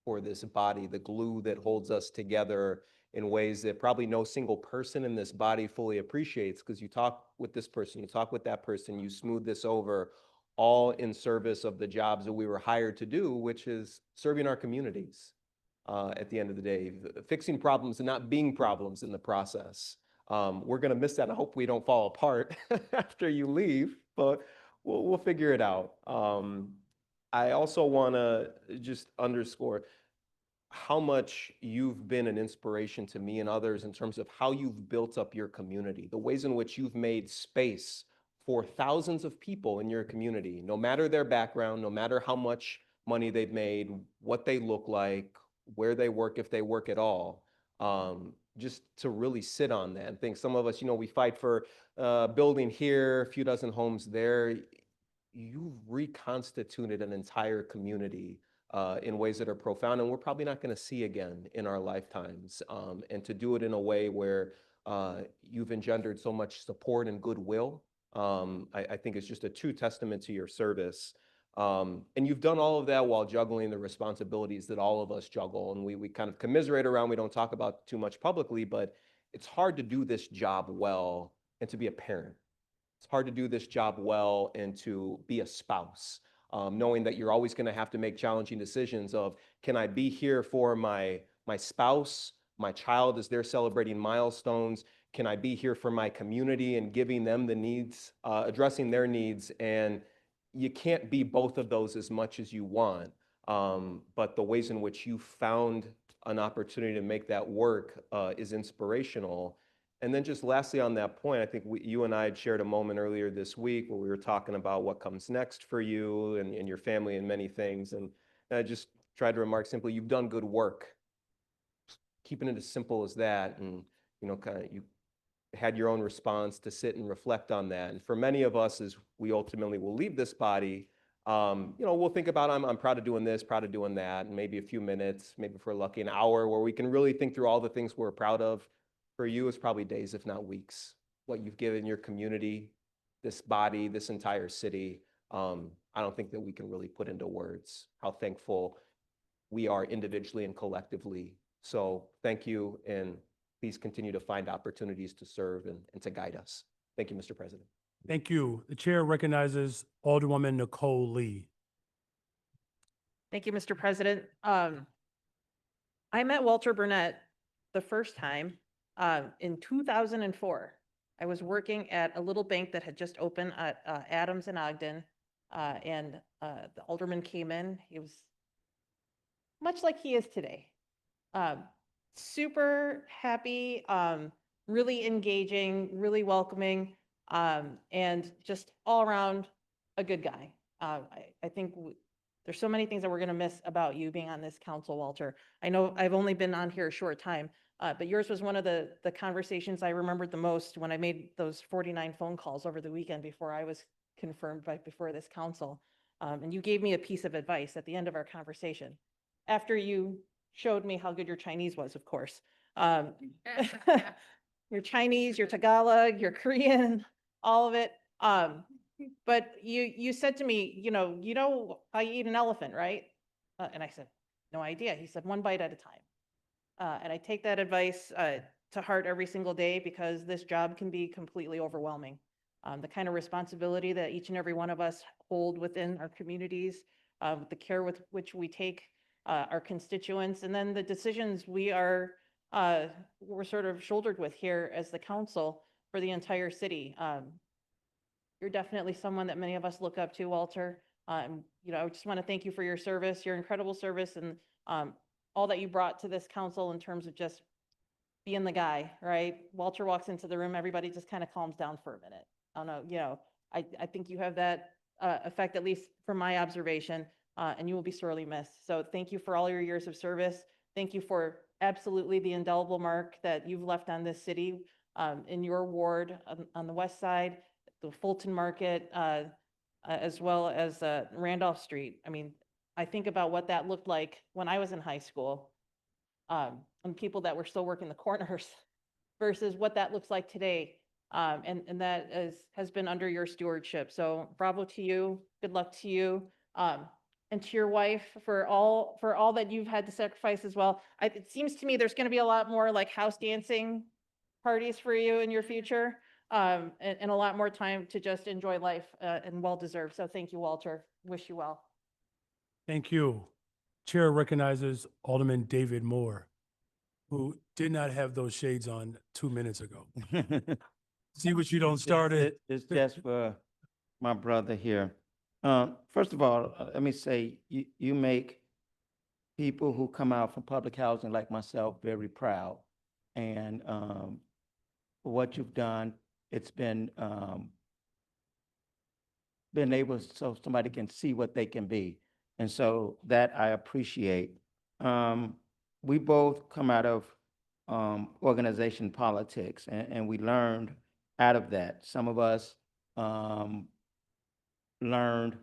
for this body, the glue that holds us together in ways that probably no single person in this body fully appreciates, because you talk with this person, you talk with that person, you smooth this over, all in service of the jobs that we were hired to do, which is serving our communities at the end of the day, fixing problems and not being problems in the process. We're going to miss that. I hope we don't fall apart after you leave, but we'll figure it out. I also want to just underscore how much you've been an inspiration to me and others in terms of how you've built up your community, the ways in which you've made space for thousands of people in your community, no matter their background, no matter how much money they've made, what they look like, where they work, if they work at all. Just to really sit on that and think, some of us, we fight for a building here, a few dozen homes there. You've reconstituted an entire community in ways that are profound, and we're probably not going to see again in our lifetimes. And to do it in a way where you've engendered so much support and goodwill, I think is just a true testament to your service. And you've done all of that while juggling the responsibilities that all of us juggle. And we kind of commiserate around, we don't talk about too much publicly, but it's hard to do this job well and to be a parent. It's hard to do this job well and to be a spouse, knowing that you're always going to have to make challenging decisions of, can I be here for my spouse, my child as they're celebrating milestones? Can I be here for my community and giving them the needs, addressing their needs? And you can't be both of those as much as you want, but the ways in which you found an opportunity to make that work is inspirational. And then just lastly on that point, I think you and I had shared a moment earlier this week where we were talking about what comes next for you and your family and many things. And I just tried to remark simply, you've done good work. Keeping it as simple as that, and kind of you had your own response to sit and reflect on that. And for many of us, as we ultimately will leave this body, we'll think about, I'm proud of doing this, proud of doing that, and maybe a few minutes, maybe if we're lucky, an hour where we can really think through all the things we're proud of. For you, it's probably days, if not weeks, what you've given your community, this body, this entire city. I don't think that we can really put into words how thankful we are individually and collectively. So thank you, and please continue to find opportunities to serve and to guide us. Thank you, Mr. President. Thank you. The chair recognizes Alderwoman Nicole Lee. Thank you, Mr. President. I met Walter Burnett the first time in 2004. I was working at a little bank that had just opened at Adams and Ogden, and the alderman came in. He was much like he is today. Super happy, really engaging, really welcoming, and just all around a good guy. I think there's so many things that we're going to miss about you being on this council, Walter. I know I've only been on here a short time, but yours was one of the conversations I remembered the most when I made those 49 phone calls over the weekend before I was confirmed before this council. And you gave me a piece of advice at the end of our conversation, after you showed me how good your Chinese was, of course. Your Chinese, your Tagalog, your Korean, all of it. But you said to me, you know how you eat an elephant, right? And I said, no idea. He said, one bite at a time. And I take that advice to heart every single day, because this job can be completely overwhelming. The kind of responsibility that each and every one of us hold within our communities, the care with which we take our constituents, and then the decisions we're sort of shouldered with here as the council for the entire city. You're definitely someone that many of us look up to, Walter. I just want to thank you for your service, your incredible service, and all that you brought to this council in terms of just being the guy, right? Walter walks into the room, everybody just kind of calms down for a minute. I don't know, I think you have that effect, at least from my observation, and you will be sorely missed. So thank you for all your years of service. Thank you for absolutely the indelible mark that you've left on this city. in your ward on the west side, the Fulton Market, as well as Randolph Street. I mean, I think about what that looked like when I was in high school, and people that were still working the corners versus what that looks like today. And that has been under your stewardship. So bravo to you. Good luck to you. And to your wife for all that you've had to sacrifice as well. It seems to me there's going to be a lot more like house dancing parties for you in your future, and a lot more time to just enjoy life, and well-deserved. So thank you, Walter. Wish you well. Thank you. Chair recognizes Alderman David Moore, who did not have those shades on 2 minutes ago. See what you don't start it. It's just for my brother here. First of all, let me say, you make people who come out from public housing like myself very proud. And for what you've done, it's been able so somebody can see what they can be. And so that I appreciate. We both come out of organization politics, and we learned out of that. Some of us learned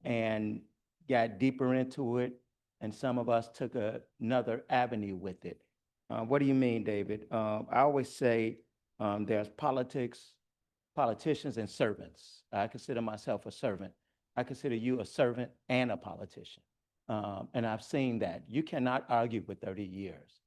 and got deeper into it, and some of us took another avenue with it. What do you mean, David? I always say there's politicians and servants. I consider myself a servant. I consider you a servant and a politician. And I've seen that. You cannot argue with 30 years.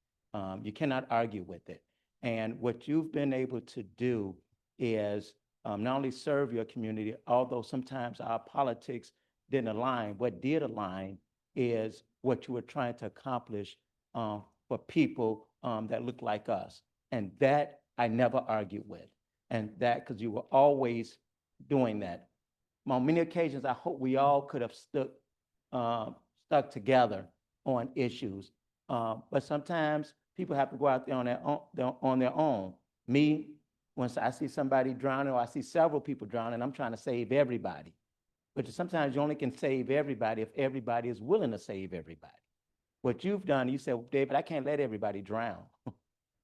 You cannot argue with it. And what you've been able to do is not only serve your community, although sometimes our politics didn't align. What did align is what you were trying to accomplish for people that look like us. And that I never argued with. And that, because you were always doing that. On many occasions, I hope we all could have stuck together on issues. But sometimes people have to go out there on their own. Me, once I see somebody drowning or I see several people drowning, I'm trying to save everybody. But sometimes you only can save everybody if everybody is willing to save everybody. What you've done, you said, well, David, I can't let everybody drown.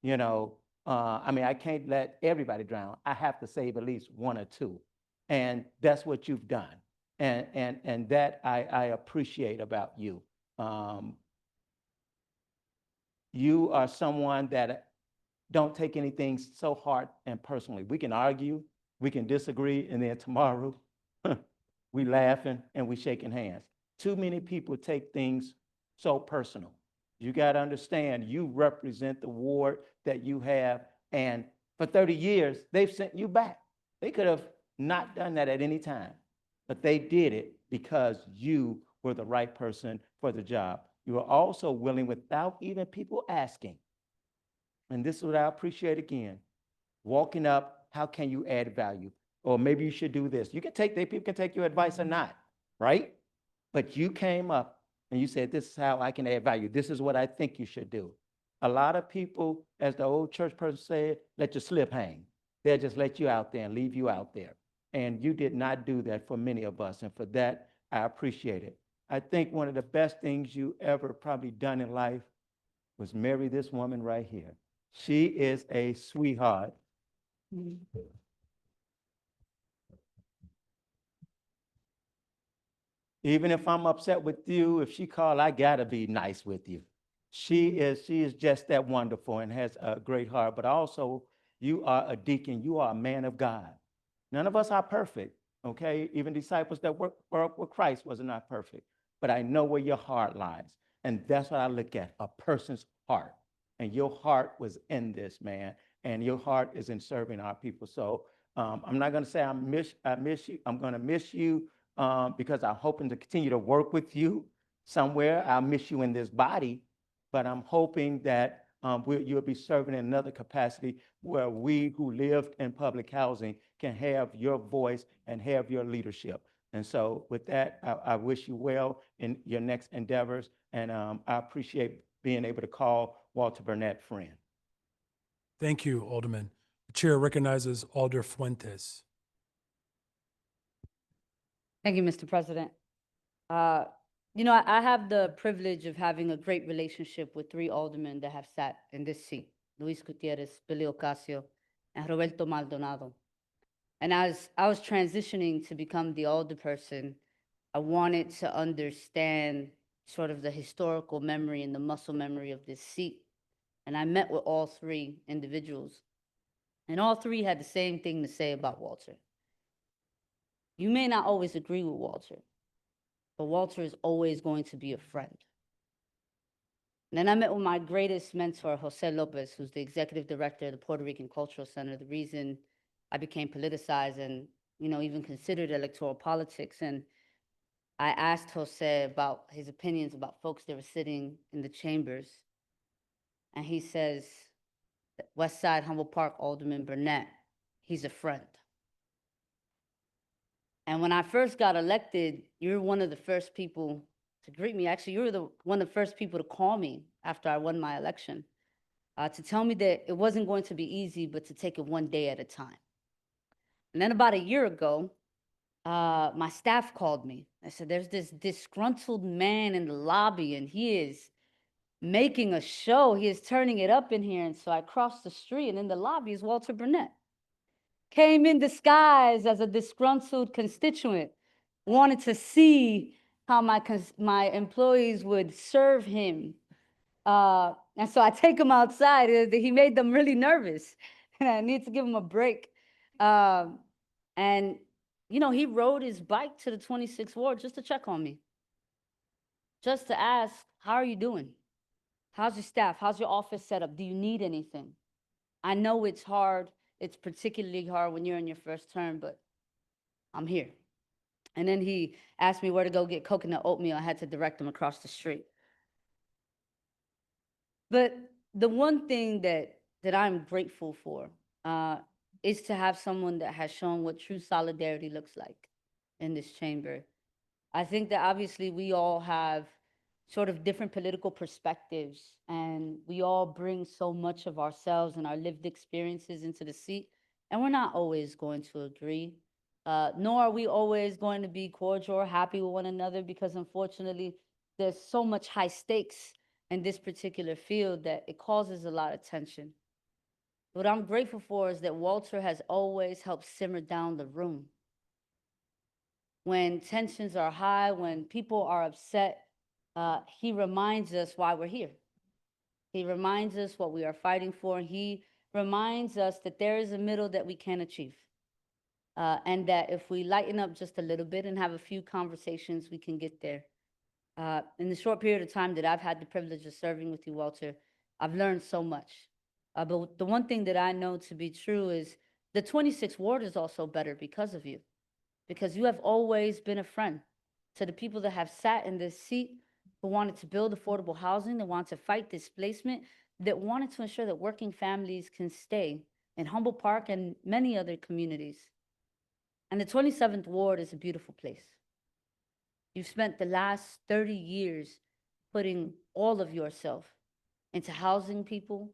You know, I mean, I can't let everybody drown. I have to save at least one or two. And that's what you've done. And that I appreciate about you. You are someone that don't take anything so hard and personally. We can argue, we can disagree, and then tomorrow we laughing and we shaking hands. Too many people take things so personal. You got to understand, you represent the ward that you have, and for 30 years, they've sent you back. They could have not done that at any time, but they did it because you were the right person for the job. You were also willing without even people asking. And this is what I appreciate again. Walking up, how can you add value? Or maybe you should do this. You can take, people can take your advice or not, right? But you came up and you said, this is how I can add value. This is what I think you should do. A lot of people, as the old church person said, let your slip hang. They'll just let you out there and leave you out there. And you did not do that for many of us. And for that, I appreciate it. I think one of the best things you ever probably done in life was marry this woman right here. She is a sweetheart. Even if I'm upset with you, if she called, I gotta be nice with you. She is just that wonderful and has a great heart. But also, you are a deacon. You are a man of God. None of us are perfect, okay? Even disciples that work with Christ was not perfect. But I know where your heart lies. And that's what I look at, a person's heart. And your heart was in this, man. And your heart is in serving our people. So I'm not gonna say I miss you. I'm gonna miss you because I'm hoping to continue to work with you somewhere. I'll miss you in this body, but I'm hoping that you'll be serving in another capacity where we who lived in public housing can have your voice and have your leadership. And so with that, I wish you well in your next endeavors. And I appreciate being able to call Walter Burnett friend. Thank you, Alderman. The chair recognizes Alder Fuentes. Thank you, Mr. President. You know, I have the privilege of having a great relationship with 3 aldermen that have sat in this seat: Luis Gutierrez, Billy Ocasio, and Roberto Maldonado. And as I was transitioning to become the alderperson, I wanted to understand sort of the historical memory and the muscle memory of this seat. And I met with all three individuals, and all three had the same thing to say about Walter. You may not always agree with Walter, but Walter is always going to be a friend. And then I met with my greatest mentor, Jose Lopez, who's the executive director of the Puerto Rican Cultural Center, the reason I became politicized and, even considered electoral politics. And I asked Jose about his opinions about folks that were sitting in the chambers. And he says, West Side, Humboldt Park, Alderman Burnett, he's a friend. And when I first got elected, you're one of the first people to greet me. Actually, you were one of the first people to call me after I won my election, to tell me that it wasn't going to be easy, but to take it one day at a time. And then about a year ago, my staff called me. I said, there's this disgruntled man in the lobby, and he is making a show. He is turning it up in here. And so I crossed the street, and in the lobby is Walter Burnett. Came in disguise as a disgruntled constituent, wanted to see how my employees would serve him. And so I take him outside. He made them really nervous, and I need to give him a break. And, he rode his bike to the 26th Ward just to check on me, just to ask, how are you doing? How's your staff? How's your office set up? Do you need anything? I know it's hard. It's particularly hard when you're in your first term, but I'm here. And then he asked me where to go get coconut oatmeal. I had to direct him across the street. But the one thing that I'm grateful for is to have someone that has shown what true solidarity looks like in this chamber. I think that obviously we all have sort of different political perspectives, and we all bring so much of ourselves and our lived experiences into the seat, and we're not always going to agree, nor are we always going to be cordial or happy with one another, because unfortunately, there's so much high stakes in this particular field that it causes a lot of tension. What I'm grateful for is that Walter has always helped simmer down the room. When tensions are high, when people are upset, he reminds us why we're here. He reminds us what we are fighting for. He reminds us that there is a middle that we can achieve. And that if we lighten up just a little bit and have a few conversations, we can get there. In the short period of time that I've had the privilege of serving with you, Walter, I've learned so much. But the one thing that I know to be true is the 26th Ward is also better because of you, because you have always been a friend to the people that have sat in this seat, who wanted to build affordable housing, that wanted to fight displacement, that wanted to ensure that working families can stay in Humboldt Park and many other communities. And the 27th Ward is a beautiful place. You've spent the last 30 years putting all of yourself into housing people,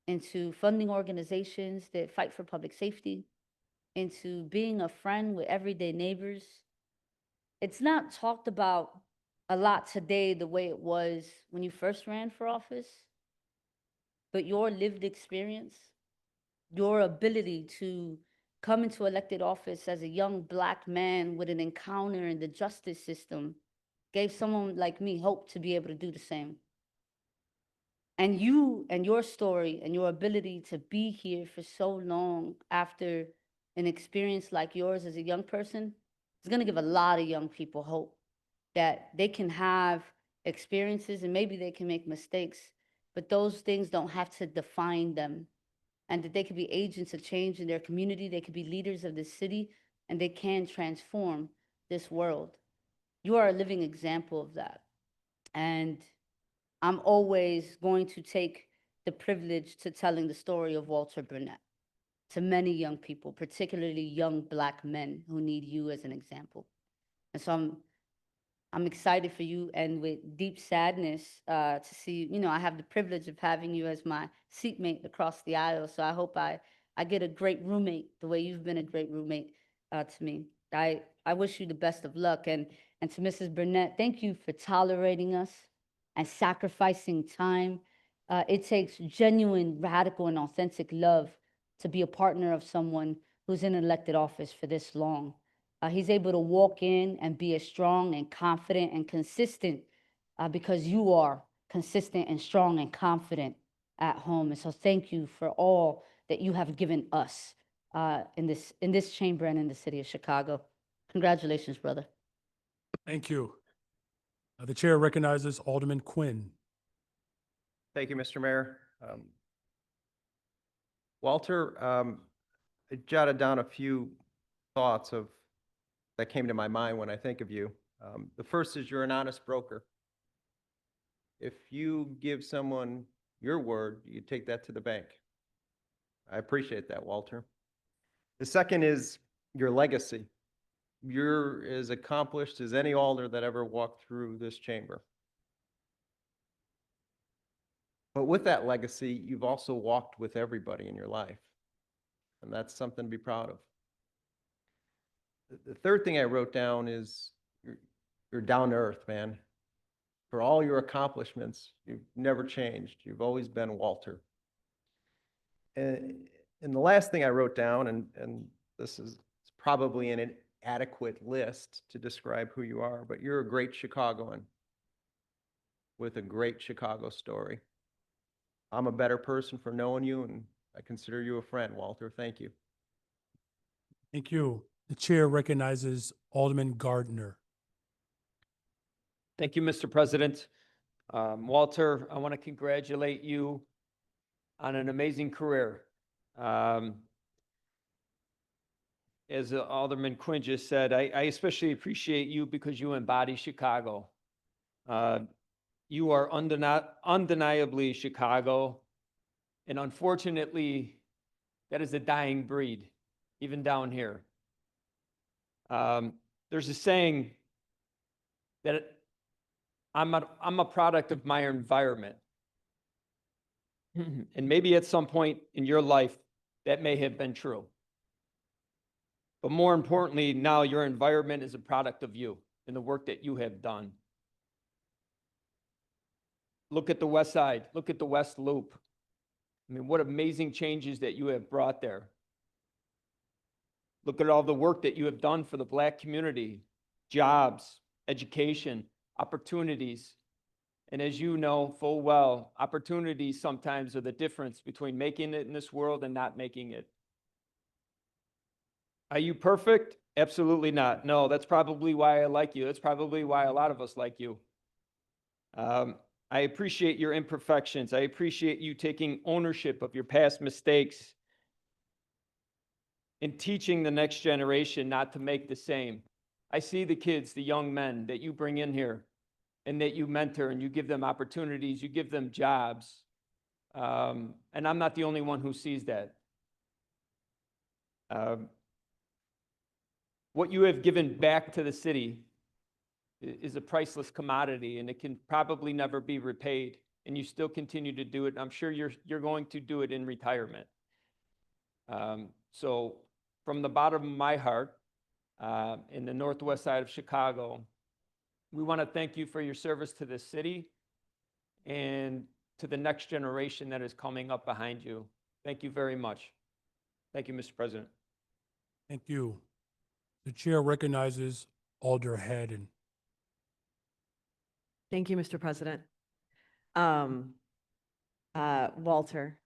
into funding organizations that fight for public safety, into being a friend with everyday neighbors. It's not talked about a lot today the way it was when you first ran for office, but your lived experience, your ability to come into elected office as a young Black man with an encounter in the justice system gave someone like me hope to be able to do the same. And you and your story and your ability to be here for so long after an experience like yours as a young person is going to give a lot of young people hope that they can have experiences and maybe they can make mistakes, but those things don't have to define them, and that they could be agents of change in their community, they could be leaders of this city, and they can transform this world. You are a living example of that. And I'm always going to take the privilege to telling the story of Walter Burnett to many young people, particularly young Black men who need you as an example. And so I'm excited for you, and with deep sadness to see, I have the privilege of having you as my seatmate across the aisle. So I hope I get a great roommate the way you've been a great roommate to me. I wish you the best of luck. And to Mrs. Burnett, thank you for tolerating us and sacrificing time. It takes genuine, radical, and authentic love to be a partner of someone who's in elected office for this long. He's able to walk in and be as strong and confident and consistent because you are consistent and strong and confident at home. And so thank you for all that you have given us in this chamber and in the city of Chicago. Congratulations, brother. Thank you. The chair recognizes Alderman Quinn. Thank you, Mr. Mayor. Walter, I jotted down a few thoughts that came to my mind when I think of you. The first is you're an honest broker. If you give someone your word, you take that to the bank. I appreciate that, Walter. The second is your legacy. You're as accomplished as any alder that ever walked through this chamber. But with that legacy, you've also walked with everybody in your life. And that's something to be proud of. The third thing I wrote down is you're down to earth, man. For all your accomplishments, you've never changed. You've always been Walter. And the last thing I wrote down, and this is probably an inadequate list to describe who you are, but you're a great Chicagoan with a great Chicago story. I'm a better person for knowing you, and I consider you a friend, Walter. Thank you. Thank you. The chair recognizes Alderman Gardner. Thank you, Mr. President. Walter, I want to congratulate you on an amazing career. As Alderman Quinn just said, I especially appreciate you because you embody Chicago. You are undeniably Chicago, and unfortunately, that is a dying breed, even down here. There's a saying that I'm a product of my environment. And maybe at some point in your life, that may have been true. But more importantly, now your environment is a product of you and the work that you have done. Look at the West Side. Look at the West Loop. I mean, what amazing changes that you have brought there. Look at all the work that you have done for the Black community, jobs, education, opportunities. And as you know full well, opportunities sometimes are the difference between making it in this world and not making it. Are you perfect? Absolutely not. No, that's probably why I like you. That's probably why a lot of us like you. I appreciate your imperfections. I appreciate you taking ownership of your past mistakes and teaching the next generation not to make the same. I see the kids, the young men that you bring in here and that you mentor and you give them opportunities, you give them jobs. And I'm not the only one who sees that. What you have given back to the city is a priceless commodity, and it can probably never be repaid. And you still continue to do it. I'm sure you're going to do it in retirement. So from the bottom of my heart, in the northwest side of Chicago, we want to thank you for your service to this city and to the next generation that is coming up behind you. Thank you very much. Thank you, Mr. President. Thank you. The chair recognizes Alder Haddon. Thank you, Mr. President. Walter,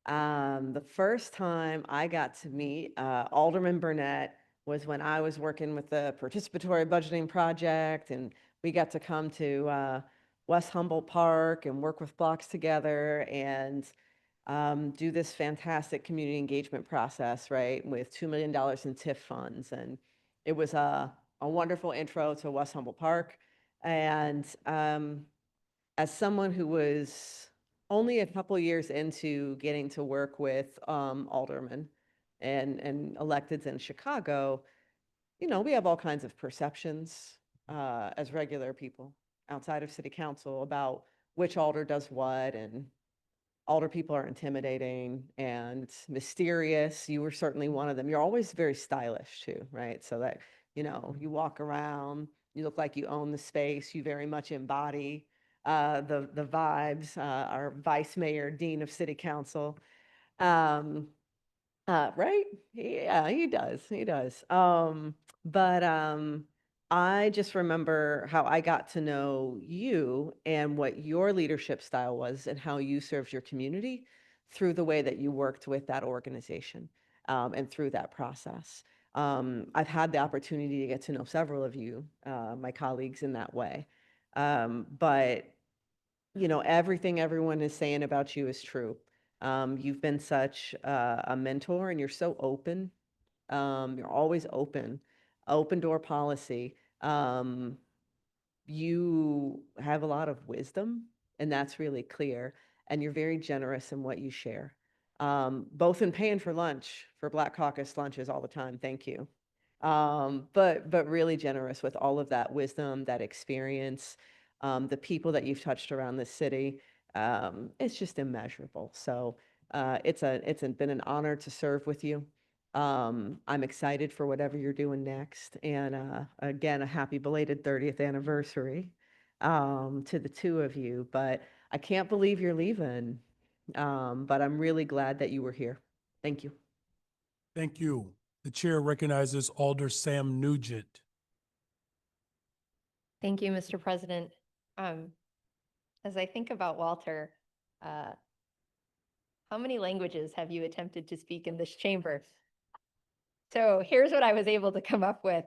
the first time I got to meet Alderman Burnett was when I was working with the participatory budgeting project, and we got to come to West Humboldt Park and work with blocks together and do this fantastic community engagement process, right, with $2 million in TIF funds. And it was a wonderful intro to West Humboldt Park. And as someone who was only a couple years into getting to work with aldermen and electeds in Chicago, you know, we have all kinds of perceptions as regular people outside of city council about which alder does what, and alder people are intimidating and mysterious. You were certainly one of them. You're always very stylish too, right? So that, you know, you walk around, you look like you own the space. You very much embody the vibes. Our vice mayor, dean of city council. Right? Yeah, he does. He does. But I just remember how I got to know you and what your leadership style was and how you served your community through the way that you worked with that organization, and through that process. I've had the opportunity to get to know several of you, my colleagues, in that way. But everything everyone is saying about you is true. You've been such a mentor, and you're so open. You're always open door policy. You have a lot of wisdom, and that's really clear. And you're very generous in what you share, both in paying for lunch, for Black Caucus lunches all the time. Thank you. But really generous with all of that wisdom, that experience, the people that you've touched around the city. It's just immeasurable. So it's been an honor to serve with you. I'm excited for whatever you're doing next. And again, a happy belated 30th anniversary to the two of you. But I can't believe you're leaving. But I'm really glad that you were here. Thank you. Thank you. The chair recognizes Alder Sam Nugent. Thank you, Mr. President. As I think about Walter, how many languages have you attempted to speak in this chamber? So here's what I was able to come up with: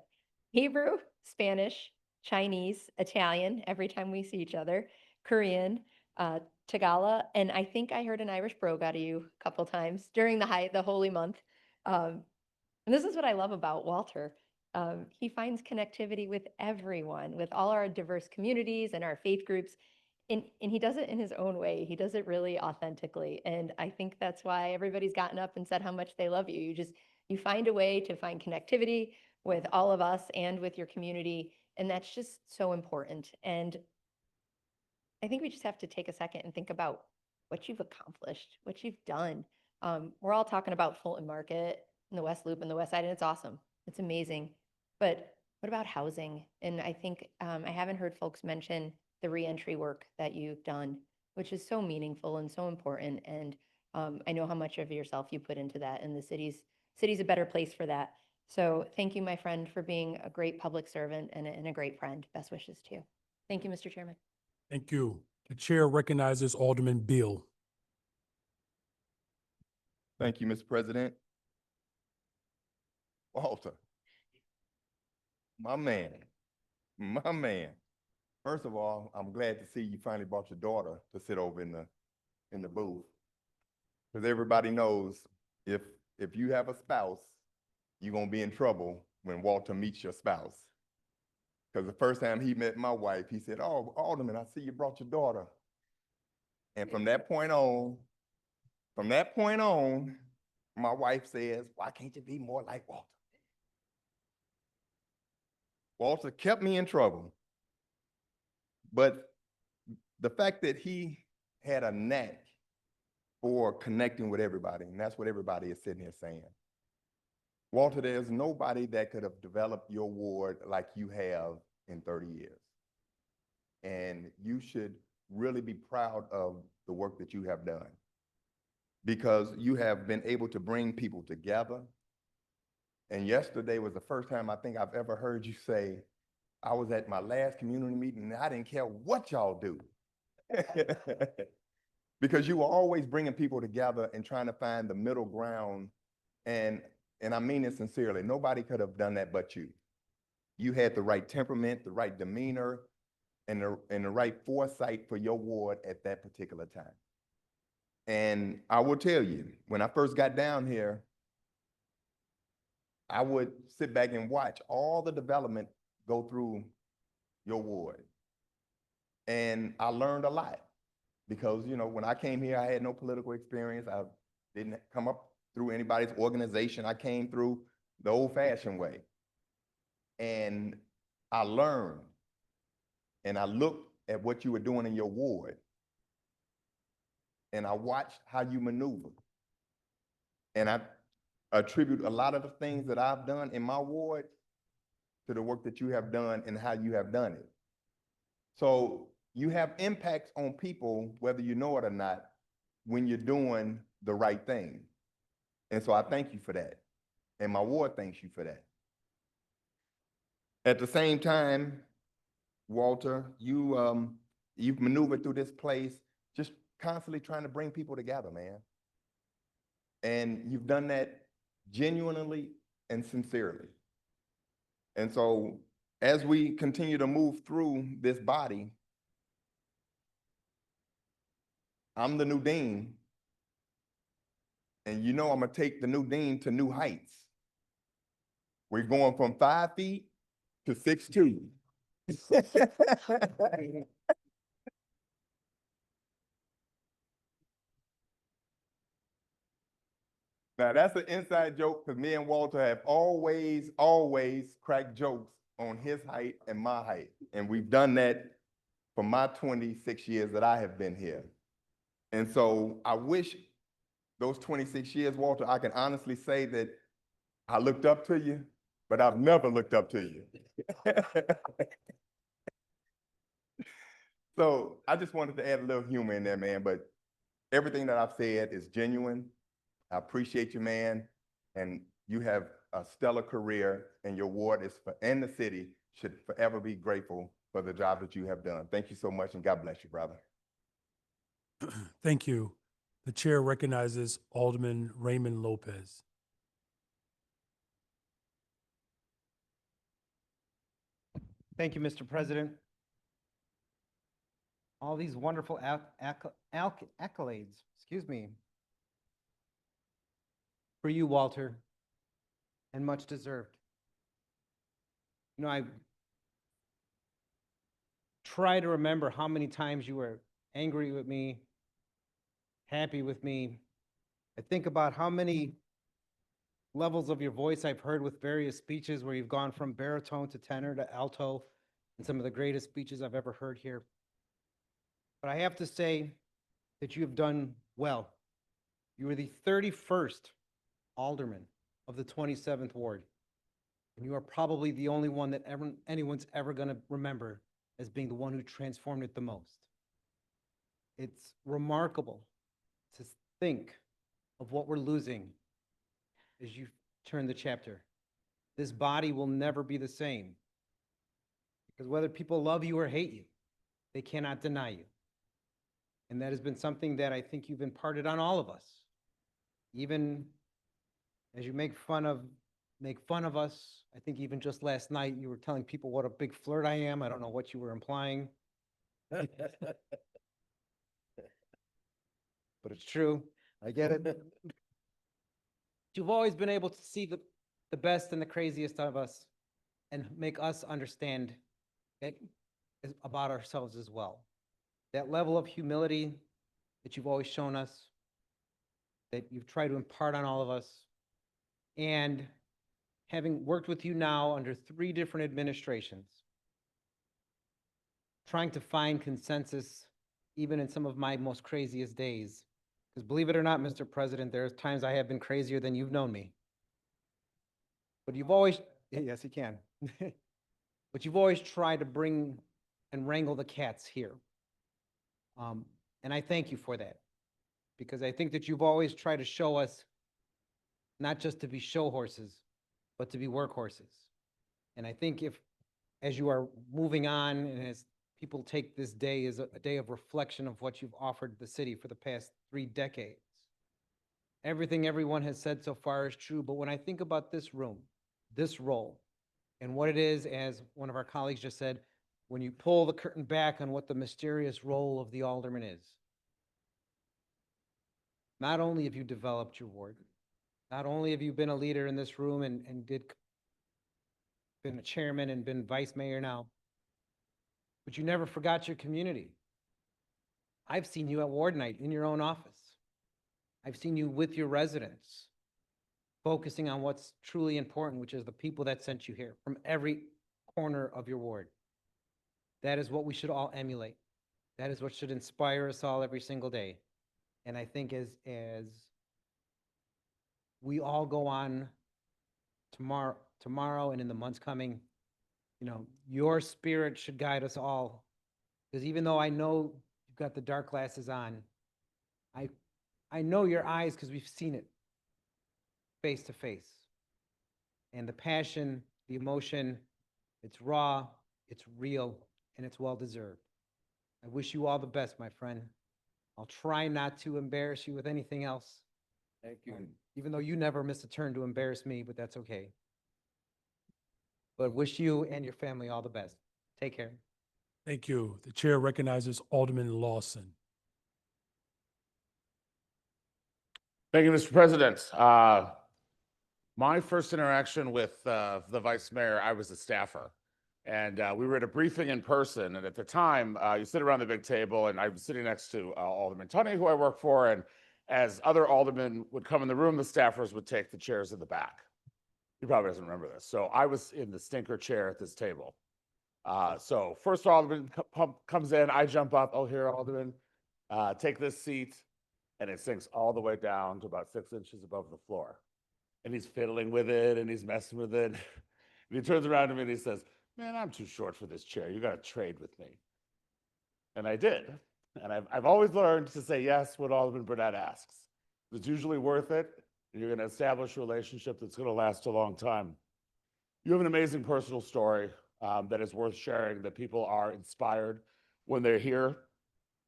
Hebrew, Spanish, Chinese, Italian, every time we see each other, Korean, Tagalog, and I think I heard an Irish brogue out of you a couple times during the holy month. And this is what I love about Walter. He finds connectivity with everyone, with all our diverse communities and our faith groups. And he does it in his own way. He does it really authentically. And I think that's why everybody's gotten up and said how much they love you. You find a way to find connectivity with all of us and with your community. And that's just so important. And I think we just have to take a second and think about what you've accomplished, what you've done. We're all talking about Fulton Market and the West Loop and the West Side, and it's awesome. It's amazing. But what about housing? And I think I haven't heard folks mention the reentry work that you've done, which is so meaningful and so important. And I know how much of yourself you put into that, and the city's a better place for that. So thank you, my friend, for being a great public servant and a great friend. Best wishes to you. Thank you, Mr. Chairman. Thank you. The chair recognizes Alderman Beal. Thank you, Mr. President. Walter, my man. First of all, I'm glad to see you finally brought your daughter to sit over in the booth. Because everybody knows if you have a spouse, you're gonna be in trouble when Walter meets your spouse. Because the first time he met my wife, he said, "Oh, Alderman, I see you brought your daughter." And from that point on, my wife says, "Why can't you be more like Walter?" Walter kept me in trouble. But the fact that he had a knack for connecting with everybody, and that's what everybody is sitting here saying. Walter, there's nobody that could have developed your ward like you have in 30 years. And you should really be proud of the work that you have done, because you have been able to bring people together. And yesterday was the first time I think I've ever heard you say, "I was at my last community meeting and I didn't care what y'all do." Because you were always bringing people together and trying to find the middle ground. And I mean it sincerely, nobody could have done that but you. You had the right temperament, the right demeanor, and the right foresight for your ward at that particular time. And I will tell you, when I first got down here, I would sit back and watch all the development go through your ward. And I learned a lot, because, when I came here, I had no political experience. I didn't come up through anybody's organization. I came through the old-fashioned way. And I learned, and I looked at what you were doing in your ward, and I watched how you maneuver. And I attribute a lot of the things that I've done in my ward to the work that you have done and how you have done it. So you have impacts on people, whether you know it or not, when you're doing the right thing. And so I thank you for that. And my ward thanks you for that. At the same time, Walter, you've maneuvered through this place just constantly trying to bring people together, man. And you've done that genuinely and sincerely. And so as we continue to move through this body, I'm the new dean. And you know I'm gonna take the new dean to new heights. We're going from 5 feet to 6'2". Now that's an inside joke because me and Walter have always cracked jokes on his height and my height. And we've done that for my 26 years that I have been here. And so I wish those 26 years, Walter, I can honestly say that I looked up to you, but I've never looked up to you. So I just wanted to add a little humor in there, man, but everything that I've said is genuine. I appreciate you, man, and you have a stellar career, and your ward and the city should forever be grateful for the job that you have done. Thank you so much, and God bless you, brother. Thank you. The chair recognizes Alderman Raymond Lopez. Thank you, Mr. President. All these wonderful accolades, excuse me, for you, Walter, and much deserved. You know, I try to remember how many times you were angry with me, happy with me. I think about how many levels of your voice I've heard with various speeches where you've gone from baritone to tenor to alto, and some of the greatest speeches I've ever heard here. But I have to say that you have done well. You were the 31st alderman of the 27th ward. And you are probably the only one that anyone's ever going to remember as being the one who transformed it the most. It's remarkable to think of what we're losing as you turn the chapter. This body will never be the same, because whether people love you or hate you, they cannot deny you. And that has been something that I think you've imparted on all of us. Even as you make fun of us, I think even just last night you were telling people what a big flirt I am. I don't know what you were implying. But it's true. I get it. You've always been able to see the best and the craziest of us and make us understand about ourselves as well. That level of humility that you've always shown us, that you've tried to impart on all of us, and having worked with you now under 3 different administrations, trying to find consensus even in some of my most craziest days. Because believe it or not, Mr. President, there's times I have been crazier than you've known me. But you've always, yes, you can. But you've always tried to bring and wrangle the cats here. And I thank you for that, because I think that you've always tried to show us not just to be show horses, but to be workhorses. And I think as you are moving on and as people take this day as a day of reflection of what you've offered the city for the past 3 decades, everything everyone has said so far is true. But when I think about this room, this role, and what it is, as one of our colleagues just said, when you pull the curtain back on what the mysterious role of the alderman is, not only have you developed your ward, not only have you been a leader in this room and been a chairman and been vice mayor now, but you never forgot your community. I've seen you at ward night in your own office. I've seen you with your residents, focusing on what's truly important, which is the people that sent you here from every corner of your ward. That is what we should all emulate. That is what should inspire us all every single day. And I think as we all go on tomorrow and in the months coming, you know, your spirit should guide us all. Because even though I know you've got the dark glasses on, I know your eyes because we've seen it. face to face. And the passion, the emotion, it's raw, it's real, and it's well-deserved. I wish you all the best, my friend. I'll try not to embarrass you with anything else. Thank you. Even though you never miss a turn to embarrass me, but that's okay. But wish you and your family all the best. Take care. Thank you. The chair recognizes Alderman Lawson. Thank you, Mr. President. My first interaction with the vice mayor, I was a staffer. And we were at a briefing in person. And at the time, you sit around the big table, and I was sitting next to Alderman Tunney, who I work for. And as other aldermen would come in the room, the staffers would take the chairs in the back. He probably doesn't remember this. So I was in the stinker chair at this table. So first alderman comes in, I jump up, oh, here, alderman, take this seat. And it sinks all the way down to about 6 inches above the floor. And he's fiddling with it and he's messing with it. And he turns around to me and he says, man, I'm too short for this chair. You got to trade with me. And I did. And I've always learned to say yes when Alderman Burnett asks. It's usually worth it. And you're going to establish a relationship that's going to last a long time. You have an amazing personal story that is worth sharing, that people are inspired when they're here.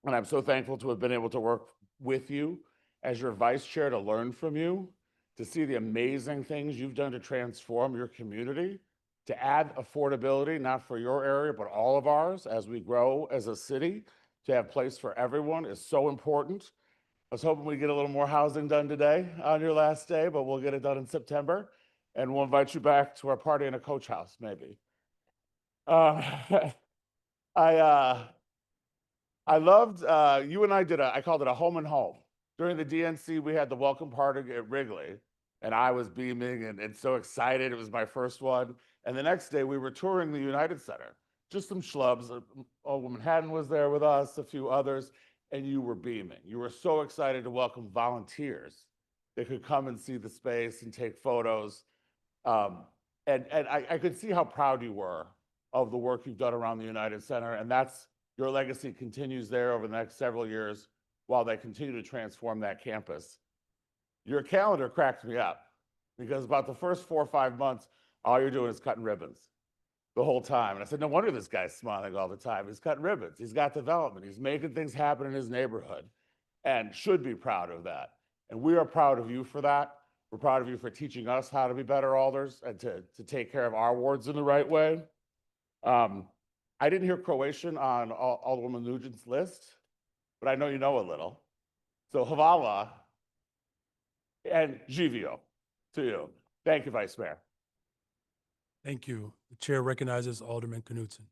And I'm so thankful to have been able to work with you as your vice chair, to learn from you, to see the amazing things you've done to transform your community, to add affordability, not for your area, but all of ours as we grow as a city. To have place for everyone is so important. I was hoping we get a little more housing done today on your last day, but we'll get it done in September. And we'll invite you back to our party in a coach house, maybe. I loved, you and I did I called it a home and home. During the DNC, we had the welcome party at Wrigley, and I was beaming and so excited. It was my first one. And the next day, we were touring the United Center. Just some schlubs. Alderman Haddon was there with us, a few others, and you were beaming. You were so excited to welcome volunteers that could come and see the space and take photos. And I could see how proud you were of the work you've done around the United Center, and your legacy continues there over the next several years while they continue to transform that campus. Your calendar cracked me up because about the first 4 or 5 months, all you're doing is cutting ribbons the whole time. And I said, no wonder this guy's smiling all the time. He's cutting ribbons. He's got development. He's making things happen in his neighborhood and should be proud of that. And we are proud of you for that. We're proud of you for teaching us how to be better alders and to take care of our wards in the right way. I didn't hear Croatian on Alderwoman Nugent's list, but I know you know a little. So Hvala and Živio to you. Thank you, Vice Mayor. Thank you. The chair recognizes Alderman Knudsen.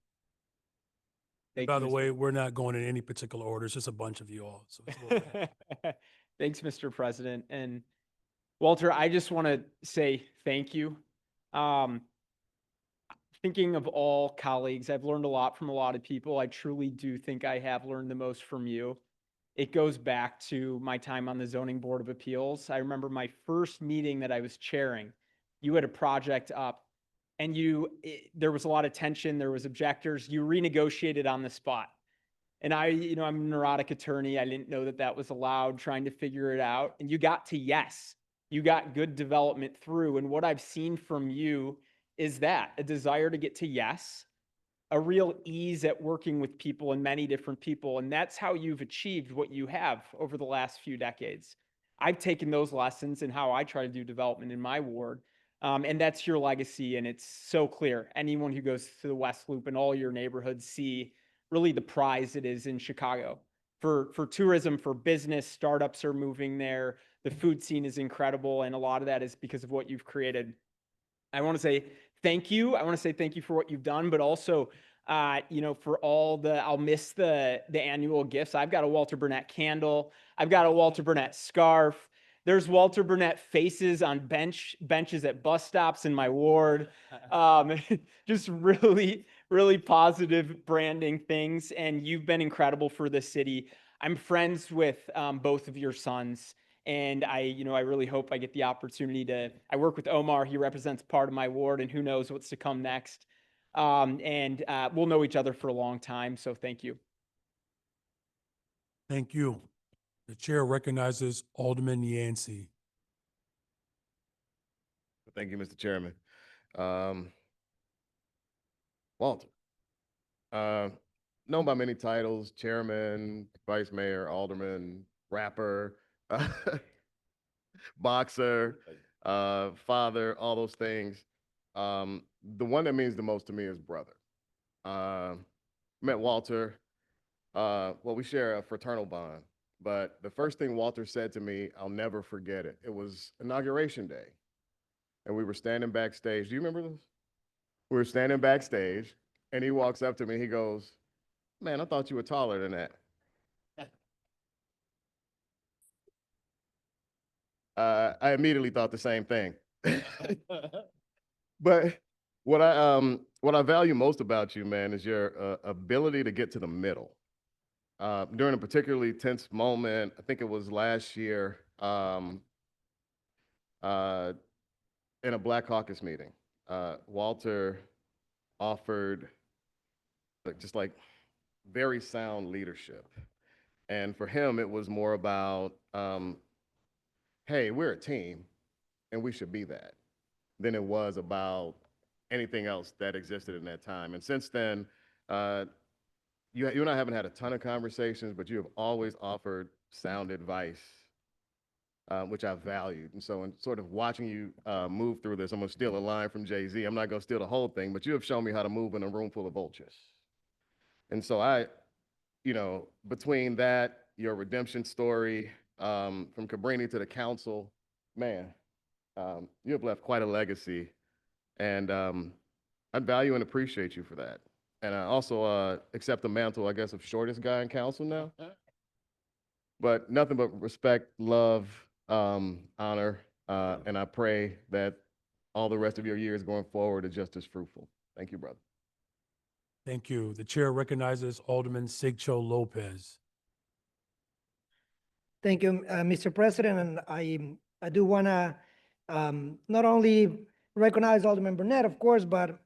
Thank By you, the Mr. way, we're not going in any particular order. It's just a bunch of you all. So it's a little bit- Thanks, Mr. President. And Walter, I just want to say thank you. Thinking of all colleagues, I've learned a lot from a lot of people. I truly do think I have learned the most from you. It goes back to my time on the Zoning Board of Appeals. I remember my first meeting that I was chairing. You had a project up and there was a lot of tension. There was objectors. You renegotiated on the spot. And I'm a neurotic attorney. I didn't know that that was allowed, trying to figure it out. And you got to yes. You got good development through. And what I've seen from you is that a desire to get to yes, a real ease at working with people and many different people. And that's how you've achieved what you have over the last few decades. I've taken those lessons in how I try to do development in my ward. And that's your legacy. And it's so clear. Anyone who goes to the West Loop and all your neighborhoods see really the prize it is in Chicago. For tourism, for business, startups are moving there. The food scene is incredible. And a lot of that is because of what you've created. I want to say thank you. I want to say thank you for what you've done, but also, for all I'll miss the annual gifts. I've got a Walter Burnett candle. I've got a Walter Burnett scarf. There's Walter Burnett faces on benches at bus stops in my ward. Just really, really positive branding things. And you've been incredible for the city. I'm friends with both of your sons. And I really hope I get the opportunity I work with Omar. He represents part of my ward, and who knows what's to come next. We'll know each other for a long time. So thank you. Thank you. The chair recognizes Alderman Yancey. Thank you, Mr. Chairman. Walter, known by many titles, chairman, vice mayor, alderman, rapper, boxer, father, all those things. The one that means the most to me is brother. Met Walter, well, we share a fraternal bond, but the first thing Walter said to me, I'll never forget it. It was Inauguration Day, and we were standing backstage. Do you remember this? We were standing backstage, and he walks up to me, he goes, man, I thought you were taller than that. I immediately thought the same thing. But what I value most about you, man, is your ability to get to the middle. During a particularly tense moment, I think it was last year, in a Black Caucus meeting, Walter offered just like very sound leadership. And for him, it was more about, hey, we're a team and we should be that, than it was about anything else that existed in that time. And since then, you and I haven't had a ton of conversations, but you have always offered sound advice, which I've valued. And so in sort of watching you move through this, I'm gonna steal a line from Jay-Z. I'm not gonna steal the whole thing, but you have shown me how to move in a room full of vultures. And so between that, your redemption story, from Cabrini to the council, man, you have left quite a legacy. And I value and appreciate you for that. And I also accept the mantle, I guess, of shortest guy in council now. But nothing but respect, love, honor, and I pray that all the rest of your years going forward are just as fruitful. Thank you, brother. Thank you. The chair recognizes Alderman Sigcho Lopez. Thank you, Mr. President, and I do want to not only recognize Alderman Burnett, of course, but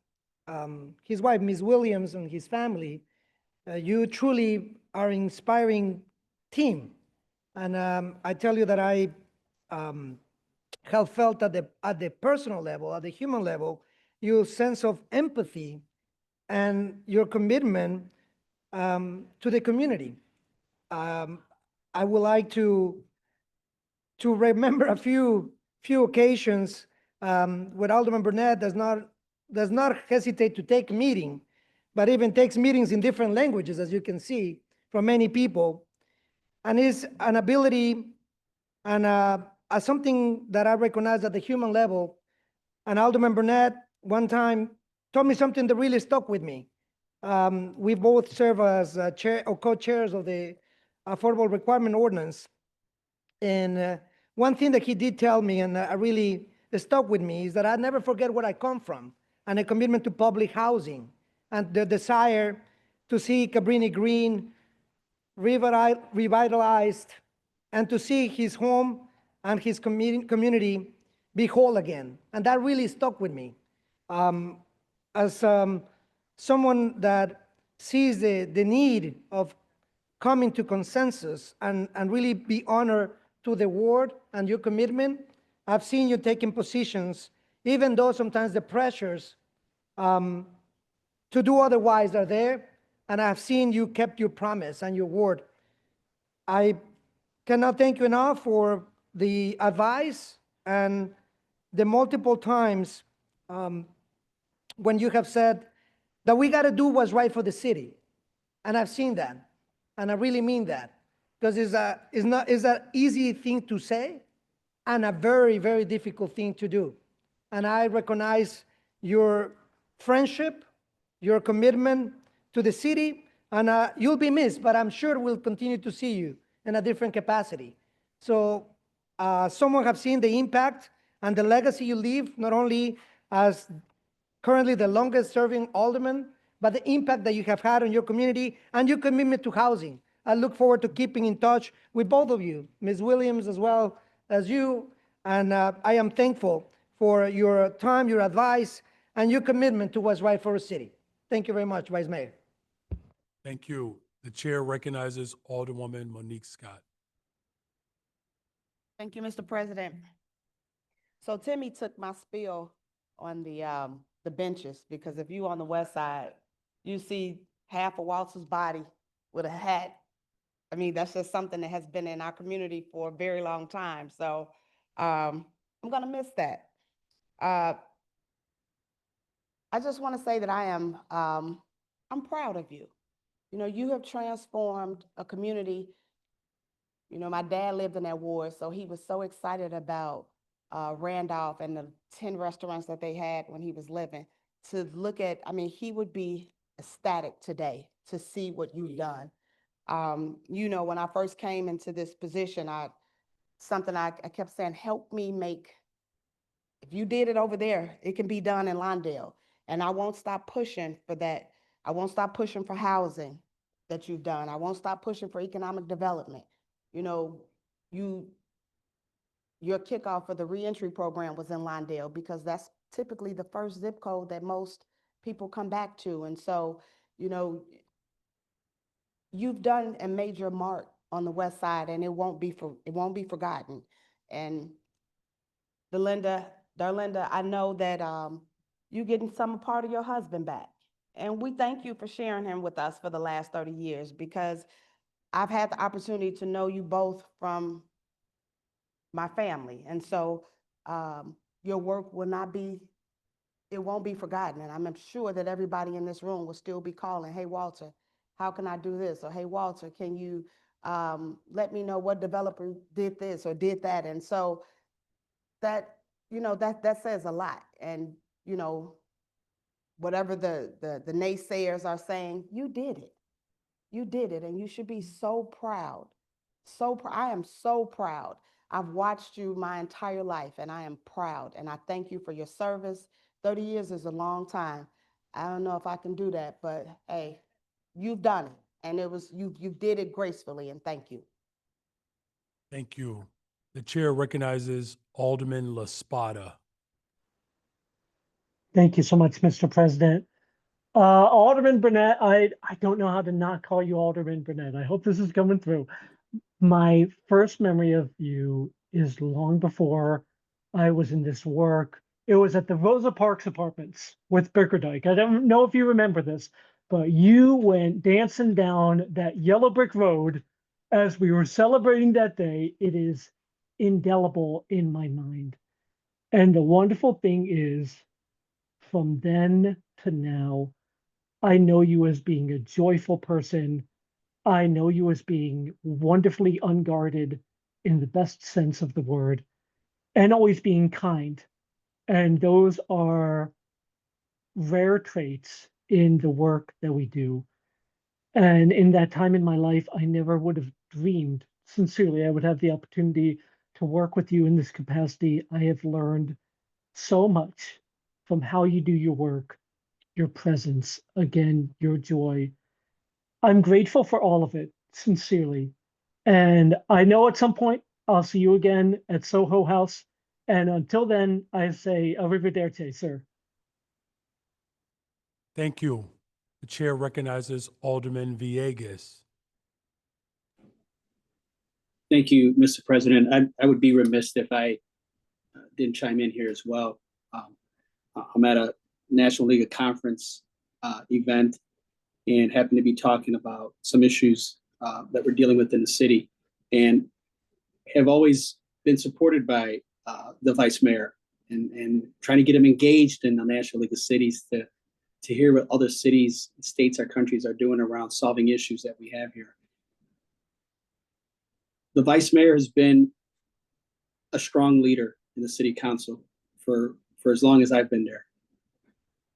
his wife, Ms. Williams, and his family. You truly are an inspiring team, and I tell you that I have felt at the personal level, at the human level, your sense of empathy and your commitment to the community. I would like to remember a few occasions where Alderman Burnett does not hesitate to take a meeting, but even takes meetings in different languages, as you can see from many people, and is an ability and something that I recognize at the human level. And Alderman Burnett one time told me something that really stuck with me. We both serve as chair or co-chairs of the Affordable Requirement Ordinance. And one thing that he did tell me, and really stuck with me, is that I never forget where I come from, and a commitment to public housing, and the desire to see Cabrini Green revitalized, and to see his home and his community be whole again. And that really stuck with me. As someone that sees the need of coming to consensus and really be honored to the word and your commitment, I've seen you taking positions, even though sometimes the pressures to do otherwise are there, and I've seen you kept your promise and your word. I cannot thank you enough for the advice and the multiple times when you have said that we got to do what's right for the city. And I've seen that, and I really mean that, because it's an easy thing to say and a very, very difficult thing to do. And I recognize your friendship, your commitment to the city, and you'll be missed, but I'm sure we'll continue to see you in a different capacity. So someone have seen the impact and the legacy you leave, not only as currently the longest serving alderman, but the impact that you have had on your community and your commitment to housing. I look forward to keeping in touch with both of you, Ms. Williams as well as you, and I am thankful for your time, your advice, and your commitment to what's right for the city. Thank you very much, Vice Mayor. Thank you. The chair recognizes Alderwoman Monique Scott. Thank you, Mr. President. So Timmy took my spiel on the benches, because if you on the west side, you see half of Walter's body with a hat. I mean, that's just something that has been in our community for a very long time. So I'm gonna miss that. I just want to say that I'm proud of you. You know, you have transformed a community. You know, my dad lived in that ward, so he was so excited about Randolph and the 10 restaurants that they had when he was living. To look at, I mean, he would be ecstatic today to see what you've done. You know, when I first came into this position, I kept saying, help me make, if you did it over there, it can be done in Lawndale. And I won't stop pushing for that. I won't stop pushing for housing that you've done. I won't stop pushing for economic development. You know, your kickoff for the reentry program was in Lawndale, because that's typically the first zip code that most people come back to. And so, you know, you've done and made your mark on the west side, and it won't be forgotten. And Darlinda, I know that you getting some part of your husband back. And we thank you for sharing him with us for the last 30 years, because I've had the opportunity to know you both from my family. And so your work won't be forgotten. And I'm sure that everybody in this room will still be calling, hey, Walter, how can I do this? Or, hey, Walter, can you let me know what developer did this or did that? And so that, you know, that says a lot. And, you know, whatever the naysayers are saying, you did it. You did it, and you should be so proud. I am so proud. I've watched you my entire life, and I am proud, and I thank you for your service. 30 years is a long time. I don't know if I can do that, but hey, you've done it, and you did it gracefully, and thank you. Thank you. The chair recognizes Alderman LaSpada. Thank you so much, Mr. President. Alderman Burnett, I don't know how to not call you Alderman Burnett. I hope this is coming through. My first memory of you is long before I was in this work. It was at the Rosa Parks Apartments with Bickerdike. I don't know if you remember this, but you went dancing down that yellow brick road as we were celebrating that day. It is indelible in my mind. And the wonderful thing is, from then to now, I know you as being a joyful person. I know you as being wonderfully unguarded in the best sense of the word, and always being kind. And those are rare traits in the work that we do. And in that time in my life, I never would have dreamed, sincerely, I would have the opportunity to work with you in this capacity. I have learned so much from how you do your work, your presence, again, your joy. I'm grateful for all of it, sincerely. And I know at some point I'll see you again at Soho House. And until then, I say arrivederci, sir. Thank you. The chair recognizes Alderman Villegas. Thank you, Mr. President. I would be remiss if I didn't chime in here as well. I'm at a National League of Conference event and happen to be talking about some issues that we're dealing with in the city, and have always been supported by the vice mayor and trying to get him engaged in the National League of Cities to hear what other cities, states, or countries are doing around solving issues that we have here. The vice mayor has been a strong leader in the city council for as long as I've been there.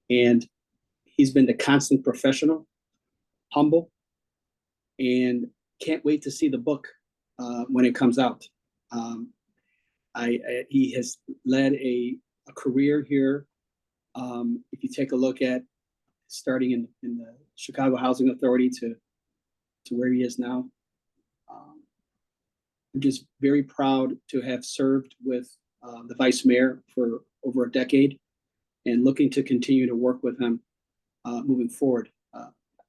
And he's been the constant professional, humble, and can't wait to see the book when it comes out. He has led a career here. If you take a look at starting in the Chicago Housing Authority to where he is now, I'm just very proud to have served with the vice mayor for over a decade and looking to continue to work with him moving forward.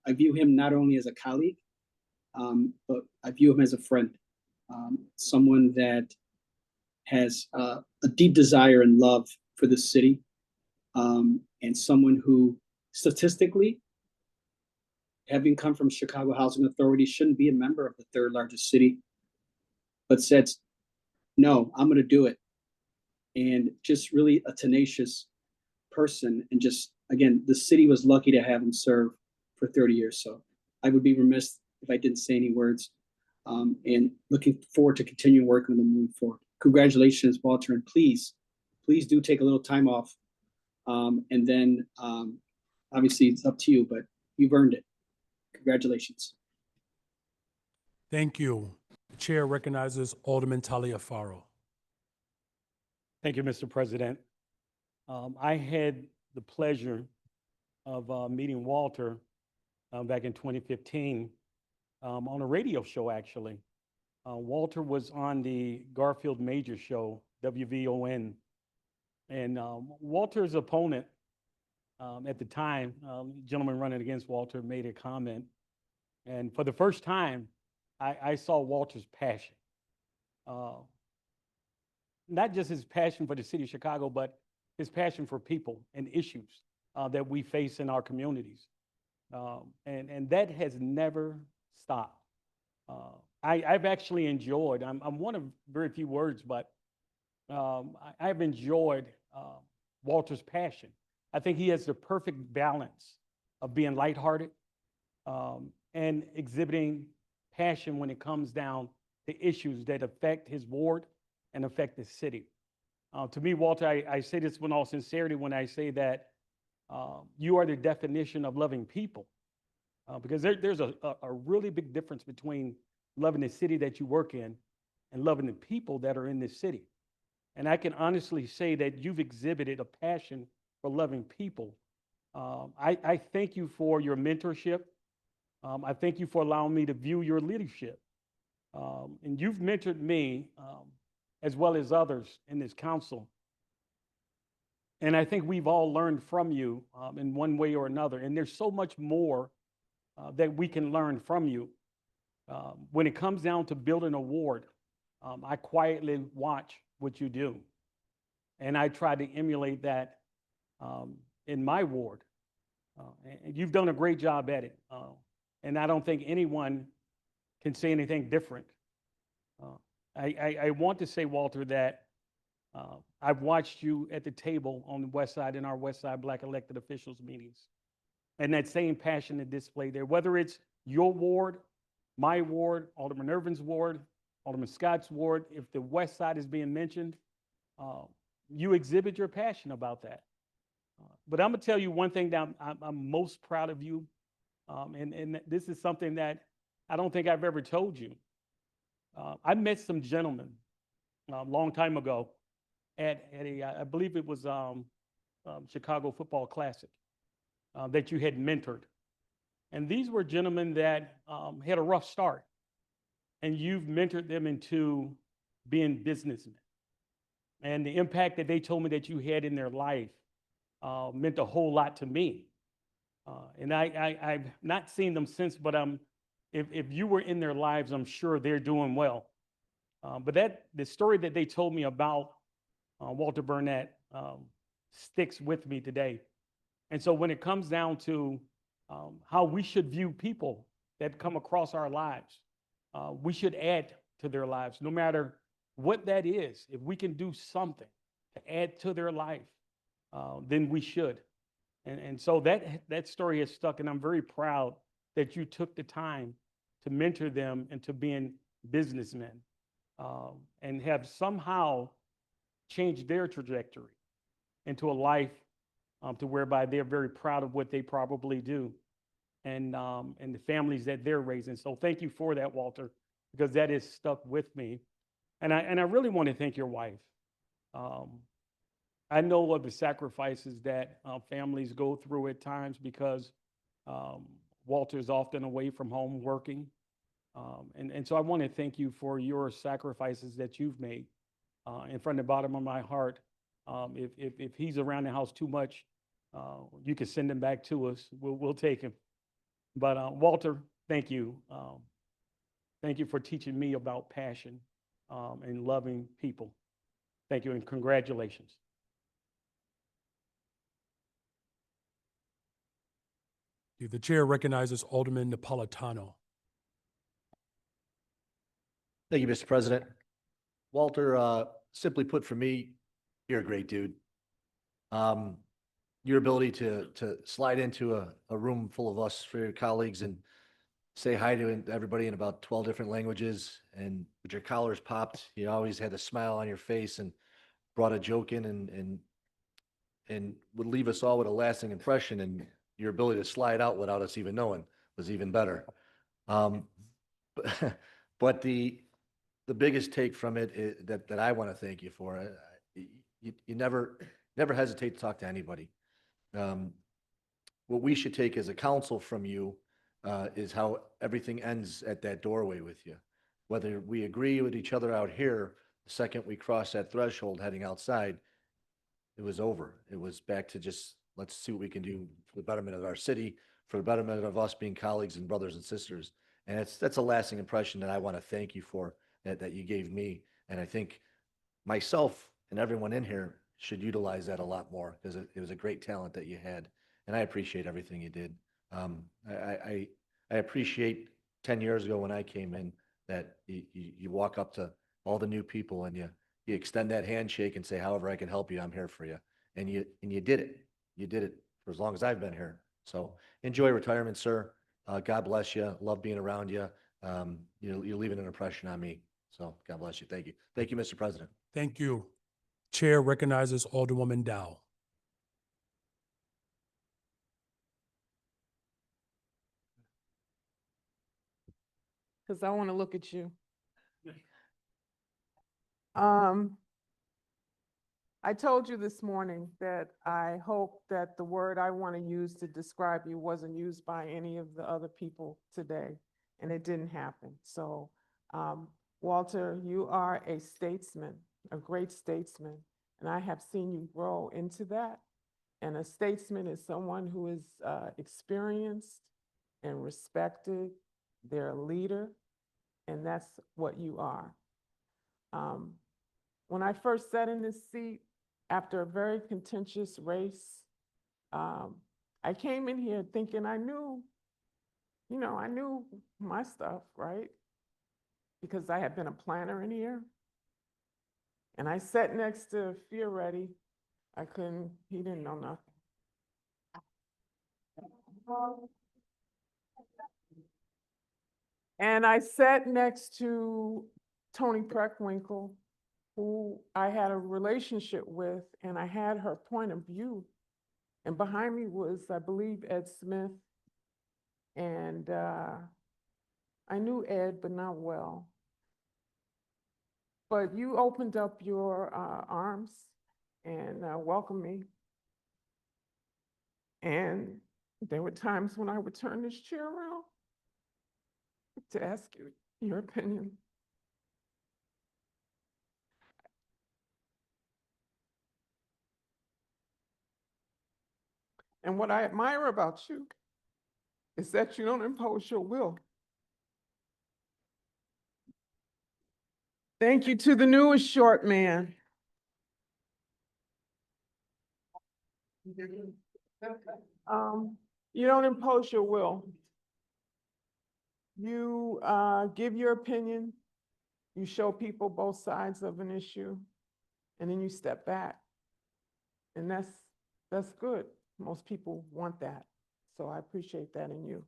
I view him not only as a colleague, but I view him as a friend, someone that has a deep desire and love for the city, and someone who statistically, having come from Chicago Housing Authority, shouldn't be a member of the third largest city, but said, no, I'm going to do it. And just really a tenacious person. And just, again, the city was lucky to have him serve for 30 years. So I would be remiss if I didn't say any words. And looking forward to continuing working with him moving forward. Congratulations, Walter. And please do take a little time off. And then obviously it's up to you, but you've earned it. Congratulations. Thank you. The chair recognizes Alderman Taliaferro. Thank you, Mr. President. I had the pleasure of meeting Walter back in 2015 on a radio show, actually. Walter was on the Garfield Major show, WVON. And Walter's opponent at the time, gentleman running against Walter, made a comment. And for the first time, I saw Walter's passion. Not just his passion for the city of Chicago, but his passion for people and issues that we face in our communities. And that has never stopped. I've actually enjoyed, I'm one of very few words, but I've enjoyed Walter's passion. I think he has the perfect balance of being lighthearted and exhibiting passion when it comes down to issues that affect his ward and affect the city. To me, Walter, I say this with all sincerity when I say that you are the definition of loving people. Because there's a really big difference between loving the city that you work in and loving the people that are in this city. And I can honestly say that you've exhibited a passion for loving people. I thank you for your mentorship. I thank you for allowing me to view your leadership. And you've mentored me as well as others in this council. And I think we've all learned from you in one way or another. And there's so much more that we can learn from you. When it comes down to building a ward, I quietly watch what you do. And I try to emulate that in my ward. And you've done a great job at it. And I don't think anyone can say anything different. I want to say, Walter, that I've watched you at the table on the West Side in our West Side Black elected officials meetings. And that same passion and display there, whether it's your ward, my ward, Alderman Irvin's ward, Alderman Scott's ward, if the West Side is being mentioned, you exhibit your passion about that. But I'm gonna tell you one thing that I'm most proud of you, and this is something that I don't think I've ever told you. I met some gentlemen a long time ago at a, I believe it was Chicago Football Classic that you had mentored. And these were gentlemen that had a rough start, and you've mentored them into being businessmen. And the impact that they told me that you had in their life meant a whole lot to me. And I've not seen them since, but if you were in their lives, I'm sure they're doing well. But the story that they told me about Walter Burnett sticks with me today. And so when it comes down to how we should view people that come across our lives, we should add to their lives, no matter what that is. If we can do something to add to their life, then we should. And so that story has stuck, and I'm very proud that you took the time to mentor them into being businessmen and have somehow changed their trajectory into a life to whereby they're very proud of what they probably do and the families that they're raising. So thank you for that, Walter, because that is stuck with me. And I really want to thank your wife. I know of the sacrifices that families go through at times because Walter is often away from home working. And so I want to thank you for your sacrifices that you've made. And from the bottom of my heart, if he's around the house too much, you can send him back to us. We'll take him. But Walter, thank you. Thank you for teaching me about passion and loving people. Thank you and congratulations. The chair recognizes Alderman Napolitano. Thank you, Mr. President. Walter, simply put for me, you're a great dude. Your ability to slide into a room full of us for your colleagues and say hi to everybody in about 12 different languages, and with your collars popped, you always had a smile on your face and brought a joke in and would leave us all with a lasting impression, and your ability to slide out without us even knowing was even better. But, but the biggest take from it that I want to thank you for, you never hesitate to talk to anybody. What we should take as a council from you is how everything ends at that doorway with you. Whether we agree with each other out here, the second we cross that threshold heading outside, it was over. It was back to just, let's see what we can do for the betterment of our city, for the betterment of us being colleagues and brothers and sisters. And that's a lasting impression that I want to thank you for, that you gave me. And I think myself and everyone in here should utilize that a lot more, because it was a great talent that you had. And I appreciate everything you did. I appreciate 10 years ago when I came in that you walk up to all the new people and you extend that handshake and say, however I can help you, I'm here for you. And you did it. You did it for as long as I've been here. So enjoy retirement, sir. God bless you. Love being around you. You're leaving an impression on me. So God bless you. Thank you. Thank you, Mr. President. Thank you. Chair recognizes Alderwoman Dow. Because I want to look at you. I told you this morning that I hope that the word I want to use to describe you wasn't used by any of the other people today, and it didn't happen. So, Walter, you are a statesman, a great statesman, and I have seen you grow into that. And a statesman is someone who is experienced and respected. They're a leader, and that's what you are. When I first sat in this seat, after a very contentious race, I came in here thinking I knew my stuff, right? Because I had been a planner in here. And I sat next to Fioretti. He didn't know nothing. And I sat next to Tony Preckwinkle, who I had a relationship with, and I had her point of view. And behind me was, I believe, Ed Smith. And I knew Ed, but not well. But you opened up your arms and welcomed me. And there were times when I would turn this chair around to ask you your opinion. And what I admire about you is that you don't impose your will. Thank you to the newest short man. You don't impose your will. You give your opinion, you show people both sides of an issue, and then you step back. And that's good. Most people want that. So I appreciate that in you.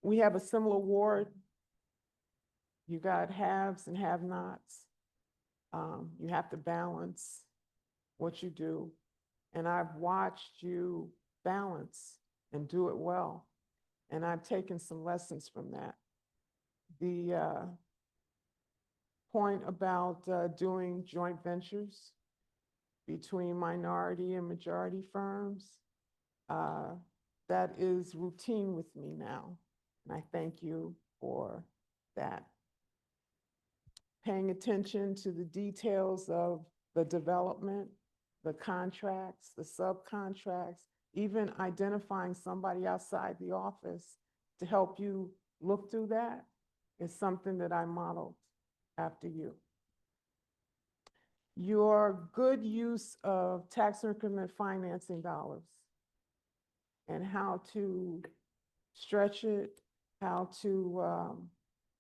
We have a similar ward. You got haves and have-nots. You have to balance what you do. And I've watched you balance and do it well. And I've taken some lessons from that. The point about doing joint ventures between minority and majority firms, that is routine with me now. And I thank you for that. Paying attention to the details of the development, the contracts, the subcontracts, even identifying somebody outside the office to help you look through that is something that I modeled after you. your good use of tax increment financing dollars and how to stretch it, how to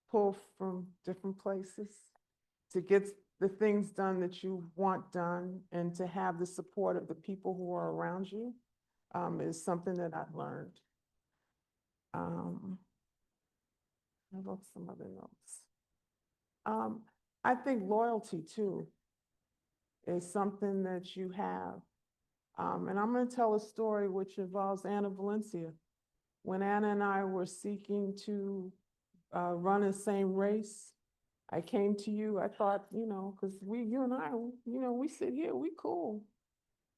pull from different places to get the things done that you want done and to have the support of the people who are around you is something that I've learned. I wrote some other notes. I think loyalty too is something that you have. And I'm going to tell a story which involves Anna Valencia. When Anna and I were seeking to run the same race, I came to you. I thought, you know, because you and I, you know, we sit here, we cool.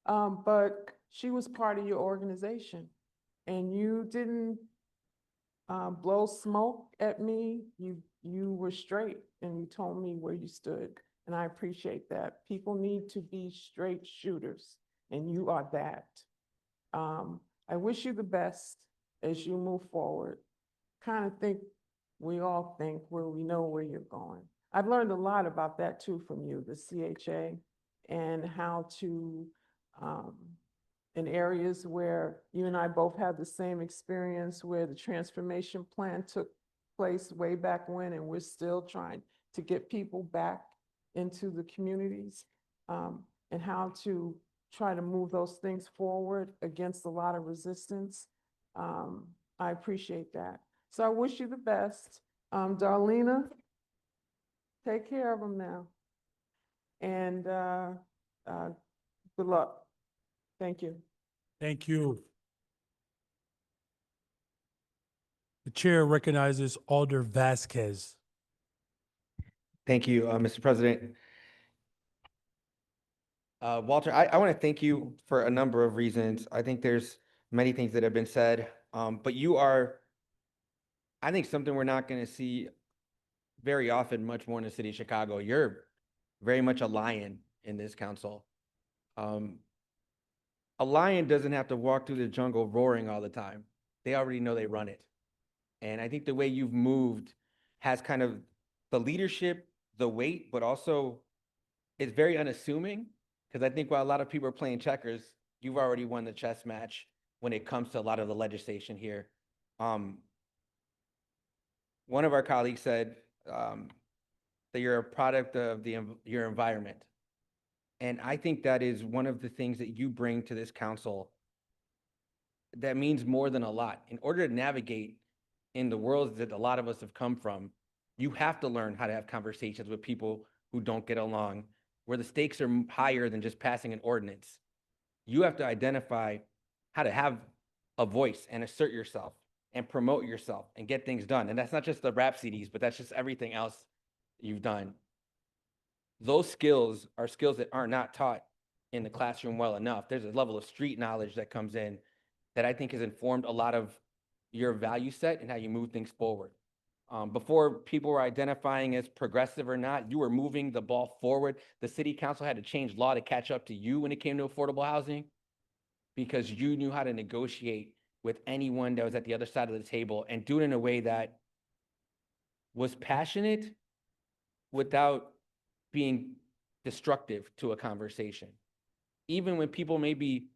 But she was part of your organization, and you didn't blow smoke at me. You were straight, and you told me where you stood, and I appreciate that. People need to be straight shooters, and you are that. I wish you the best as you move forward. Kind of think, we all think where we know where you're going. I've learned a lot about that too from you, the CHA, and how to, in areas where you and I both have the same experience, where the transformation plan took place way back when, and we're still trying to get people back into the communities, and how to try to move those things forward against a lot of resistance. I appreciate that. So I wish you the best. Darlena, take care of them now. And good luck. Thank you. Thank you. The chair recognizes Alder Vasquez. Thank you, Mr. President. Walter, I want to thank you for a number of reasons. I think there's many things that have been said, but you are, I think, something we're not going to see very often, much more in the city of Chicago. You're very much a lion in this council. A lion doesn't have to walk through the jungle roaring all the time. They already know they run it. And I think the way you've moved has kind of the leadership, the weight, but also it's very unassuming, because I think while a lot of people are playing checkers, you've already won the chess match when it comes to a lot of the legislation here. One of our colleagues said that you're a product of your environment. And I think that is one of the things that you bring to this council that means more than a lot. In order to navigate in the world that a lot of us have come from, you have to learn how to have conversations with people who don't get along, where the stakes are higher than just passing an ordinance. You have to identify how to have a voice and assert yourself and promote yourself and get things done. And that's not just the rap CDs, but that's just everything else you've done. Those skills are skills that are not taught in the classroom well enough. There's a level of street knowledge that comes in that I think has informed a lot of your value set and how you move things forward. Before people were identifying as progressive or not, you were moving the ball forward. The city council had to change law to catch up to you when it came to affordable housing, because you knew how to negotiate with anyone that was at the other side of the table and do it in a way that was passionate without being destructive to a conversation. Even when people may be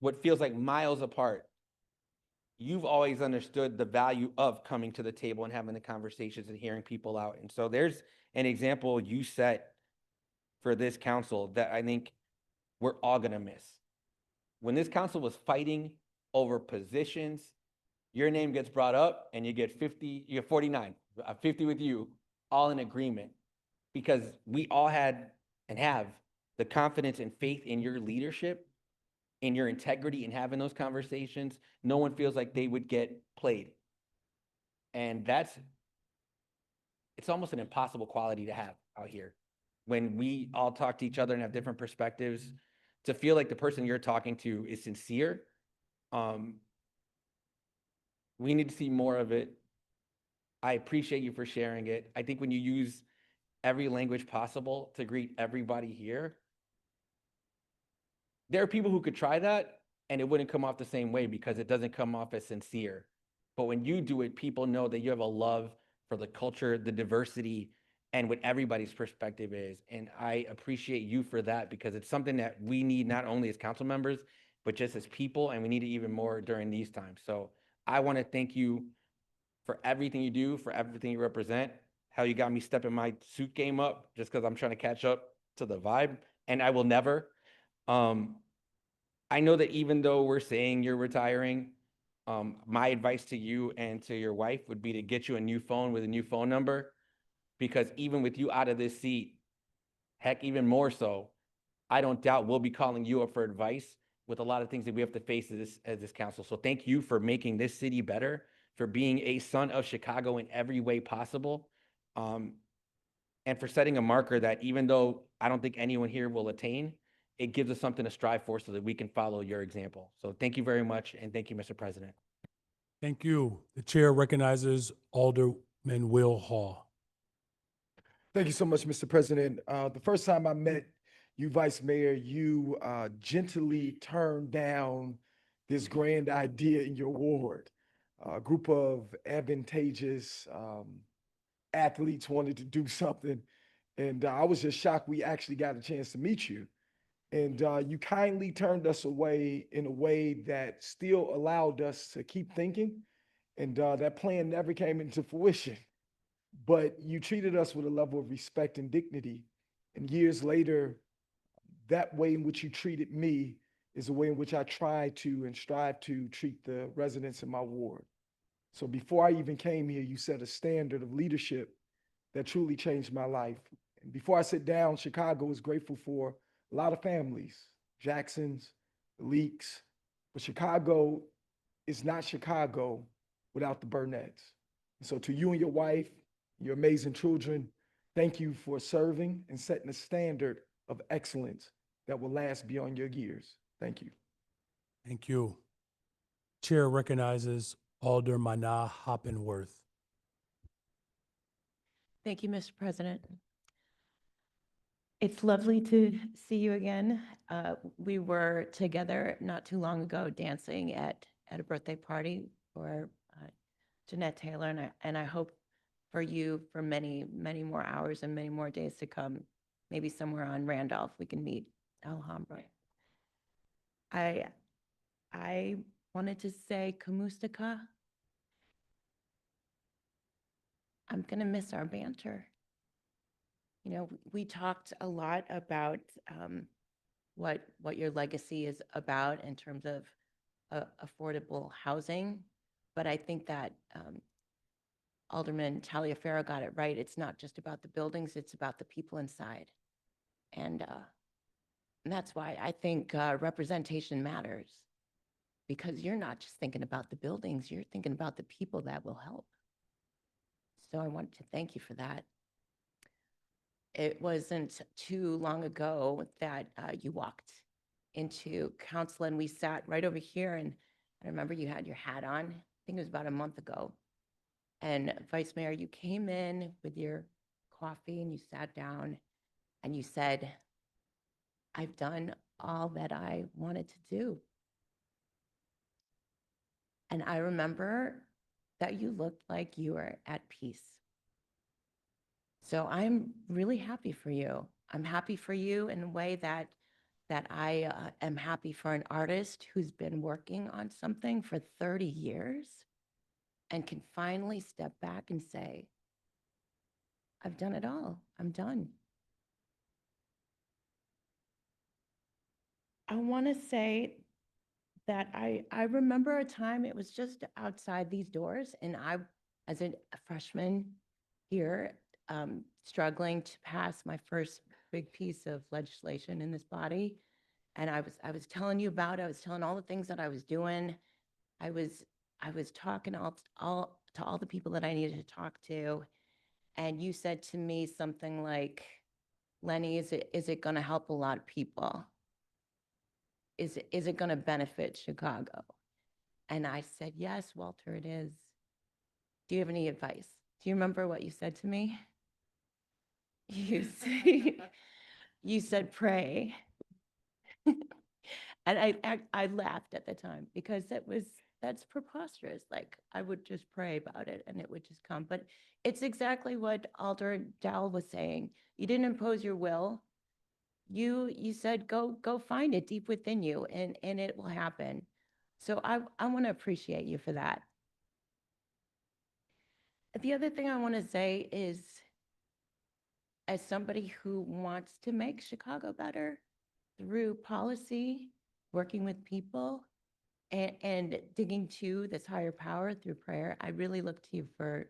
what feels like miles apart, you've always understood the value of coming to the table and having the conversations and hearing people out. And so there's an example you set for this council that I think we're all gonna miss. When this council was fighting over positions, your name gets brought up and you get 50, you get 49, 50 with you, all in agreement, because we all had and have the confidence and faith in your leadership, in your integrity in having those conversations. No one feels like they would get played. And it's almost an impossible quality to have out here. When we all talk to each other and have different perspectives, to feel like the person you're talking to is sincere, we need to see more of it. I appreciate you for sharing it. I think when you use every language possible to greet everybody here, there are people who could try that and it wouldn't come off the same way because it doesn't come off as sincere. But when you do it, people know that you have a love for the culture, the diversity, and what everybody's perspective is. And I appreciate you for that, because it's something that we need not only as council members, but just as people, and we need it even more during these times. So I want to thank you for everything you do, for everything you represent, how you got me stepping my suit game up just because I'm trying to catch up to the vibe, and I will never. I know that even though we're saying you're retiring, my advice to you and to your wife would be to get you a new phone with a new phone number, because even with you out of this seat, heck, even more so, I don't doubt we'll be calling you up for advice with a lot of things that we have to face as this council. So thank you for making this city better, for being a son of Chicago in every way possible, and for setting a marker that even though I don't think anyone here will attain, it gives us something to strive for so that we can follow your example. So thank you very much, and thank you, Mr. President. Thank you. The chair recognizes Alderman Will Hall. Thank you so much, Mr. President. The first time I met you, Vice Mayor, you gently turned down this grand idea in your ward. A group of advantageous athletes wanted to do something, and I was just shocked we actually got a chance to meet you. And you kindly turned us away in a way that still allowed us to keep thinking, and that plan never came into fruition. But you treated us with a level of respect and dignity. And years later, that way in which you treated me is the way in which I try to and strive to treat the residents in my ward. So before I even came here, you set a standard of leadership that truly changed my life. And before I sit down, Chicago is grateful for a lot of families, Jacksons, the Leaks, but Chicago is not Chicago without the Burnetts. And so to you and your wife, your amazing children, thank you for serving and setting a standard of excellence that will last beyond your years. Thank you. Thank you. Chair recognizes Alderman Hoppenworth. Thank you, Mr. President. It's lovely to see you again. We were together not too long ago dancing at a birthday party for Jeanette Taylor, and I hope for you for many, many more hours and many more days to come. Maybe somewhere on Randolph we can meet, Alhambra. I wanted to say Kamustika. I'm gonna miss our banter. You know, we talked a lot about what your legacy is about in terms of affordable housing, but I think that Alderman Taliaferro got it right. It's not just about the buildings, it's about the people inside. And that's why I think representation matters, because you're not just thinking about the buildings, you're thinking about the people that will help. So I want to thank you for that. It wasn't too long ago that you walked into council and we sat right over here, and I remember you had your hat on. I think it was about a month ago. And Vice Mayor, you came in with your coffee and you sat down and you said, I've done all that I wanted to do. And I remember that you looked like you were at peace. So I'm really happy for you. I'm happy for you in a way that I am happy for an artist who's been working on something for 30 years and can finally step back and say, I've done it all. I'm done. I want to say that I remember a time it was just outside these doors, and I, as a freshman here, struggling to pass my first big piece of legislation in this body. And I was telling you about it. I was telling all the things that I was doing. I was talking to all the people that I needed to talk to. And you said to me something like, Lenny, is it going to help a lot of people? Is it going to benefit Chicago? And I said, yes, Walter, it is. Do you have any advice? Do you remember what you said to me? You said pray. And I laughed at the time because that that's preposterous. Like, I would just pray about it and it would just come. But it's exactly what Alder Dowell was saying. You didn't impose your will. You said, go find it deep within you and it will happen. So I want to appreciate you for that. The other thing I want to say is, as somebody who wants to make Chicago better through policy, working with people, and digging to this higher power through prayer, I really look to you for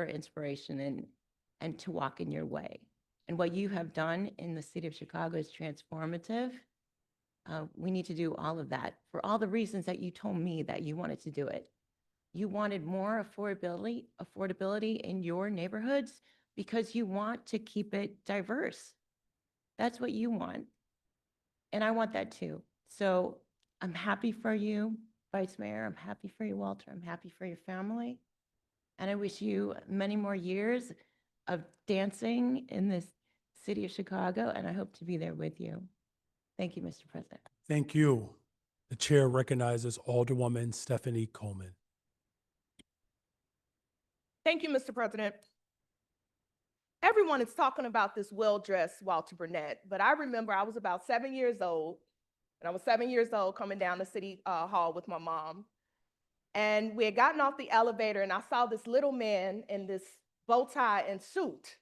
inspiration and to walk in your way. And what you have done in the city of Chicago is transformative. We need to do all of that for all the reasons that you told me that you wanted to do it. You wanted more affordability in your neighborhoods because you want to keep it diverse. That's what you want. And I want that too. So I'm happy for you, Vice Mayor. I'm happy for you, Walter. I'm happy for your family. And I wish you many more years of dancing in this city of Chicago, and I hope to be there with you. Thank you, Mr. President. Thank you. The chair recognizes Alderwoman Stephanie Coleman. Thank you, Mr. President. Everyone is talking about this well-dressed Walter Burnett, but I remember I was about 7 years old, and I was 7 years old coming down the city hall with my mom. And we had gotten off the elevator, and I saw this little man in this bow tie and suit.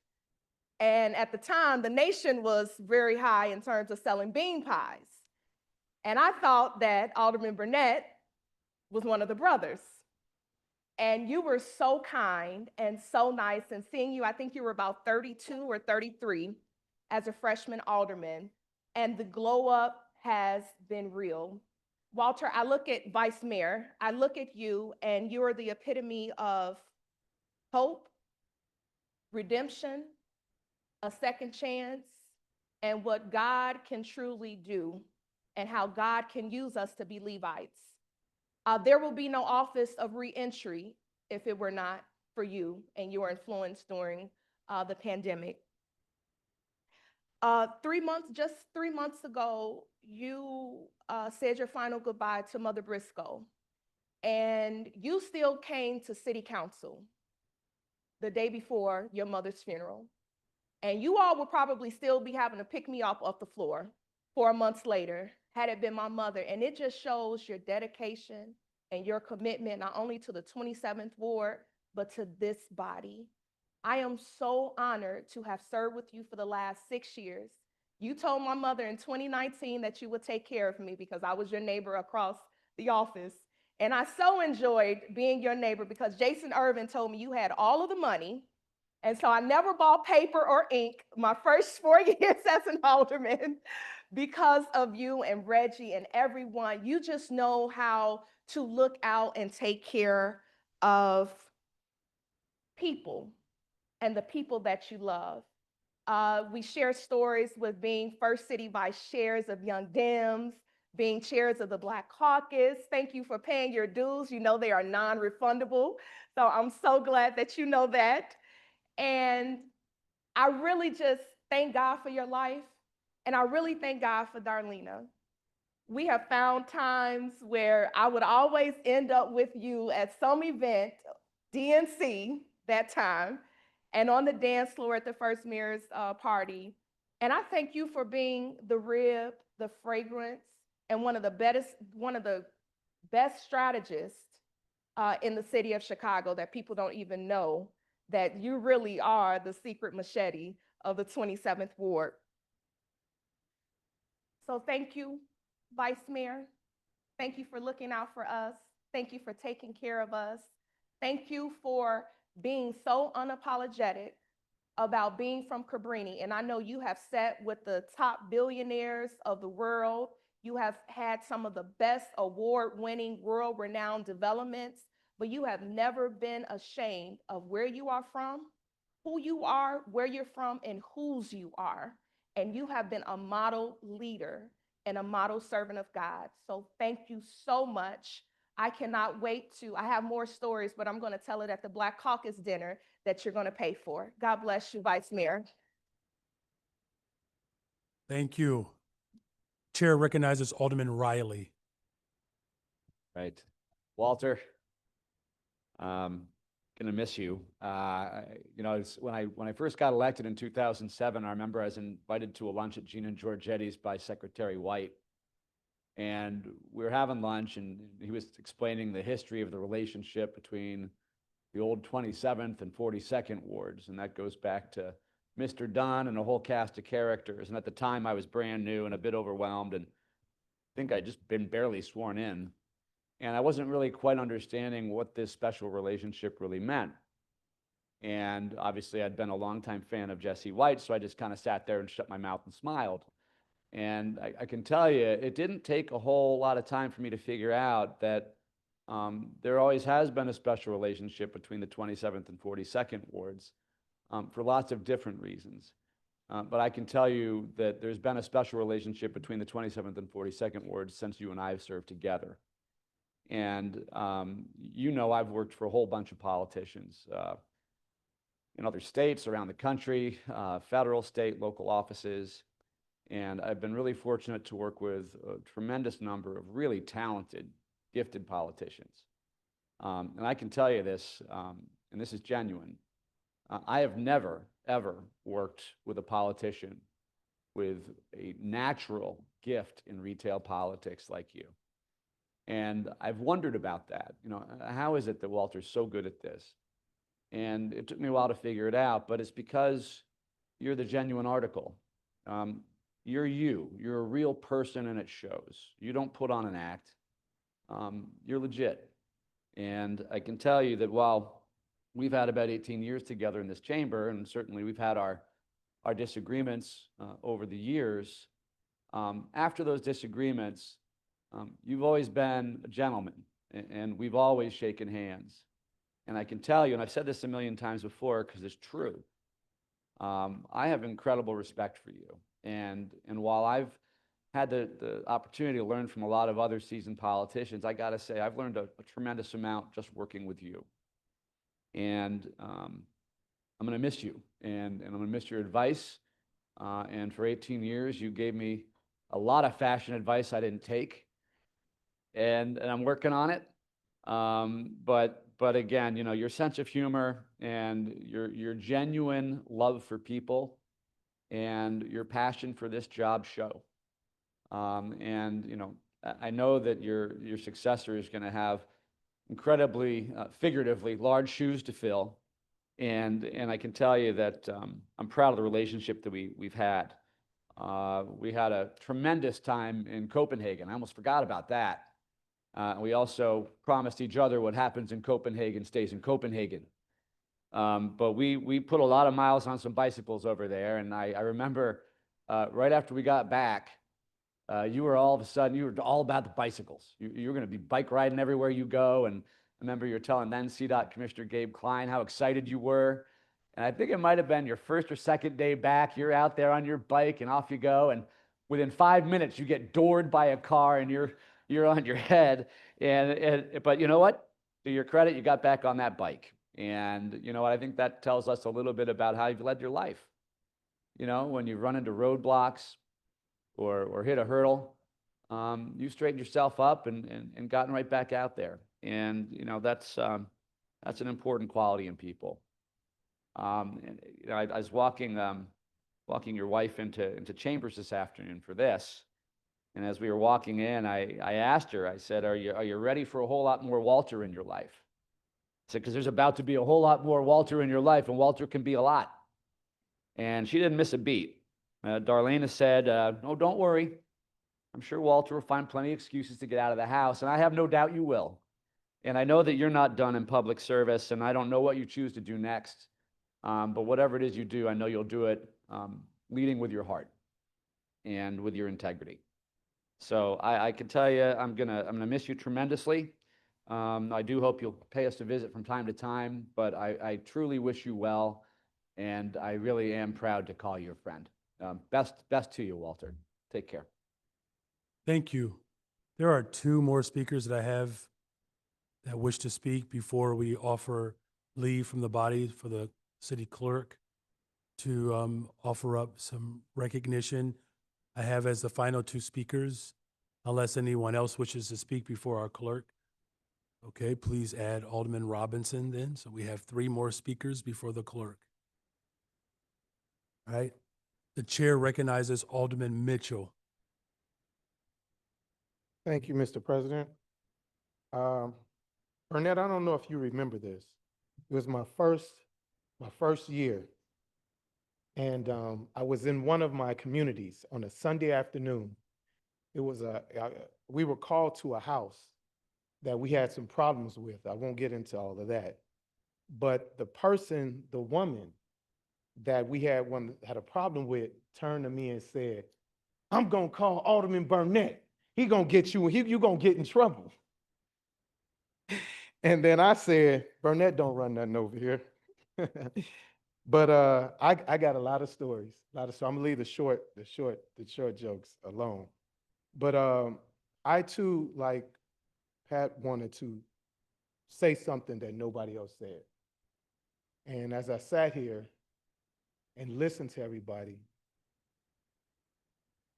And at the time, the nation was very high in terms of selling bean pies. And I thought that Alderman Burnett was one of the brothers. And you were so kind and so nice, and seeing you, I think you were about 32 or 33 as a freshman alderman, and the glow up has been real. Walter, I look at Vice Mayor, I look at you, and you're the epitome of hope, redemption, a second chance, and what God can truly do, and how God can use us to be Levites. There will be no office of reentry if it were not for you and your influence during the pandemic. Just 3 months ago, you said your final goodbye to Mother Briscoe, and you still came to City Council the day before your mother's funeral. And you all would probably still be having to pick me up off the floor 4 months later, had it been my mother. And it just shows your dedication and your commitment, not only to the 27th Ward, but to this body. I am so honored to have served with you for the last 6 years. You told my mother in 2019 that you would take care of me because I was your neighbor across the office. And I so enjoyed being your neighbor because Jason Irvin told me you had all of the money. And so I never bought paper or ink my first 4 years as an alderman because of you and Reggie and everyone. You just know how to look out and take care of people and the people that you love. We share stories with being first city vice chairs of Young Dems, being chairs of the Black Caucus. Thank you for paying your dues. You know they are non-refundable. So I'm so glad that you know that. And I really just thank God for your life. And I really thank God for Darlena. We have found times where I would always end up with you at some event, DNC that time, and on the dance floor at the first mayor's party. And I thank you for being the rib, the fragrance, and one of the best strategists in the city of Chicago that people don't even know that you really are the secret machete of the 27th Ward. So thank you, Vice Mayor. Thank you for looking out for us. Thank you for taking care of us. Thank you for being so unapologetic about being from Cabrini. And I know you have sat with the top billionaires of the world. You have had some of the best award-winning, world-renowned developments, but you have never been ashamed of where you are from, who you are, where you're from, and whose you are. And you have been a model leader and a model servant of God. So thank you so much. I cannot wait I have more stories, but I'm going to tell it at the Black Caucus dinner that you're going to pay for. God bless you, Vice Mayor. Thank you. Chair recognizes Alderman Riley. Right. Walter, gonna miss you. When I first got elected in 2007, I remember I was invited to a lunch at Gina Giorgetti's by Secretary White. And we were having lunch and he was explaining the history of the relationship between the old 27th and 42nd wards. And that goes back to Mr. Dunn and a whole cast of characters. And at the time I was brand new and a bit overwhelmed, and I think I'd just been barely sworn in. And I wasn't really quite understanding what this special relationship really meant. And obviously I'd been a longtime fan of Jesse White, so I just kind of sat there and shut my mouth and smiled. And I can tell you, it didn't take a whole lot of time for me to figure out that there always has been a special relationship between the 27th and 42nd wards for lots of different reasons. But I can tell you that there's been a special relationship between the 27th and 42nd wards since you and I have served together. And I've worked for a whole bunch of politicians in other states around the country, federal, state, local offices. And I've been really fortunate to work with a tremendous number of really talented, gifted politicians. And I can tell you this, and this is genuine. I have never, ever worked with a politician with a natural gift in retail politics like you. And I've wondered about that. How is it that Walter's so good at this? And it took me a while to figure it out, but it's because you're the genuine article. You're you. You're a real person, and it shows. You don't put on an act. You're legit. And I can tell you that while we've had about 18 years together in this chamber, and certainly we've had our disagreements over the years, after those disagreements, you've always been a gentleman, and we've always shaken hands. And I can tell you, and I've said this a million times before because it's true, I have incredible respect for you. And while I've had the opportunity to learn from a lot of other seasoned politicians, I got to say, I've learned a tremendous amount just working with you. And I'm going to miss you, and I'm going to miss your advice. And for 18 years, you gave me a lot of fashion advice I didn't take, and I'm working on it. But again, your sense of humor and your genuine love for people and your passion for this job show. I know that your successor is going to have incredibly, figuratively, large shoes to fill. And I can tell you that I'm proud of the relationship that we've had. We had a tremendous time in Copenhagen. I almost forgot about that. We also promised each other what happens in Copenhagen stays in Copenhagen. But we put a lot of miles on some bicycles over there. And I remember right after we got back, you were all about the bicycles. You were going to be bike riding everywhere you go. And I remember you were telling then CDOT Commissioner Gabe Klein how excited you were. And I think it might have been your first or second day back. You're out there on your bike and off you go. And within 5 minutes, you get doored by a car and you're on your head. But you know what? To your credit, you got back on that bike. And you know what? I think that tells us a little bit about how you've led your life. When you run into roadblocks or hit a hurdle, you straightened yourself up and gotten right back out there. And that's an important quality in people. I was walking your wife into chambers this afternoon for this. And as we were walking in, I asked her, I said, are you ready for a whole lot more Walter in your life? I said, because there's about to be a whole lot more Walter in your life, and Walter can be a lot. And she didn't miss a beat. Darlene said, no, don't worry. I'm sure Walter will find plenty of excuses to get out of the house, and I have no doubt you will. And I know that you're not done in public service, and I don't know what you choose to do next. But whatever it is you do, I know you'll do it leading with your heart and with your integrity. So I can tell you, I'm gonna miss you tremendously. I do hope you'll pay us a visit from time to time, but I truly wish you well, and I really am proud to call you a friend. Best to you, Walter. Take care. Thank you. There are two more speakers that I have that wish to speak before we offer leave from the body for the city clerk to offer up some recognition. I have as the final two speakers, unless anyone else wishes to speak before our clerk. Okay, please add Alderman Robinson then. So we have 3 more speakers before the clerk. All right. The chair recognizes Alderman Mitchell. Thank you, Mr. President. Burnett, I don't know if you remember this. It was my first year. And I was in one of my communities on a Sunday afternoon. It was we were called to a house that we had some problems with. I won't get into all of that. But the woman that we had a problem with turned to me and said, "I'm gonna call Alderman Burnett. He gonna get you, you gonna get in trouble." And then I said, "Burnett don't run nothing over here." But I got a lot of stories, I'm gonna leave the short jokes alone. But I too, like Pat, wanted to say something that nobody else said. And as I sat here and listened to everybody,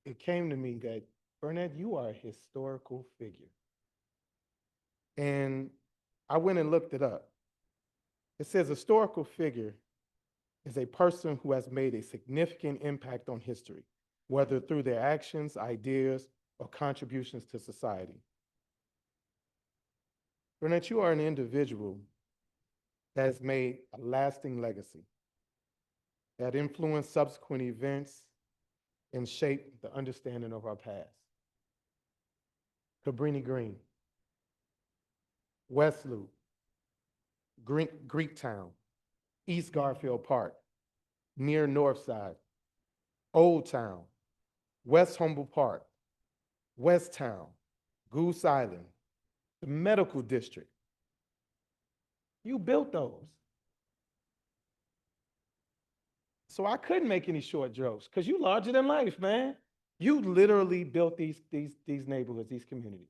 it came to me that, Burnett, you are a historical figure. And I went and looked it up. It says historical figure is a person who has made a significant impact on history, whether through their actions, ideas, or contributions to society. Burnett, you are an individual that has made a lasting legacy, that influenced subsequent events and shaped the understanding of our past. Cabrini Green, West Loop, Greektown, East Garfield Park, near Northside, Old Town, West Humboldt Park, West Town, Goose Island, the medical district. You built those. So I couldn't make any short jokes because you larger than life, man. You literally built these neighborhoods, these communities.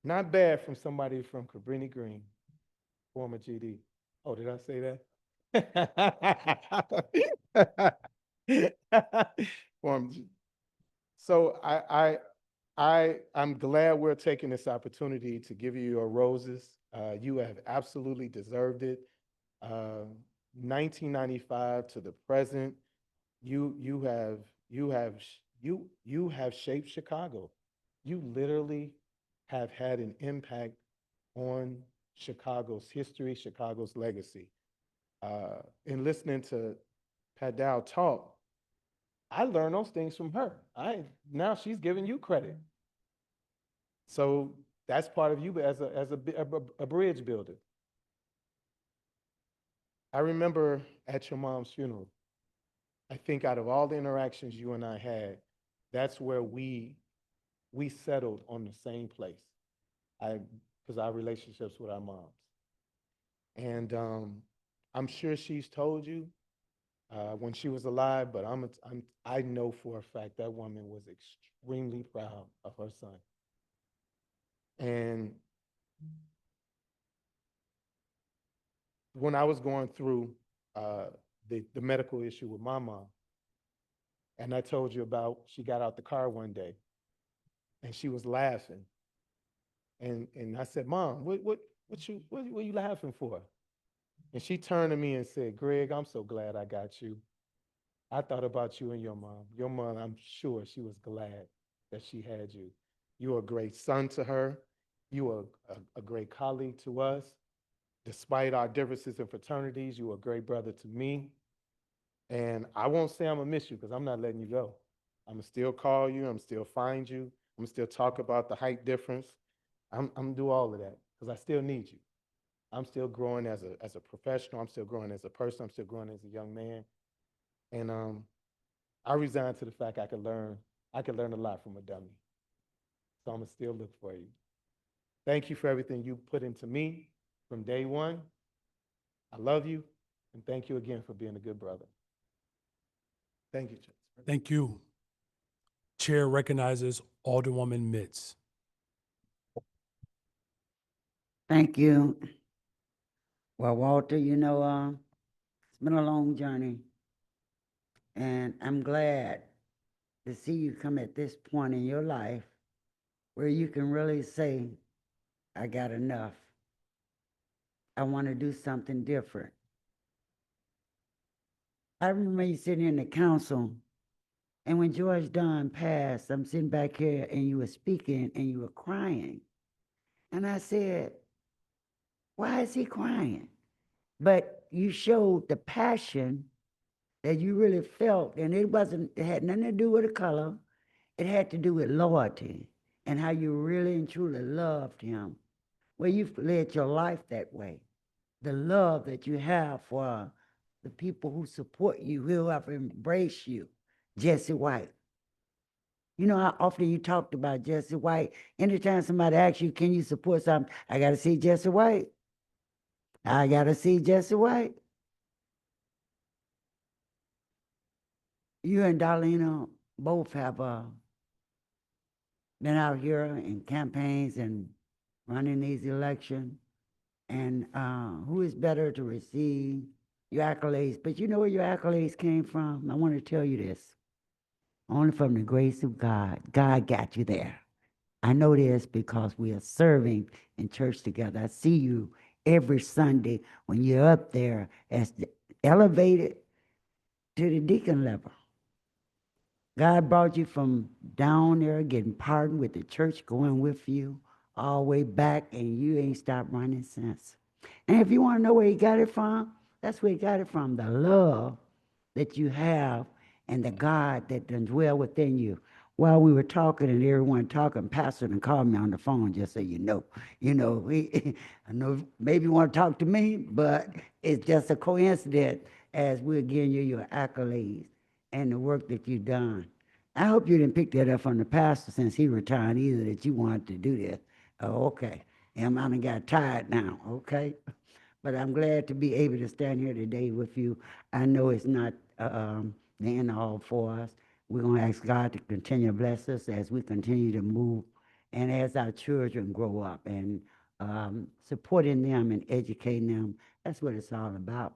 Not bad from somebody from Cabrini Green, former GD. Oh, did I say that? Former G- So I'm glad we're taking this opportunity to give you your roses. You have absolutely deserved it. 1995 to the present, you have shaped Chicago. You literally have had an impact on Chicago's history, Chicago's legacy. In listening to Pat Dow talk, I learned those things from her. Now she's giving you credit. So that's part of you as a bridge builder. I remember at your mom's funeral, I think out of all the interactions you and I had, that's where we settled on the same place. Because our relationships with our moms. And I'm sure she's told you when she was alive, but I know for a fact that woman was extremely proud of her son. And when I was going through the medical issue with my mom, and I told you about, she got out the car one day and she was laughing. And I said, "Mom, what are you laughing for?" And she turned to me and said, "Greg, I'm so glad I got you. I thought about you and your mom. Your mom, I'm sure she was glad that she had you. You were a great son to her. You were a great colleague to us. Despite our differences in fraternities, you were a great brother to me. And I won't say I'm gonna miss you because I'm not letting you go. I'm gonna still call you. I'm gonna still find you. I'm gonna still talk about the height difference. I'm gonna do all of that because I still need you. I'm still growing as a professional. I'm still growing as a person. I'm still growing as a young man. And I resigned to the fact I could learn a lot from a dummy. So I'm gonna still look for you. Thank you for everything you put into me from day one. I love you, and thank you again for being a good brother. Thank you, Judge. Thank you. Chair recognizes Alderwoman Mitz. Thank you. Well, Walter, it's been a long journey. And I'm glad to see you come at this point in your life where you can really say I got enough. I want to do something different. I remember you sitting in the council, and when George Dunn passed, I'm sitting back here and you were speaking and you were crying. And I said, why is he crying? But you showed the passion that you really felt, and it had nothing to do with the color. It had to do with loyalty and how you really and truly loved him. Well, you've led your life that way. The love that you have for the people who support you, who have embraced you. Jesse White. You know how often you talked about Jesse White. Anytime somebody asks you, can you support something? I got to see Jesse White. I got to see Jesse White. You and Darlene both have been out here in campaigns and running these elections. And who is better to receive your accolades? But you know where your accolades came from? I want to tell you this. Only from the grace of God. God got you there. I know this because we are serving in church together. I see you every Sunday when you're up there as elevated to the deacon level. God brought you from down there, getting pardoned with the church, going with you all the way back, and you ain't stopped running since. And if you want to know where he got it from, that's where he got it from, the love that you have and the God that does dwell within you. While we were talking and everyone talking, Pastor done called me on the phone, just so you know. I know maybe you want to talk to me, but it's just a coincidence as we're giving you your accolades and the work that you've done. I hope you didn't pick that up from the pastor since he retired either, that you wanted to do this. Oh, okay. I done got tired now, okay? But I'm glad to be able to stand here today with you. I know it's not the end all for us. We're going to ask God to continue to bless us as we continue to move and as our children grow up, and supporting them and educating them. That's what it's all about.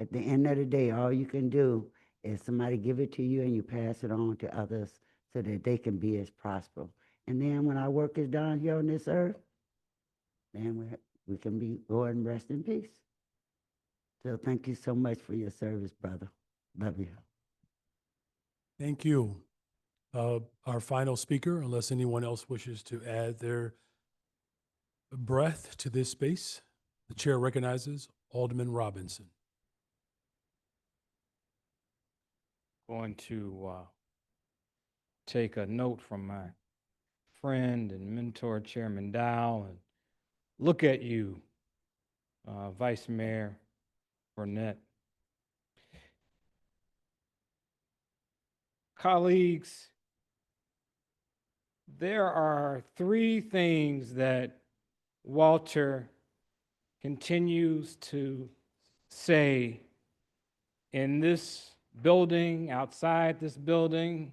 At the end of the day, all you can do is somebody give it to you and you pass it on to others so that they can be as prosperous. And then when our work is done here on this earth, then we can go and rest in peace. So thank you so much for your service, brother. Love you. Thank you. Our final speaker, unless anyone else wishes to add their breath to this space, the chair recognizes Alderman Robinson. Going to take a note from my friend and mentor, Chairman Dow, and look at you, Vice Mayor Burnett. Colleagues, there are three things that Walter continues to say in this building, outside this building.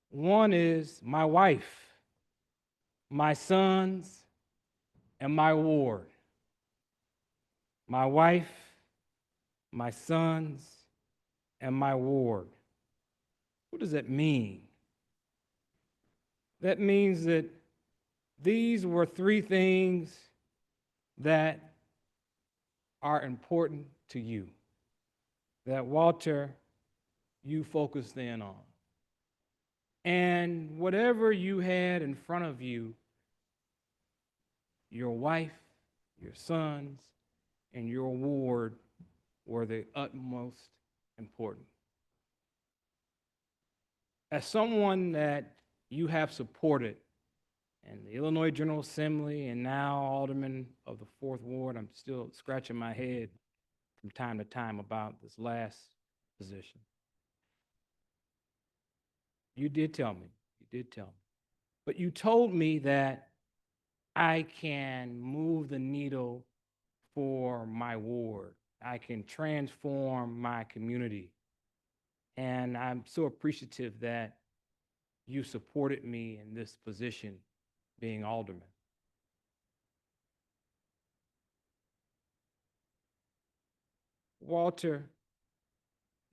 One is my wife, my sons, and my ward. My wife, my sons, and my ward. What does that mean? That means that these were three things that are important to you, that Walter, you focused in on. And whatever you had in front of you, your wife, your sons, and your ward were the utmost important. As someone that you have supported in the Illinois General Assembly and now Alderman of the 4th Ward, I'm still scratching my head from time to time about this last position. You did tell me. But you told me that I can move the needle for my ward. I can transform my community. And I'm so appreciative that you supported me in this position, being alderman. Walter,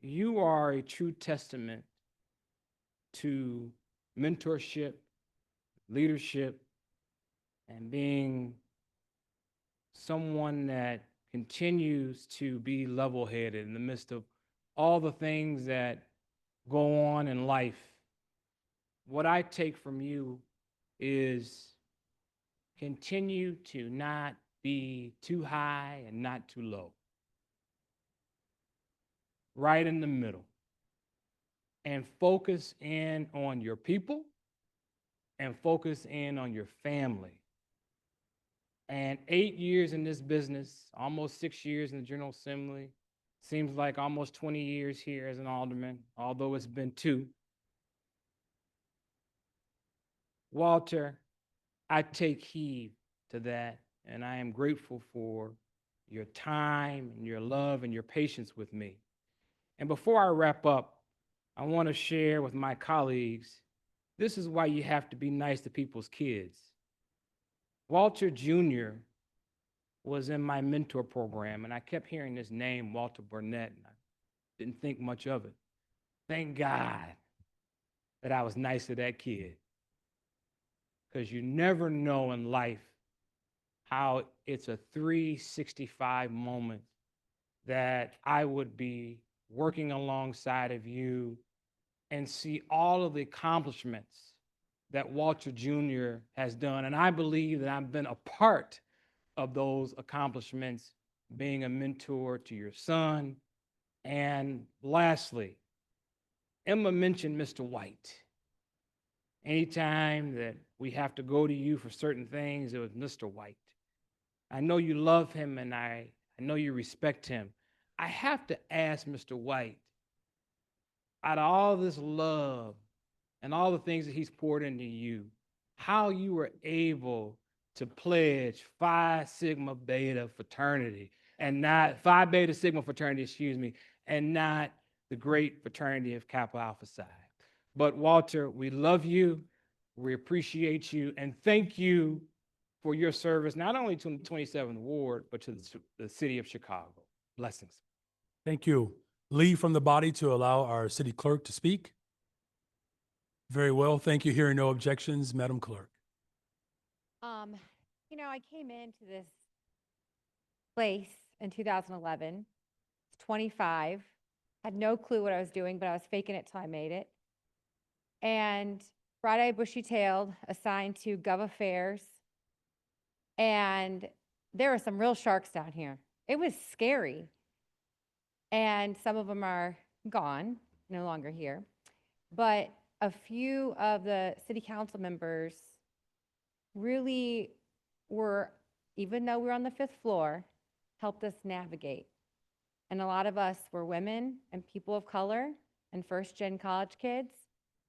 you are a true testament to mentorship, leadership, and being someone that continues to be level-headed in the midst of all the things that go on in life. What I take from you is continue to not be too high and not too low. Right in the middle. And focus in on your people and focus in on your family. And 8 years in this business, almost 6 years in the General Assembly, seems like almost 20 years here as an alderman, although it's been 2. Walter, I take heed to that, and I am grateful for your time and your love and your patience with me. And before I wrap up, I want to share with my colleagues, this is why you have to be nice to people's kids. Walter Jr. was in my mentor program, and I kept hearing this name, Walter Burnett, and I didn't think much of it. Thank God that I was nice to that kid, because you never know in life how it's a 365 moment that I would be working alongside of you and see all of the accomplishments that Walter Jr. has done. And I believe that I've been a part of those accomplishments, being a mentor to your son. And lastly, Emma mentioned Mr. White. Anytime that we have to go to you for certain things, it was Mr. White. I know you love him, and I know you respect him. I have to ask Mr. White, out of all this love and all the things that he's poured into you, how you were able to pledge Phi Sigma Beta fraternity and not Phi Beta Sigma fraternity, and not the great fraternity of Kappa Alpha Psi. But Walter, we love you, we appreciate you, and thank you for your service, not only to the 27th Ward, but to the city of Chicago. Blessings. Thank you. Leave from the body to allow our city clerk to speak. Very well. Thank you. Hearing no objections, Madam Clerk. I came into this place in 2011, was 25, had no clue what I was doing, but I was faking it till I made it. And bright-eyed, bushy-tailed, assigned to Gov Affairs. And there are some real sharks down here. It was scary. And some of them are gone, no longer here. But a few of the city council members really were, even though we were on the 5th floor, helped us navigate. And a lot of us were women and people of color and first-gen college kids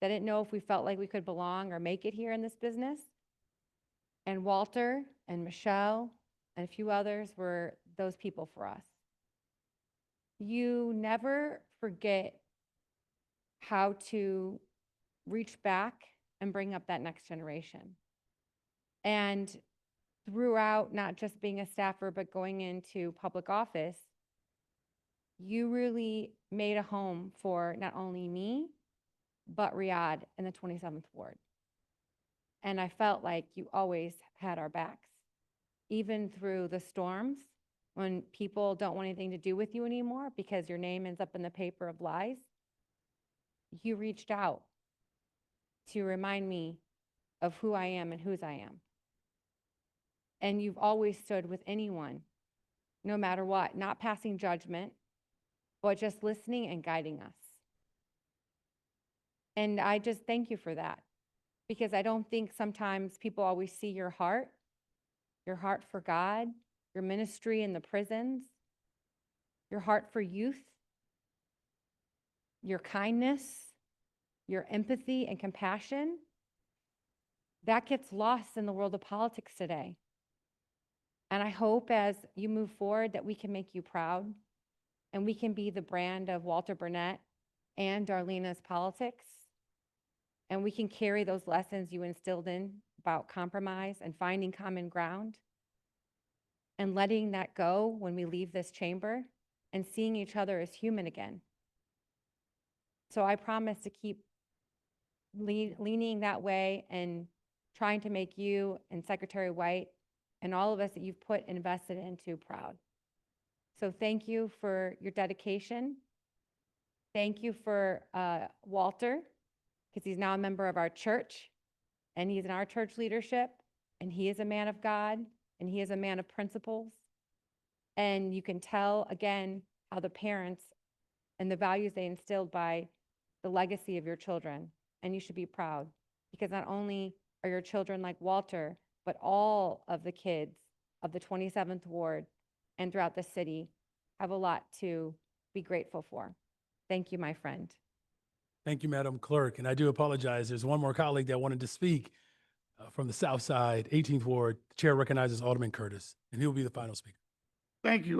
that didn't know if we felt like we could belong or make it here in this business. And Walter and Michelle and a few others were those people for us. You never forget how to reach back and bring up that next generation. And throughout not just being a staffer, but going into public office, you really made a home for not only me, but Riyadh in the 27th Ward. And I felt like you always had our backs, even through the storms, when people don't want anything to do with you anymore because your name ends up in the paper of lies. You reached out to remind me of who I am and whose I am. And you've always stood with anyone, no matter what, not passing judgment, but just listening and guiding us. And I just thank you for that, because I don't think sometimes people always see your heart for God, your ministry in the prisons, your heart for youth, your kindness, your empathy and compassion. That gets lost in the world of politics today. And I hope as you move forward that we can make you proud and we can be the brand of Walter Burnett and Darlena's politics. And we can carry those lessons you instilled in about compromise and finding common ground and letting that go when we leave this chamber and seeing each other as human again. So I promise to keep leaning that way and trying to make you and Secretary White and all of us that you've put invested into proud. So thank you for your dedication. Thank you for Walter, because he's now a member of our church, and he's in our church leadership, and he is a man of God, and he is a man of principles. And you can tell, again, how the parents and the values they instilled by the legacy of your children. And you should be proud, because not only are your children like Walter, but all of the kids of the 27th Ward and throughout the city have a lot to be grateful for. Thank you, my friend. Thank you, Madam Clerk. And I do apologize. There's one more colleague that wanted to speak from the South Side, 18th Ward. The chair recognizes Alderman Curtis, and he'll be the final speaker. Thank you,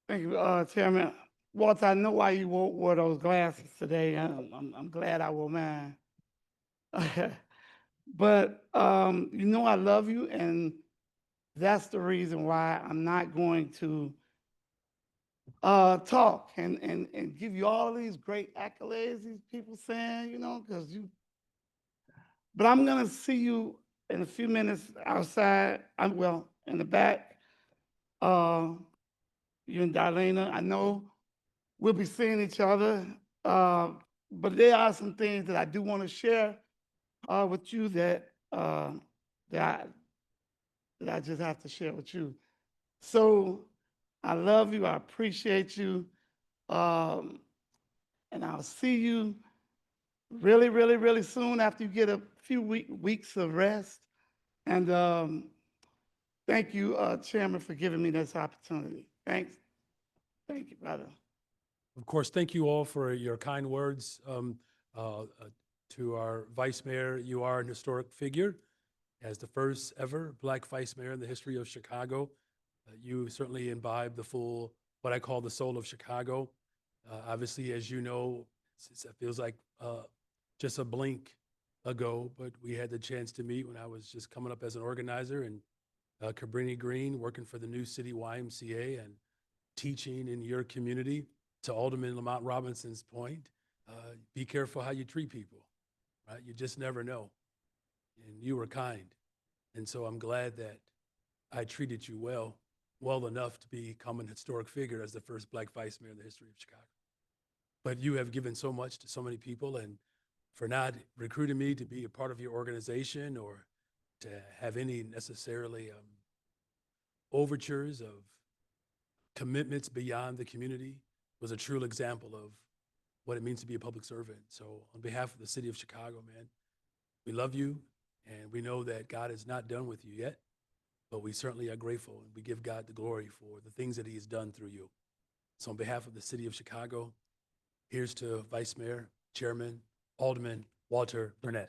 Chairman. Walter, I know why you wore those glasses today. I'm glad I wore mine. But you know I love you, and that's the reason why I'm not going to talk and give you all of these great accolades these people saying, you know, because you. But I'm gonna see you in a few minutes outside. In the back. You and Darlena, I know we'll be seeing each other, but there are some things that I do want to share with you that I just have to share with you. So I love you. I appreciate you. And I'll see you really, really, really soon after you get a few weeks of rest. And thank you, Chairman, for giving me this opportunity. Thanks. Thank you, brother. Of course, thank you all for your kind words to our Vice Mayor. You are an historic figure. As the first ever Black Vice Mayor in the history of Chicago, you certainly imbibe the full, what I call the soul of Chicago. Obviously, as you know, it feels like just a blink ago, but we had the chance to meet when I was just coming up as an organizer in Cabrini Green, working for the new city YMCA and teaching in your community. To Alderman Lamont Robinson's point, be careful how you treat people, right? You just never know. And you were kind. And so I'm glad that I treated you well enough to become an historic figure as the first Black Vice Mayor in the history of Chicago. But you have given so much to so many people, and for not recruiting me to be a part of your organization or to have any necessarily overtures of commitments beyond the community was a true example of what it means to be a public servant. So on behalf of the city of Chicago, man, we love you, and we know that God is not done with you yet, but we certainly are grateful, and we give God the glory for the things that he has done through you. So on behalf of the city of Chicago, here's to Vice Mayor, Chairman, Alderman Walter Burnett.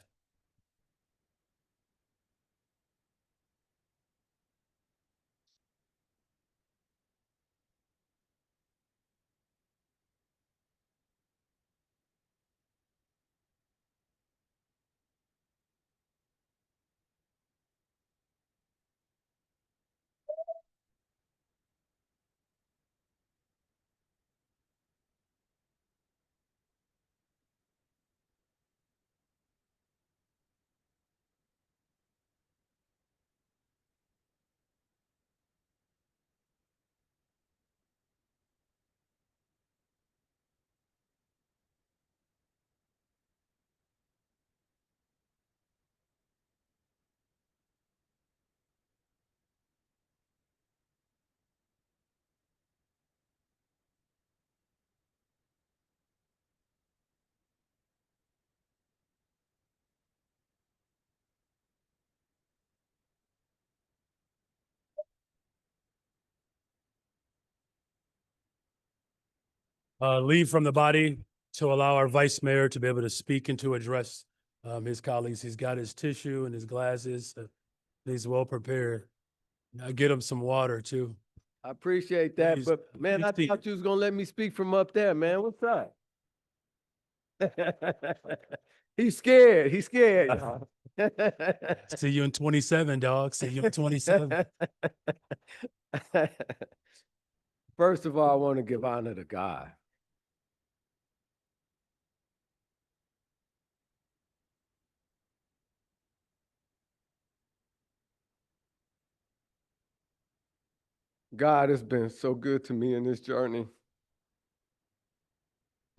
Leave from the body to allow our Vice Mayor to be able to speak and to address his colleagues. He's got his tissue and his glasses. He's well prepared. I get him some water too. I appreciate that, Please, but man, I please thought you was gonna let me speak from up there, man. What's up? He's scared. He's scared. y'all. See you in 27, dog. See you in 27. First of all, I want to give honor to God. God has been so good to me in this journey.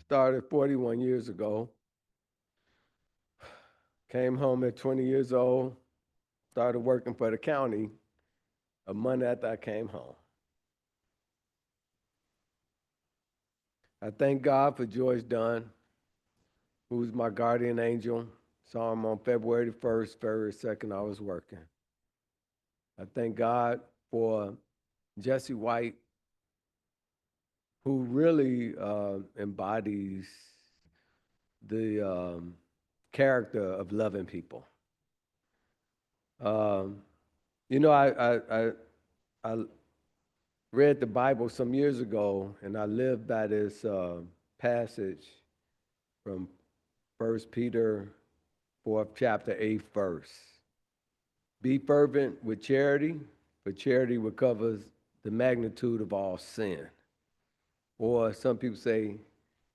Started 41 years ago. Came home at 20 years old. Started working for the county a month after I came home. I thank God for George Dunn, who's my guardian angel. Saw him on February the 1st, February 2nd, I was working. I thank God for Jesse White, who really embodies the character of loving people. You know, I read the Bible some years ago, and I lived by this passage from 1 Peter 4th chapter 8th verse. Be fervent with charity, for charity recovers the magnitude of all sin. Or some people say,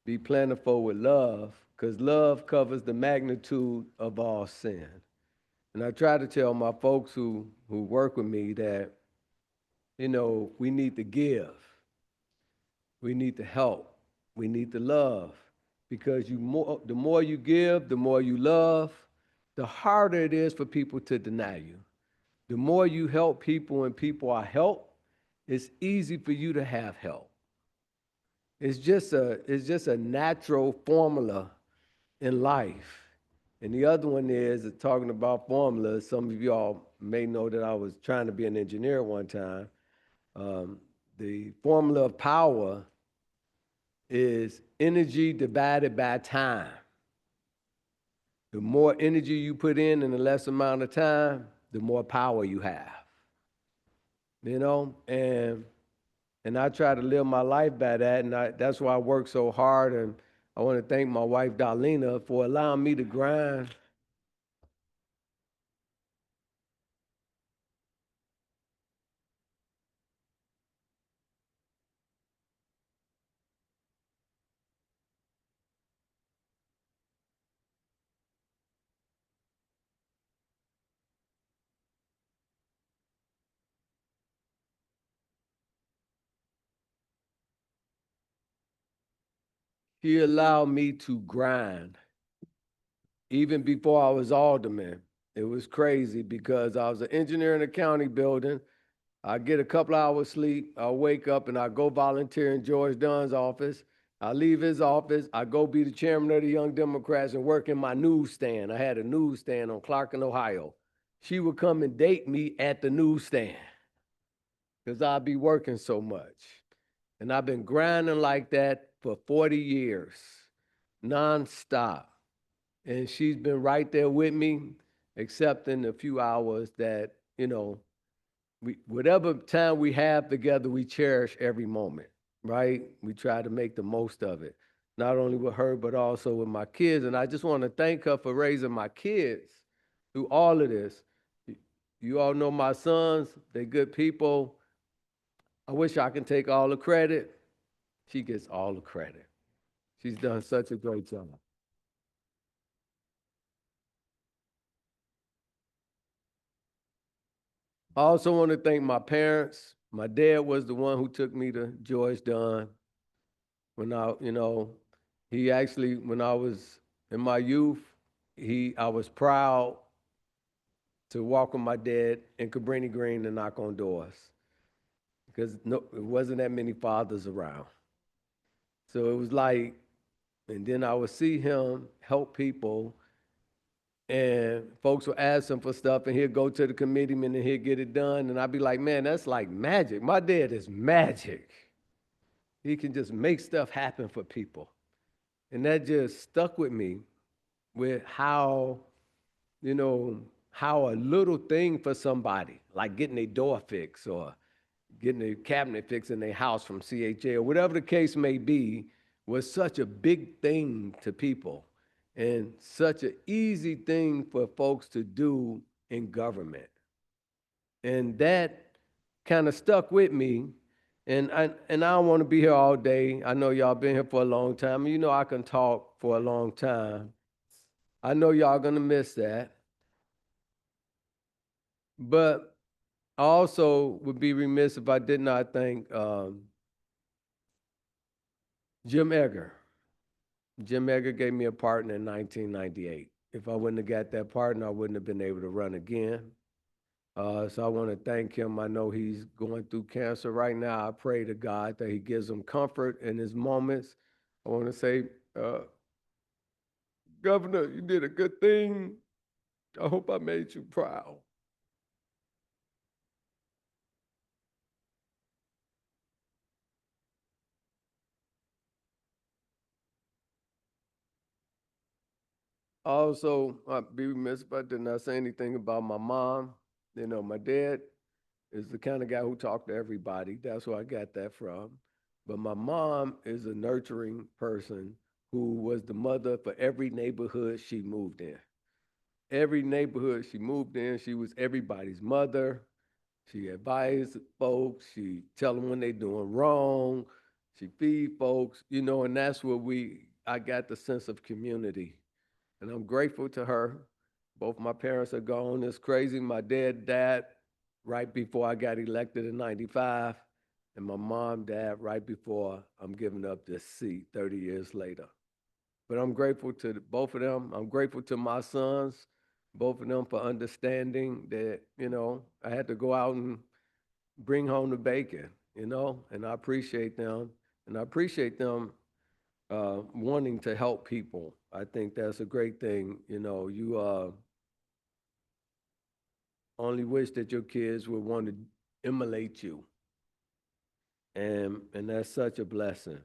be plentiful with love, because love covers the magnitude of all sin. And I try to tell my folks who work with me that, you know, we need to give. We need to help. We need to love. Because the more you give, the more you love, the harder it is for people to deny you. The more you help people and people are helped, it's easy for you to have help. It's just a natural formula in life. And the other one is talking about formulas. Some of y'all may know that I was trying to be an engineer one time. The formula of power is energy divided by time. The more energy you put in the less amount of time, the more power you have. You know, and I try to live my life by that, and that's why I work so hard. And I want to thank my wife, Darlena, for allowing me to grind. She allowed me to grind even before I was alderman. It was crazy because I was an engineer in a county building. I get a couple hours sleep. I wake up and I go volunteer in George Dunn's office. I leave his office. I go be the chairman of the Young Democrats and work in my newsstand. I had a newsstand on Clark in Ohio. She would come and date me at the newsstand because I'd be working so much. And I've been grinding like that for 40 years, nonstop. And she's been right there with me, except in the few hours that, you know, whatever time we have together, we cherish every moment, right? We try to make the most of it, not only with her, but also with my kids. And I just want to thank her for raising my kids through all of this. You all know my sons, they're good people. I wish I can take all the credit. She gets all the credit. She's done such a great job. I also want to thank my parents. My dad was the one who took me to George Dunn. When he actually, when I was in my youth, I was proud to walk with my dad in Cabrini Green and knock on doors because it wasn't that many fathers around. So it was like, and then I would see him help people, and folks would ask him for stuff, and he'd go to the committeeman and he'd get it done. And I'd be like, man, that's like magic. My dad is magic. He can just make stuff happen for people. And that just stuck with me with how, how a little thing for somebody, like getting a door fixed or getting a cabinet fixed in their house from CHA or whatever the case may be, was such a big thing to people and such an easy thing for folks to do in government. And that kind of stuck with me. And I don't want to be here all day. I know y'all been here for a long time. You know I can talk for a long time. I know y'all gonna miss that. But I also would be remiss if I did not thank Jim Egger. Jim Egger gave me a partner in 1998. If I wouldn't have got that partner, I wouldn't have been able to run again. So I want to thank him. I know he's going through cancer right now. I pray to God that he gives him comfort in his moments. I want to say, Governor, you did a good thing. I hope I made you proud. Also, I'd be remiss if I did not say anything about my mom. You know, my dad is the kind of guy who talked to everybody. That's where I got that from. But my mom is a nurturing person who was the mother for every neighborhood she moved in. Every neighborhood she moved in, she was everybody's mother. She advised folks. She tell them when they doing wrong. She feed folks, you know, and that's where I got the sense of community. And I'm grateful to her. Both my parents are gone. It's crazy. My dad died right before I got elected in 95, and my mom died right before I'm giving up this seat 30 years later. But I'm grateful to both of them. I'm grateful to my sons, both of them, for understanding that, you know, I had to go out and bring home the bacon, you know, and I appreciate them. And I appreciate them wanting to help people. I think that's a great thing. You know, you only wish that your kids would want to emulate you. And that's such a blessing.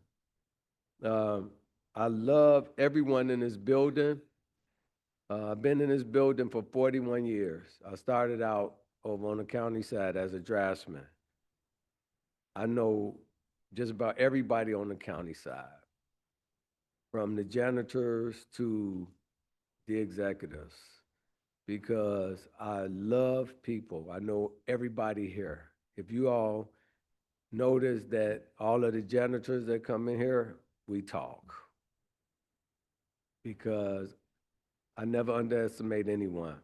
Um, I love everyone in this building. I've been in this building for 41 years. I started out over on the county side as a draftsman. I know just about everybody on the county side, from the janitors to the executives, because I love people. I know everybody here. If you all notice that all of the janitors that come in here, we talk, because I never underestimate anyone.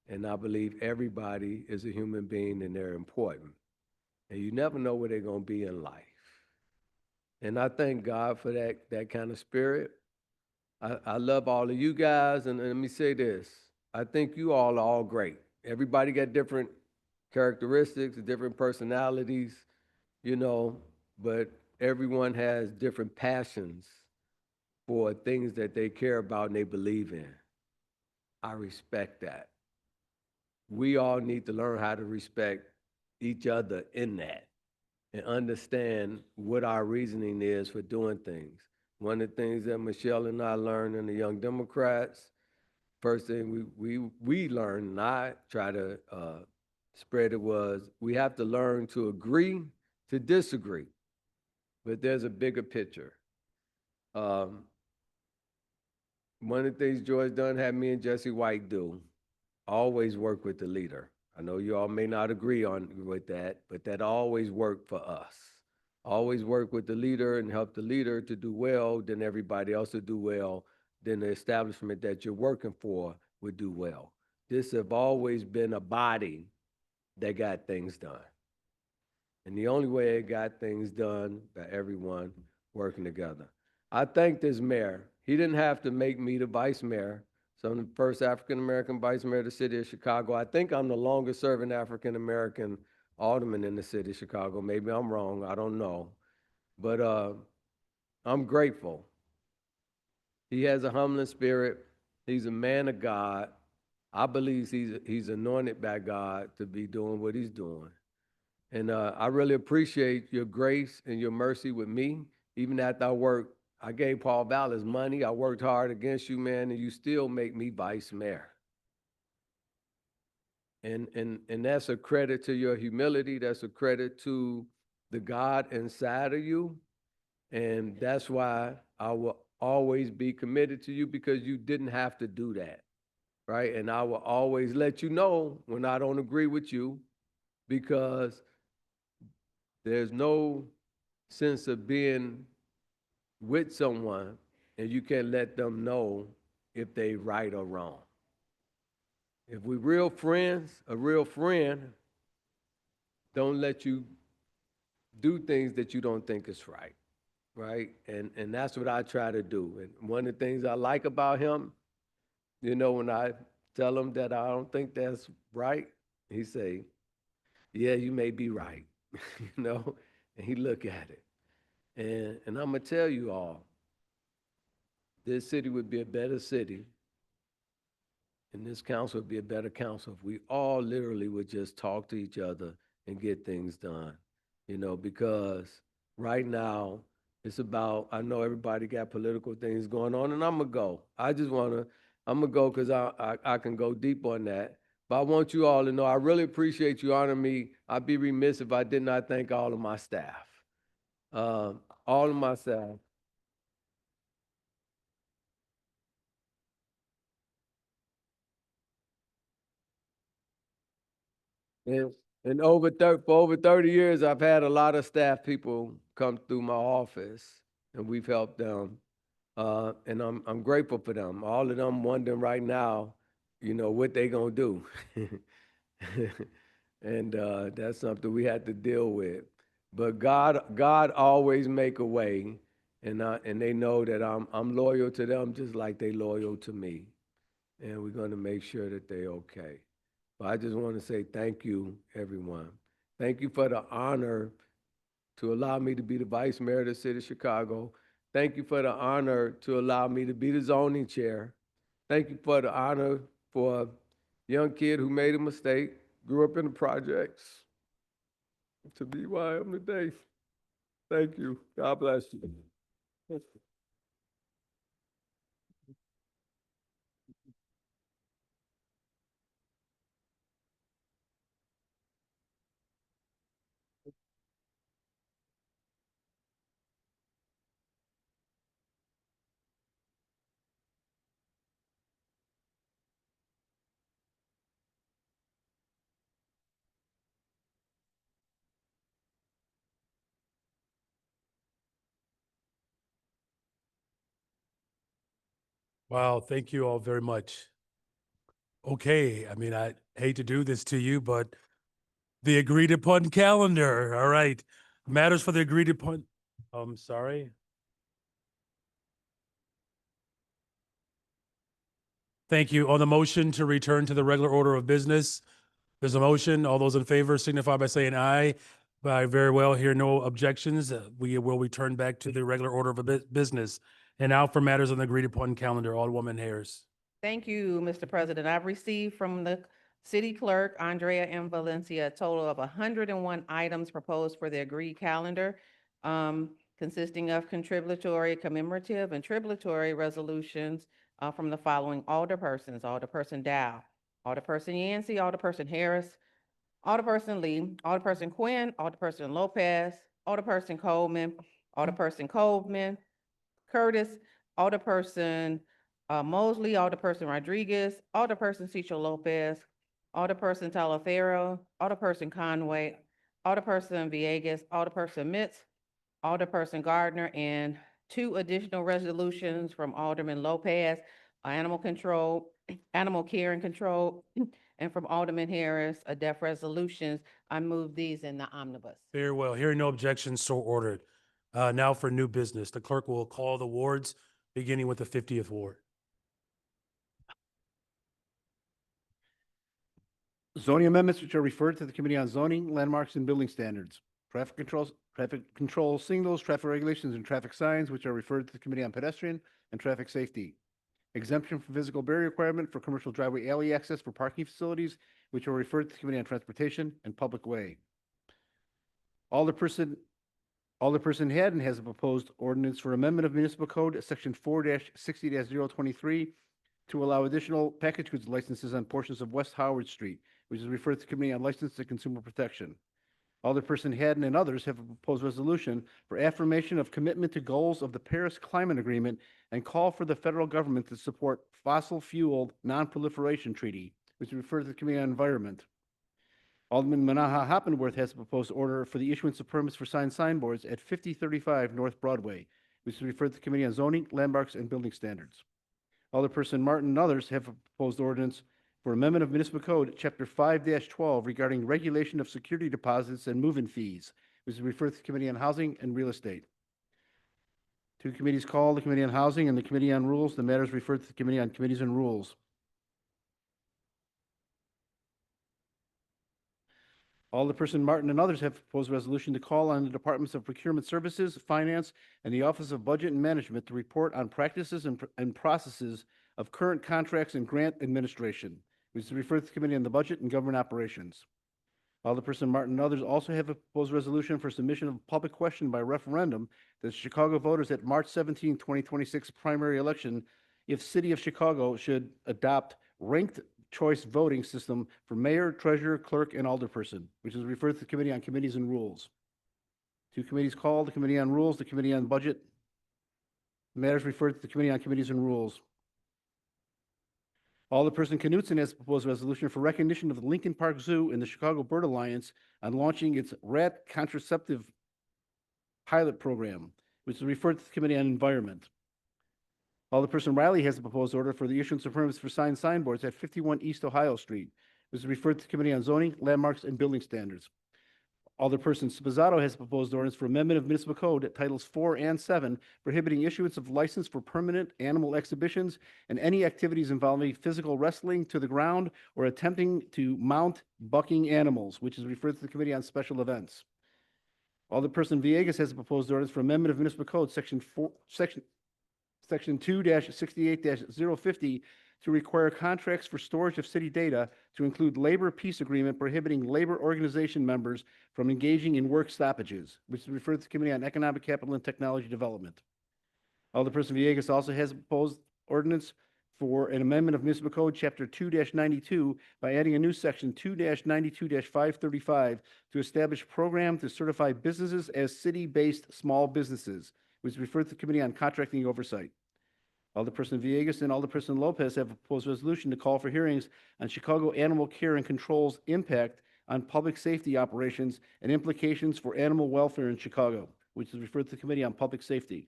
And I believe everybody is a human being and they're important. And you never know where they're going to be in life. And I thank God for that kind of spirit. I love all of you guys. And let me say this. I think you all are all great. Everybody got different characteristics, different personalities, you know, but everyone has different passions for things that they care about and they believe in. I respect that. We all need to learn how to respect each other in that and understand what our reasoning is for doing things. One of the things that Michelle and I learned in the Young Democrats, first thing we learned, and I try to spread it, was we have to learn to agree to disagree, but there's a bigger picture. One of the things George Dunn had me and Jesse White do, always work with the leader. I know you all may not agree with that, but that always worked for us. Always work with the leader and help the leader to do well, then everybody else will do well, then the establishment that you're working for would do well. This have always been a body that got things done. And the only way it got things done by everyone working together. I thank this mayor. He didn't have to make me the vice mayor. So I'm the first African-American vice mayor of the city of Chicago. I think I'm the longest serving African-American alderman in the city of Chicago. Maybe I'm wrong, I don't know. But I'm grateful. He has a humbling spirit. He's a man of God. I believe he's anointed by God to be doing what he's doing. And I really appreciate your grace and your mercy with me. Even after I gave Paul Vallis money. I worked hard against you, man, and you still make me vice mayor. And that's a credit to your humility. That's a credit to the God inside of you. And that's why I will always be committed to you, because you didn't have to do that, right? And I will always let you know when I don't agree with you, because there's no sense of being with someone and you can't let them know if they right or wrong. If we real friends, a real friend don't let you do things that you don't think is right, right? And that's what I try to do. And one of the things I like about him, when I tell him that I don't think that's right, he say, yeah, you may be right, and he look at it. And I'm gonna tell you all, this city would be a better city and this council would be a better council if we all literally would just talk to each other and get things done, because right now it's about, I know everybody got political things going on, and I'm gonna go. I'm gonna go because I can go deep on that. But I want you all to know I really appreciate you honoring me. I'd be remiss if I did not thank all of my staff. All of my staff. And, for over 30 years, I've had a lot of staff people come through my office, and we've helped them. And I'm grateful for them. All of them wondering right now, what they gonna do. And that's something we had to deal with. But God always make a way, and they know that I'm loyal to them just like they loyal to me. And we're gonna make sure that they okay. But I just want to say thank you, everyone. Thank you for the honor to allow me to be the vice mayor of the city of Chicago. Thank you for the honor to allow me to be the zoning chair. Thank you for the honor for a young kid who made a mistake, grew up in the projects, to be where I am today. Thank you. God bless you. Wow, thank you all very much. Okay, I mean, I hate to do this to you, but the agreed upon calendar, all right. Matters for the agreed upon, I'm sorry. Thank you. On the motion to return to the regular order of business, there's a motion. All those in favor signify by saying aye. I very well hear no objections. We will return back to the regular order of business. And now for matters on the agreed upon calendar, Alderwoman Harris. Thank you, Mr. President. I've received from the city clerk, Andrea M. Valencia, a total of 101 items proposed for the agreed calendar, consisting of contributory, commemorative, and tributary resolutions from the following alderpersons: Alderperson Dow, Alderperson Yancey, Alderperson Harris, Alderperson Lee, Alderperson Quinn, Alderperson Lopez, Alderperson Coleman, Alderperson Coleman, Curtis, Alderperson Mosley, Alderperson Rodriguez, Alderperson Cicho Lopez, Alderperson Talaferro, Alderperson Conway, Alderperson Villegas, Alderperson Mitz, Alderperson Gardner, and 2 additional resolutions from Alderman Lopez, animal control, animal care and control, and from Alderman Harris, deaf resolutions. I move these in the omnibus. Very well. Hearing no objections, so ordered. Now for new business. The clerk will call the wards, beginning with the 50th ward. Zoning amendments which are referred to the Committee on Zoning, Landmarks, and Building Standards. Traffic control signals, traffic regulations, and traffic signs which are referred to the Committee on Pedestrian and Traffic Safety. Exemption from physical barrier requirement for commercial driveway alley access for parking facilities which are referred to the Committee on Transportation and Public Way. Alderperson Haddon has a proposed ordinance for amendment of Municipal Code, Section 4-60-023, to allow additional package goods licenses on portions of West Howard Street, which is referred to the Committee on License and Consumer Protection. Alderperson Haddon and others have a proposed resolution for affirmation of commitment to goals of the Paris Climate Agreement and call for the federal government to support fossil-fueled non-proliferation treaty, which is referred to the Committee on Environment. Alderman Manaha Hoppenworth has a proposed order for the issuance of permits for signboards at 5035 North Broadway, which is referred to the Committee on Zoning, Landmarks, and Building Standards. Alderperson Martin and others have a proposed ordinance for amendment of municipal code, chapter 5-12 regarding regulation of security deposits and move-in fees, which is referred to the Committee on Housing and Real Estate. Two committees called, the Committee on Housing and the Committee on Rules. The matter is referred to the Committee on Committees and Rules. Alderperson Martin and others have proposed a resolution to call on the Departments of Procurement Services, Finance, and the Office of Budget and Management to report on practices and processes of current contracts and grant administration, which is referred to the Committee on the Budget and Government Operations. Alderperson Martin and others also have a proposed resolution for submission of public question by referendum that Chicago voters at March 17, 2026 primary election, if City of Chicago should adopt ranked choice voting system for mayor, treasurer, clerk, and alderperson, which is referred to the Committee on Committees and Rules. Two committees called, the Committee on Rules, the Committee on Budget. The matter is referred to the Committee on Committees and Rules. Alderperson Knutson has proposed a resolution for recognition of the Lincoln Park Zoo and the Chicago Bird Alliance on launching its rat contraceptive pilot program, which is referred to the Committee on Environment. Alderperson Riley has a proposed order for the issuance of permits for signboards at 51 East Ohio Street, which is referred to the Committee on Zoning, Landmarks, and Building Standards. Alderperson Spizzato has proposed ordinance for amendment of municipal code Titles 4 and 7, prohibiting issuance of license for permanent animal exhibitions and any activities involving physical wrestling to the ground or attempting to mount bucking animals, which is referred to the Committee on Special Events. Alderperson Villegas has a proposed ordinance for amendment of municipal code Section 2-68-050 to require contracts for storage of city data to include labor peace agreement prohibiting labor organization members from engaging in work stoppages, which is referred to the Committee on Economic Capital and Technology Development. Alderperson Villegas also has a proposed ordinance for an amendment of municipal code chapter 2-92 by adding a new section 2-92-535 to establish a program to certify businesses as city-based small businesses, which is referred to the Committee on Contracting Oversight. Alderperson Villegas and Alderperson Lopez have a proposed resolution to call for hearings on Chicago Animal Care and Control's impact on public safety operations and implications for animal welfare in Chicago, which is referred to the Committee on Public Safety.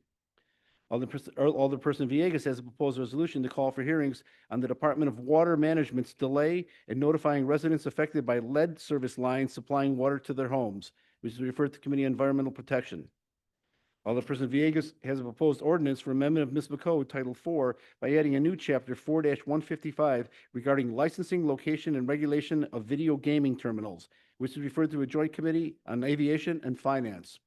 Alderperson Villegas has a proposed resolution to call for hearings on the Department of Water Management's delay in notifying residents affected by lead service lines supplying water to their homes, which is referred to the Committee on Environmental Protection. Alderperson Villegas has a proposed ordinance for amendment of municipal code Title 4 by adding a new chapter 4-155 regarding licensing, location, and regulation of video gaming terminals, which is referred to a joint committee on aviation and finance.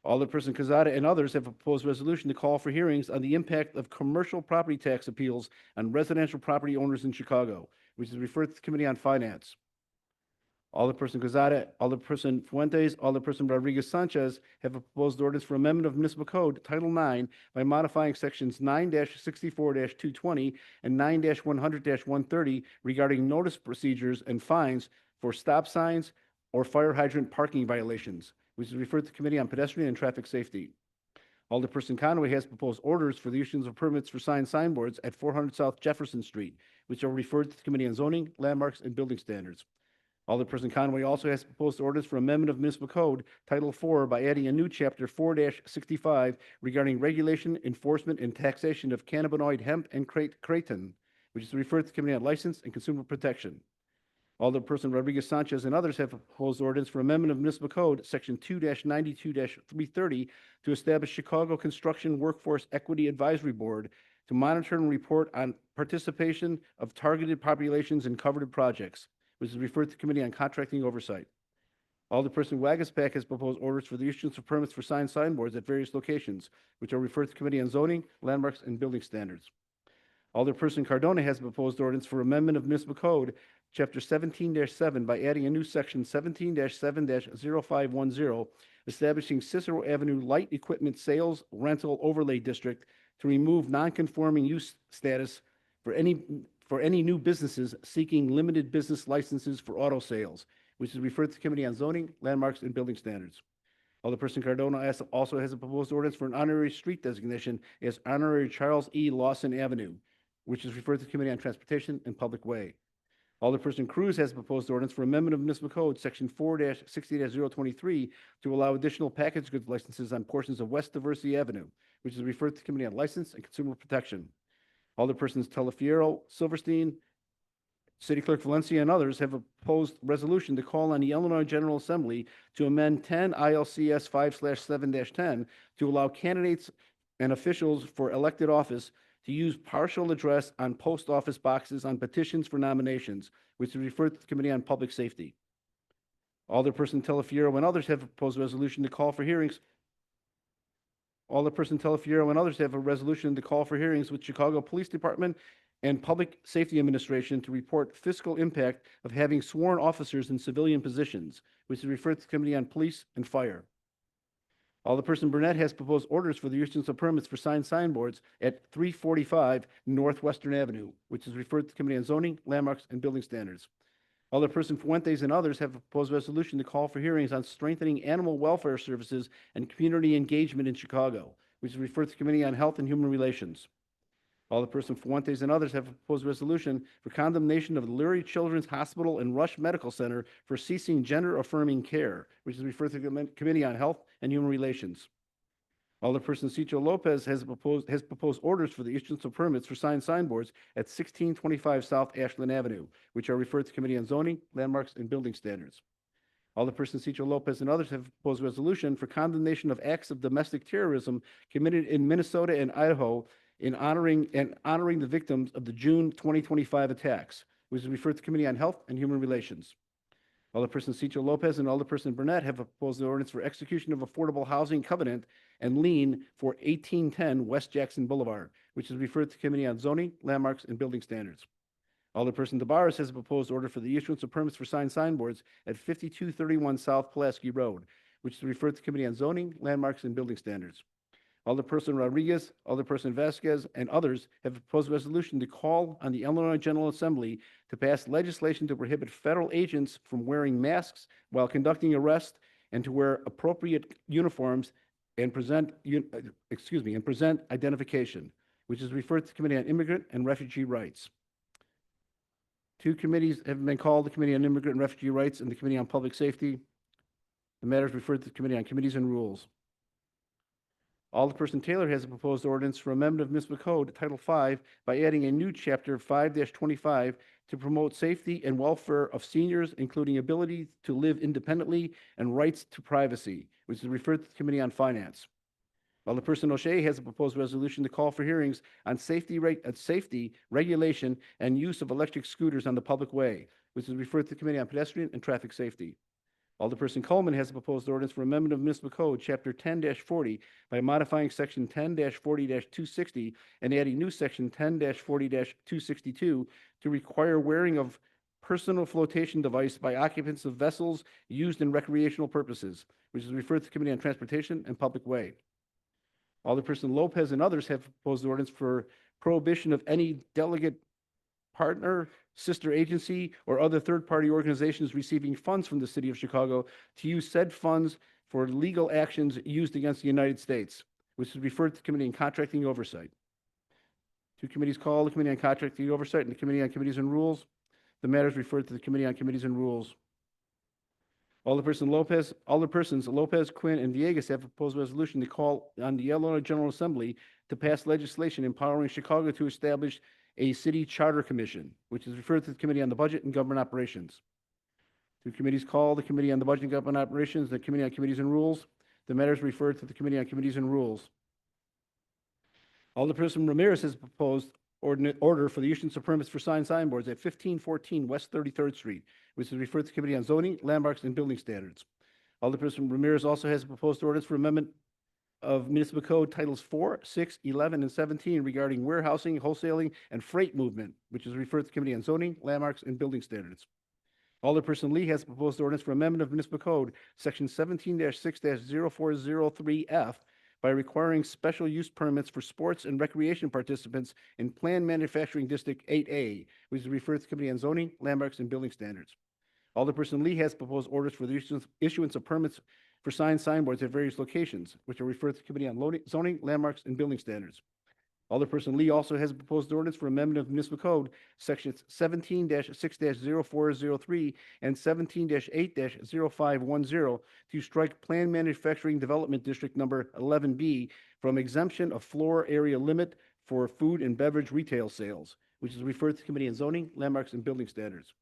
Alderperson Quezada and others have a proposed resolution to call for hearings on the impact of commercial property tax appeals on residential property owners in Chicago, which is referred to the Committee on Finance. Alderperson Quezada, Alderperson Fuentes, Alderperson Rodriguez Sanchez have a proposed ordinance for amendment of municipal code Title 9 by modifying sections 9-64-220 and 9-100-130 regarding notice procedures and fines for stop signs or fire hydrant parking violations, which is referred to the Committee on Pedestrian and Traffic Safety. Alderperson Conway has proposed orders for the issuance of permits for signboards at 400 South Jefferson Street, which are referred to the Committee on Zoning, Landmarks, and Building Standards. Alderperson Conway also has proposed orders for amendment of municipal code Title 4 by adding a new chapter 4-65 regarding regulation, enforcement, and taxation of cannabinoid hemp and kratom, which is referred to the Committee on License and Consumer Protection. Alderperson Rodriguez Sanchez and others have proposed ordinance for amendment of municipal code Section 2-92-330 to establish Chicago Construction Workforce Equity Advisory Board to monitor and report on participation of targeted populations in covered projects, which is referred to the Committee on Contracting Oversight. Alderperson Wagaspack has proposed orders for the issuance of permits for signboards at various locations, which are referred to the Committee on Zoning, Landmarks, and Building Standards. Alderperson Cardona has proposed ordinance for amendment of municipal code, Chapter 17-7, by adding a new section 17-7-0510, establishing Cicero Avenue Light Equipment Sales Rental Overlay District to remove nonconforming use status for any new businesses seeking limited business licenses for auto sales, which is referred to the Committee on Zoning, Landmarks, and Building Standards. Alderperson Cardona also has a proposed ordinance for an honorary street designation as Honorary Charles E. Lawson Avenue, which is referred to the Committee on Transportation and Public Way. Alderperson Cruz has a proposed ordinance for amendment of municipal code Section 4-60-023 to allow additional packaged goods licenses on portions of West Diversity Avenue, which is referred to the Committee on License and Consumer Protection. Alderpersons Telefiero, Silverstein, City Clerk Valencia and others have opposed resolution to call on the Illinois General Assembly to amend 10 ILCS 5/7-10 to allow candidates and officials for elected office to use partial address on post office boxes on petitions for nominations, which is referred to the Committee on Public Safety. Alderperson Telefiero and others have proposed a resolution to call for hearings. Alderperson Telefiero and others have a resolution to call for hearings with Chicago Police Department and Public Safety Administration to report fiscal impact of having sworn officers in civilian positions, which is referred to the Committee on Police and Fire. Alderperson Burnett has proposed orders for the issuance of permits for signboards at 345 Northwestern Avenue, which is referred to the Committee on Zoning, Landmarks, and Building Standards. Alderperson Fuentes and others have proposed a resolution to call for hearings on strengthening animal welfare services and community engagement in Chicago, which is referred to the Committee on Health and Human Relations. Alderperson Fuentes and others have proposed a resolution for condemnation of the Leary Children's Hospital and Rush Medical Center for ceasing gender-affirming care, which is referred to the Committee on Health and Human Relations. Alderperson Cicho Lopez has proposed orders for the issuance of permits for signboards at 1625 South Ashland Avenue, which are referred to the Committee on Zoning, Landmarks, and Building Standards. Alderperson Cicho Lopez and others have proposed a resolution for condemnation of acts of domestic terrorism committed in Minnesota and Idaho in honoring the victims of the June 2025 attacks, which is referred to the Committee on Health and Human Relations. Alderperson Cicho Lopez and Alderperson Burnett have proposed an ordinance for execution of affordable housing covenant and lien for 1810 West Jackson Boulevard, which is referred to the Committee on Zoning, Landmarks, and Building Standards. Alderperson DeBarris has a proposed order for the issuance of permits for signboards at 5231 South Pulaski Road, which is referred to the Committee on Zoning, Landmarks, and Building Standards. Alderperson Rodriguez, Alderperson Vasquez, and others have proposed a resolution to call on the Illinois General Assembly to pass legislation to prohibit federal agents from wearing masks while conducting arrests and to wear appropriate uniforms and present identification, which is referred to the Committee on Immigrant and Refugee Rights. Two committees have been called, the Committee on Immigrant and Refugee Rights and the Committee on Public Safety. The matter is referred to the Committee on Committees and Rules. Alderperson Taylor has a proposed ordinance for amendment of municipal code, Title V, by adding a new chapter 5-25 to promote safety and welfare of seniors, including ability to live independently and rights to privacy, which is referred to the Committee on Finance. Alderperson O'Shea has a proposed resolution to call for hearings on safety, regulation, and use of electric scooters on the public way, which is referred to the Committee on Pedestrian and Traffic Safety. Alderperson Coleman has a proposed ordinance for amendment of municipal code, Chapter 10-40, by modifying Section 10-40-260 and adding new Section 10-40-262 to require wearing of personal flotation device by occupants of vessels used in recreational purposes, which is referred to the Committee on Transportation and Public Way. Alderperson Lopez and others have proposed ordinance for prohibition of any delegate, partner, sister agency, or other third-party organizations receiving funds from the City of Chicago to use said funds for legal actions used against the United States, which is referred to the Committee on Contracting Oversight. Two committees called, the Committee on Contracting Oversight and the Committee on Committees and Rules. The matter is referred to the Committee on Committees and Rules. Alderpersons Lopez, Quinn, and Villegas have proposed a resolution to call on the Illinois General Assembly to pass legislation empowering Chicago to establish a city charter commission, which is referred to the Committee on the Budget and Government Operations. Two committees called, the Committee on the Budget and Government Operations, the Committee on Committees and Rules. The matter is referred to the Committee on Committees and Rules. Alderperson Ramirez has proposed order for the issuance of permits for signboards at 1514 West 33rd Street, which is referred to the Committee on Zoning, Landmarks, and Building Standards. Alderperson Ramirez also has a proposed ordinance for amendment of Municipal Code Titles 4, 6, 11, and 17 regarding warehousing, wholesaling, and freight movement, which is referred to the Committee on Zoning, Landmarks, and Building Standards. Alderperson Lee has a proposed ordinance for amendment of Municipal Code Section 17-6-0403F by requiring special use permits for sports and recreation participants in Planned Manufacturing District 8A, which is referred to the Committee on Zoning, Landmarks, and Building Standards. Alderperson Lee has proposed orders for the issuance of permits for signboards at various locations, which are referred to the Committee on Zoning, Landmarks, and Building Standards. Alderperson Lee also has a proposed ordinance for amendment of Municipal Code Sections 17-6-0403 and 17-8-0510 to strike Planned Manufacturing Development District Number 11B from exemption of floor area limit for food and beverage retail sales, which is referred to Committee on Zoning, Landmarks, and Building Standards.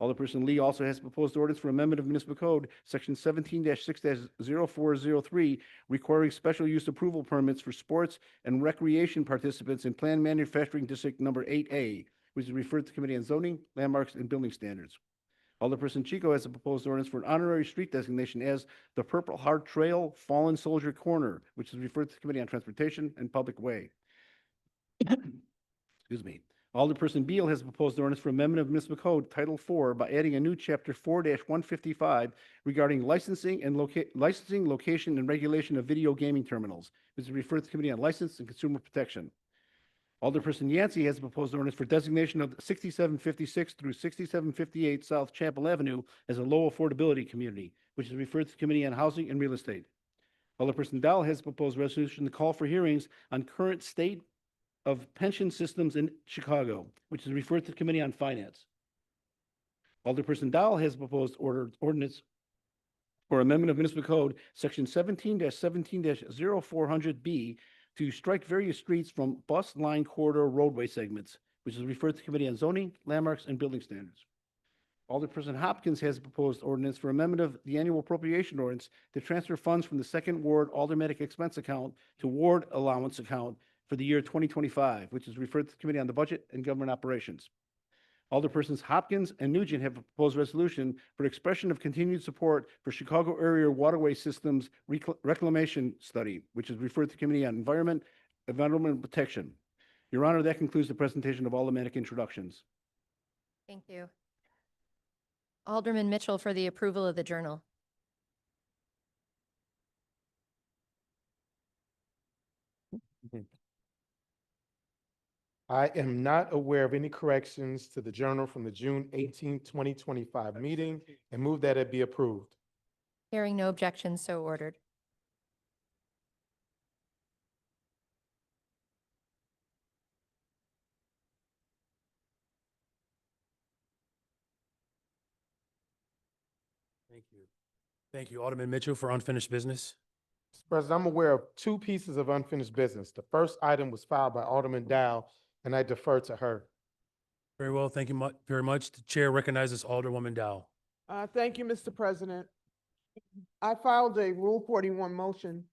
Alderperson Lee also has proposed ordinance for amendment of municipal code, section 17-6-0403, requiring special use approval permits for sports and recreation participants in Planned Manufacturing District Number 8A, which is referred to Committee on Zoning, Landmarks, and Building Standards. Alderperson Chico has a proposed ordinance for an honorary street designation as the Purple Heart Trail Fallen Soldier Corner, which is referred to the Committee on Transportation and Public Way. Excuse me. Alderperson Beal has proposed ordinance for amendment of municipal code Title IV by adding a new chapter 4-155 regarding licensing, location, and regulation of video gaming terminals, which is referred to the Committee on License and Consumer Protection. Alderperson Yancey has a proposed ordinance for designation of 6756 through 6758 South Chapel Avenue as a low affordability community, which is referred to the Committee on Housing and Real Estate. Alderperson Dowell has a proposed resolution to call for hearings on current state of pension systems in Chicago, which is referred to the Committee on Finance. Alderperson Dowell has proposed ordinance for amendment of municipal code, section 17-17-0400B, to strike various streets from bus line corridor roadway segments, which is referred to the Committee on Zoning, Landmarks, and Building Standards. Alderperson Hopkins has proposed ordinance for amendment of the annual appropriation ordinance to transfer funds from the Second Ward Aldermanic Expense Account to Ward Allowance Account for the year 2025, which is referred to the Committee on the Budget and Government Operations. Alderpersons Hopkins and Nugent have a proposed resolution for expression of continued support for Chicago Area Waterway Systems Reclamation Study, which is referred to the Committee on Environmental Protection. Your Honor, that concludes the presentation of aldermanic introductions. Thank you. Alderman Mitchell for the approval of the journal. I am not aware of any corrections to the journal from the June 18, 2025 meeting and move that it be approved. Hearing no objections, so ordered. Thank you. Thank you. Alderman Mitchell for unfinished business. Mr. President, I'm aware of two pieces of unfinished business. The first item was filed by Alderman Dow, and I defer to her. Very well. Thank you very much. The chair recognizes Alderwoman Dow. Thank you, Mr. President. I filed a Rule 41 motion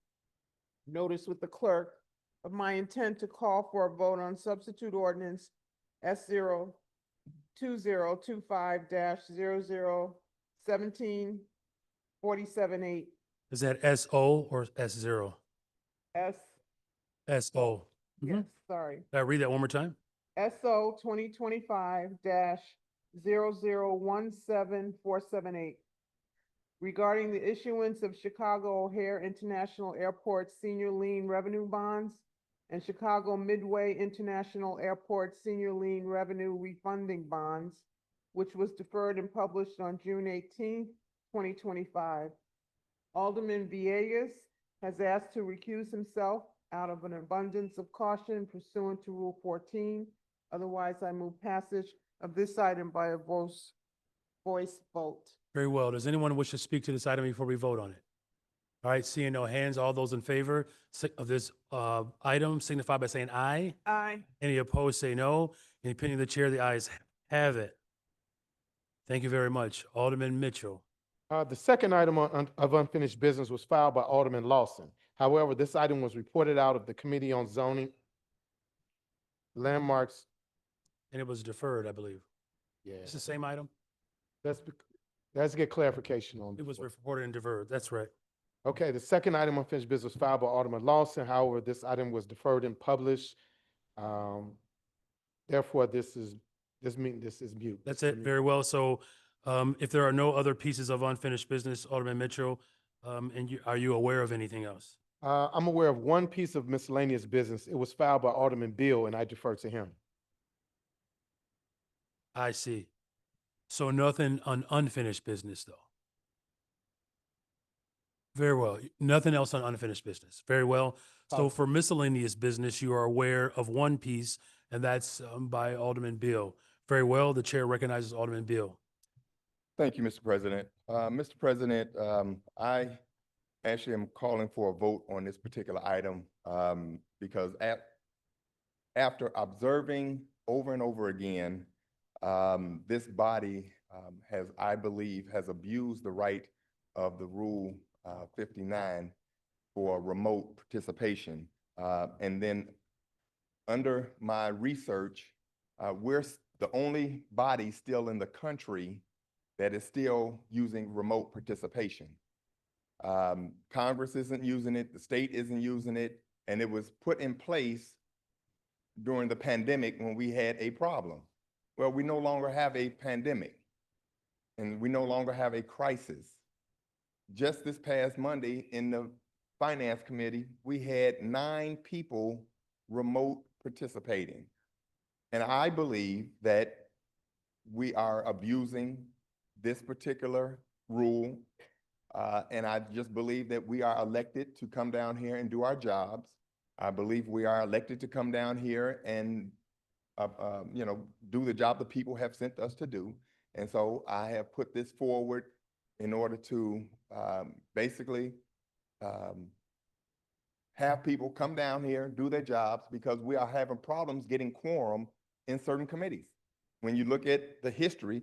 notice with the clerk of my intent to call for a vote on substitute ordinance S02025-001747-8. Is that SO or S0? S, SO. yes, sorry. Can I read that one more time? SO 2025-001747-8. Regarding the issuance of Chicago O'Hare International Airport Senior Lien Revenue Bonds and Chicago Midway International Airport Senior Lien Revenue Refunding Bonds, which was deferred and published on June 18, 2025. Alderman Villegas has asked to recuse himself out of an abundance of caution pursuant to Rule 14. Otherwise, I move passage of this item by a voice vote. Very well. Does anyone wish to speak to this item before we vote on it? All right, seeing no hands, all those in favor of this item signify by saying aye. Aye. Any opposed, say no. In the opinion of the chair, the ayes have it. Thank you very much. Alderman Mitchell. The second item of unfinished business was filed by Alderman Lawson. However, this item was reported out of the Committee on Zoning, Landmarks. And it was deferred, I believe. Yeah. It's the same item? Let's get clarification on. It was reported and deferred. That's right. Okay, the second item of unfinished business was filed by Alderman Lawson. However, this item was deferred and published. Therefore, this is mute. That's it. Very well. So if there are no other pieces of unfinished business, Alderman Mitchell, are you aware of anything else? I'm aware of one piece of miscellaneous business. It was filed by Alderman Beal, and I defer to him. I see. So nothing on unfinished business, though. Very well. Nothing else on unfinished business. Very well. So for miscellaneous business, you are aware of one piece, and that's by Alderman Beal. Very well. The chair recognizes Alderman Beal. Thank you, Mr. President. Mr. President, I actually am calling for a vote on this particular item because after observing over and over again, this body has, I believe, has abused the right of the Rule 59 for remote participation. And then under my research, we're the only body still in the country that is still using remote participation. Congress isn't using it, the state isn't using it, and it was put in place during the pandemic when we had a problem. Well, we no longer have a pandemic, and we no longer have a crisis. Just this past Monday in the Finance Committee, we had 9 people remote participating. And I believe that we are abusing this particular rule. And I just believe that we are elected to come down here and do our jobs. I believe we are elected to come down here and, do the job the people have sent us to do. And so I have put this forward in order to basically have people come down here, do their jobs, because we are having problems getting quorum in certain committees. When you look at the history,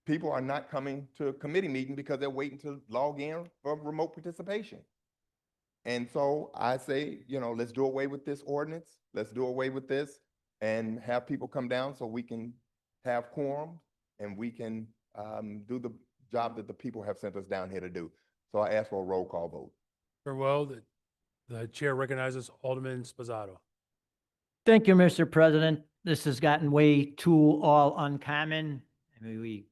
people are not coming to a committee meeting because they're waiting to log in for remote participation. And so I say, let's do away with this ordinance. Let's do away with this and have people come down so we can have quorum and we can do the job that the people have sent us down here to do. So I ask for a roll call vote. Very well. The chair recognizes Alderman Sposato. Thank you, Mr. President. This has gotten way too all uncommon. I mean,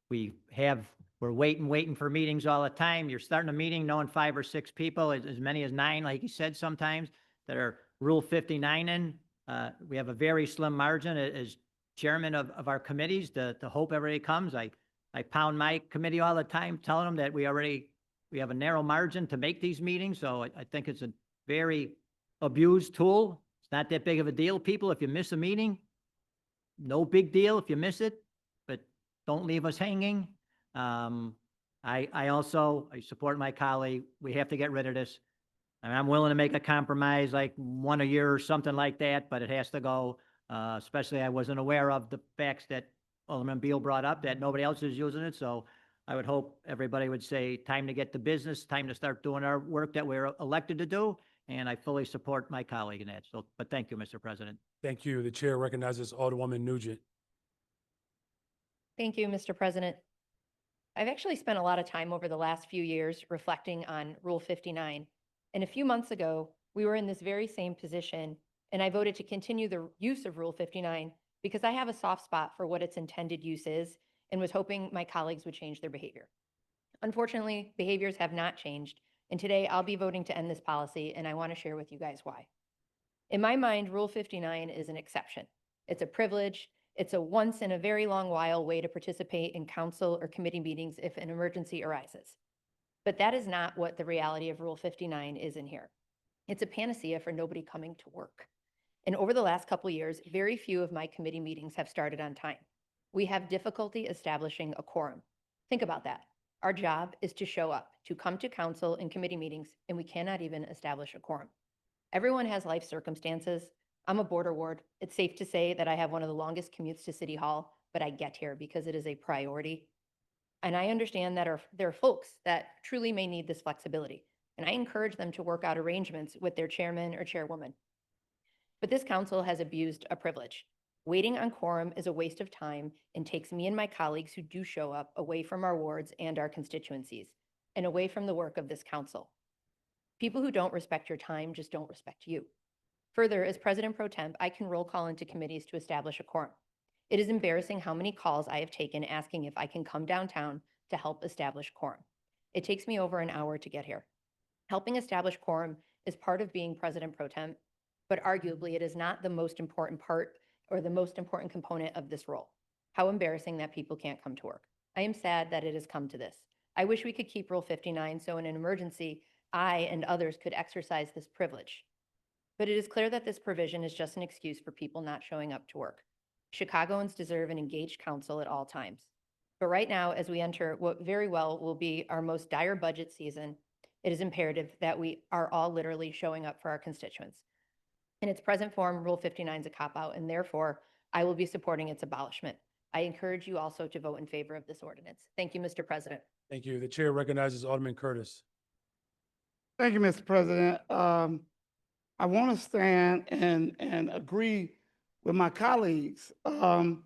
we're waiting for meetings all the time. You're starting a meeting knowing 5 or 6 people, as many as 9, like you said, sometimes, that are Rule 59 in. We have a very slim margin as chairman of our committees to hope everybody comes. I pound my committee all the time, telling them that we have a narrow margin to make these meetings. So I think it's a very abused tool. It's not that big of a deal, people. If you miss a meeting, no big deal if you miss it, but don't leave us hanging. I support my colleague. We have to get rid of this. And I'm willing to make a compromise, like 1 a year or something like that, but it has to go. Especially I wasn't aware of the facts that Alderman Beal brought up, that nobody else is using it. So I would hope everybody would say, time to get to business, time to start doing our work that we're elected to do. And I fully support my colleague in that. So, but thank you, Mr. President. Thank you. The chair recognizes Alderwoman Nugent. Thank you, Mr. President. I've actually spent a lot of time over the last few years reflecting on Rule 59. And a few months ago, we were in this very same position, and I voted to continue the use of Rule 59 because I have a soft spot for what its intended use is and was hoping my colleagues would change their behavior. Unfortunately, behaviors have not changed, and today I'll be voting to end this policy, and I want to share with you guys why. In my mind, Rule 59 is an exception. It's a privilege. It's a once in a very long while way to participate in council or committee meetings if an emergency arises. But that is not what the reality of Rule 59 is in here. It's a panacea for nobody coming to work. And over the last couple of years, very few of my committee meetings have started on time. We have difficulty establishing a quorum. Think about that. Our job is to show up, to come to council and committee meetings, and we cannot even establish a quorum. Everyone has life circumstances. I'm a border ward. It's safe to say that I have one of the longest commutes to City Hall, but I get here because it is a priority. And I understand that there are folks that truly may need this flexibility, and I encourage them to work out arrangements with their chairman or chairwoman. But this council has abused a privilege. Waiting on quorum is a waste of time and takes me and my colleagues who do show up away from our wards and our constituencies and away from the work of this council. People who don't respect your time just don't respect you. Further, as President Pro Temp, I can roll call into committees to establish a quorum. It is embarrassing how many calls I have taken asking if I can come downtown to help establish quorum. It takes me over an hour to get here. Helping establish quorum is part of being President Pro Temp, but arguably it is not the most important part or the most important component of this role. How embarrassing that people can't come to work. I am sad that it has come to this. I wish we could keep Rule 59 so in an emergency, I and others could exercise this privilege. But it is clear that this provision is just an excuse for people not showing up to work. Chicagoans deserve an engaged council at all times. But right now, as we enter what very well will be our most dire budget season, it is imperative that we are all literally showing up for our constituents. In its present form, Rule 59 is a cop-out, and therefore, I will be supporting its abolishment. I encourage you also to vote in favor of this ordinance. Thank you, Mr. President. Thank you. The chair recognizes Alderman Curtis. Thank you, Mr. President. I want to stand and agree with my colleagues. One,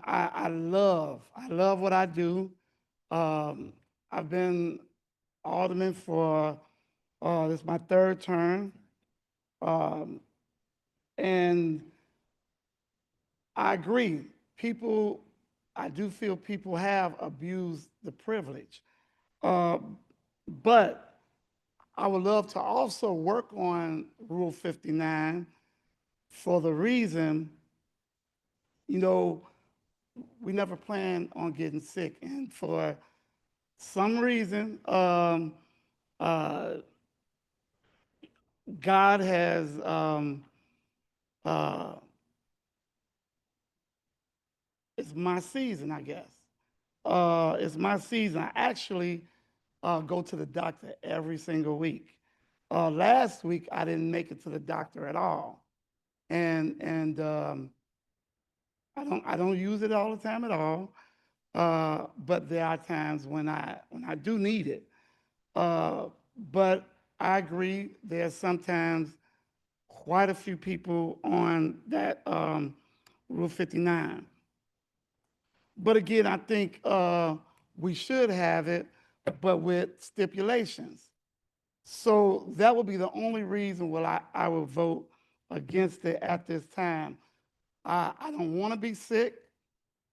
I love what I do. I've been alderman for, this is my third term. And I agree, I do feel people have abused the privilege. But I would love to also work on Rule 59 for the reason, we never plan on getting sick. And for some reason, God has, it's my season, I guess. It's my season. I actually go to the doctor every single week. Last week, I didn't make it to the doctor at all. And I don't use it all the time at all. But there are times when I do need it. But I agree, there's sometimes quite a few people on that Rule 59. But again, I think we should have it, but with stipulations. So that would be the only reason why I would vote against it at this time. I don't want to be sick.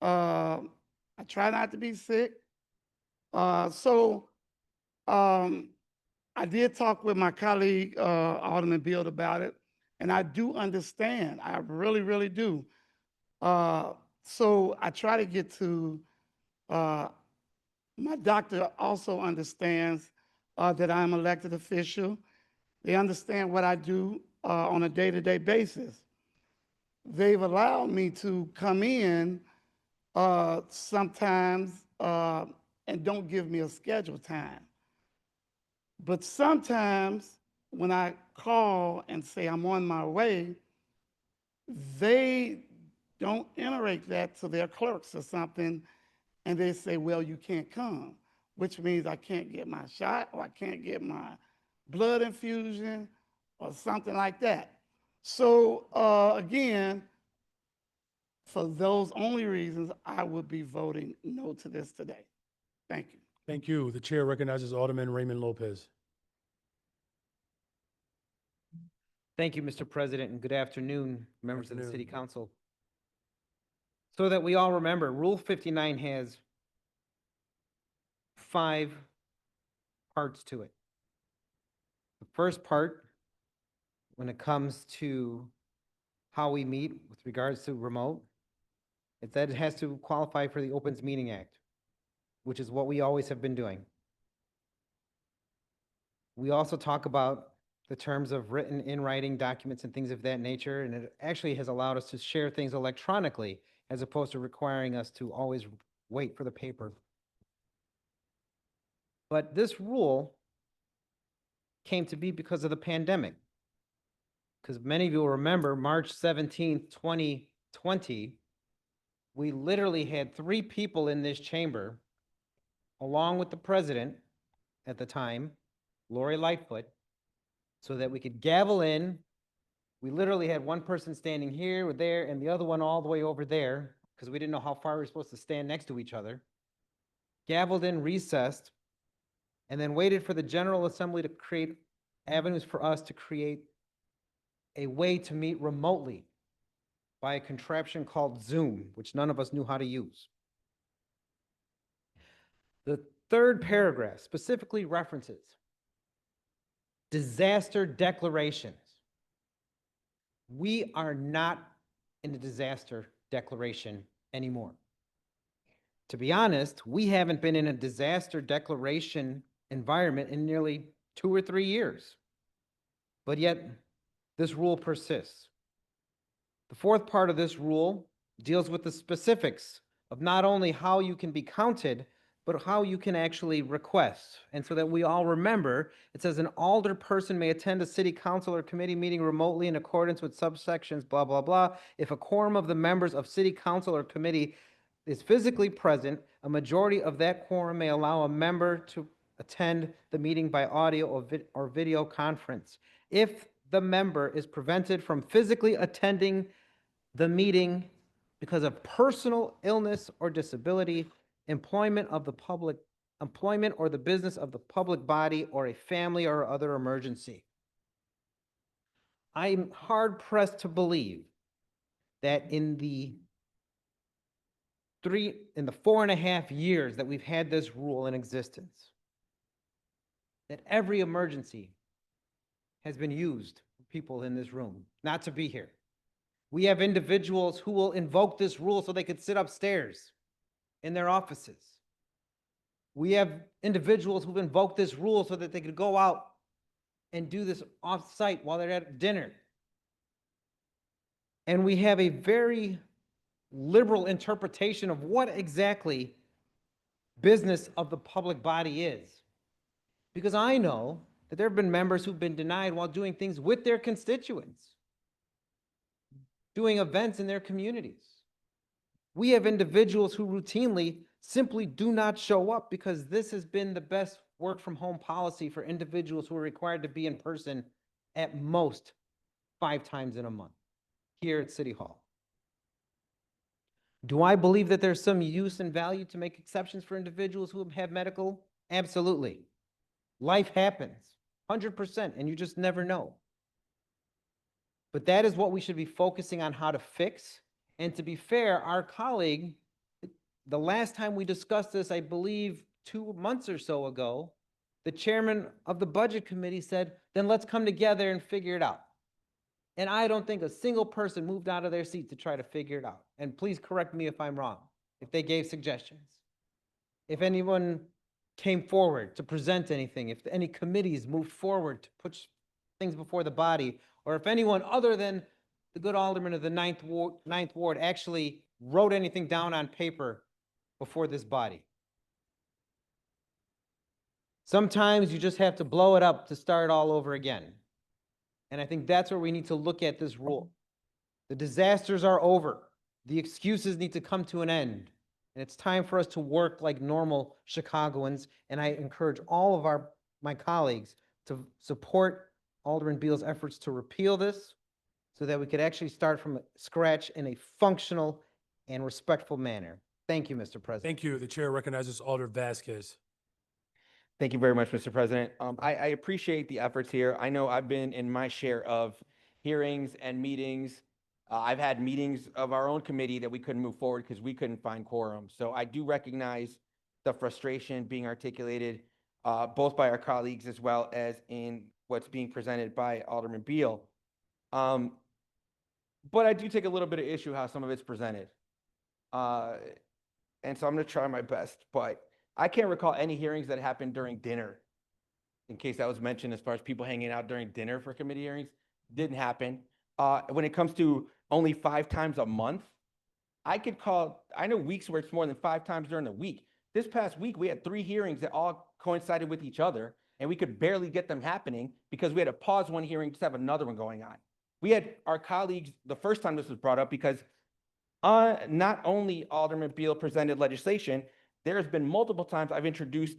I try not to be sick. I did talk with my colleague, Alderman Beard, about it, and I do understand. I really, really do. So I try to get to, my doctor also understands that I'm an elected official. They understand what I do on a day-to-day basis. They've allowed me to come in sometimes and don't give me a scheduled time. But sometimes when I call and say I'm on my way, they don't iterate that to their clerks or something, and they say, well, you can't come, which means I can't get my shot or I can't get my blood infusion or something like that. So again, for those only reasons, I would be voting no to this today. Thank you. Thank you. The chair recognizes Alderman Raymond Lopez. Thank you, Mr. President, and good afternoon, members of the City Afternoon. Council. So that we all remember, Rule 59 has 5 parts to it. The first part, when it comes to how we meet with regards to remote, is that it has to qualify for the Opens Meeting Act, which is what we always have been doing. We also talk about the terms of written in writing documents and things of that nature, and it actually has allowed us to share things electronically as opposed to requiring us to always wait for the paper. But this rule came to be because of the pandemic. Because many of you will remember March 17th, 2020, we literally had 3 people in this chamber, along with the president at the time, Lori Lightfoot, so that we could gavel in. We literally had one person standing here or there and the other one all the way over there because we didn't know how far we were supposed to stand next to each other. Gavelled in, recessed, and then waited for the General Assembly to create avenues for us to create a way to meet remotely by a contraption called Zoom, which none of us knew how to use. The third paragraph specifically references disaster declarations. We are not in a disaster declaration anymore. To be honest, we haven't been in a disaster declaration environment in nearly 2 or 3 years. But yet, this rule persists. The fourth part of this rule deals with the specifics of not only how you can be counted, but how you can actually request. And so that we all remember, it says an alder person may attend a city council or committee meeting remotely in accordance with subsections, blah, blah, blah. If a quorum of the members of city council or committee is physically present, a majority of that quorum may allow a member to attend the meeting by audio or video conference. If the member is prevented from physically attending the meeting because of personal illness or disability, employment or the business of the public body, or a family or other emergency. I'm hard pressed to believe that in the 4.5 years that we've had this rule in existence, that every emergency has been used for people in this room not to be here. We have individuals who will invoke this rule so they could sit upstairs in their offices. We have individuals who've invoked this rule so that they could go out and do this off-site while they're at dinner. And we have a very liberal interpretation of what exactly business of the public body is. Because I know that there have been members who've been denied while doing things with their constituents, doing events in their communities. We have individuals who routinely simply do not show up because this has been the best work from home policy for individuals who are required to be in person at most 5 times in a month here at City Hall. Do I believe that there's some use and value to make exceptions for individuals who have medical? Absolutely. Life happens, 100%, and you just never know. But that is what we should be focusing on how to fix. And to be fair, our colleague, the last time we discussed this, I believe 2 months or so ago, the chairman of the budget committee said, then let's come together and figure it out. And I don't think a single person moved out of their seat to try to figure it out. And please correct me if I'm wrong, if they gave suggestions. If anyone came forward to present anything, if any committees moved forward to put things before the body, or if anyone other than the good alderman of the Ninth Ward actually wrote anything down on paper before this body. Sometimes you just have to blow it up to start all over again. And I think that's where we need to look at this rule. The disasters are over. The excuses need to come to an end. And it's time for us to work like normal Chicagoans. And I encourage all of my colleagues to support Alderman Beal's efforts to repeal this so that we could actually start from scratch in a functional and respectful manner. Thank you, Mr. President. Thank you. The chair recognizes Alder Vasquez. Thank you very much, Mr. President. I appreciate the efforts here. I know I've been in my share of hearings and meetings. I've had meetings of our own committee that we couldn't move forward because we couldn't find quorum. So I do recognize the frustration being articulated both by our colleagues as well as in what's being presented by Alderman Beal. But I do take a little bit of issue how some of it's presented. And so I'm going to try my best, but I can't recall any hearings that happened during dinner. In case that was mentioned, as far as people hanging out during dinner for committee hearings, didn't happen. When it comes to only 5 times a month, I know weeks where it's more than 5 times during the week. This past week, we had 3 hearings that all coincided with each other, and we could barely get them happening because we had to pause one hearing to have another one going on. We had our colleagues, the first time this was brought up, because not only Alderman Beal presented legislation, there's been multiple times I've introduced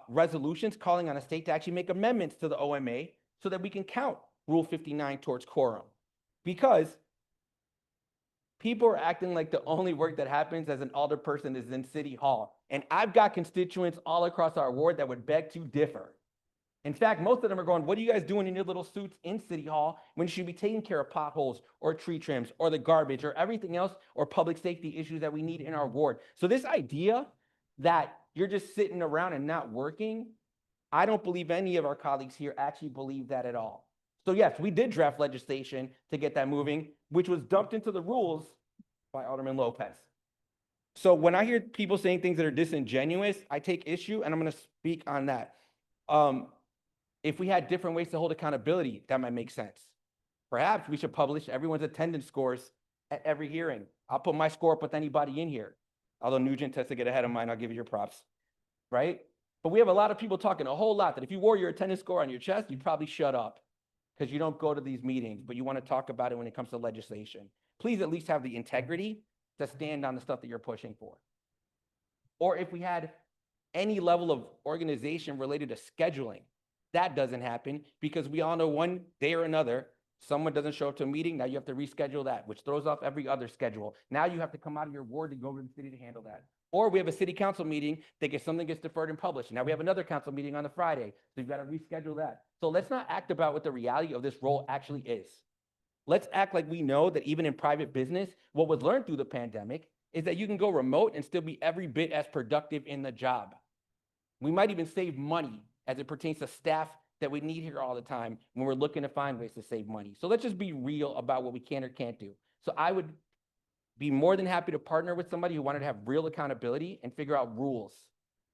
resolutions calling on a state to actually make amendments to the OMA so that we can count Rule 59 towards quorum. Because people are acting like the only work that happens as an alderperson is in City Hall. And I've got constituents all across our ward that would beg to differ. In fact, most of them are going, what are you guys doing in your little suits in City Hall when you should be taking care of potholes or tree trims or the garbage or everything else or public safety issues that we need in our ward? So this idea that you're just sitting around and not working, I don't believe any of our colleagues here actually believe that at all. So yes, we did draft legislation to get that moving, which was dumped into the rules by Alderman Lopez. So when I hear people saying things that are disingenuous, I take issue, and I'm going to speak on that. If we had different ways to hold accountability, that might make sense. Perhaps we should publish everyone's attendance scores at every hearing. I'll put my score up with anybody in here. Although Nugent has to get ahead of mine, I'll give you your props. right? But we have a lot of people talking a whole lot that if you wore your attendance score on your chest, you'd probably shut up because you don't go to these meetings, but you want to talk about it when it comes to legislation. Please at least have the integrity to stand on the stuff that you're pushing for. Or if we had any level of organization related to scheduling, that doesn't happen because we all know one day or another, someone doesn't show up to a meeting, now you have to reschedule that, which throws off every other schedule. Now you have to come out of your ward to go to the city to handle that. Or we have a city council meeting that something gets deferred and published. Now we have another council meeting on the Friday, so you've got to reschedule that. So let's not act about what the reality of this role actually is. Let's act like we know that even in private business, what was learned through the pandemic is that you can go remote and still be every bit as productive in the job. We might even save money as it pertains to staff that we need here all the time when we're looking to find ways to save money. So let's just be real about what we can or can't do. So I would be more than happy to partner with somebody who wanted to have real accountability and figure out rules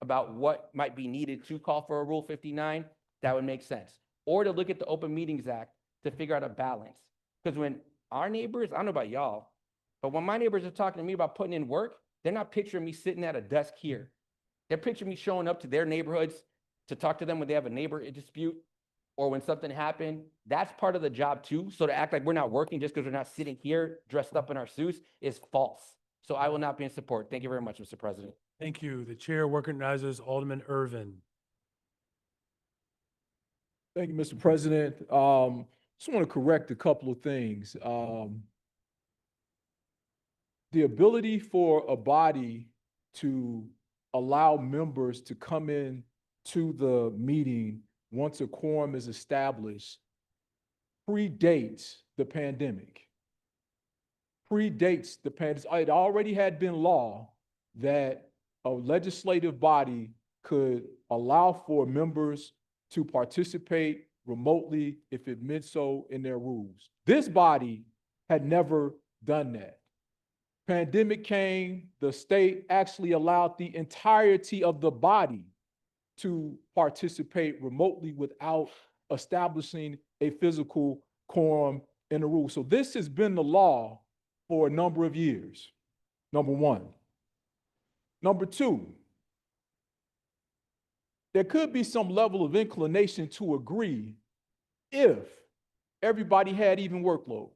about what might be needed to call for a Rule 59. That would make sense. Or to look at the Open Meetings Act to figure out a balance. Because when our neighbors, I don't know about y'all, but when my neighbors are talking to me about putting in work, they're not picturing me sitting at a desk here. They're picturing me showing up to their neighborhoods to talk to them when they have a neighbor dispute or when something happened. That's part of the job too. So to act like we're not working just because we're not sitting here dressed up in our suits is false. So I will not be in support. Thank you very much, Mr. President. Thank you. The chair recognizes Alderman Irvin. Thank you, Mr. President. Just want to correct a couple of things. The ability for a body to allow members to come in to the meeting once a quorum is established predates the pandemic. Predates the pandemic. It already had been law that a legislative body could allow for members to participate remotely if it meant so in their rules. This body had never done that. Pandemic came, the state actually allowed the entirety of the body to participate remotely without establishing a physical quorum in the rule. So this has been the law for a number of years, number one. Number two, there could be some level of inclination to agree if everybody had even workloads.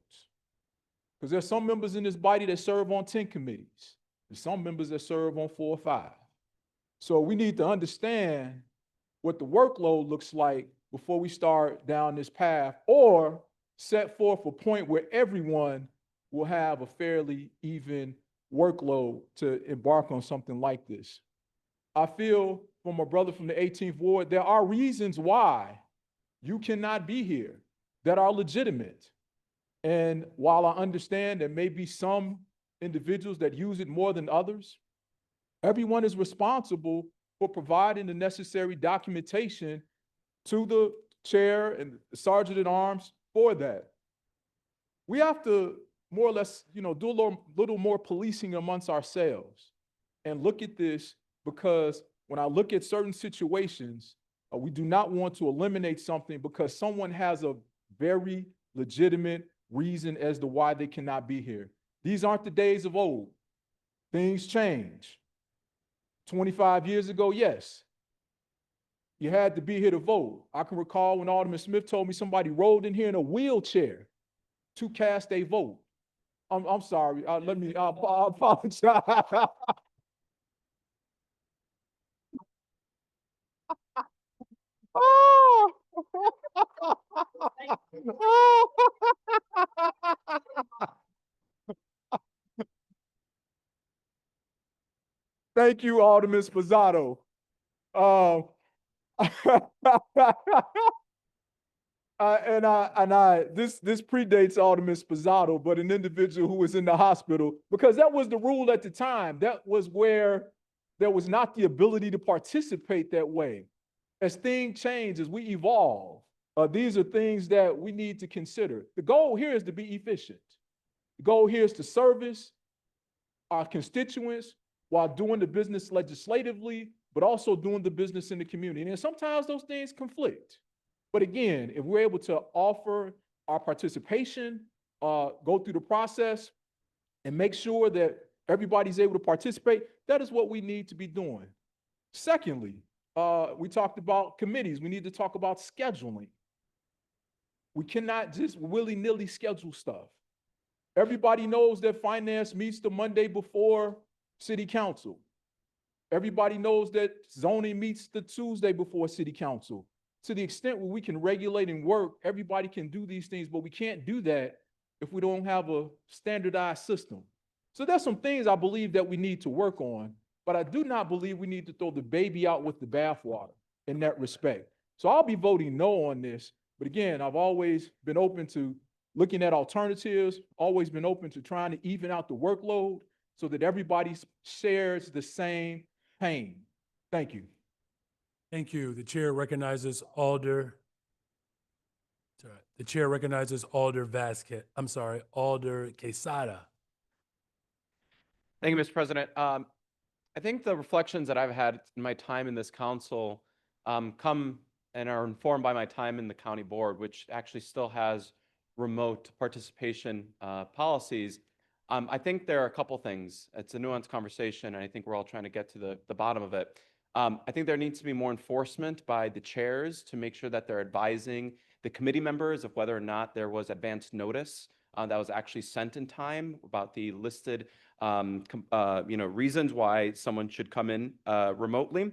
Because there's some members in this body that serve on 10 committees. There's some members that serve on 4 or 5. So we need to understand what the workload looks like before we start down this path, or set forth a point where everyone will have a fairly even workload to embark on something like this. I feel from my brother from the 18th Ward, there are reasons why you cannot be here that are legitimate. And while I understand there may be some individuals that use it more than others, everyone is responsible for providing the necessary documentation to the chair and the sergeant at arms for that. We have to more or less, do a little more policing amongst ourselves and look at this, because when I look at certain situations, we do not want to eliminate something because someone has a very legitimate reason as to why they cannot be here. These aren't the days of old. Things change. 25 years ago, yes, you had to be here to vote. I can recall when Alderman Smith told me somebody rolled in here in a wheelchair to cast a vote. I'm sorry. I apologize. Oh! Thank you, Alderman Spazzato. This predates Alderman Spazzato, but an individual who was in the hospital, because that was the rule at the time. That was where there was not the ability to participate that way. As things change, as we evolve, these are things that we need to consider. The goal here is to be efficient. The goal here is to service our constituents while doing the business legislatively, but also doing the business in the community. And sometimes those things conflict. But again, if we're able to offer our participation, go through the process, and make sure that everybody's able to participate, that is what we need to be doing. Secondly, we talked about committees. We need to talk about scheduling. We cannot just willy-nilly schedule stuff. Everybody knows that finance meets the Monday before city council. Everybody knows that zoning meets the Tuesday before city council. To the extent where we can regulate and work, everybody can do these things, but we can't do that if we don't have a standardized system. So there's some things I believe that we need to work on, but I do not believe we need to throw the baby out with the bathwater in that respect. So I'll be voting no on this, but again, I've always been open to looking at alternatives, always been open to trying to even out the workload so that everybody shares the same pain. Thank you. Thank you. The chair recognizes Alder. Sorry. The chair recognizes Alder Vasquez. I'm sorry, Alder Quesada. Thank you, Mr. President. I think the reflections that I've had in my time in this council come and are informed by my time in the county board, which actually still has remote participation policies. I think there are a couple things. It's a nuanced conversation, and I think we're all trying to get to the bottom of it. I think there needs to be more enforcement by the chairs to make sure that they're advising the committee members of whether or not there was advance notice that was actually sent in time about the listed reasons why someone should come in remotely.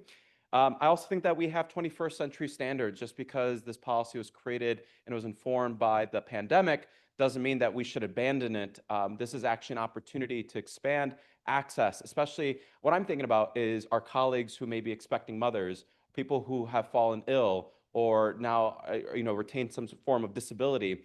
I also think that we have 21st century standards. Just because this policy was created and was informed by the pandemic doesn't mean that we should abandon it. This is actually an opportunity to expand access, especially what I'm thinking about is our colleagues who may be expecting mothers, people who have fallen ill or now retain some form of disability.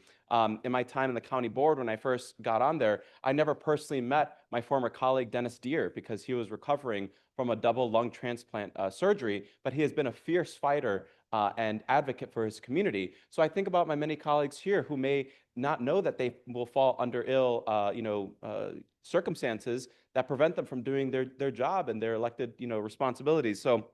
In my time in the county board, when I first got on there, I never personally met my former colleague, Dennis Deere, because he was recovering from a double lung transplant surgery, but he has been a fierce fighter and advocate for his community. So I think about my many colleagues here who may not know that they will fall under ill circumstances that prevent them from doing their job and their elected responsibilities. So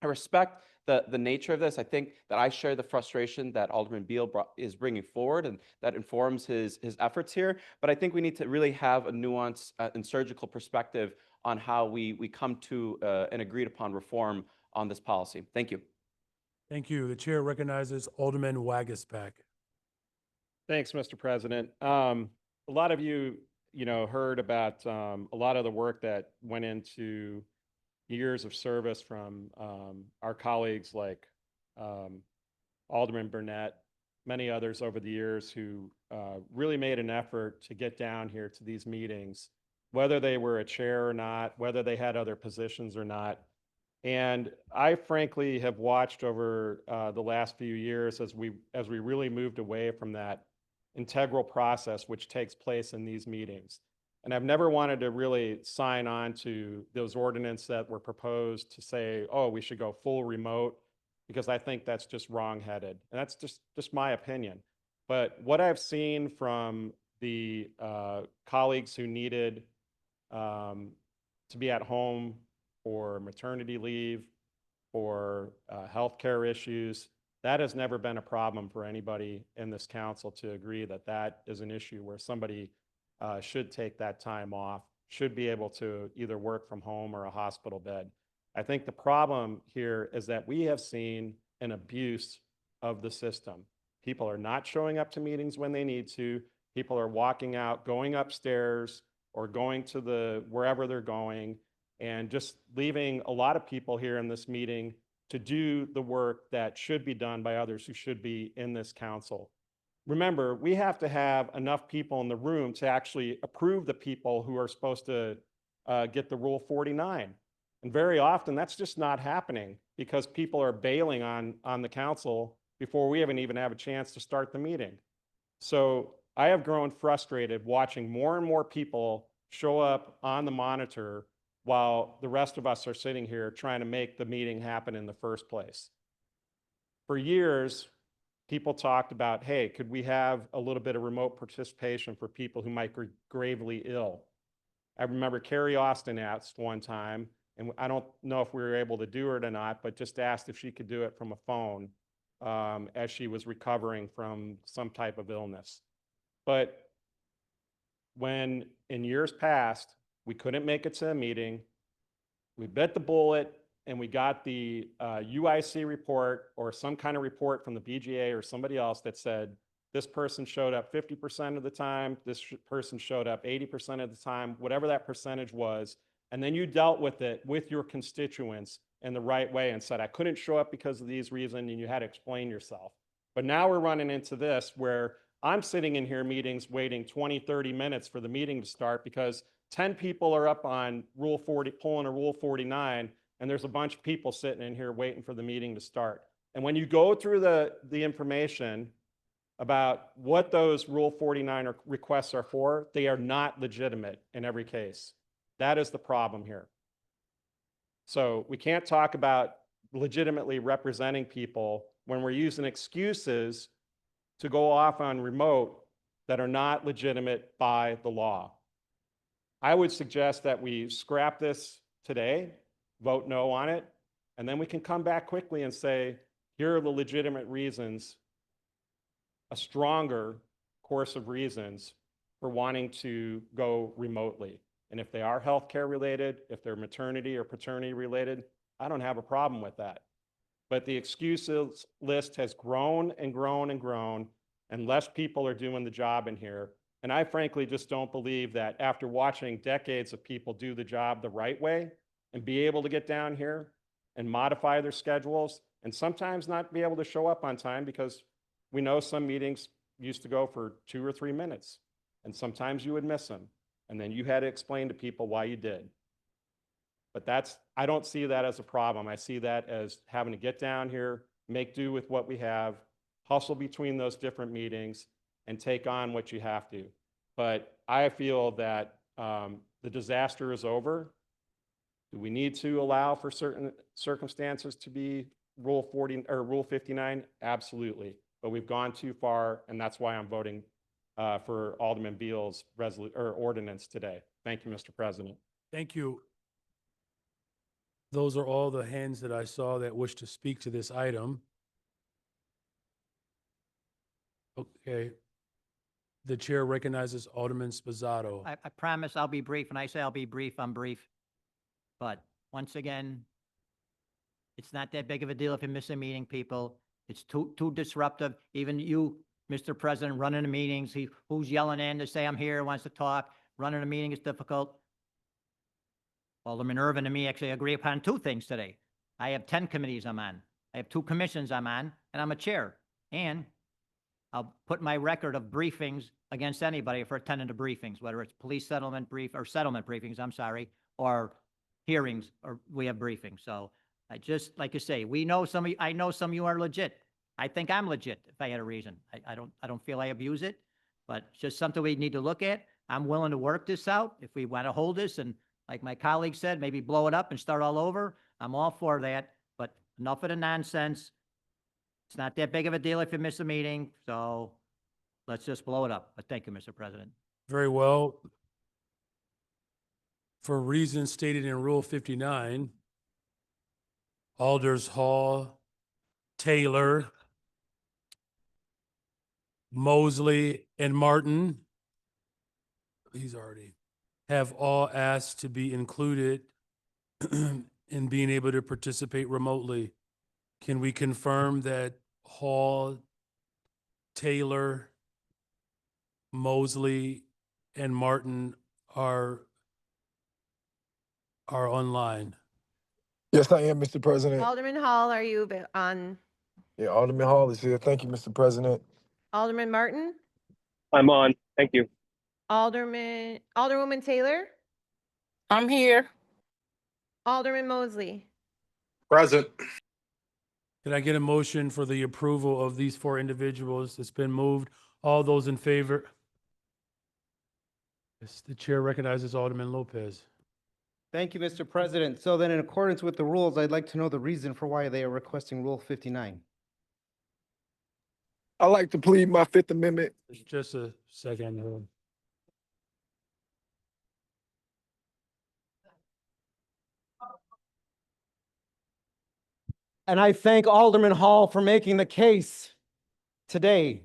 I respect the nature of this. I think that I share the frustration that Alderman Beal is bringing forward, and that informs his efforts here. But I think we need to really have a nuanced and surgical perspective on how we come to an agreed upon reform on this policy. Thank you. Thank you. The chair recognizes Alderman Wagaspack. Thanks, Mr. President. A lot of you, heard about a lot of the work that went into years of service from our colleagues like Alderman Burnett, many others over the years who really made an effort to get down here to these meetings, whether they were a chair or not, whether they had other positions or not. And I frankly have watched over the last few years as we really moved away from that integral process which takes place in these meetings. And I've never wanted to really sign on to those ordinances that were proposed to say, oh, we should go full remote, because I think that's just wrong-headed. And that's just my opinion. But what I've seen from the colleagues who needed to be at home for maternity leave, for healthcare issues, that has never been a problem for anybody in this council to agree that that is an issue where somebody should take that time off, should be able to either work from home or a hospital bed. I think the problem here is that we have seen an abuse of the system. People are not showing up to meetings when they need to. People are walking out, going upstairs, or going to wherever they're going, and just leaving a lot of people here in this meeting to do the work that should be done by others who should be in this council. Remember, we have to have enough people in the room to actually approve the people who are supposed to get the Rule 49. And very often that's just not happening because people are bailing on the council before we even have a chance to start the meeting. So I have grown frustrated watching more and more people show up on the monitor while the rest of us are sitting here trying to make the meeting happen in the first place. For years, people talked about, hey, could we have a little bit of remote participation for people who might be gravely ill? I remember Carrie Austin asked one time, and I don't know if we were able to do it or not, but just asked if she could do it from a phone as she was recovering from some type of illness. But when in years past, we couldn't make it to a meeting, we bit the bullet and we got the UIC report or some kind of report from the BGA or somebody else that said, this person showed up 50% of the time, this person showed up 80% of the time, whatever that percentage was, and then you dealt with it with your constituents in the right way and said, I couldn't show up because of these reasons, and you had to explain yourself. But now we're running into this where I'm sitting in here meetings waiting 20, 30 minutes for the meeting to start because 10 people are up on Rule 40, pulling a Rule 49, and there's a bunch of people sitting in here waiting for the meeting to start. And when you go through the information about what those Rule 49 requests are for, they are not legitimate in every case. That is the problem here. So we can't talk about legitimately representing people when we're using excuses to go off on remote that are not legitimate by the law. I would suggest that we scrap this today, vote no on it, and then we can come back quickly and say, here are the legitimate reasons, a stronger course of reasons for wanting to go remotely. And if they are healthcare related, if they're maternity or paternity related, I don't have a problem with that. But the excuses list has grown and grown and grown, and less people are doing the job in here. And I frankly just don't believe that after watching decades of people do the job the right way and be able to get down here and modify their schedules and sometimes not be able to show up on time because we know some meetings used to go for 2 or 3 minutes and sometimes you would miss them. And then you had to explain to people why you did. But I don't see that as a problem. I see that as having to get down here, make do with what we have, hustle between those different meetings, and take on what you have to. But I feel that the disaster is over. Do we need to allow for certain circumstances to be Rule 40 or Rule 59? Absolutely. But we've gone too far, and that's why I'm voting for Alderman Beal's ordinance today. Thank you, Mr. President. Thank you. Those are all the hands that I saw that wish to speak to this item. Okay. The chair recognizes Alderman Spizzato. I promise I'll be brief. When I say I'll be brief, I'm brief. But once again, it's not that big of a deal if you miss a meeting, people. It's too disruptive. Even you, Mr. President, running the meetings, who's yelling in to say I'm here, wants to talk. Running a meeting is difficult. Alderman Irvin and me actually agree upon 2 things today. I have 10 committees I'm on. I have 2 commissions I'm on, and I'm a chair. And I'll put my record of briefings against anybody for attending to briefings, whether it's police settlement briefings, I'm sorry, or hearings, or we have briefings. So I just, like you say, I know some of you are legit. I think I'm legit if I had a reason. I don't feel I abuse it, but it's just something we need to look at. I'm willing to work this out. If we want to hold this and, like my colleague said, maybe blow it up and start all over, I'm all for that. But enough of the nonsense. It's not that big of a deal if you miss a meeting, so let's just blow it up. But thank you, Mr. President. Very well. For reasons stated in Rule 59, Alders Hall, Taylor, Mosley, and Martin, have all asked to be included in being able to participate remotely. Can we confirm that Hall, Taylor, Mosley, and Martin are online? Yes, I am, Mr. President. Alderman Hall, are you on? Yeah, Alderman Hall is here. Thank you, Mr. President. Alderman Martin? I'm on. Thank you. Alderwoman Taylor? I'm here. Alderman Mosley? Present. Can I get a motion for the approval of these 4 individuals? It's been moved. All those in favor? Yes, the chair recognizes Alderman Lopez. Thank you, Mr. President. So then in accordance with the rules, I'd like to know the reason for why they are requesting Rule 59. I'd like to plead my Fifth Amendment. Just a second. And I thank Alderman Hall for making the case today.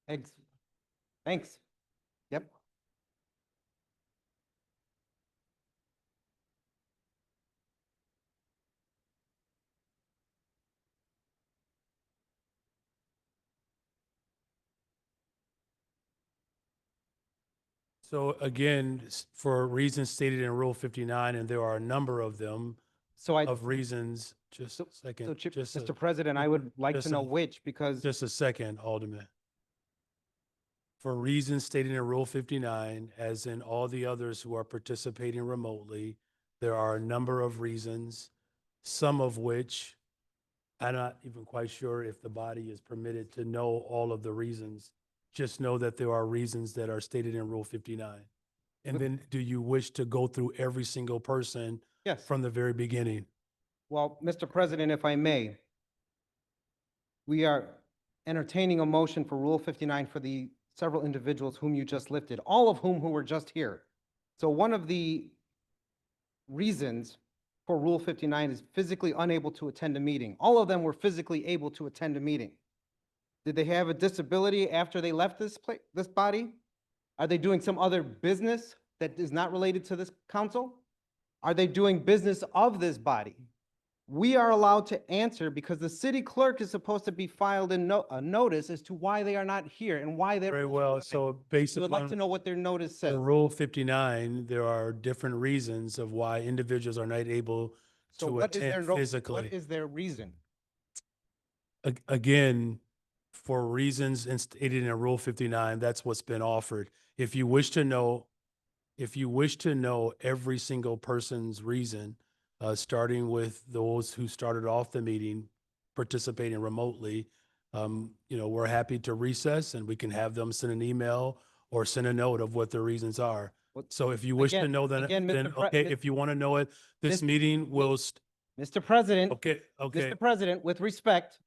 Thanks. Thanks. Yep. So again, for reasons stated in Rule 59, and there are a number of them, So I, of reasons, just a second. so Chip, just a- Mr. President, I would like just to know a- which, because Just a second, Alderman. For reasons stated in Rule 59, as in all the others who are participating remotely, there are a number of reasons, some of which I'm not even quite sure if the body is permitted to know all of the reasons. Just know that there are reasons that are stated in Rule 59. And With- then do you wish to go through every single person yes. from the very beginning? Well, Mr. President, if I may, we are entertaining a motion for Rule 59 for the several individuals whom you just lifted, all of whom who were just here. So one of the reasons for Rule 59 is physically unable to attend a meeting. All of them were physically able to attend a meeting. Did they have a disability after they left this body? Are they doing some other business that is not related to this council? Are they doing business of this body? We are allowed to answer because the city clerk is supposed to be filed a notice as to why they are not here and why they're. Very well, so based We would like to upon know what their notice says. the Rule 59, there are different reasons of why individuals are not able So to what is their, attend what physically. is their reason? Again, for reasons stated in Rule 59, that's what's been offered. If you wish to know every single person's reason, starting with those who started off the meeting participating remotely, we're happy to recess and we can have them send an email or send a note of what their reasons are. What- So if you wish to Again- know that, again, then, Mr. Pre- okay, Mis- if you want to know it, this Mis- meeting will, Mr. President, okay, Mr. President, with respect,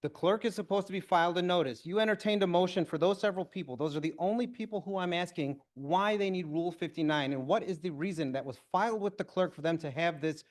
the clerk is supposed to be filed a notice. You entertained a motion for those several people. Those are the only people who I'm asking why they need Rule 59 and what is the reason that was filed with the clerk for them to have this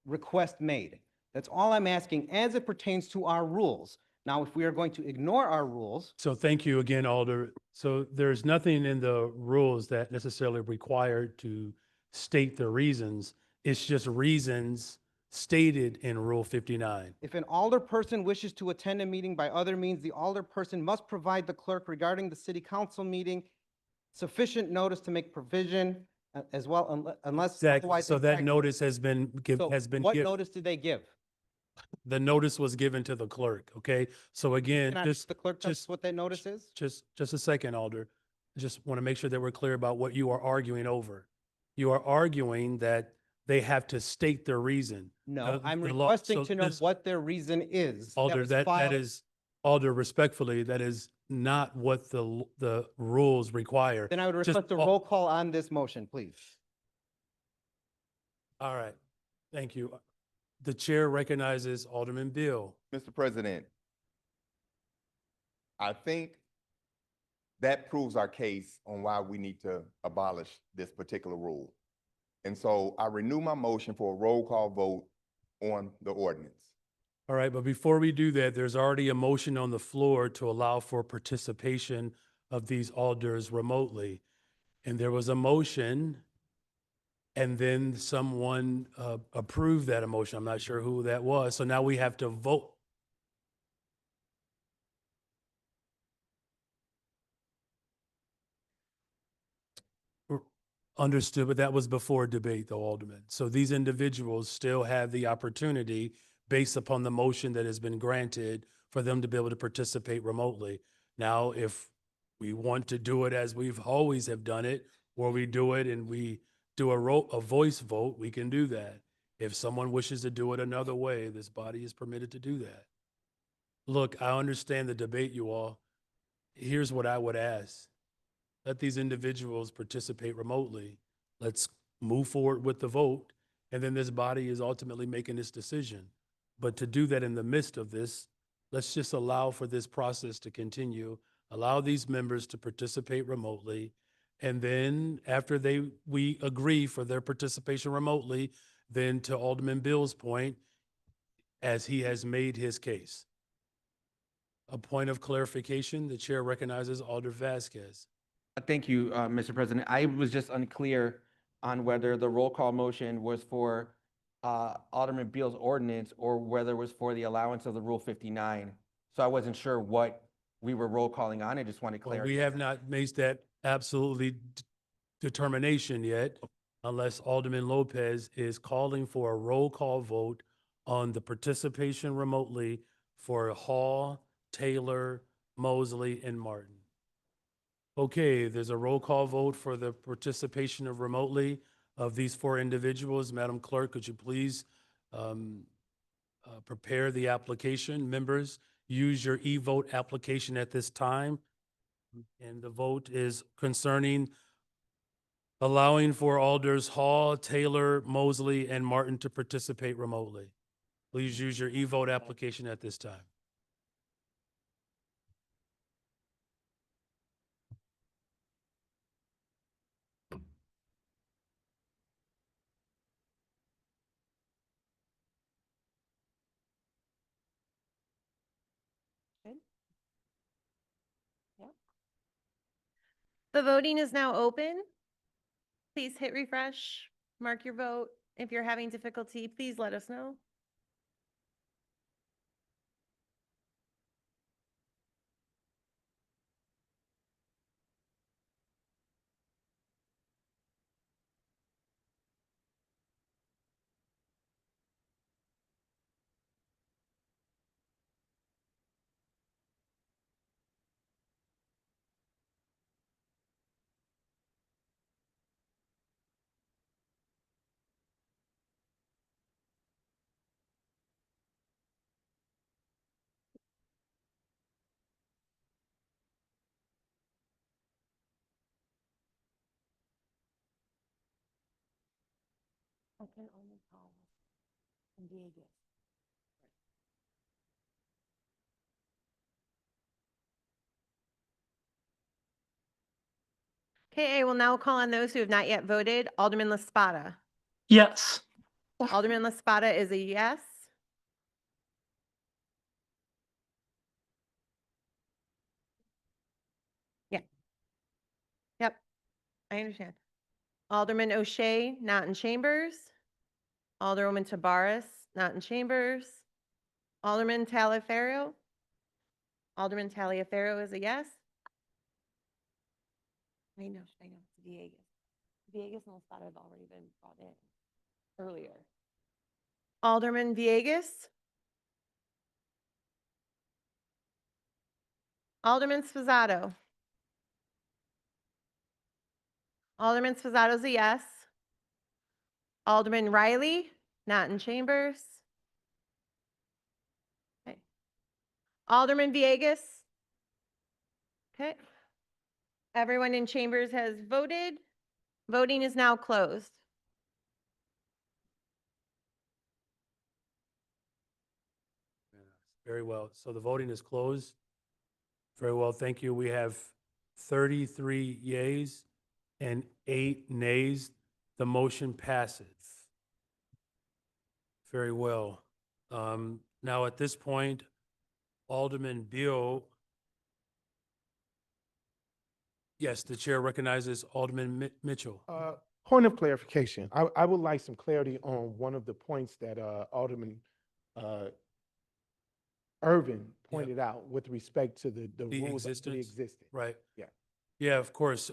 request made. That's all I'm asking as it pertains to our rules. Now, if we are going to ignore our rules, So thank you again, Alder. So there's nothing in the rules that necessarily require to state the reasons. It's just reasons stated in Rule 59. if an alderperson wishes to attend a meeting by other means, the alderperson must provide the clerk regarding the city council meeting sufficient notice to make provision as well, unless Exactly. otherwise. So that impractical. notice has been So given. what notice did they give? The notice was given to the clerk, okay? So again, Can I- just, The clerk tells us just, what that notice is? just a second, Alder. Just want to make sure that we're clear about what you are arguing over. You are arguing that they have to state their reason. No, I'm the law- requesting so to know this- what their reason is. Alder, was that filed- is, Alder, respectfully, that is not what the rules require. Then I would Just- request a roll call on this motion, please. All right, thank you. The chair recognizes Alderman Bill. Mr. President, I think that proves our case on why we need to abolish this particular rule. And so I renew my motion for a roll call vote on the ordinance. All right, but before we do that, there's already a motion on the floor to allow for participation of these alders remotely. And there was a motion, and then someone approved that emotion. I'm not sure who that was. So now we have to vote. Understood, but that was before debate, though, Alderman. So these individuals still have the opportunity, based upon the motion that has been granted, for them to be able to participate remotely. Now, if we want to do it as we've always have done it, where we do it and we do a voice vote, we can do that. If someone wishes to do it another way, this body is permitted to do that. Look, I understand the debate, you all. Here's what I would ask. Let these individuals participate remotely. Let's move forward with the vote, and then this body is ultimately making this decision. But to do that in the midst of this, let's just allow for this process to continue, allow these members to participate remotely. And then after we agree for their participation remotely, then to Alderman Bill's point, as he has made his case. A point of clarification, the chair recognizes Alder Vasquez. Thank you, Mr. President. I was just unclear on whether the roll call motion was for Alderman Beal's ordinance or whether it was for the allowance of the Rule 59. So I wasn't sure what we were roll calling on. I just wanted Well, clarity. we have not made that absolutely determination yet, unless Alderman Lopez is calling for a roll call vote on the participation remotely for Hall, Taylor, Mosley, and Martin. Okay, there's a roll call vote for the participation of remotely of these four individuals. Madam Clerk, could you please prepare the application? Members, use your e-vote application at this time. And the vote is concerning allowing for Alders Hall, Taylor, Mosley, and Martin to participate remotely. Please use your e-vote application at this time. Good. Yep. The voting is now open. Please hit refresh, mark your vote. If you're having difficulty, please let us know. I can only call from Diego. Okay, I will now call on those who have not yet voted. Alderman La Spada. Yes. Alderman La Spada is a yes. Yeah. Yep, I understand. Alderman O'Shea, not in chambers. Alderwoman Tabaris, not in chambers. Alderman Taliaferro. Alderman Taliaferro is a yes. I know, it's Diegas. Diegas and Losada have already been brought in earlier. Alderman Villegas. Alderman Sposado. Alderman Sposado is a yes. Alderman Riley, not in chambers. Okay. Alderman Villegas. Okay. Everyone in chambers has voted. Voting is now closed. Very well. So the voting is closed. Very well, thank you. We have 33 yeas and 8 nays. The motion passes. Very well. Now at this point, Alderman Beal. Yes, the chair recognizes Alderman Mitchell. Point of clarification. I would like some clarity on one of the points that Alderman Irvin pointed out with respect to the rules of the existence. Right. Yeah. Yeah, of course.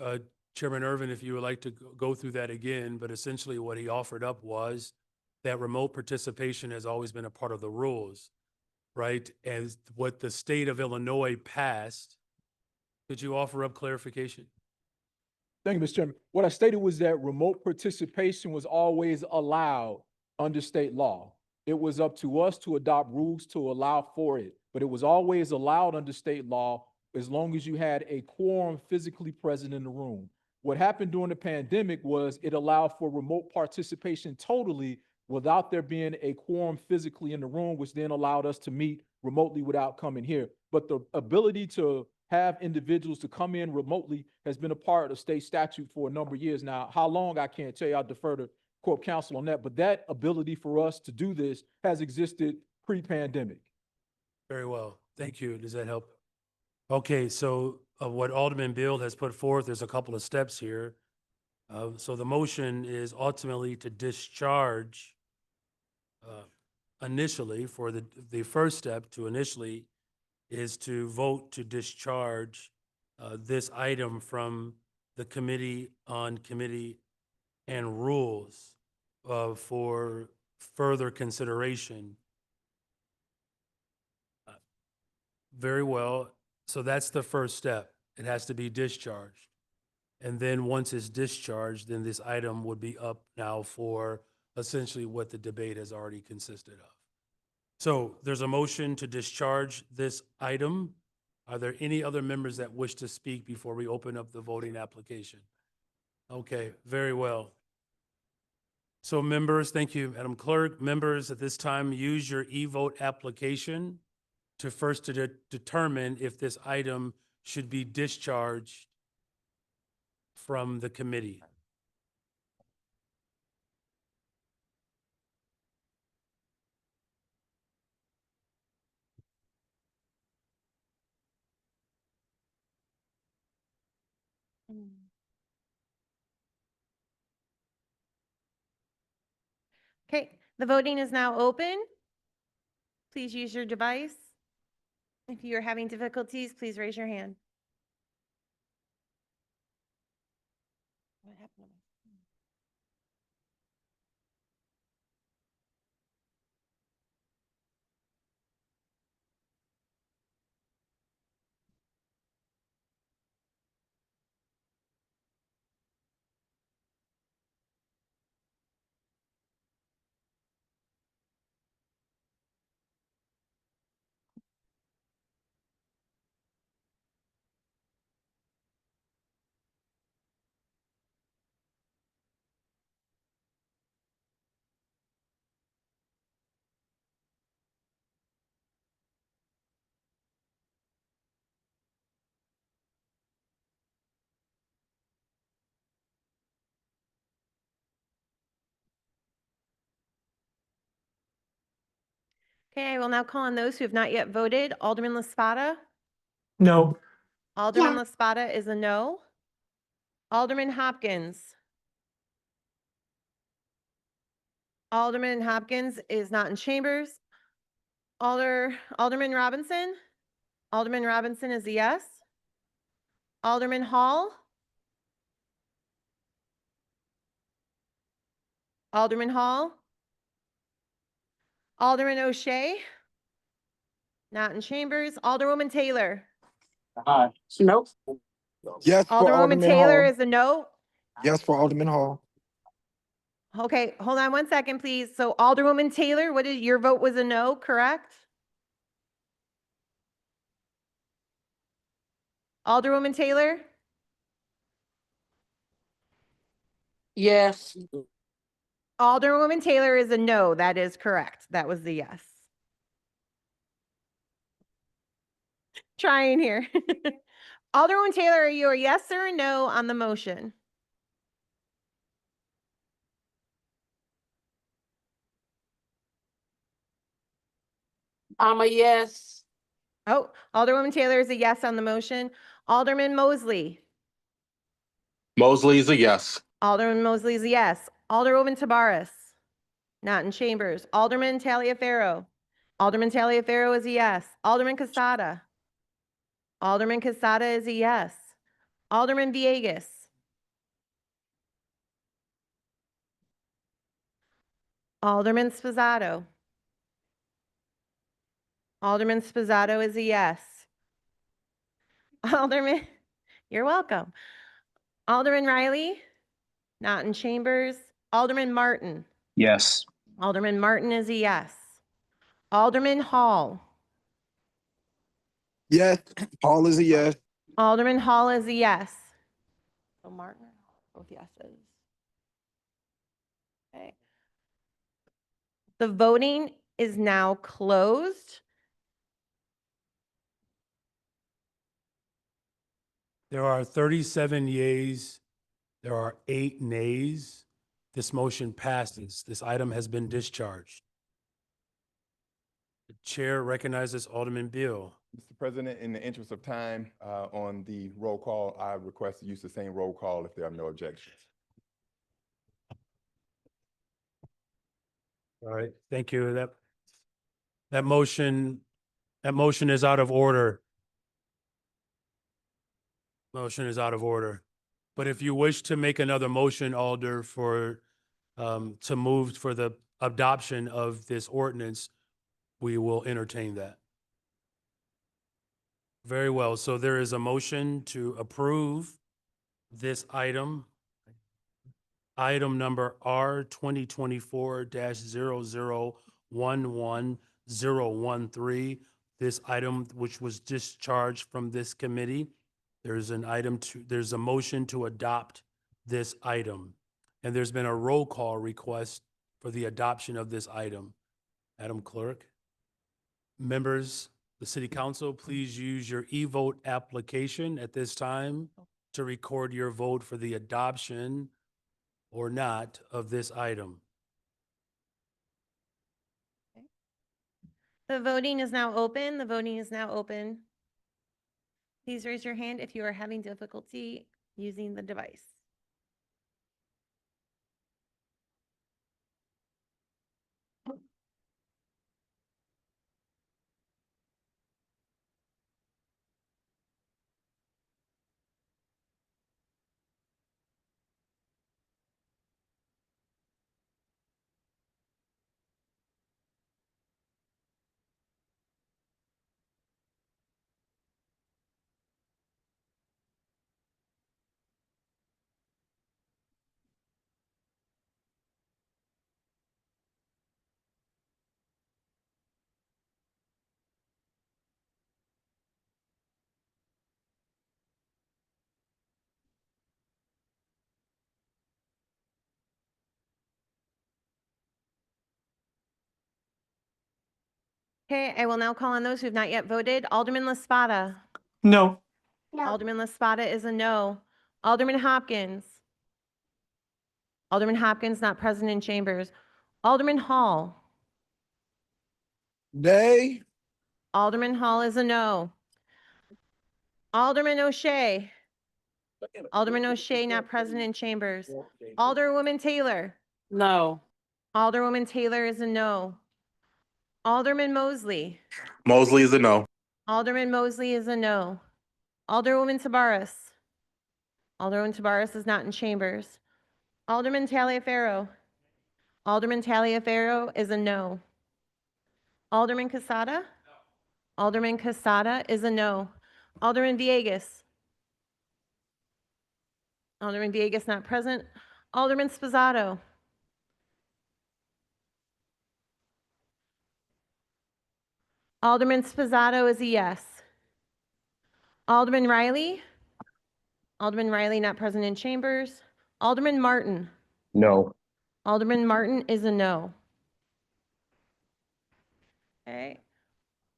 Chairman Irvin, if you would like to go through that again, but essentially what he offered up was that remote participation has always been a part of the rules, right? As what the state of Illinois passed. Could you offer up clarification? Thank you, Mr. Chairman. What I stated was that remote participation was always allowed under state law. It was up to us to adopt rules to allow for it, but it was always allowed under state law as long as you had a quorum physically present in the room. What happened during the pandemic was it allowed for remote participation totally without there being a quorum physically in the room, which then allowed us to meet remotely without coming here. But the ability to have individuals to come in remotely has been a part of state statute for a number of years now. How long, I can't tell you. I'll defer to Corp Counsel on that. But that ability for us to do this has existed pre-pandemic. Very well. Thank you. Does that help? Okay, so what Alderman Bill has put forth, there's a couple of steps here. So the motion is ultimately to discharge initially for the first step to initially is to vote to discharge this item from the Committee on Committee and Rules for further consideration. Very well. So that's the first step. It has to be discharged. And then once it's discharged, then this item would be up now for essentially what the debate has already consisted of. So there's a motion to discharge this item. Are there any other members that wish to speak before we open up the voting application? Okay, very well. So members, thank you, Madam Clerk. Members, at this time, use your e-vote application to first determine if this item should be discharged from the committee. Okay, the voting is now open. Please use your device. If you are having difficulties, please raise your hand. What happened to my phone? Okay, I will now call on those who have not yet voted. Alderman LaSpada? No. Alderman LaSpada is a no. Alderman Hopkins? Alderman Hopkins is not in chambers. Alderman Robinson? Alderman Robinson is a yes. Alderman Hall? Alderman Hall? Alderman O'Shea? Not in chambers. Alderwoman Taylor? Nope. Yes for Alderwoman Alderman Taylor Hall. is a no. Yes for Alderman Hall. Okay, hold on one second, please. So Alderwoman Taylor, your vote was a no, correct? Alderwoman Taylor? Yes. Alderwoman Taylor is a no. That is correct. That was the yes. Trying here. Alderwoman Taylor, are you a yes or a no on the motion? I'm a yes. Oh, Alderwoman Taylor is a yes on the motion. Alderman Mosley? Mosley is a yes. Alderman Mosley is a yes. Alderwoman Tabaris? Not in chambers. Alderman Taliaferro? Alderman Taliaferro is a yes. Alderman Casada? Alderman Casada is a yes. Alderman Villegas? Alderman Sposato? Alderman Sposato is a yes. Alderman, you're welcome. Alderman Riley? Not in chambers. Alderman Martin? Yes. Alderman Martin is a yes. Alderman Hall? Yes, Hall is a yes. Alderman Hall is a yes. So Martin, both yeses. Okay. The voting is now closed. There are 37 yeas. There are 8 nays. This motion passes. This item has been discharged. The chair recognizes Alderman Beal. Mr. President, in the interest of time, on the roll call, I request to use the same roll call if there are no objections. All right, thank you. That motion is out of order. Motion is out of order. But if you wish to make another motion, Alder, to move for the adoption of this ordinance, we will entertain that. Very well. So there is a motion to approve this item. Item number R 2024-0011013. This item, which was discharged from this committee, there's a motion to adopt this item. And there's been a roll call request for the adoption of this item. Madam Clerk. Members, the City Council, please use your e-vote application at this time to record your vote for the adoption or not of this item. The voting is now open. The voting is now open. Please raise your hand if you are having difficulty using the device. Okay, I will now call on those who have not yet voted. Alderman LaSpada. No. Alderman LaSpada is a no. Alderman Hopkins. Alderman Hopkins, not present in chambers. Alderman Hall. Nay. Alderman Hall is a no. Alderman O'Shea. Alderman O'Shea, not present in chambers. Alderwoman Taylor. No. Alderwoman Taylor is a no. Alderman Mosley. Mosley is a no. Alderman Mosley is a no. Alderwoman Tabaris. Alderwoman Tabaris is not in chambers. Alderman Taliaferro. Alderman Taliaferro is a no. Alderman Casada. Alderman Casada is a no. Alderman Villegas. Alderman Villegas not present. Alderman Sposato. Alderman Sposato is a yes. Alderman Riley. Alderman Riley not present in chambers. Alderman Martin. No. Alderman Martin is a no. Okay.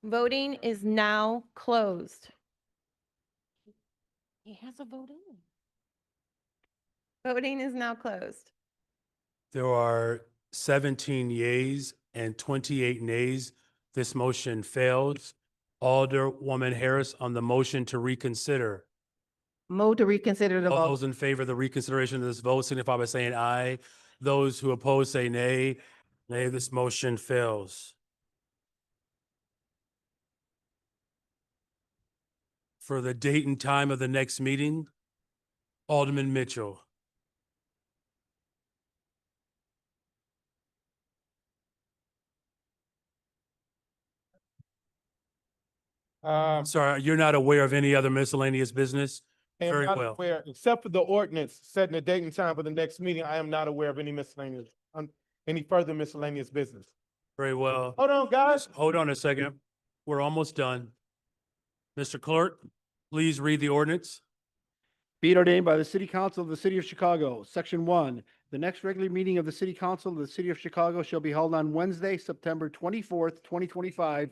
Voting is now closed. He has a vote in. Voting is now closed. There are 17 yeas and 28 nays. This motion fails. Alderwoman Harris on the motion to reconsider. Move to reconsider the All vote. those in favor of the reconsideration of this vote signify by saying aye. Those who oppose say nay. Nay, this motion fails. For the date and time of the next meeting, Alderman Mitchell. Sorry, you're not aware of any other miscellaneous business? I am Very not well. aware, except for the ordinance setting the date and time for the next meeting, I am not aware of any any further miscellaneous business. Very well. Hold on, guys. Hold on a second. We're almost done. Mr. Clerk, please read the ordinance. Be it ordained by the City Council of the City of Chicago, Section 1, the next regular meeting of the City Council of the City of Chicago shall be held on Wednesday, September 24th, 2025,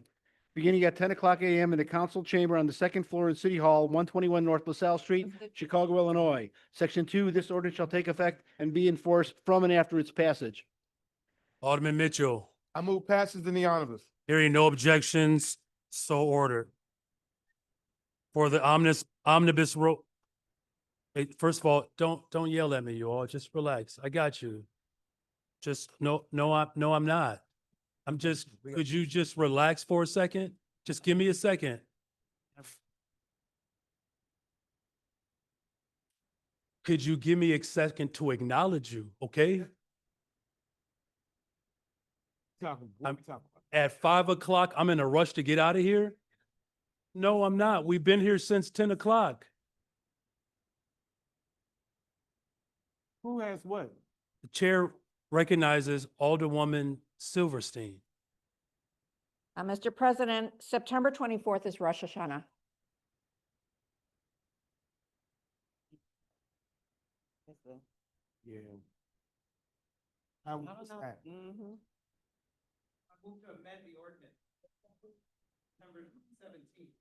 beginning at 10 o'clock a.m. in the council chamber on the second floor in City Hall, 121 North LaSalle Street, Chicago, Illinois. Section 2, this ordinance shall take effect and be enforced from and after its passage. Alderman Mitchell, I move passes in the omnibus. hearing no objections, so ordered. For the omnibus rule. Hey, first of all, don't yell at me, you all. Just relax. I got you. Just no, I'm not. I'm just, could you just relax for a second? Just give me a second. Could you give me a second to acknowledge you, okay? I'm- At 5 o'clock, I'm in a rush to get out of here? No, I'm not. We've been here since 10 o'clock. Who has what? The chair recognizes Alderwoman Silverstein. Mr. President, September 24th is Rosh Hashanah. Yeah. How was I don't know. that? Mhm. I move to amend the ordinance. Number 17.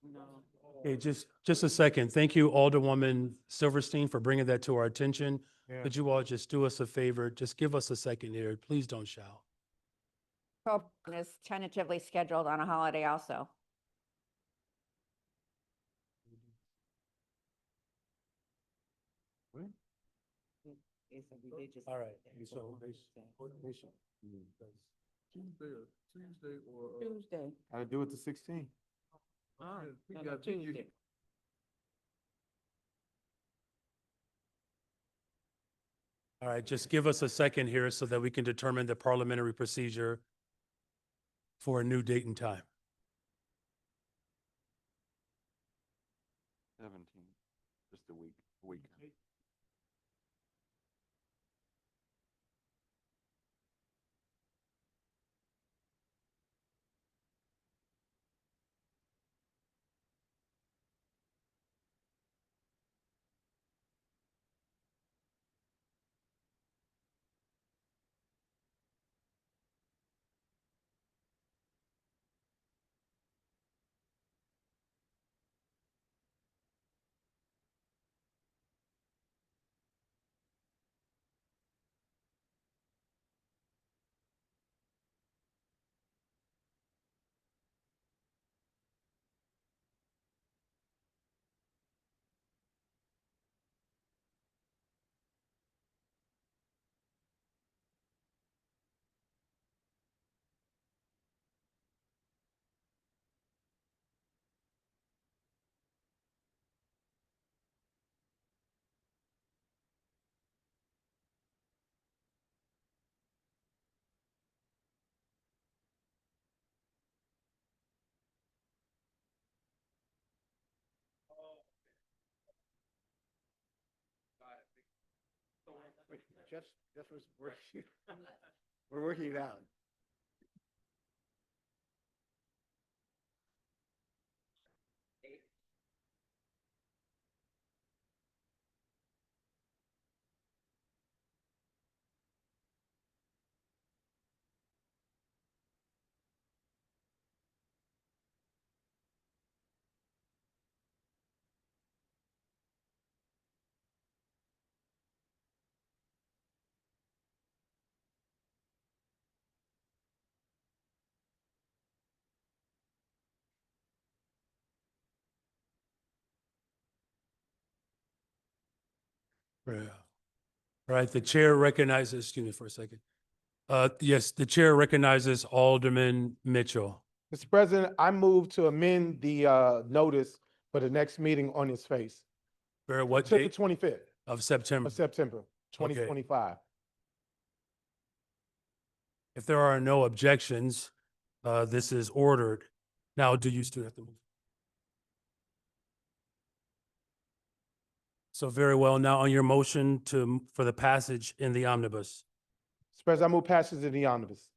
No. Okay, just a second. Thank you, Alderwoman Silverstein, for bringing that to our attention. Yeah. Could you all just do us a favor? Just give us a second here. Please don't shout. Is tentatively scheduled on a holiday also. It's a religious. All right, so- Tuesday. How to do it to 16? Oh, no, Tuesday. All right, just give us a second here so that we can determine the parliamentary procedure for a new date and time. 17, just a week. Just was working. We're working it out. Yeah. All right, the chair recognizes, excuse me for a second. Yes, the chair recognizes Alderman Mitchell. Mr. President, I move to amend the notice for the next meeting on its face. For what To the date 25th of September? of September, 2025. If there are no objections, this is ordered. Now, do you still have to move? So very well. Now on your motion for the passage in the omnibus. Mr. President, I move passes in the omnibus.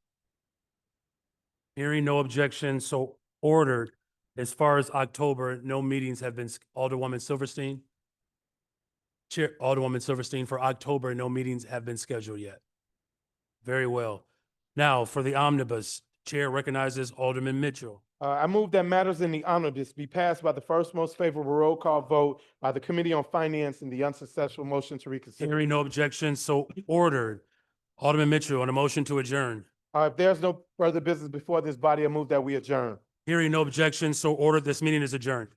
Hearing no objection, so ordered. As far as October, no meetings have been, Alderwoman Silverstein? Chair, Alderwoman Silverstein, for October, no meetings have been scheduled yet. Very well. Now, for the omnibus, Chair recognizes Alderman Mitchell. I move that matters in the omnibus be passed by the first most favorable roll call vote by the Committee on Finance and the unsuccessful motion to reconsider. Hearing no objection, so ordered. Alderman Mitchell on a motion to adjourn. If there's no further business before this body, I move that we adjourn. Hearing no objection, so ordered. This meeting is adjourned.